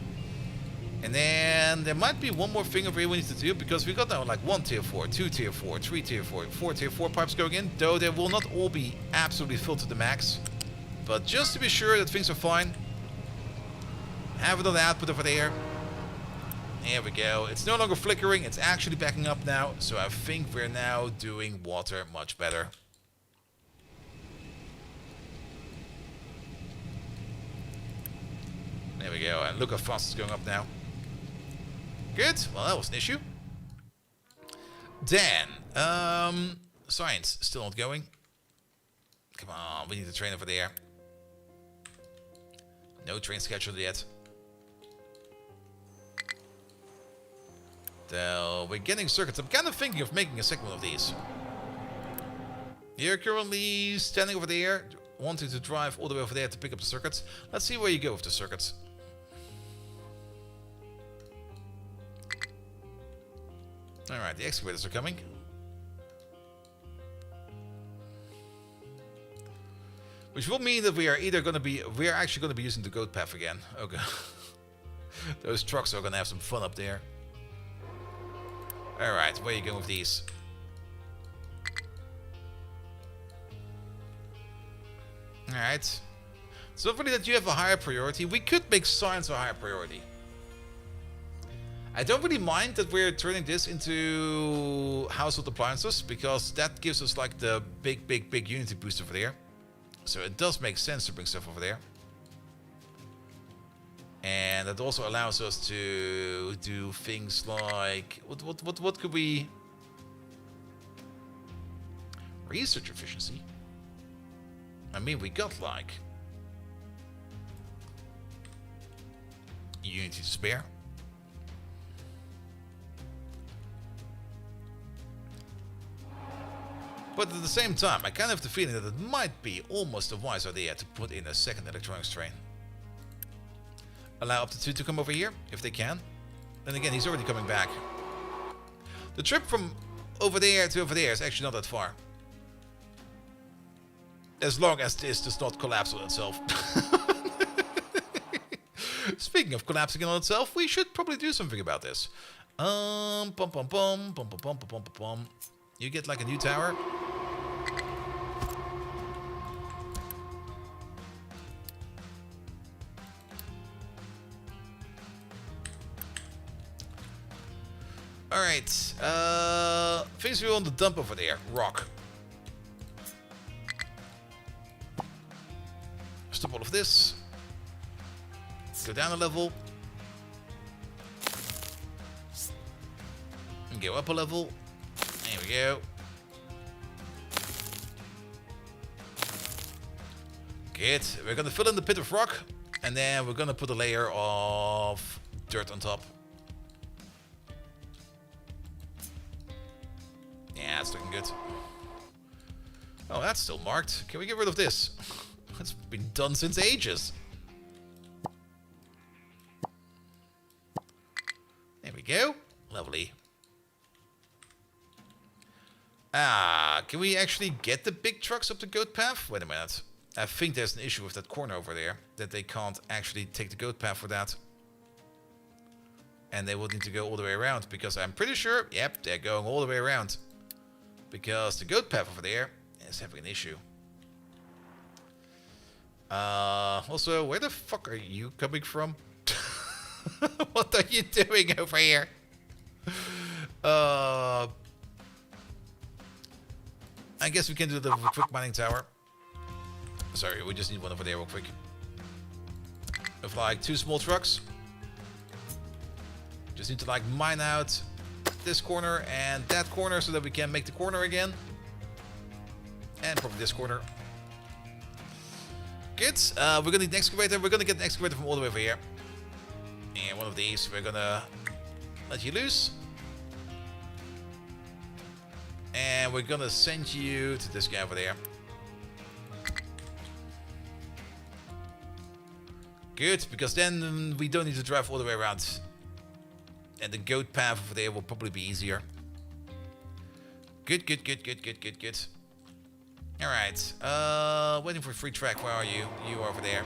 And then there might be one more thing over here we need to do, because we got now like 1 tier 4, 2 tier 4, 3 tier 4, 4 tier 4 pipes going in, though they will not all be absolutely filled to the max. But just to be sure that things are fine, have another output over there. There we go. It's no longer flickering, it's actually backing up now, so I think we're now doing water much better. There we go, and look how fast it's going up now. Good, well that was an issue. Then, science, still not going. Come on, we need a train over there. No train scheduled yet. So, we're getting circuits. I'm kind of thinking of making a second one of these. You're currently standing over there. wanting to drive all the way over there to pick up the circuits. Let's see where you go with the circuits. Alright, the excavators are coming. Which will mean that we are actually going to be using the goat path again. Okay. Those trucks are going to have some fun up there. Alright, where are you going with these? Alright. It's not really that you have a higher priority. We could make science a higher priority. I don't really mind that we're turning this into household appliances, because that gives us like the big unity boost over there. So it does make sense to bring stuff over there. And that also allows us to do things like what could we? Research efficiency. I mean, we got like unity to spare. But at the same time, I kind of have the feeling that it might be almost a wise idea to put in a second electronics train. Allow up to 2 to come over here, if they can. Then again, he's already coming back. The trip from over there to over there is actually not that far. As long as this does not collapse on itself. Speaking of collapsing on itself, we should probably do something about this. You get like a new tower. Alright, things we want to dump over there. Rock. Stop all of this. Go down a level. And go up a level. There we go. Good. We're gonna fill in the pit of rock, and then we're gonna put a layer of dirt on top. Yeah, it's looking good. Oh, that's still marked. Can we get rid of this? It's been done since ages. There we go. Lovely. Can we actually get the big trucks up the goat path? Wait a minute. I think there's an issue with that corner over there, that they can't actually take the goat path for that. And they will need to go all the way around, because I'm pretty sure, yep, they're going all the way around. Because the goat path over there is having an issue. Also, where the fuck are you coming from? What are you doing over here? I guess we can do the quick mining tower. Sorry, we just need one over there real quick. With like 2 small trucks. Just need to like mine out this corner and that corner so that we can make the corner again. And probably this corner. Good. We're gonna need an excavator. We're gonna get an excavator from all the way over here. And one of these, we're gonna let you loose. And we're gonna send you to this guy over there. Good, because then we don't need to drive all the way around. And the goat path over there will probably be easier. Good. Alright. Waiting for a free track. Where are you? You are over there.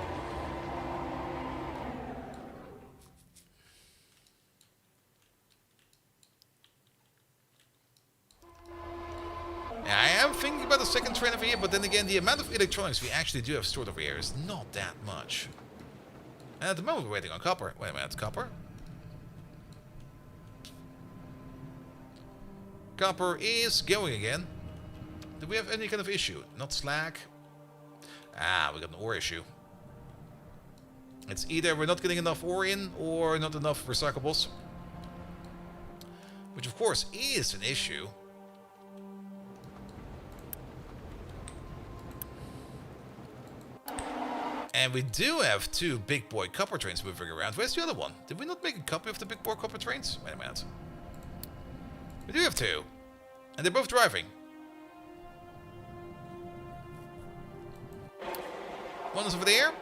Yeah, I am thinking about the second train over here, but then again, the amount of electronics we actually do have stored over here is not that much. And at the moment, we're waiting on copper. Wait a minute, copper? Copper is going again. Do we have any kind of issue? Not slag. We got an ore issue. It's either we're not getting enough ore in, or not enough recyclables. Which of course is an issue. And we do have 2 big boy copper trains moving around. Where's the other one? Did we not make a copy of the big boy copper trains? Wait a minute. We do have 2. And they're both driving. One is over there,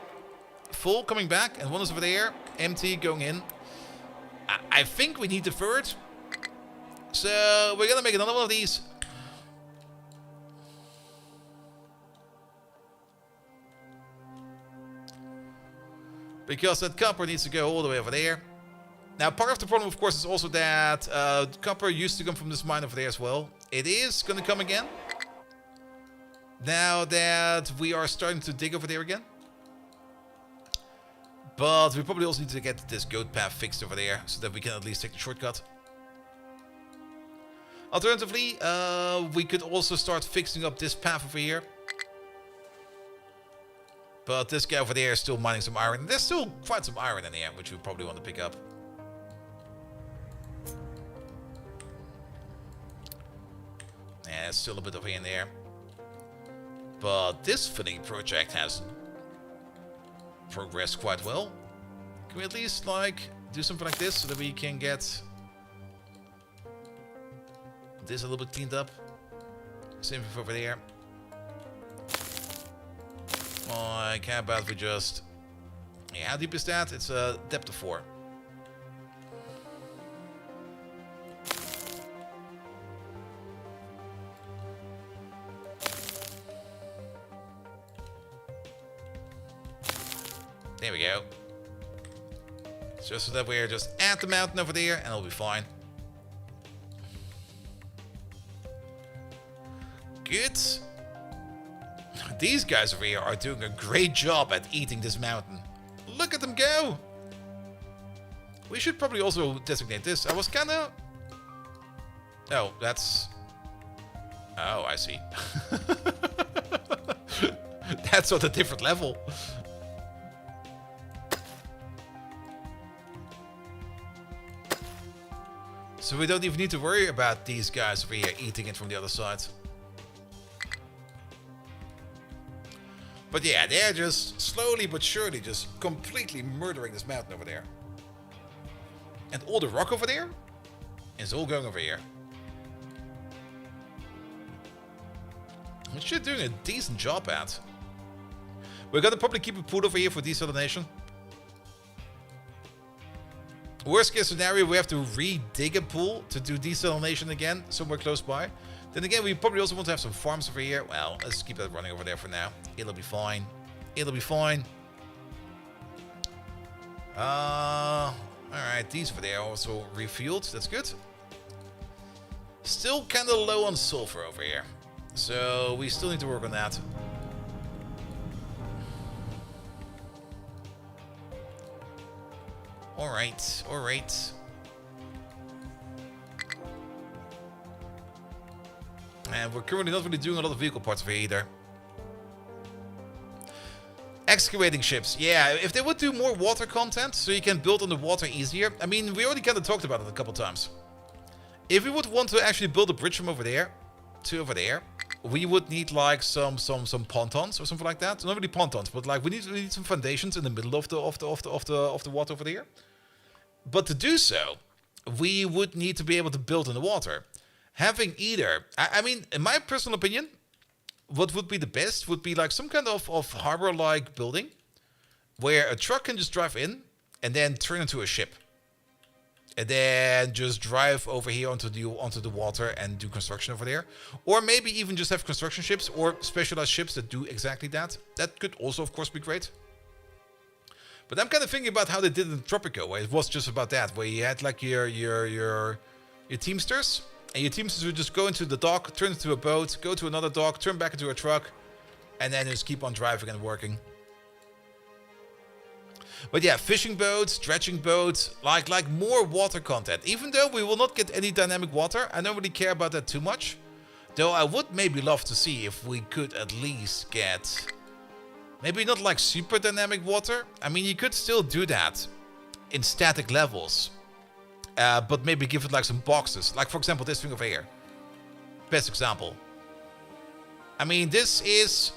full coming back, and one is over there, empty going in. I think we need the third. So we're gonna make another one of these. Because that copper needs to go all the way over there. Now, part of the problem, of course, is also that copper used to come from this mine over there as well. It is going to come again. Now that we are starting to dig over there again. But we probably also need to get this goat path fixed over there, so that we can at least take the shortcut. Alternatively, we could also start fixing up this path over here. But this guy over there is still mining some iron. There's still quite some iron in here, which we probably want to pick up. Yeah, there's still a bit of here and there. But this filling project has progressed quite well. Can we at least, like, do something like this so that we can get this a little bit cleaned up? Same thing over there. Like, how about we just... Yeah, how deep is that? It's a depth of 4. There we go. Just so that we're just at the mountain over there and it'll be fine. Good. These guys over here are doing a great job at eating this mountain. Look at them go! We should probably also designate this. I was kinda... Oh, that's... Oh, I see. That's on a different level. So we don't even need to worry about these guys over here eating it from the other side. But yeah, they're just slowly but surely just completely murdering this mountain over there. And all the rock over there is all going over here. Which you're doing a decent job at. We're gonna probably keep a pool over here for desalination. Worst case scenario, we have to re-dig a pool to do desalination again, somewhere close by. Then again, we probably also want to have some farms over here. Well, let's keep that running over there for now. It'll be fine. It'll be fine. Alright, these over there are also refueled. That's good. Still kind of low on sulfur over here. So we still need to work on that. Alright, alright. And we're currently not really doing a lot of vehicle parts over here either. Excavating ships. Yeah, if they would do more water content, so you can build on the water easier. I mean, we already kind of talked about it a couple times. If we would want to actually build a bridge from over there to over there, we would need like some pontons or something like that. Not really pontons, but like we need some foundations in the middle of the water over there. But to do so, we would need to be able to build in the water. Having either, I mean, in my personal opinion, what would be the best would be like some kind of harbor-like building where a truck can just drive in and then turn into a ship. And then just drive over here onto the water and do construction over there. Or maybe even just have construction ships or specialized ships that do exactly that. That could also, of course, be great. But I'm kind of thinking about how they did it in Tropico, where it was just about that, where you had like your teamsters. And your teamsters would just go into the dock, turn into a boat, go to another dock, turn back into a truck, and then just keep on driving and working. But yeah, fishing boats, dredging boats, like more water content. Even though we will not get any dynamic water, I don't really care about that too much. Though I would maybe love to see if we could at least get... Maybe not like super dynamic water. I mean, you could still do that in static levels. But maybe give it like some boxes. Like, for example, this thing over here. Best example. I mean, this is...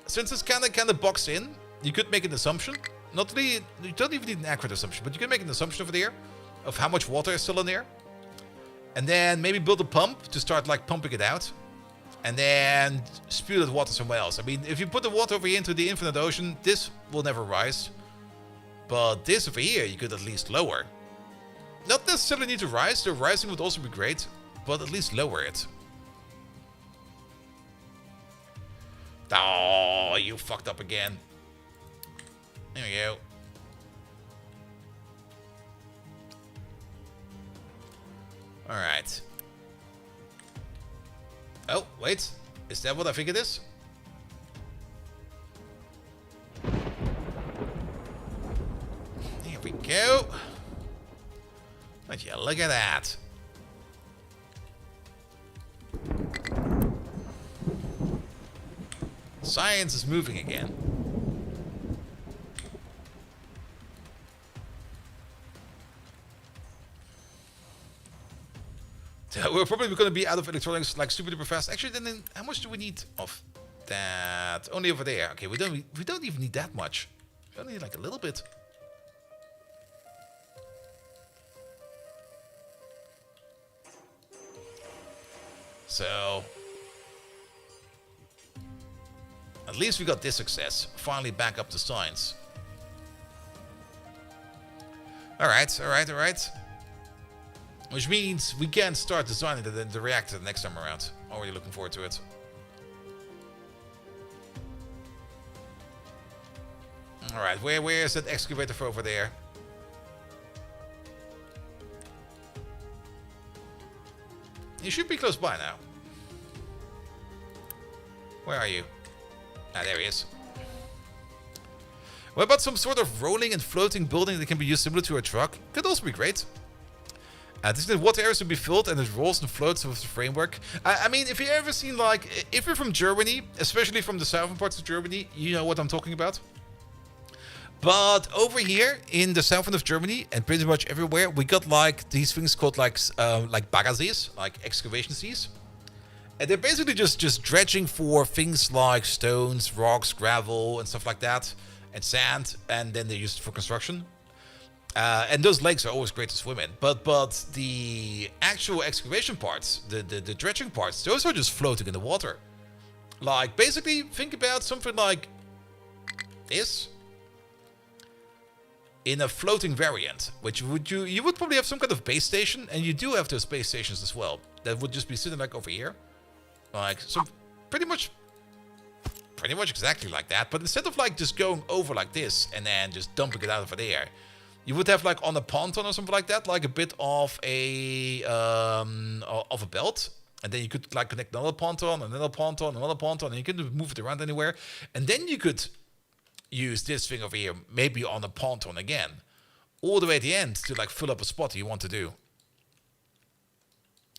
Since it's kind of boxed in, you could make an assumption. Not really... You don't even need an accurate assumption, but you can make an assumption over there of how much water is still in there. And then maybe build a pump to start, like, pumping it out. and then spew that water somewhere else. I mean, if you put the water over here into the infinite ocean, this will never rise. But this over here, you could at least lower. Not necessarily need to rise. The rising would also be great, but at least lower it. Oh, you fucked up again. There we go. Alright. Oh, wait. Is that what I think it is? Here we go. Would you look at that? Science is moving again. So we're probably going to be out of electronics like super duper fast. Actually, then how much do we need of that? Only over there. Okay, we don't even need that much. We only need like a little bit. So at least we got this success. Finally back up to science. Alright, alright, alright. Which means we can start designing the reactor the next time around. Already looking forward to it. Alright, where is that excavator for over there? You should be close by now. Where are you? Ah, there he is. What about some sort of rolling and floating building that can be used similar to a truck? Could also be great. This is the water areas to be filled and it rolls and floats with the framework. I mean, if you ever seen like, if you're from Germany, especially from the southern parts of Germany, you know what I'm talking about. But over here in the southern of Germany and pretty much everywhere, we got like these things called like baggersees, like excavation seas. And they're basically just dredging for things like stones, rocks, gravel, and stuff like that, and sand, and then they use it for construction. And those lakes are always great to swim in. But the actual excavation parts, the dredging parts, those are just floating in the water. Like, basically, think about something like this in a floating variant, which you would probably have some kind of base station, and you do have those base stations as well. That would just be sitting like over here. Like, so pretty much exactly like that. But instead of like just going over like this and then just dumping it out over there, you would have like on a ponton or something like that, like a bit of a belt, and then you could like connect another ponton, another ponton, another ponton, and you can move it around anywhere. And then you could use this thing over here, maybe on a ponton again, all the way at the end to like fill up a spot you want to do.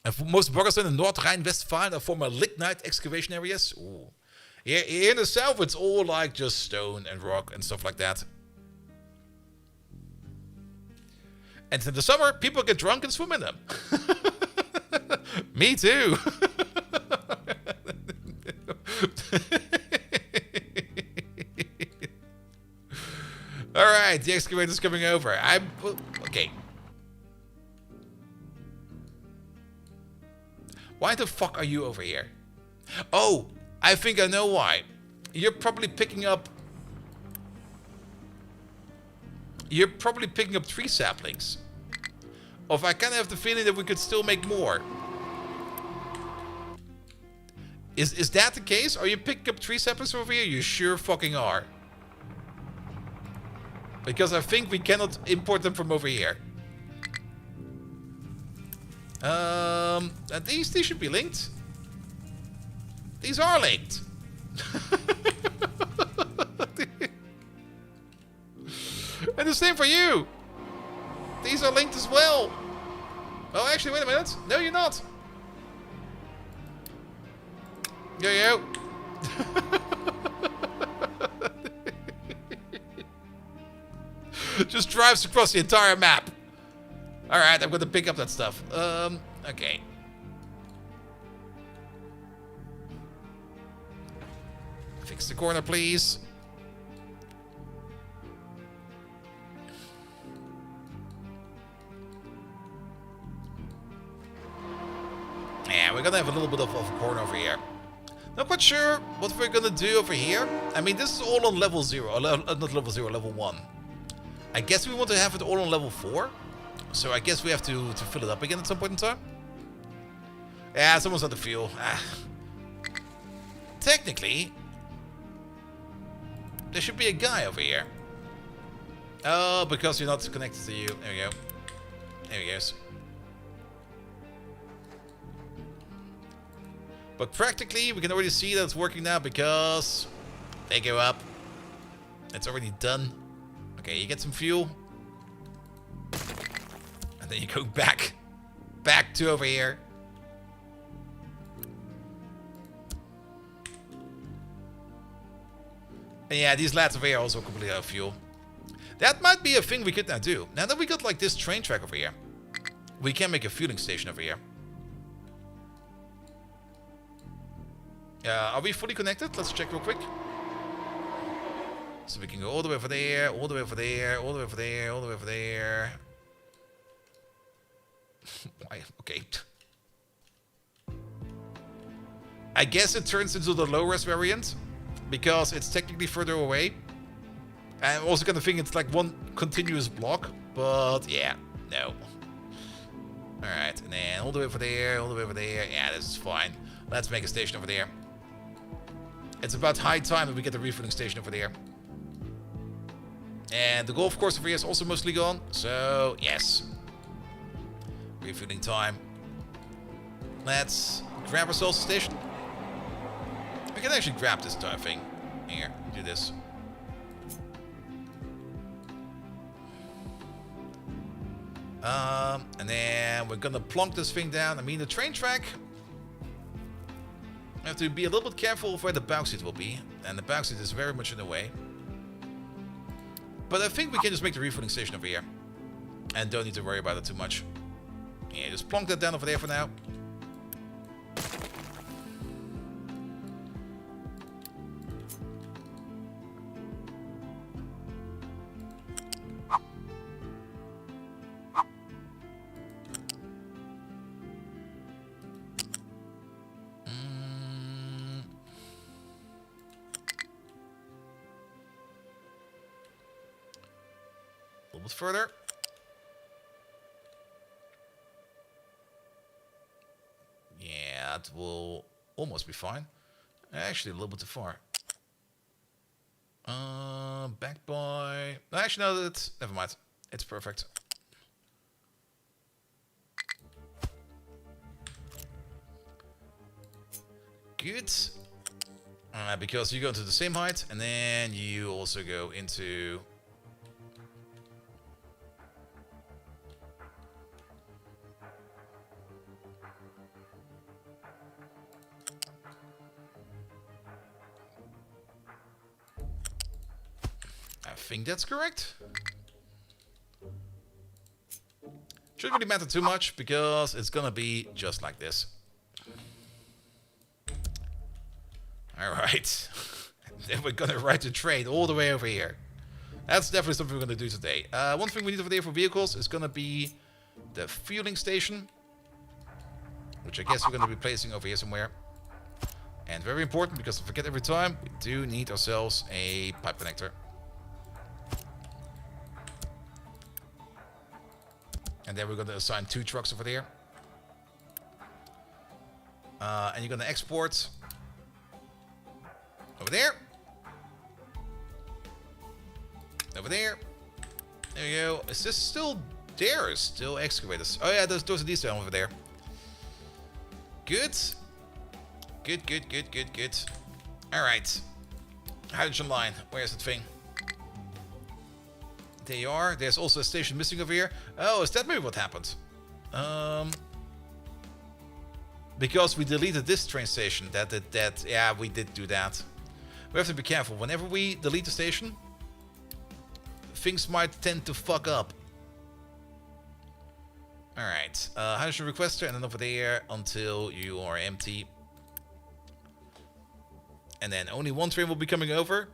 And for most burgers in North Rhine-Westphalia are former lignite excavation areas. Ooh. Here in the south, it's all like just stone and rock and stuff like that. And in the summer, people get drunk and swim in them. Me too. Alright, the excavator's coming over. Okay. Why the fuck are you over here? Oh, I think I know why. You're probably picking up tree saplings. Or if I kind of have the feeling that we could still make more. Is that the case? Are you picking up tree saplings over here? You sure fucking are. Because I think we cannot import them from over here. These should be linked. These are linked. And the same for you. These are linked as well. Oh, actually, wait a minute. No, you're not. Yo. Just drives across the entire map. Alright, I'm going to pick up that stuff. Okay. Fix the corner, please. Yeah, we're gonna have a little bit of a corner over here. Not quite sure what we're gonna do over here. I mean, this is all on level 0. Not level 0, level 1. I guess we want to have it all on level 4. So I guess we have to fill it up again at some point in time. Yeah, someone's not the fuel. Technically, there should be a guy over here. Oh, because you're not connected to you. There we go. There he goes. But practically, we can already see that it's working now because they go up. It's already done. Okay, you get some fuel. And then you go back. Back to over here. And yeah, these lads over here are also completely out of fuel. That might be a thing we could now do. Now that we got like this train track over here, we can make a fueling station over here. Are we fully connected? Let's check real quick. So we can go all the way over there, all the way over there, all the way over there, all the way over there. Why? Okay. I guess it turns into the low-res variant because it's technically further away. I'm also gonna think it's like one continuous block, but yeah, no. Alright, and then all the way over there, all the way over there. Yeah, this is fine. Let's make a station over there. It's about high time that we get the refueling station over there. And the golf course over here is also mostly gone, so yes. Refueling time. Let's grab ourselves a station. We can actually grab this entire thing. Here, do this. And then we're gonna plonk this thing down. I mean, the train track, I have to be a little bit careful of where the bauxite will be. And the bauxite is very much in the way. But I think we can just make the refueling station over here. And don't need to worry about it too much. Yeah, just plonk that down over there for now. A little bit further. Yeah, that will almost be fine. Actually, a little bit too far. Back by... Actually, no, that's... Never mind. It's perfect. Good. Because you go into the same height, and then you also go into... I think that's correct. Shouldn't really matter too much because it's gonna be just like this. Alright. Then we're gonna ride the train all the way over here. That's definitely something we're gonna do today. One thing we need over there for vehicles is gonna be the fueling station, which I guess we're gonna be placing over here somewhere. And very important, because I forget every time, we do need ourselves a pipe connector. And then we're going to assign 2 trucks over there. And you're going to export over there. Over there. There you go. Is this still there? Is still excavators? Oh yeah, those are these down over there. Good. Good, good, good, good, good. Alright. Hydrogen line. Where's that thing? There you are. There's also a station missing over here. Oh, is that maybe what happened? Because we deleted this train station. Yeah, we did do that. We have to be careful. Whenever we delete the station, things might tend to fuck up. Alright. Hydrogen requester, and then over there until you are empty. And then only 1 train will be coming over.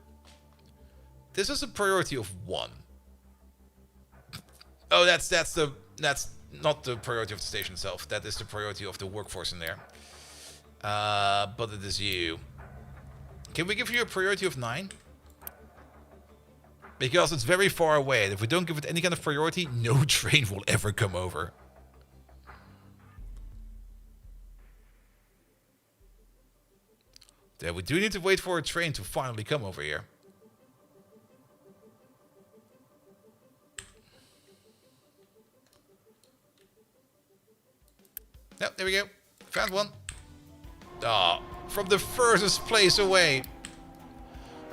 This is a priority of 1. Oh, that's not the priority of the station itself. That is the priority of the workforce in there. But it is you. Can we give you a priority of 9? Because it's very far away, and if we don't give it any kind of priority, no train will ever come over. Yeah, we do need to wait for a train to finally come over here. Yep, there we go. Found one. Oh, from the furthest place away.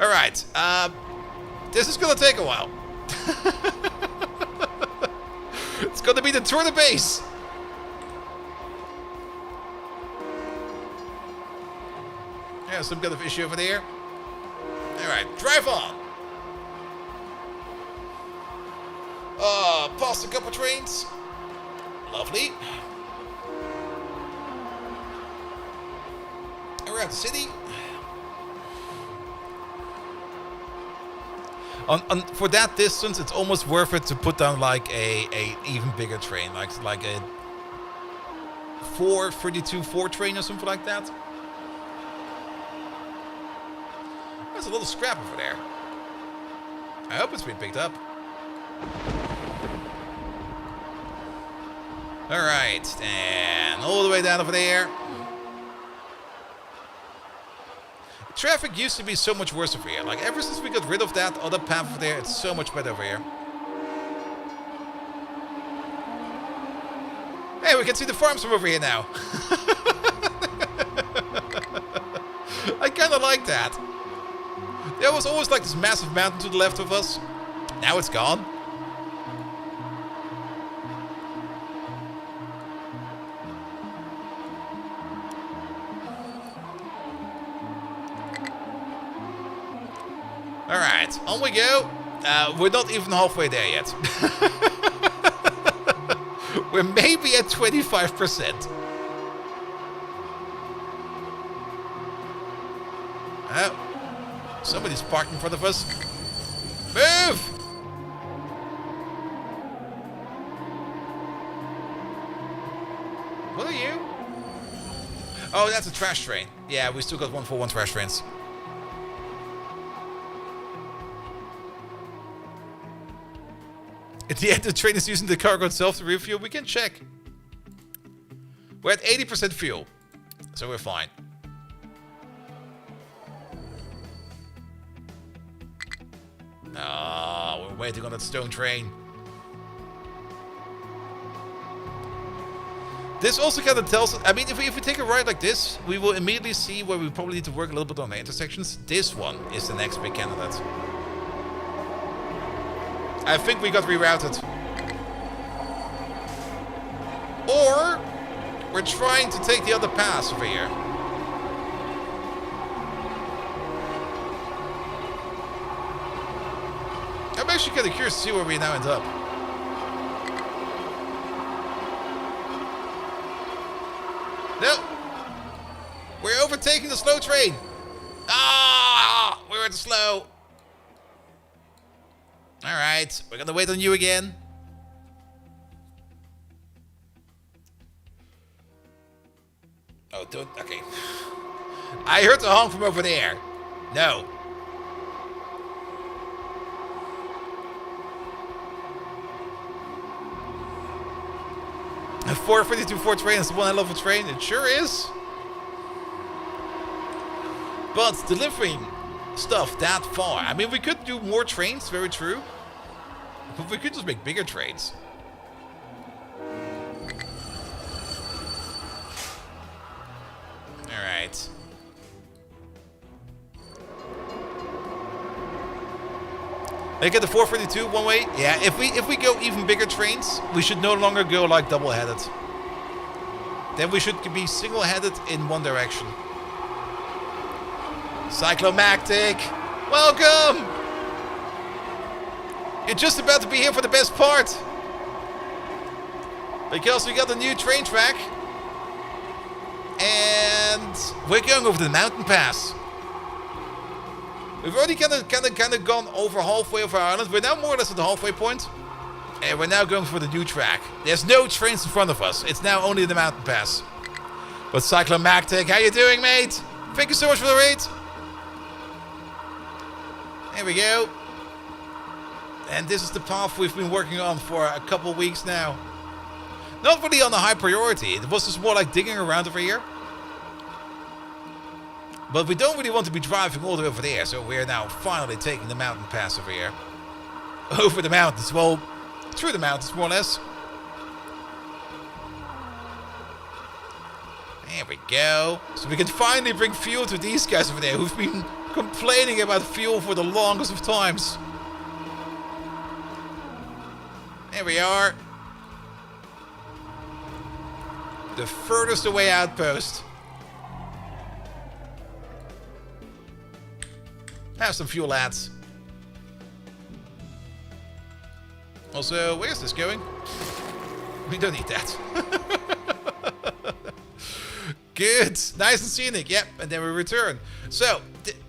Alright, this is gonna take a while. It's gonna be the tour de base. Yeah, some kind of issue over there. Alright, drive on. Past a couple trains. Lovely. Around the city. For that distance, it's almost worth it to put down like a even bigger train, like a 4 train or something like that. There's a little scrap over there. I hope it's been picked up. Alright, and all the way down over there. Traffic used to be so much worse over here. Like, ever since we got rid of that other path over there, it's so much better over here. Hey, we can see the farms from over here now. I kind of like that. There was always like this massive mountain to the left of us. Now it's gone. Alright, on we go. We're not even halfway there yet. We're maybe at 25%. Oh, somebody's parked in front of us. Move! What are you? Oh, that's a trash train. Yeah, we still got 141 trash trains. At the end, the train is using the cargo itself to refuel. We can check. We're at 80% fuel, so we're fine. Ah, we're waiting on that stone train. This also kind of tells us, I mean, if we take a ride like this, we will immediately see where we probably need to work a little bit on the intersections. This one is the next big candidate. I think we got rerouted. Or we're trying to take the other pass over here. I'm actually kind of curious to see where we now end up. No! We're overtaking the slow train! Ah! We're at the slow. Alright, we're gonna wait on you again. Oh, don't... Okay. I heard the honk from over there. No. A 452-4 train is the one I love a train. It sure is. But delivering stuff that far. I mean, we could do more trains, very true. But we could just make bigger trains. Alright. They get the 442 one way. Yeah, if we go even bigger trains, we should no longer go like double-headed. Then we should be single-headed in one direction. Cyclomactic, welcome! You're just about to be here for the best part. Because we got a new train track. And we're going over the mountain pass. We've already kind of gone over halfway of our island. We're now more or less at the halfway point. And we're now going for the new track. There's no trains in front of us. It's now only the mountain pass. But Cyclomactic, how you doing, mate? Thank you so much for the raid. There we go. And this is the path we've been working on for a couple weeks now. Not really on a high priority. It was just more like digging around over here. But we don't really want to be driving all the way over there. So we're now finally taking the mountain pass over here. Over the mountains. Well, through the mountains, more or less. There we go. So we can finally bring fuel to these guys over there who've been complaining about fuel for the longest of times. There we are. The furthest away outpost. Have some fuel, lads. Also, where's this going? We don't need that. Good. Nice and scenic. Yep. And then we return. So,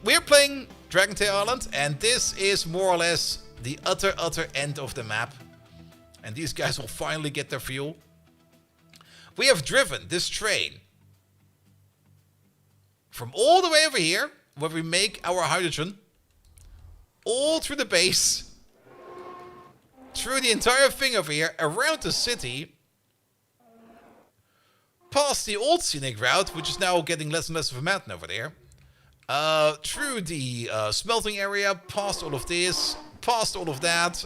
we're playing Dragon Tail Island. And this is more or less the utter end of the map. And these guys will finally get their fuel. We have driven this train from all the way over here, where we make our hydrogen, all through the base, through the entire thing over here, around the city, past the old scenic route, which is now getting less and less of a mountain over there, through the smelting area, past all of this, past all of that,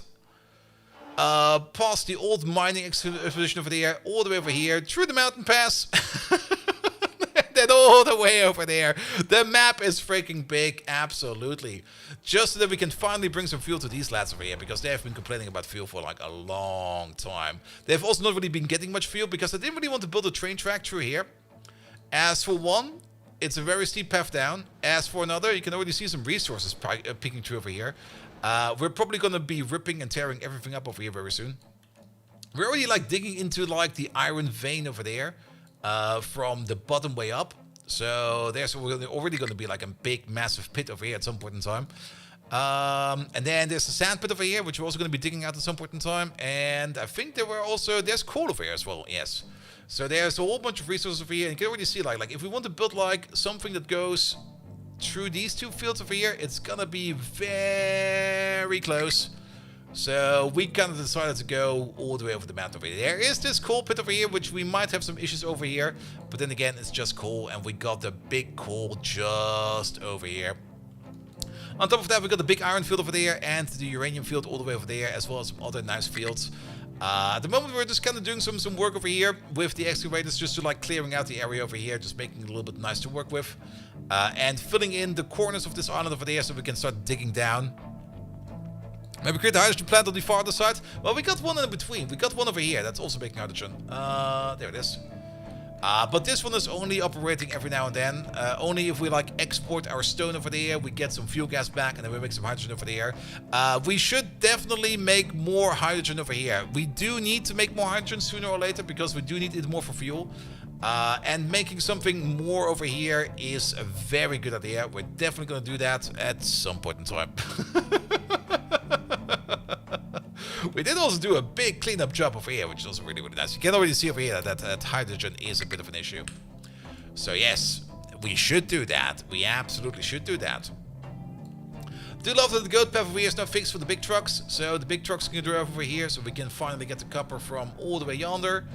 past the old mining expedition over there, all the way over here, through the mountain pass, and then all the way over there. The map is freaking big, absolutely. Just so that we can finally bring some fuel to these lads over here, because they have been complaining about fuel for like a long time. They've also not really been getting much fuel, because they didn't really want to build a train track through here. As for one, it's a very steep path down. As for another, you can already see some resources peeking through over here. We're probably going to be ripping and tearing everything up over here very soon. We're already like digging into like the iron vein over there from the bottom way up. So there's already going to be like a big massive pit over here at some point in time. And then there's a sand pit over here, which we're also going to be digging out at some point in time. And I think there's coal over here as well, yes. So there's a whole bunch of resources over here. And you can already see like if we want to build like something that goes through these two fields over here, it's gonna be very close. So we kind of decided to go all the way over the mountain over here. There is this coal pit over here, which we might have some issues over here. But then again, it's just coal, and we got the big coal just over here. On top of that, we got the big iron field over there and the uranium field all the way over there, as well as some other nice fields. At the moment, we're just kind of doing some work over here with the excavators, just to like clearing out the area over here, just making it a little bit nice to work with. And filling in the corners of this island over there so we can start digging down. Maybe create a hydrogen plant on the farther side. Well, we got one in between. We got one over here that's also making hydrogen. There it is. But this one is only operating every now and then. Only if we like export our stone over there, we get some fuel gas back, and then we make some hydrogen over there. We should definitely make more hydrogen over here. We do need to make more hydrogen sooner or later, because we do need it more for fuel. And making something more over here is a very good idea. We're definitely going to do that at some point in time. We did also do a big cleanup job over here, which is also really, really nice. You can already see over here that hydrogen is a bit of an issue. So yes, we should do that. We absolutely should do that. Do love that the goat path over here is now fixed for the big trucks. So the big trucks can drive over here, so we can finally get the copper from all the way yonder.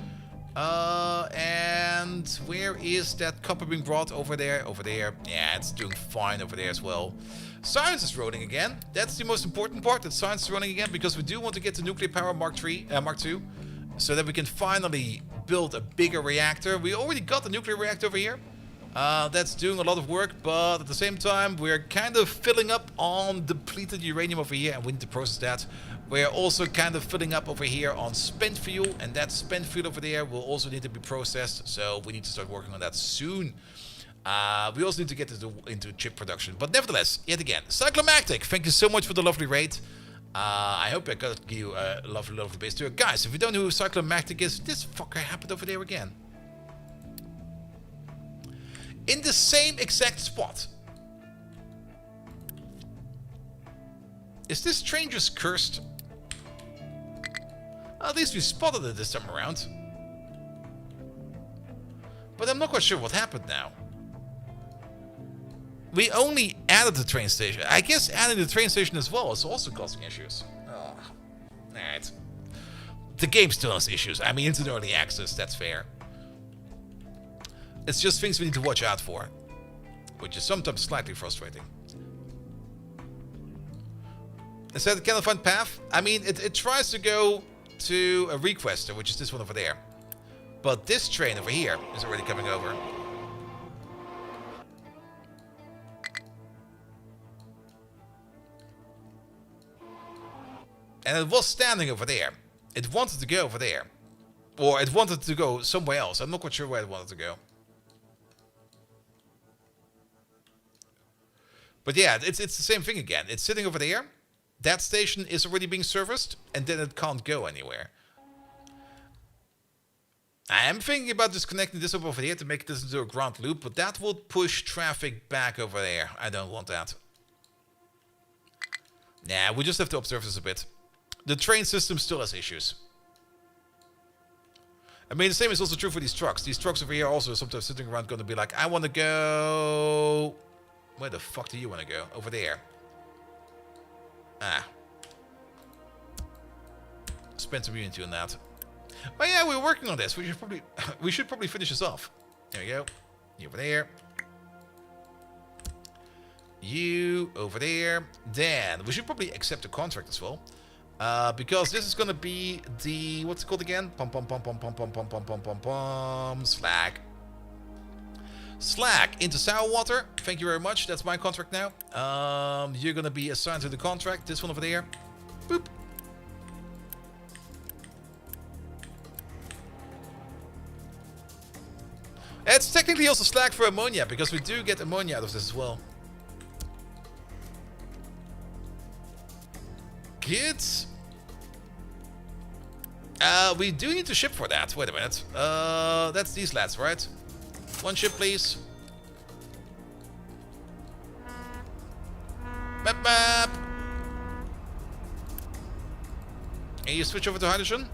And where is that copper being brought? Over there, over there. Yeah, it's doing fine over there as well. Science is running again. That's the most important part, that science is running again, because we do want to get to nuclear power Mark II, so that we can finally build a bigger reactor. We already got the nuclear reactor over here. That's doing a lot of work, but at the same time, we're kind of filling up on depleted uranium over here, and we need to process that. We're also kind of filling up over here on spent fuel, and that spent fuel over there will also need to be processed, so we need to start working on that soon. We also need to get into chip production, but nevertheless, yet again, Cyclomactic, thank you so much for the lovely raid. I hope I got you a lovely base too. Guys, if you don't know who Cyclomactic is, this fucker happened over there again. In the same exact spot. Is this train just cursed? At least we spotted it this time around. But I'm not quite sure what happened now. We only added the train station. I guess adding the train station as well is also causing issues. Oh. Alright. The game still has issues. I mean, it's an early access, that's fair. It's just things we need to watch out for, which is sometimes slightly frustrating. Instead, it cannot find path. I mean, it tries to go to a requester, which is this one over there. But this train over here is already coming over. And it was standing over there. It wanted to go over there. Or it wanted to go somewhere else. I'm not quite sure where it wanted to go. But yeah, it's the same thing again. It's sitting over there. That station is already being serviced. And then it can't go anywhere. I am thinking about disconnecting this over here to make this into a ground loop. But that will push traffic back over there. I don't want that. Nah, we just have to observe this a bit. The train system still has issues. I mean, the same is also true for these trucks. These trucks over here also sometimes sitting around going to be like, I want to go... Where the fuck do you want to go? Over there. Ah. Spend some unity on that. Oh yeah, we're working on this. We should probably finish this off. There we go. You over there. You over there. Then we should probably accept the contract as well. Because this is gonna be the, what's it called again? Slag. Slag into sour water. Thank you very much. That's my contract now. You're gonna be assigned to the contract. This one over there. Boop. It's technically also slag for ammonia, because we do get ammonia out of this as well. Good. We do need to ship for that. Wait a minute. That's these lads, right? One ship, please. Map, map. And you switch over to hydrogen?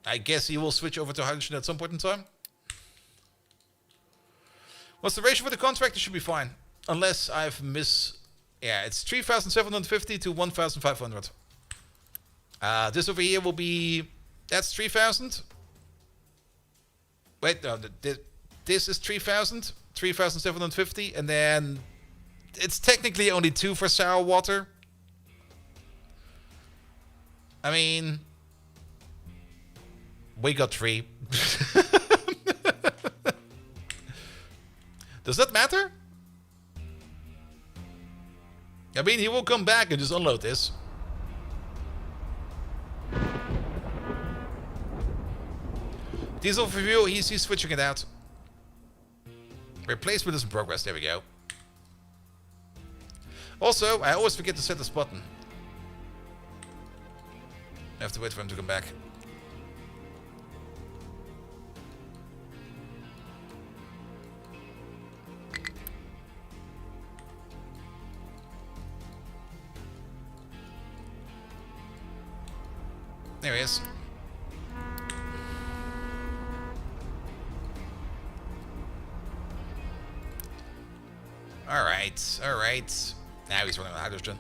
I guess he will switch over to hydrogen at some point in time. What's the ratio for the contract? It should be fine. Unless I've Yeah, it's 3,750 to 1,500. This over here will be... That's 3,000. Wait, no. This is 3,000. 3,750. And then... It's technically only 2 for sour water. I mean... We got 3. Does that matter? I mean, he will come back and just unload this. Diesel review, he's switching it out. Replacement is in progress, there we go. Also, I always forget to set this button. I have to wait for him to come back. There he is. Alright, alright. Now he's running on hydrogen.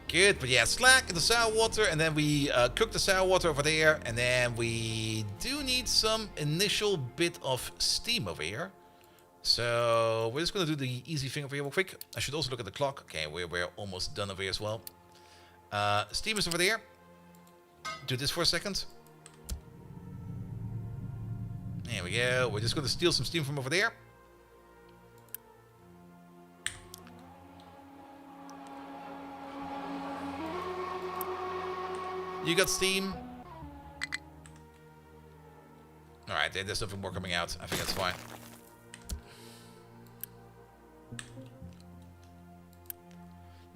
Good, but yeah, slack in the sour water, and then we cook the sour water over there, and then we do need some initial bit of steam over here. So we're just going to do the easy thing over here real quick. I should also look at the clock. Okay, we're almost done over here as well. Steam is over there. Do this for a second. There we go. We're just going to steal some steam from over there. You got steam. Alright, there's nothing more coming out. I think that's fine.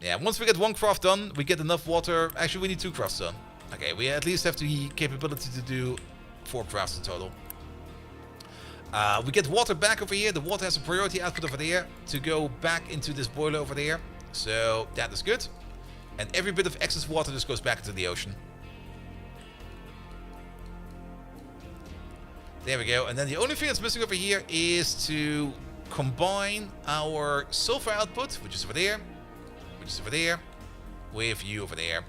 Yeah, once we get 1 craft done, we get enough water. Actually, we need 2 crafts done. Okay, we at least have the capability to do 4 crafts in total. We get water back over here. The water has a priority output over there to go back into this boiler over there. So that is good. And every bit of excess water just goes back into the ocean. There we go. And then the only thing that's missing over here is to combine our sulfur output, which is over there, with you over there.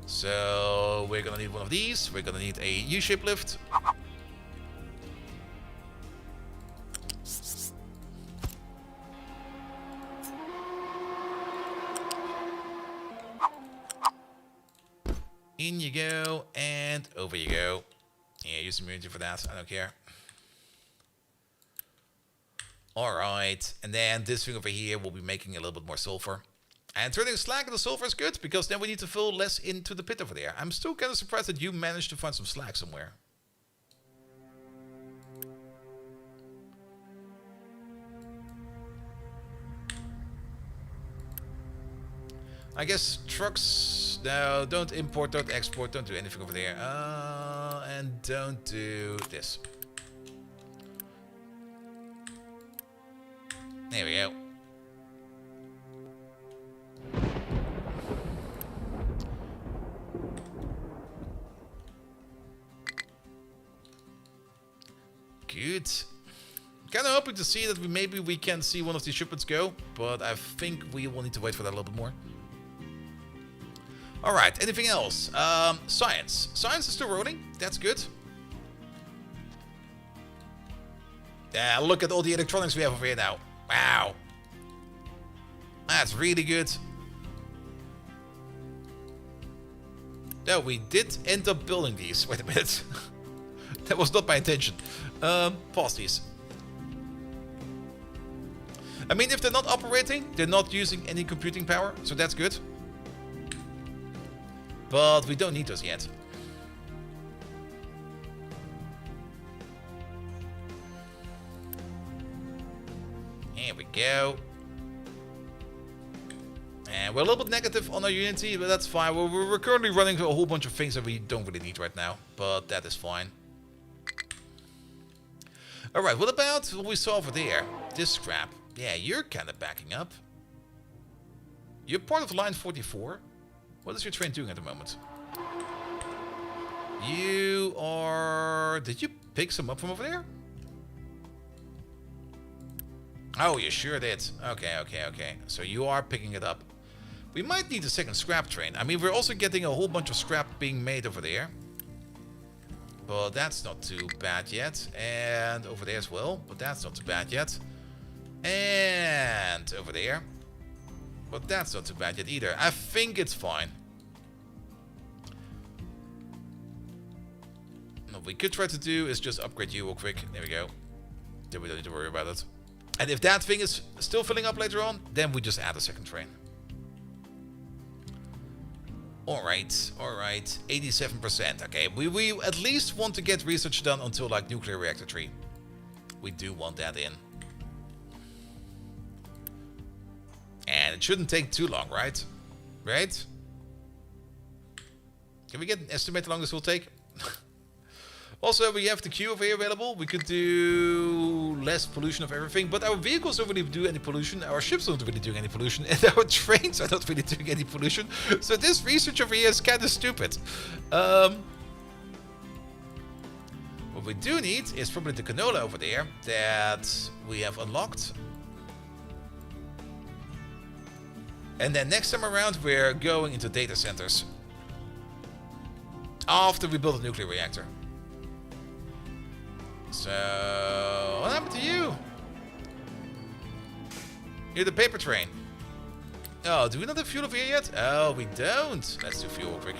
So we're gonna need one of these. We're gonna need a U-shaped lift. In you go, and over you go. Yeah, use immunity for that. I don't care. Alright, and then this thing over here will be making a little bit more sulfur. And turning slag into sulfur is good, because then we need to fill less into the pit over there. I'm still kind of surprised that you managed to find some slag somewhere. I guess trucks... No, don't import, don't export, don't do anything over there. And don't do this. There we go. Good. Kind of hoping to see that maybe we can see one of these shipments go, but I think we will need to wait for that a little bit more. Alright, anything else? Science. Science is still rolling. That's good. Yeah, look at all the electronics we have over here now. Wow. That's really good. No, we did end up building these. Wait a minute. That was not my intention. Pause these. I mean, if they're not operating, they're not using any computing power, so that's good. But we don't need those yet. Here we go. And we're a little bit negative on our Unity, but that's fine. We're currently running a whole bunch of things that we don't really need right now, but that is fine. Alright, what about what we saw over there? This scrap. Yeah, you're kind of backing up. You're part of line 44. What is your train doing at the moment? You are... Did you pick some up from over there? Oh, you sure did. Okay. So you are picking it up. We might need a second scrap train. I mean, we're also getting a whole bunch of scrap being made over there. But that's not too bad yet. And over there as well. But that's not too bad yet. And over there. But that's not too bad yet either. I think it's fine. What we could try to do is just upgrade you real quick. There we go. Then we don't need to worry about it. And if that thing is still filling up later on, then we just add a second train. Alright. 87%. Okay, we at least want to get research done until like nuclear reactor 3. We do want that in. And it shouldn't take too long, right? Right? Can we get an estimate how long this will take? Also, we have the queue over here available. We could do less pollution of everything, but our vehicles don't really do any pollution. Our ships don't really do any pollution, and our trains are not really doing any pollution. So this research over here is kind of stupid. What we do need is probably the canola over there that we have unlocked. And then next time around, we're going into data centers. After we build a nuclear reactor. So, what happened to you? You're the paper train. Oh, do we not have fuel over here yet? Oh, we don't. Let's do fuel real quick.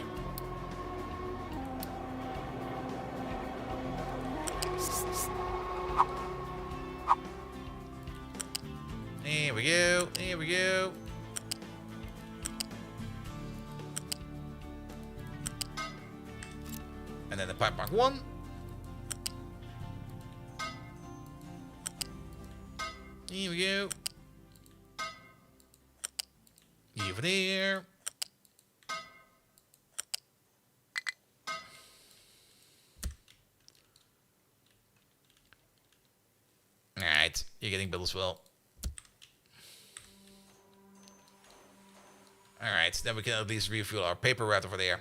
Here we go. Here we go. And then the pipe mark 1. Here we go. Over there. Alright, you're getting built as well. Alright, then we can at least refuel our paper route over there.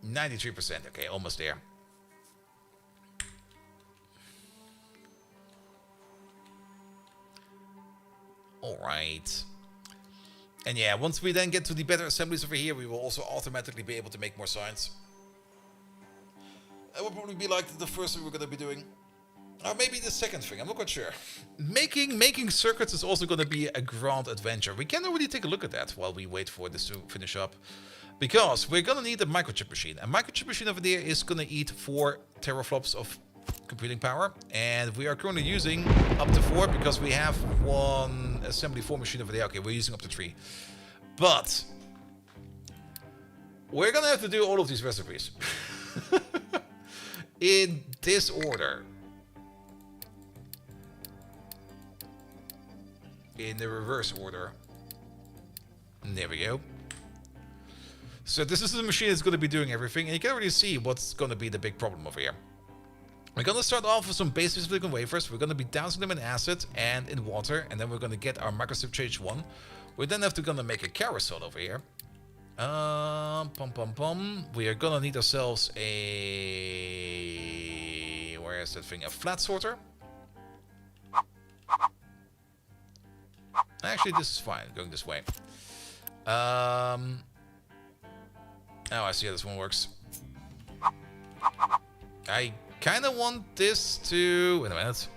93%, okay, almost there. Alright. And yeah, once we then get to the better assemblies over here, we will also automatically be able to make more signs. That will probably be like the first thing we're going to be doing. Or maybe the second thing, I'm not quite sure. Making circuits is also going to be a grand adventure. We can already take a look at that while we wait for this to finish up. Because we're going to need a microchip machine. A microchip machine over there is going to eat 4 teraflops of computing power. And we are currently using up to 4 because we have one assembly 4 machine over there. Okay, we're using up to 3. But we're going to have to do all of these recipes. In this order. In the reverse order. There we go. So this is the machine that's going to be doing everything, and you can already see what's going to be the big problem over here. We're going to start off with some basic silicon wafers. We're going to be dousing them in acid and in water, and then we're going to get our microchip change 1. We then have to gonna make a carousel over here. We are gonna need ourselves a... where is that thing? A flat sorter. Actually, this is fine, going this way. Oh, I see how this one works. I kind of want this to... wait a minute.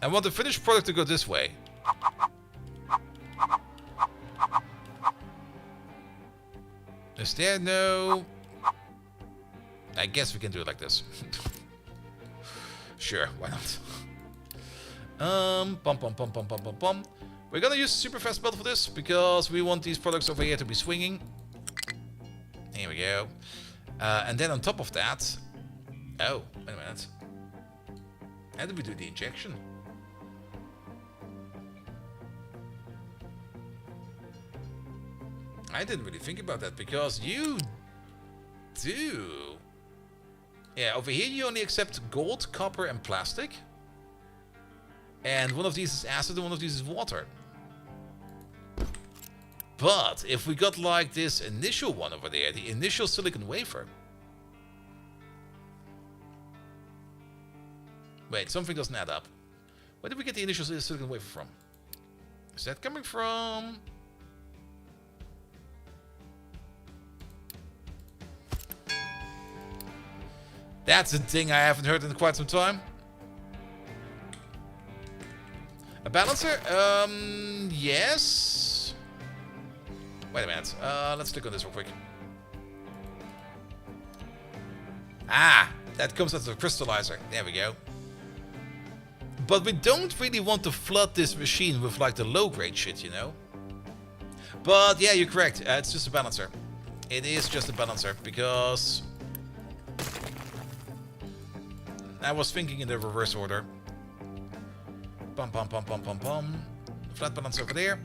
I want the finished product to go this way. Is there no... I guess we can do it like this. Sure, why not? We're gonna use super fast belt for this because we want these products over here to be swinging. Here we go. And then on top of that... oh, wait a minute. How do we do the injection? I didn't really think about that because you do. Yeah, over here you only accept gold, copper, and plastic. And one of these is acid and one of these is water. But if we got like this initial one over there, the initial silicon wafer. Wait, something doesn't add up. Where did we get the initial silicon wafer from? Is that coming from... that's a thing I haven't heard in quite some time. A balancer? Yes. Wait a minute. Let's click on this real quick. Ah, that comes out of the crystallizer. There we go. But we don't really want to flood this machine with like the low-grade shit, you know? But yeah, you're correct. It's just a balancer. It is just a balancer because... I was thinking in the reverse order. Pum pum pum pum pum pum. Flat balance over there.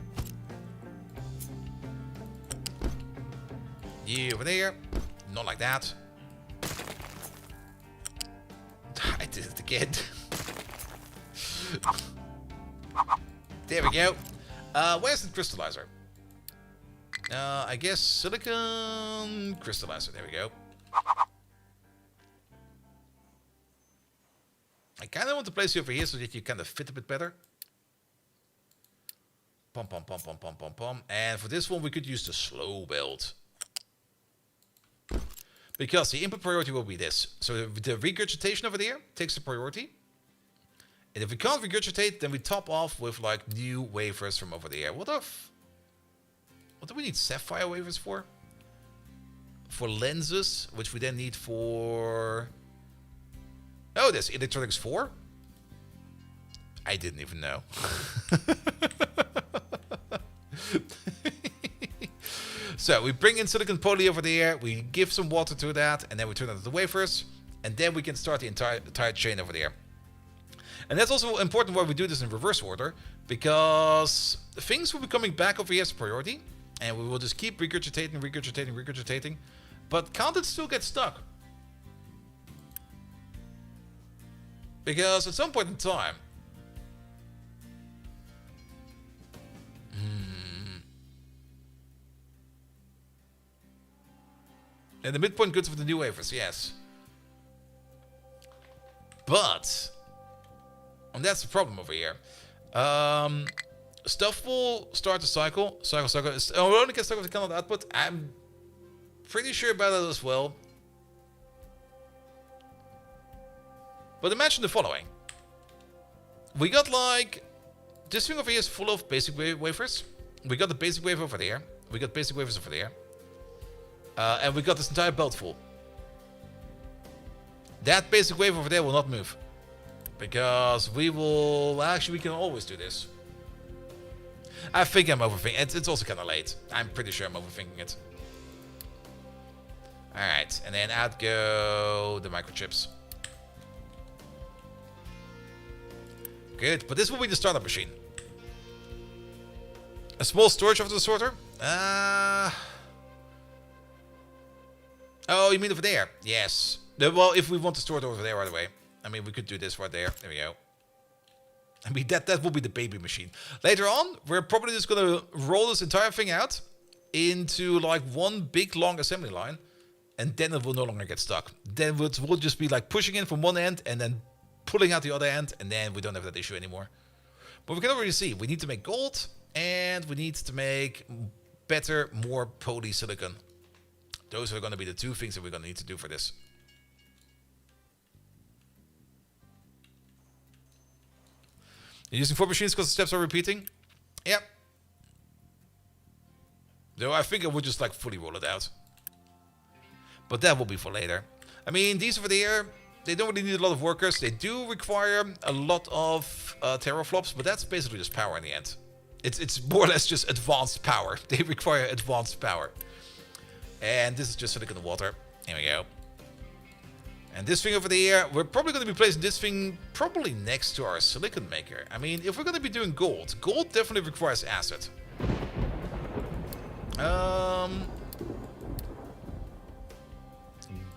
You over there. Not like that. I did it again. There we go. Where's the crystallizer? I guess silicon crystallizer. There we go. I kind of want to place you over here so that you kind of fit a bit better. Pom pom pom pom pom pom pom. And for this one, we could use the slow build. Because the input priority will be this. So the regurgitation over there takes the priority. And if we can't regurgitate, then we top off with like new wafers from over there. What do we need sapphire wafers for? For lenses, which we then need for... oh, there's electronics 4? I didn't even know. So we bring in silicon poly over there, we give some water to that, and then we turn on the wafers, and then we can start the entire chain over there. And that's also important why we do this in reverse order, because things will be coming back over here as a priority, and we will just keep regurgitating, but can't it still get stuck? Because at some point in time... And the midpoint goods for the new wafers, yes. But, and that's the problem over here. Stuff will start to cycle. Cycle. We'll only get stuck with the cannot output. I'm pretty sure about that as well. But imagine the following. We got like... This thing over here is full of basic wafers. We got the basic wafer over there. We got basic wafers over there. And we got this entire belt full. That basic wafer over there will not move. Because we will... Actually, we can always do this. I think I'm overthinking. It's also kind of late. I'm pretty sure I'm overthinking it. Alright, and then out go the microchips. Good, but this will be the startup machine. A small storage of the sorter? Oh, you mean over there? Yes. Well, if we want to store it over there right away. I mean, we could do this right there. There we go. I mean, that will be the baby machine. Later on, we're probably just going to roll this entire thing out into like one big long assembly line. And then it will no longer get stuck. Then it will just be like pushing in from one end and then pulling out the other end. And then we don't have that issue anymore. But we can already see we need to make gold. And we need to make better, more polysilicon. Those are going to be the two things that we're going to need to do for this. You're using 4 machines because the steps are repeating? Yep. Though I think I would just like fully roll it out. But that will be for later. I mean, these over there, they don't really need a lot of workers. They do require a lot of teraflops, but that's basically just power in the end. It's more or less just advanced power. They require advanced power. And this is just silicon water. Here we go. And this thing over there, we're probably going to be placing this thing probably next to our silicon maker. I mean, if we're going to be doing gold, gold definitely requires acid.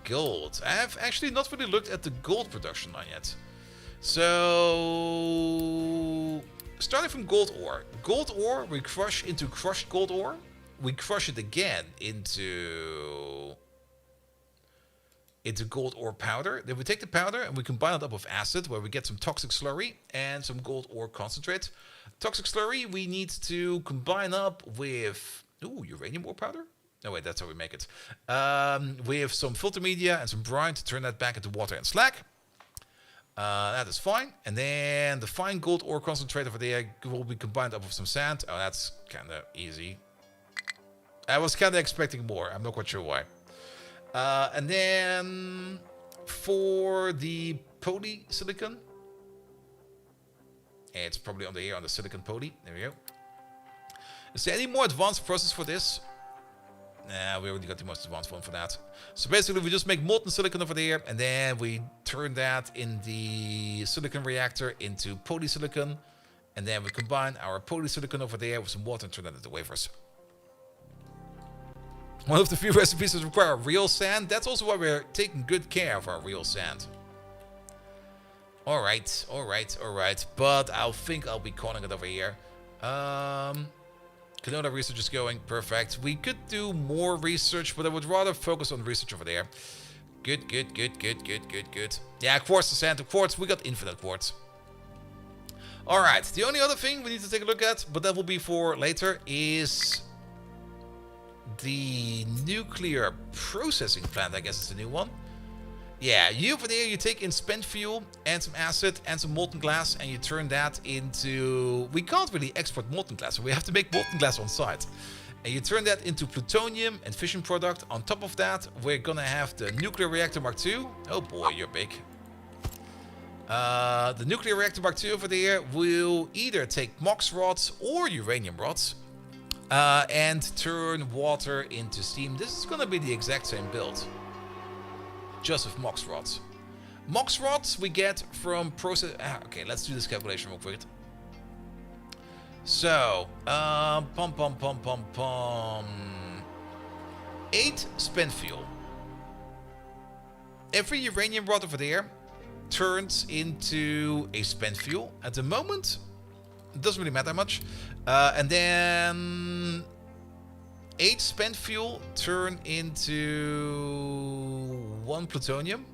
Gold. I have actually not really looked at the gold production line yet. So, starting from gold ore. Gold ore we crush into crushed gold ore. We crush it again into gold ore powder. Then we take the powder and we combine it up with acid, where we get some toxic slurry and some gold ore concentrate. Toxic slurry we need to combine up with uranium ore powder. No, wait, that's how we make it. We have some filter media and some brine to turn that back into water and slag. That is fine. And then the fine gold ore concentrate over there will be combined up with some sand. Oh, that's kind of easy. I was kind of expecting more. I'm not quite sure why. And then for the polysilicon, it's probably under here on the silicon poly. There we go. Is there any more advanced process for this? Nah, we already got the most advanced one for that. So basically we just make molten silicon over there, and then we turn that in the silicon reactor into polysilicon, and then we combine our polysilicon over there with some water and turn that into wafers. One of the few recipes that require real sand. That's also why we're taking good care of our real sand. Alright. But I think I'll be calling it over here. Canona research is going. Perfect. We could do more research, but I would rather focus on research over there. Good. Yeah, quartz to sand to quartz. We got infinite quartz. Alright. The only other thing we need to take a look at, but that will be for later, is the nuclear processing plant. I guess it's the new one. Yeah, you over there, you take in spent fuel and some acid and some molten glass, and you turn that into... We can't really export molten glass, so we have to make molten glass on site. And you turn that into plutonium and fission product. On top of that, we're gonna have the nuclear reactor Mark II. Oh boy, you're big. The nuclear reactor Mark II over there will either take MOX rods or uranium rods and turn water into steam. This is gonna be the exact same build, just with MOX rods. MOX rods we get from process... okay, let's do this calculation real quick. So, 8 spent fuel. Every uranium rod over there turns into a spent fuel. At the moment, it doesn't really matter much. And then 8 spent fuel turn into 1 plutonium.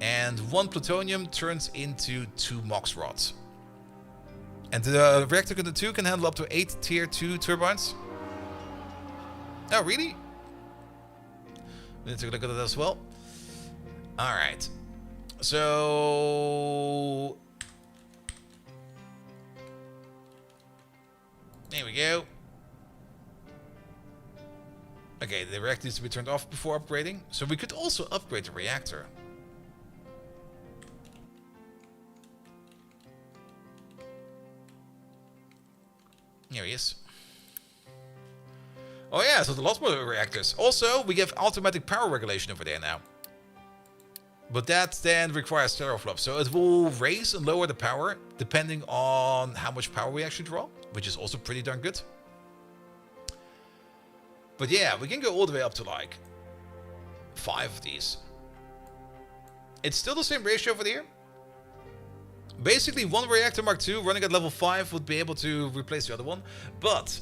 And 1 plutonium turns into 2 MOX rods. And the reactor unit 2 can handle up to 8 tier 2 turbines. Oh, really? We need to look at that as well. Alright. So... there we go. Okay, the reactor needs to be turned off before upgrading. So we could also upgrade the reactor. Here he is. Oh yeah, so the lots more reactors. Also, we have automatic power regulation over there now. But that then requires teraflops. So it will raise and lower the power depending on how much power we actually draw, which is also pretty darn good. But yeah, we can go all the way up to like 5 of these. It's still the same ratio over there. Basically, 1 reactor Mark II running at level 5 would be able to replace the other one. But,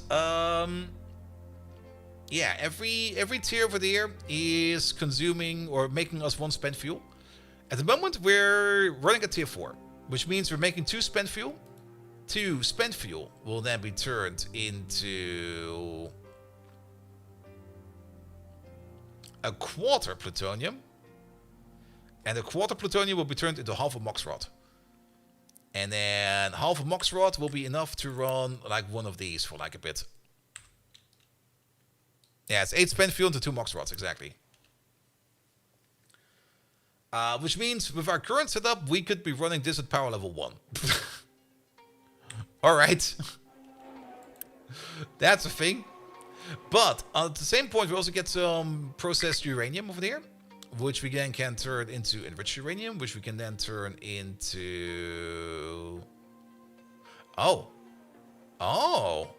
yeah, every tier over there is consuming or making us 1 spent fuel. At the moment, we're running at tier 4, which means we're making 2 spent fuel. 2 spent fuel will then be turned into a quarter plutonium. And a quarter plutonium will be turned into half a MOX rod. And then half a MOX rod will be enough to run like 1 of these for like a bit. Yeah, it's 8 spent fuel into 2 MOX rods, exactly. Which means with our current setup, we could be running this at power level 1. Alright. That's a thing. But at the same point, we also get some processed uranium over there, which we then can turn into enriched uranium, which we can then turn into... Oh. Oh.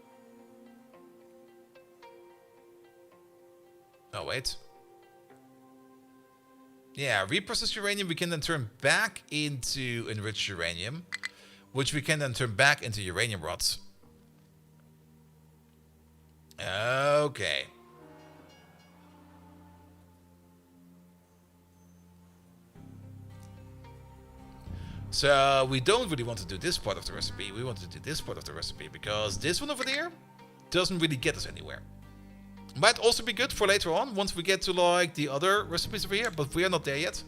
Oh, wait. Yeah, reprocessed uranium we can then turn back into enriched uranium, which we can then turn back into uranium rods. Okay. So we don't really want to do this part of the recipe. We want to do this part of the recipe because this one over there doesn't really get us anywhere. Might also be good for later on once we get to like the other recipes over here, but we are not there yet.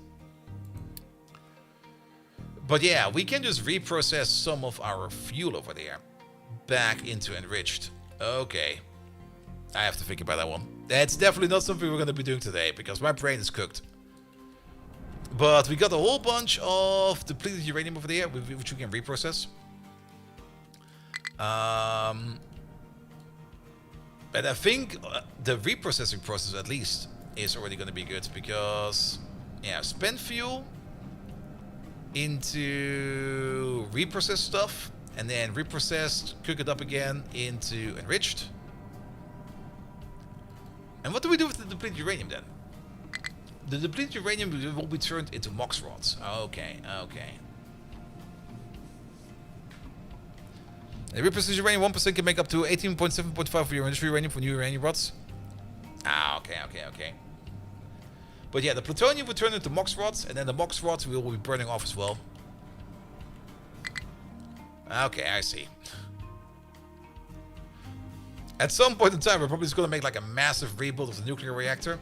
But yeah, we can just reprocess some of our fuel over there back into enriched. Okay. I have to think about that one. That's definitely not something we're going to be doing today because my brain is cooked. But we got a whole bunch of depleted uranium over there, which we can reprocess. And I think the reprocessing process, at least, is already going to be good because, yeah, spent fuel into reprocessed stuff, and then reprocessed, cook it up again into enriched. And what do we do with the depleted uranium then? The depleted uranium will be turned into MOX rods. Okay, okay. The reprocessed uranium 1% can make up to 18.7.5 of your industry uranium for new uranium rods. Ah, okay, okay, okay. But yeah, the plutonium will turn into MOX rods, and then the MOX rods we will be burning off as well. Okay, I see. At some point in time, we're probably just going to make like a massive rebuild of the nuclear reactor.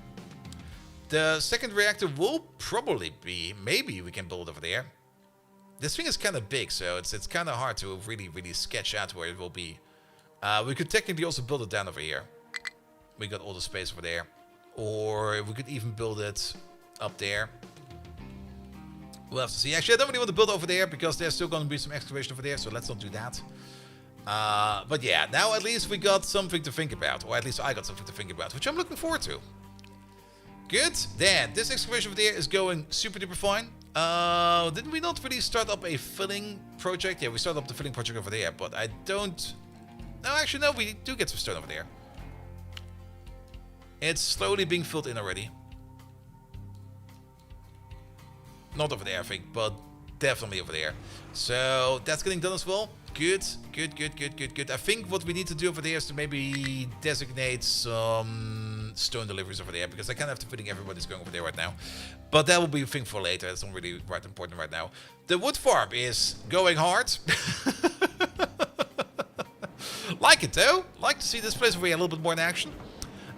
The second reactor will probably be, maybe we can build over there. This thing is kind of big, so it's kind of hard to really sketch out where it will be. We could technically also build it down over here. We got all the space over there. Or we could even build it up there. We'll have to see. Actually, I don't really want to build over there because there's still going to be some excavation over there, so let's not do that. But yeah, now at least we got something to think about. Or at least I got something to think about, which I'm looking forward to. Good. Then, this excavation over there is going super duper fine. Didn't we not really start up a filling project? Yeah, we started up the filling project over there, but I don't... No, actually, no, we do get some stone over there. It's slowly being filled in already. Not over there, I think, but definitely over there. So, that's getting done as well. Good, good, good, good, good, good. I think what we need to do over there is to maybe designate some stone deliveries over there, because I kind of have the feeling everybody's going over there right now. But that will be a thing for later. It's not really right important right now. The wood farm is going hard. Like it though. Like to see this place over here a little bit more in action.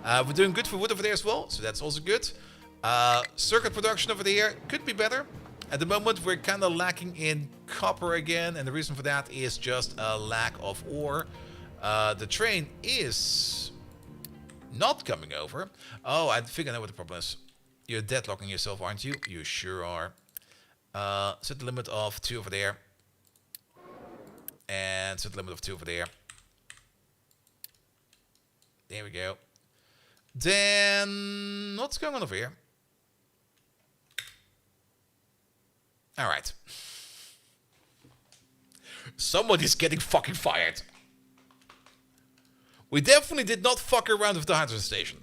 We're doing good for wood over there as well, so that's also good. Circuit production over there could be better. At the moment, we're kind of lacking in copper again, and the reason for that is just a lack of ore. The train is not coming over. Oh, I think I know what the problem is. You're deadlocking yourself, aren't you? You sure are. Set the limit of 2 over there. And set the limit of 2 over there. There we go. Then, what's going on over here? Alright. Somebody's getting fucking fired. We definitely did not fuck around with the hydrogen station.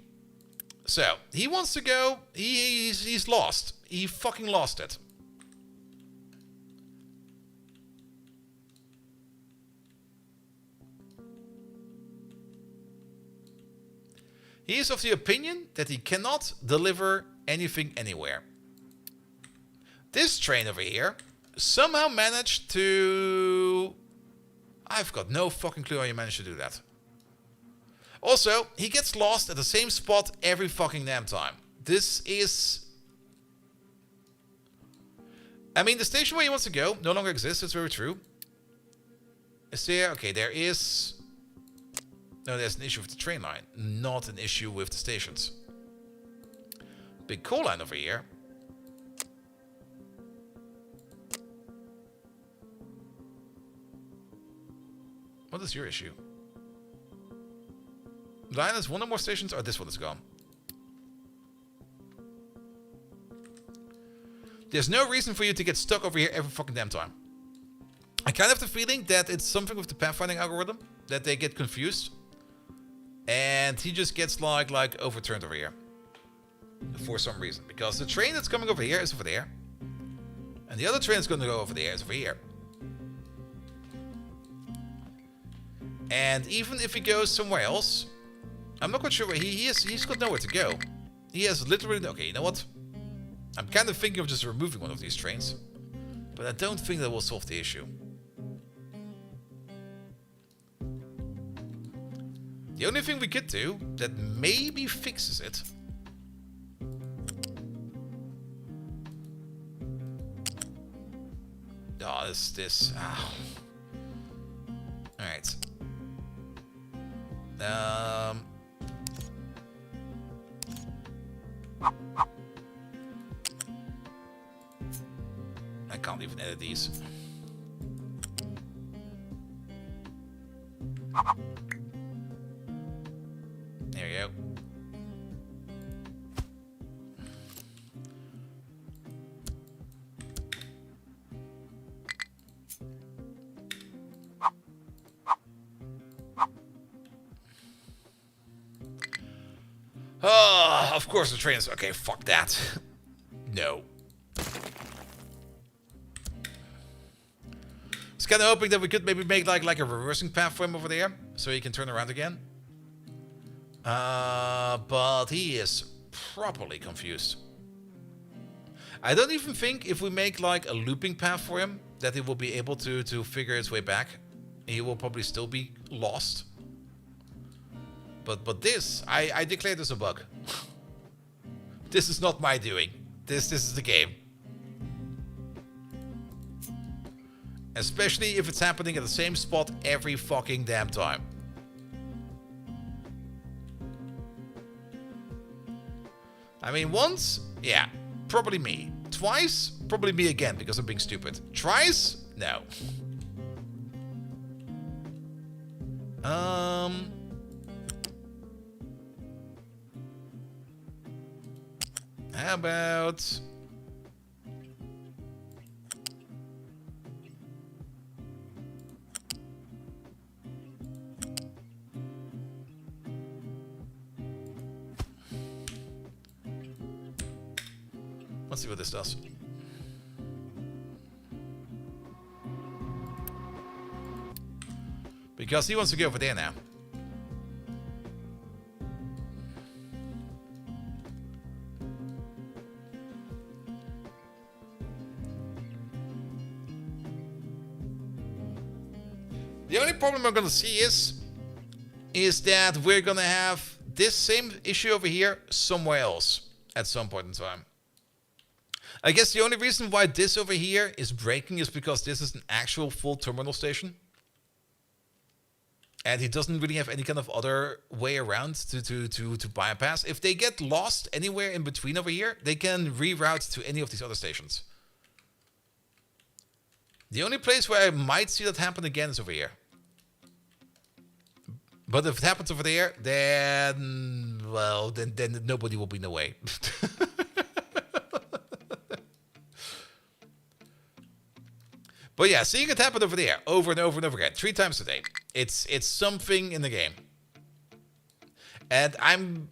So, he wants to go. He's lost. He fucking lost it. He is of the opinion that he cannot deliver anything anywhere. This train over here somehow managed to... I've got no fucking clue how you managed to do that. Also, he gets lost at the same spot every fucking damn time. This is... I mean, the station where he wants to go no longer exists, it's very true. Is there... Okay, there is... No, there's an issue with the train line, not an issue with the stations. Big coal line over here. What is your issue? The line has 1 or more stations, or this one is gone. There's no reason for you to get stuck over here every fucking damn time. I kind of have the feeling that it's something with the pathfinding algorithm, that they get confused. And he just gets like overturned over here. For some reason. Because the train that's coming over here is over there. And the other train that's going to go over there is over here. And even if he goes somewhere else, I'm not quite sure where he's got nowhere to go. He has literally... Okay, you know what? I'm kind of thinking of just removing one of these trains. But I don't think that will solve the issue. The only thing we could do that maybe fixes it... Oh, this... Oh. Alright. I can't even edit these. There you go. Oh, of course the train is... Okay, fuck that. No. I was kind of hoping that we could maybe make like a reversing path for him over there, so he can turn around again. But he is properly confused. I don't even think if we make like a looping path for him, that he will be able to figure his way back. He will probably still be lost. But this, I declare this a bug. This is not my doing. This is the game. Especially if it's happening at the same spot every fucking damn time. I mean, once, yeah, probably me. Twice, probably me again because I'm being stupid. Thrice, no. How about... Let's see what this does. Because he wants to go over there now. The only problem I'm gonna see is that we're gonna have this same issue over here somewhere else at some point in time. I guess the only reason why this over here is breaking is because this is an actual full terminal station. And he doesn't really have any kind of other way around to bypass. If they get lost anywhere in between over here, they can reroute to any of these other stations. The only place where I might see that happen again is over here. But if it happens over there, then, well, then nobody will be in the way. But yeah, seeing it happen over there, over and over and over again, 3 times a day, it's something in the game. And I'm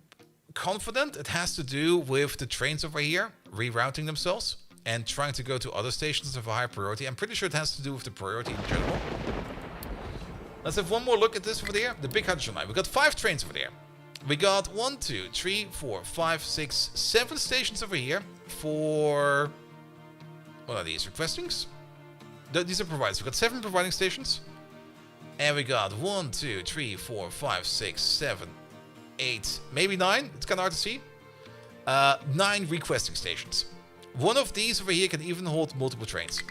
confident it has to do with the trains over here rerouting themselves and trying to go to other stations of a higher priority. I'm pretty sure it has to do with the priority in general. Let's have one more look at this over there. The big hydrogen line. We got 5 trains over there. We got 1, 2, 3, 4, 5, 6, 7 stations over here for... What are these? Requestings? These are providers. We got 7 providing stations. And we got 1, 2, 3, 4, 5, 6, 7, 8, maybe 9. It's kind of hard to see. 9 requesting stations. One of these over here can even hold multiple trains.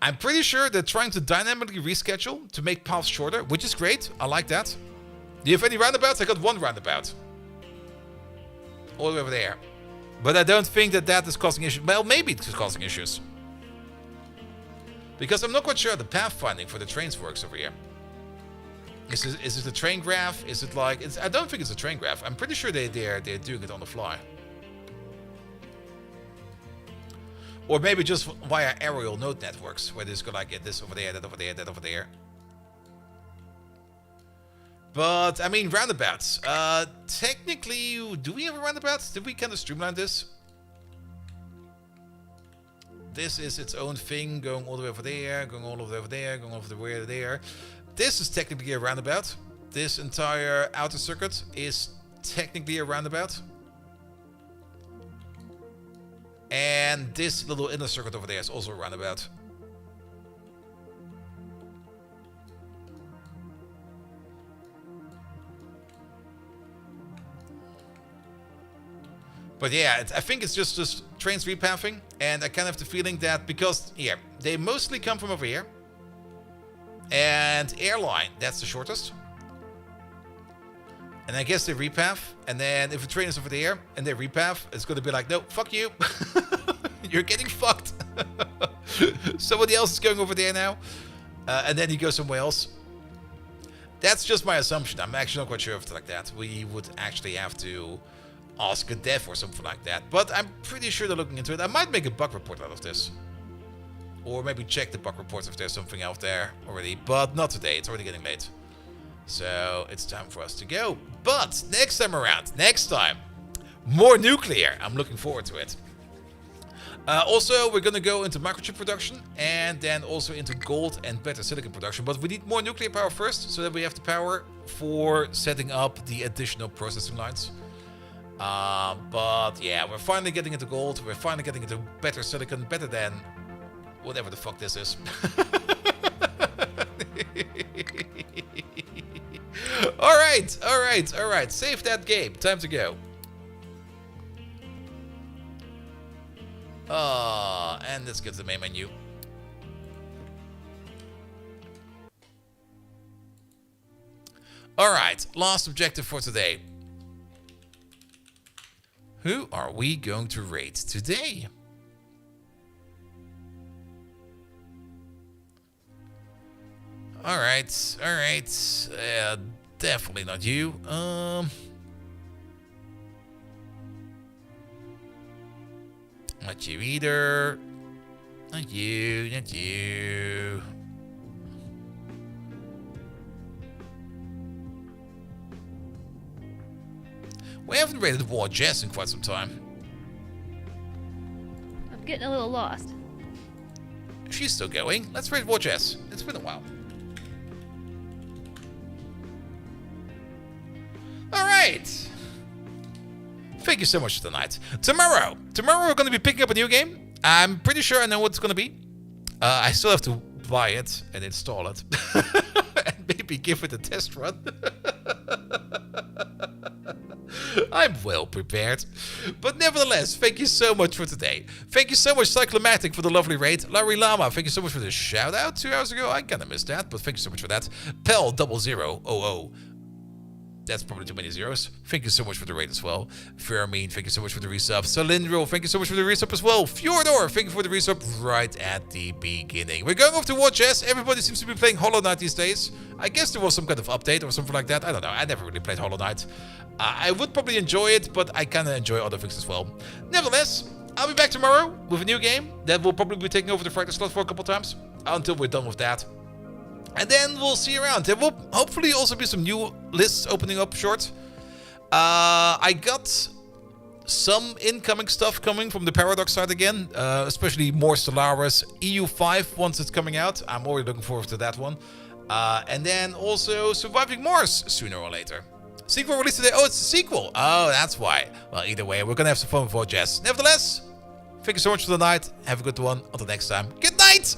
I'm pretty sure they're trying to dynamically reschedule to make paths shorter, which is great. I like that. Do you have any roundabouts? I got 1 roundabout. All the way over there. But I don't think that is causing issues. Well, maybe it's causing issues. Because I'm not quite sure how the pathfinding for the trains works over here. Is it a train graph? Is it like... I don't think it's a train graph. I'm pretty sure they're doing it on the fly. Or maybe just via aerial node networks, where they just go like this over there, that over there, that over there. But, I mean, roundabouts. Technically, do we have a roundabout? Did we kind of streamline this? This is its own thing, going all the way over there, going all the way over there, going over the way there. This is technically a roundabout. This entire outer circuit is technically a roundabout. And this little inner circuit over there is also a roundabout. But yeah, I think it's just trains repathing. And I kind of have the feeling that because, yeah, they mostly come from over here. And airline, that's the shortest. And I guess they repath. And then if a train is over there and they repath, it's going to be like, no, fuck you. You're getting fucked. Somebody else is going over there now. And then you go somewhere else. That's just my assumption. I'm actually not quite sure if it's like that. We would actually have to ask a dev or something like that. But I'm pretty sure they're looking into it. I might make a bug report out of this. Or maybe check the bug reports if there's something out there already. But not today. It's already getting late. So it's time for us to go. But next time around, next time, more nuclear. I'm looking forward to it. Also, we're going to go into microchip production and then also into gold and better silicon production. But we need more nuclear power first so that we have the power for setting up the additional processing lines. But yeah, we're finally getting into gold. We're finally getting into better silicon, better than whatever the fuck this is. All right. Save that game. Time to go. And let's get to the main menu. Alright, last objective for today. Who are we going to raid today? Alright. Definitely not you. Not you either. Not you. We haven't raided War Jess in quite some time. I'm getting a little lost. She's still going. Let's raid War Jess. It's been a while. right. Thank you so much for tonight. Tomorrow we're going to be picking up a new game. I'm pretty sure I know what it's going to be. I still have to buy it and install it. And maybe give it a test run. I'm well prepared. But nevertheless, thank you so much for today. Thank you so much, Cyclomatic, for the lovely raid. Larry Lama, thank you so much for the shout out 2 hours ago. I kind of missed that, but thank you so much for that. Pel0000. That's probably too many zeros. Thank you so much for the raid as well. Fermine, thank you so much for the resub. Salindro, thank you so much for the resub as well. Fjordor, thank you for the resub right at the beginning. We're going off to War Chess. Everybody seems to be playing Hollow Knight these days. I guess there was some kind of update or something like that. I don't know. I never really played Hollow Knight. I would probably enjoy it, but I kind of enjoy other things as well. Nevertheless, I'll be back tomorrow with a new game that will probably be taking over the Friday slot for a couple times until we're done with that. And then we'll see you around. There will hopefully also be some new lists opening up short. I got some incoming stuff coming from the Paradox side again, especially more Stellaris. EU5 once it's coming out. I'm already looking forward to that one. And then also Surviving Mars sooner or later. Sequel released today. Oh, it's a sequel. Oh, that's why. Well, either way, we're going to have some fun with Jess. Nevertheless, thank you so much for the night. Have a good one. Until next time. Good night!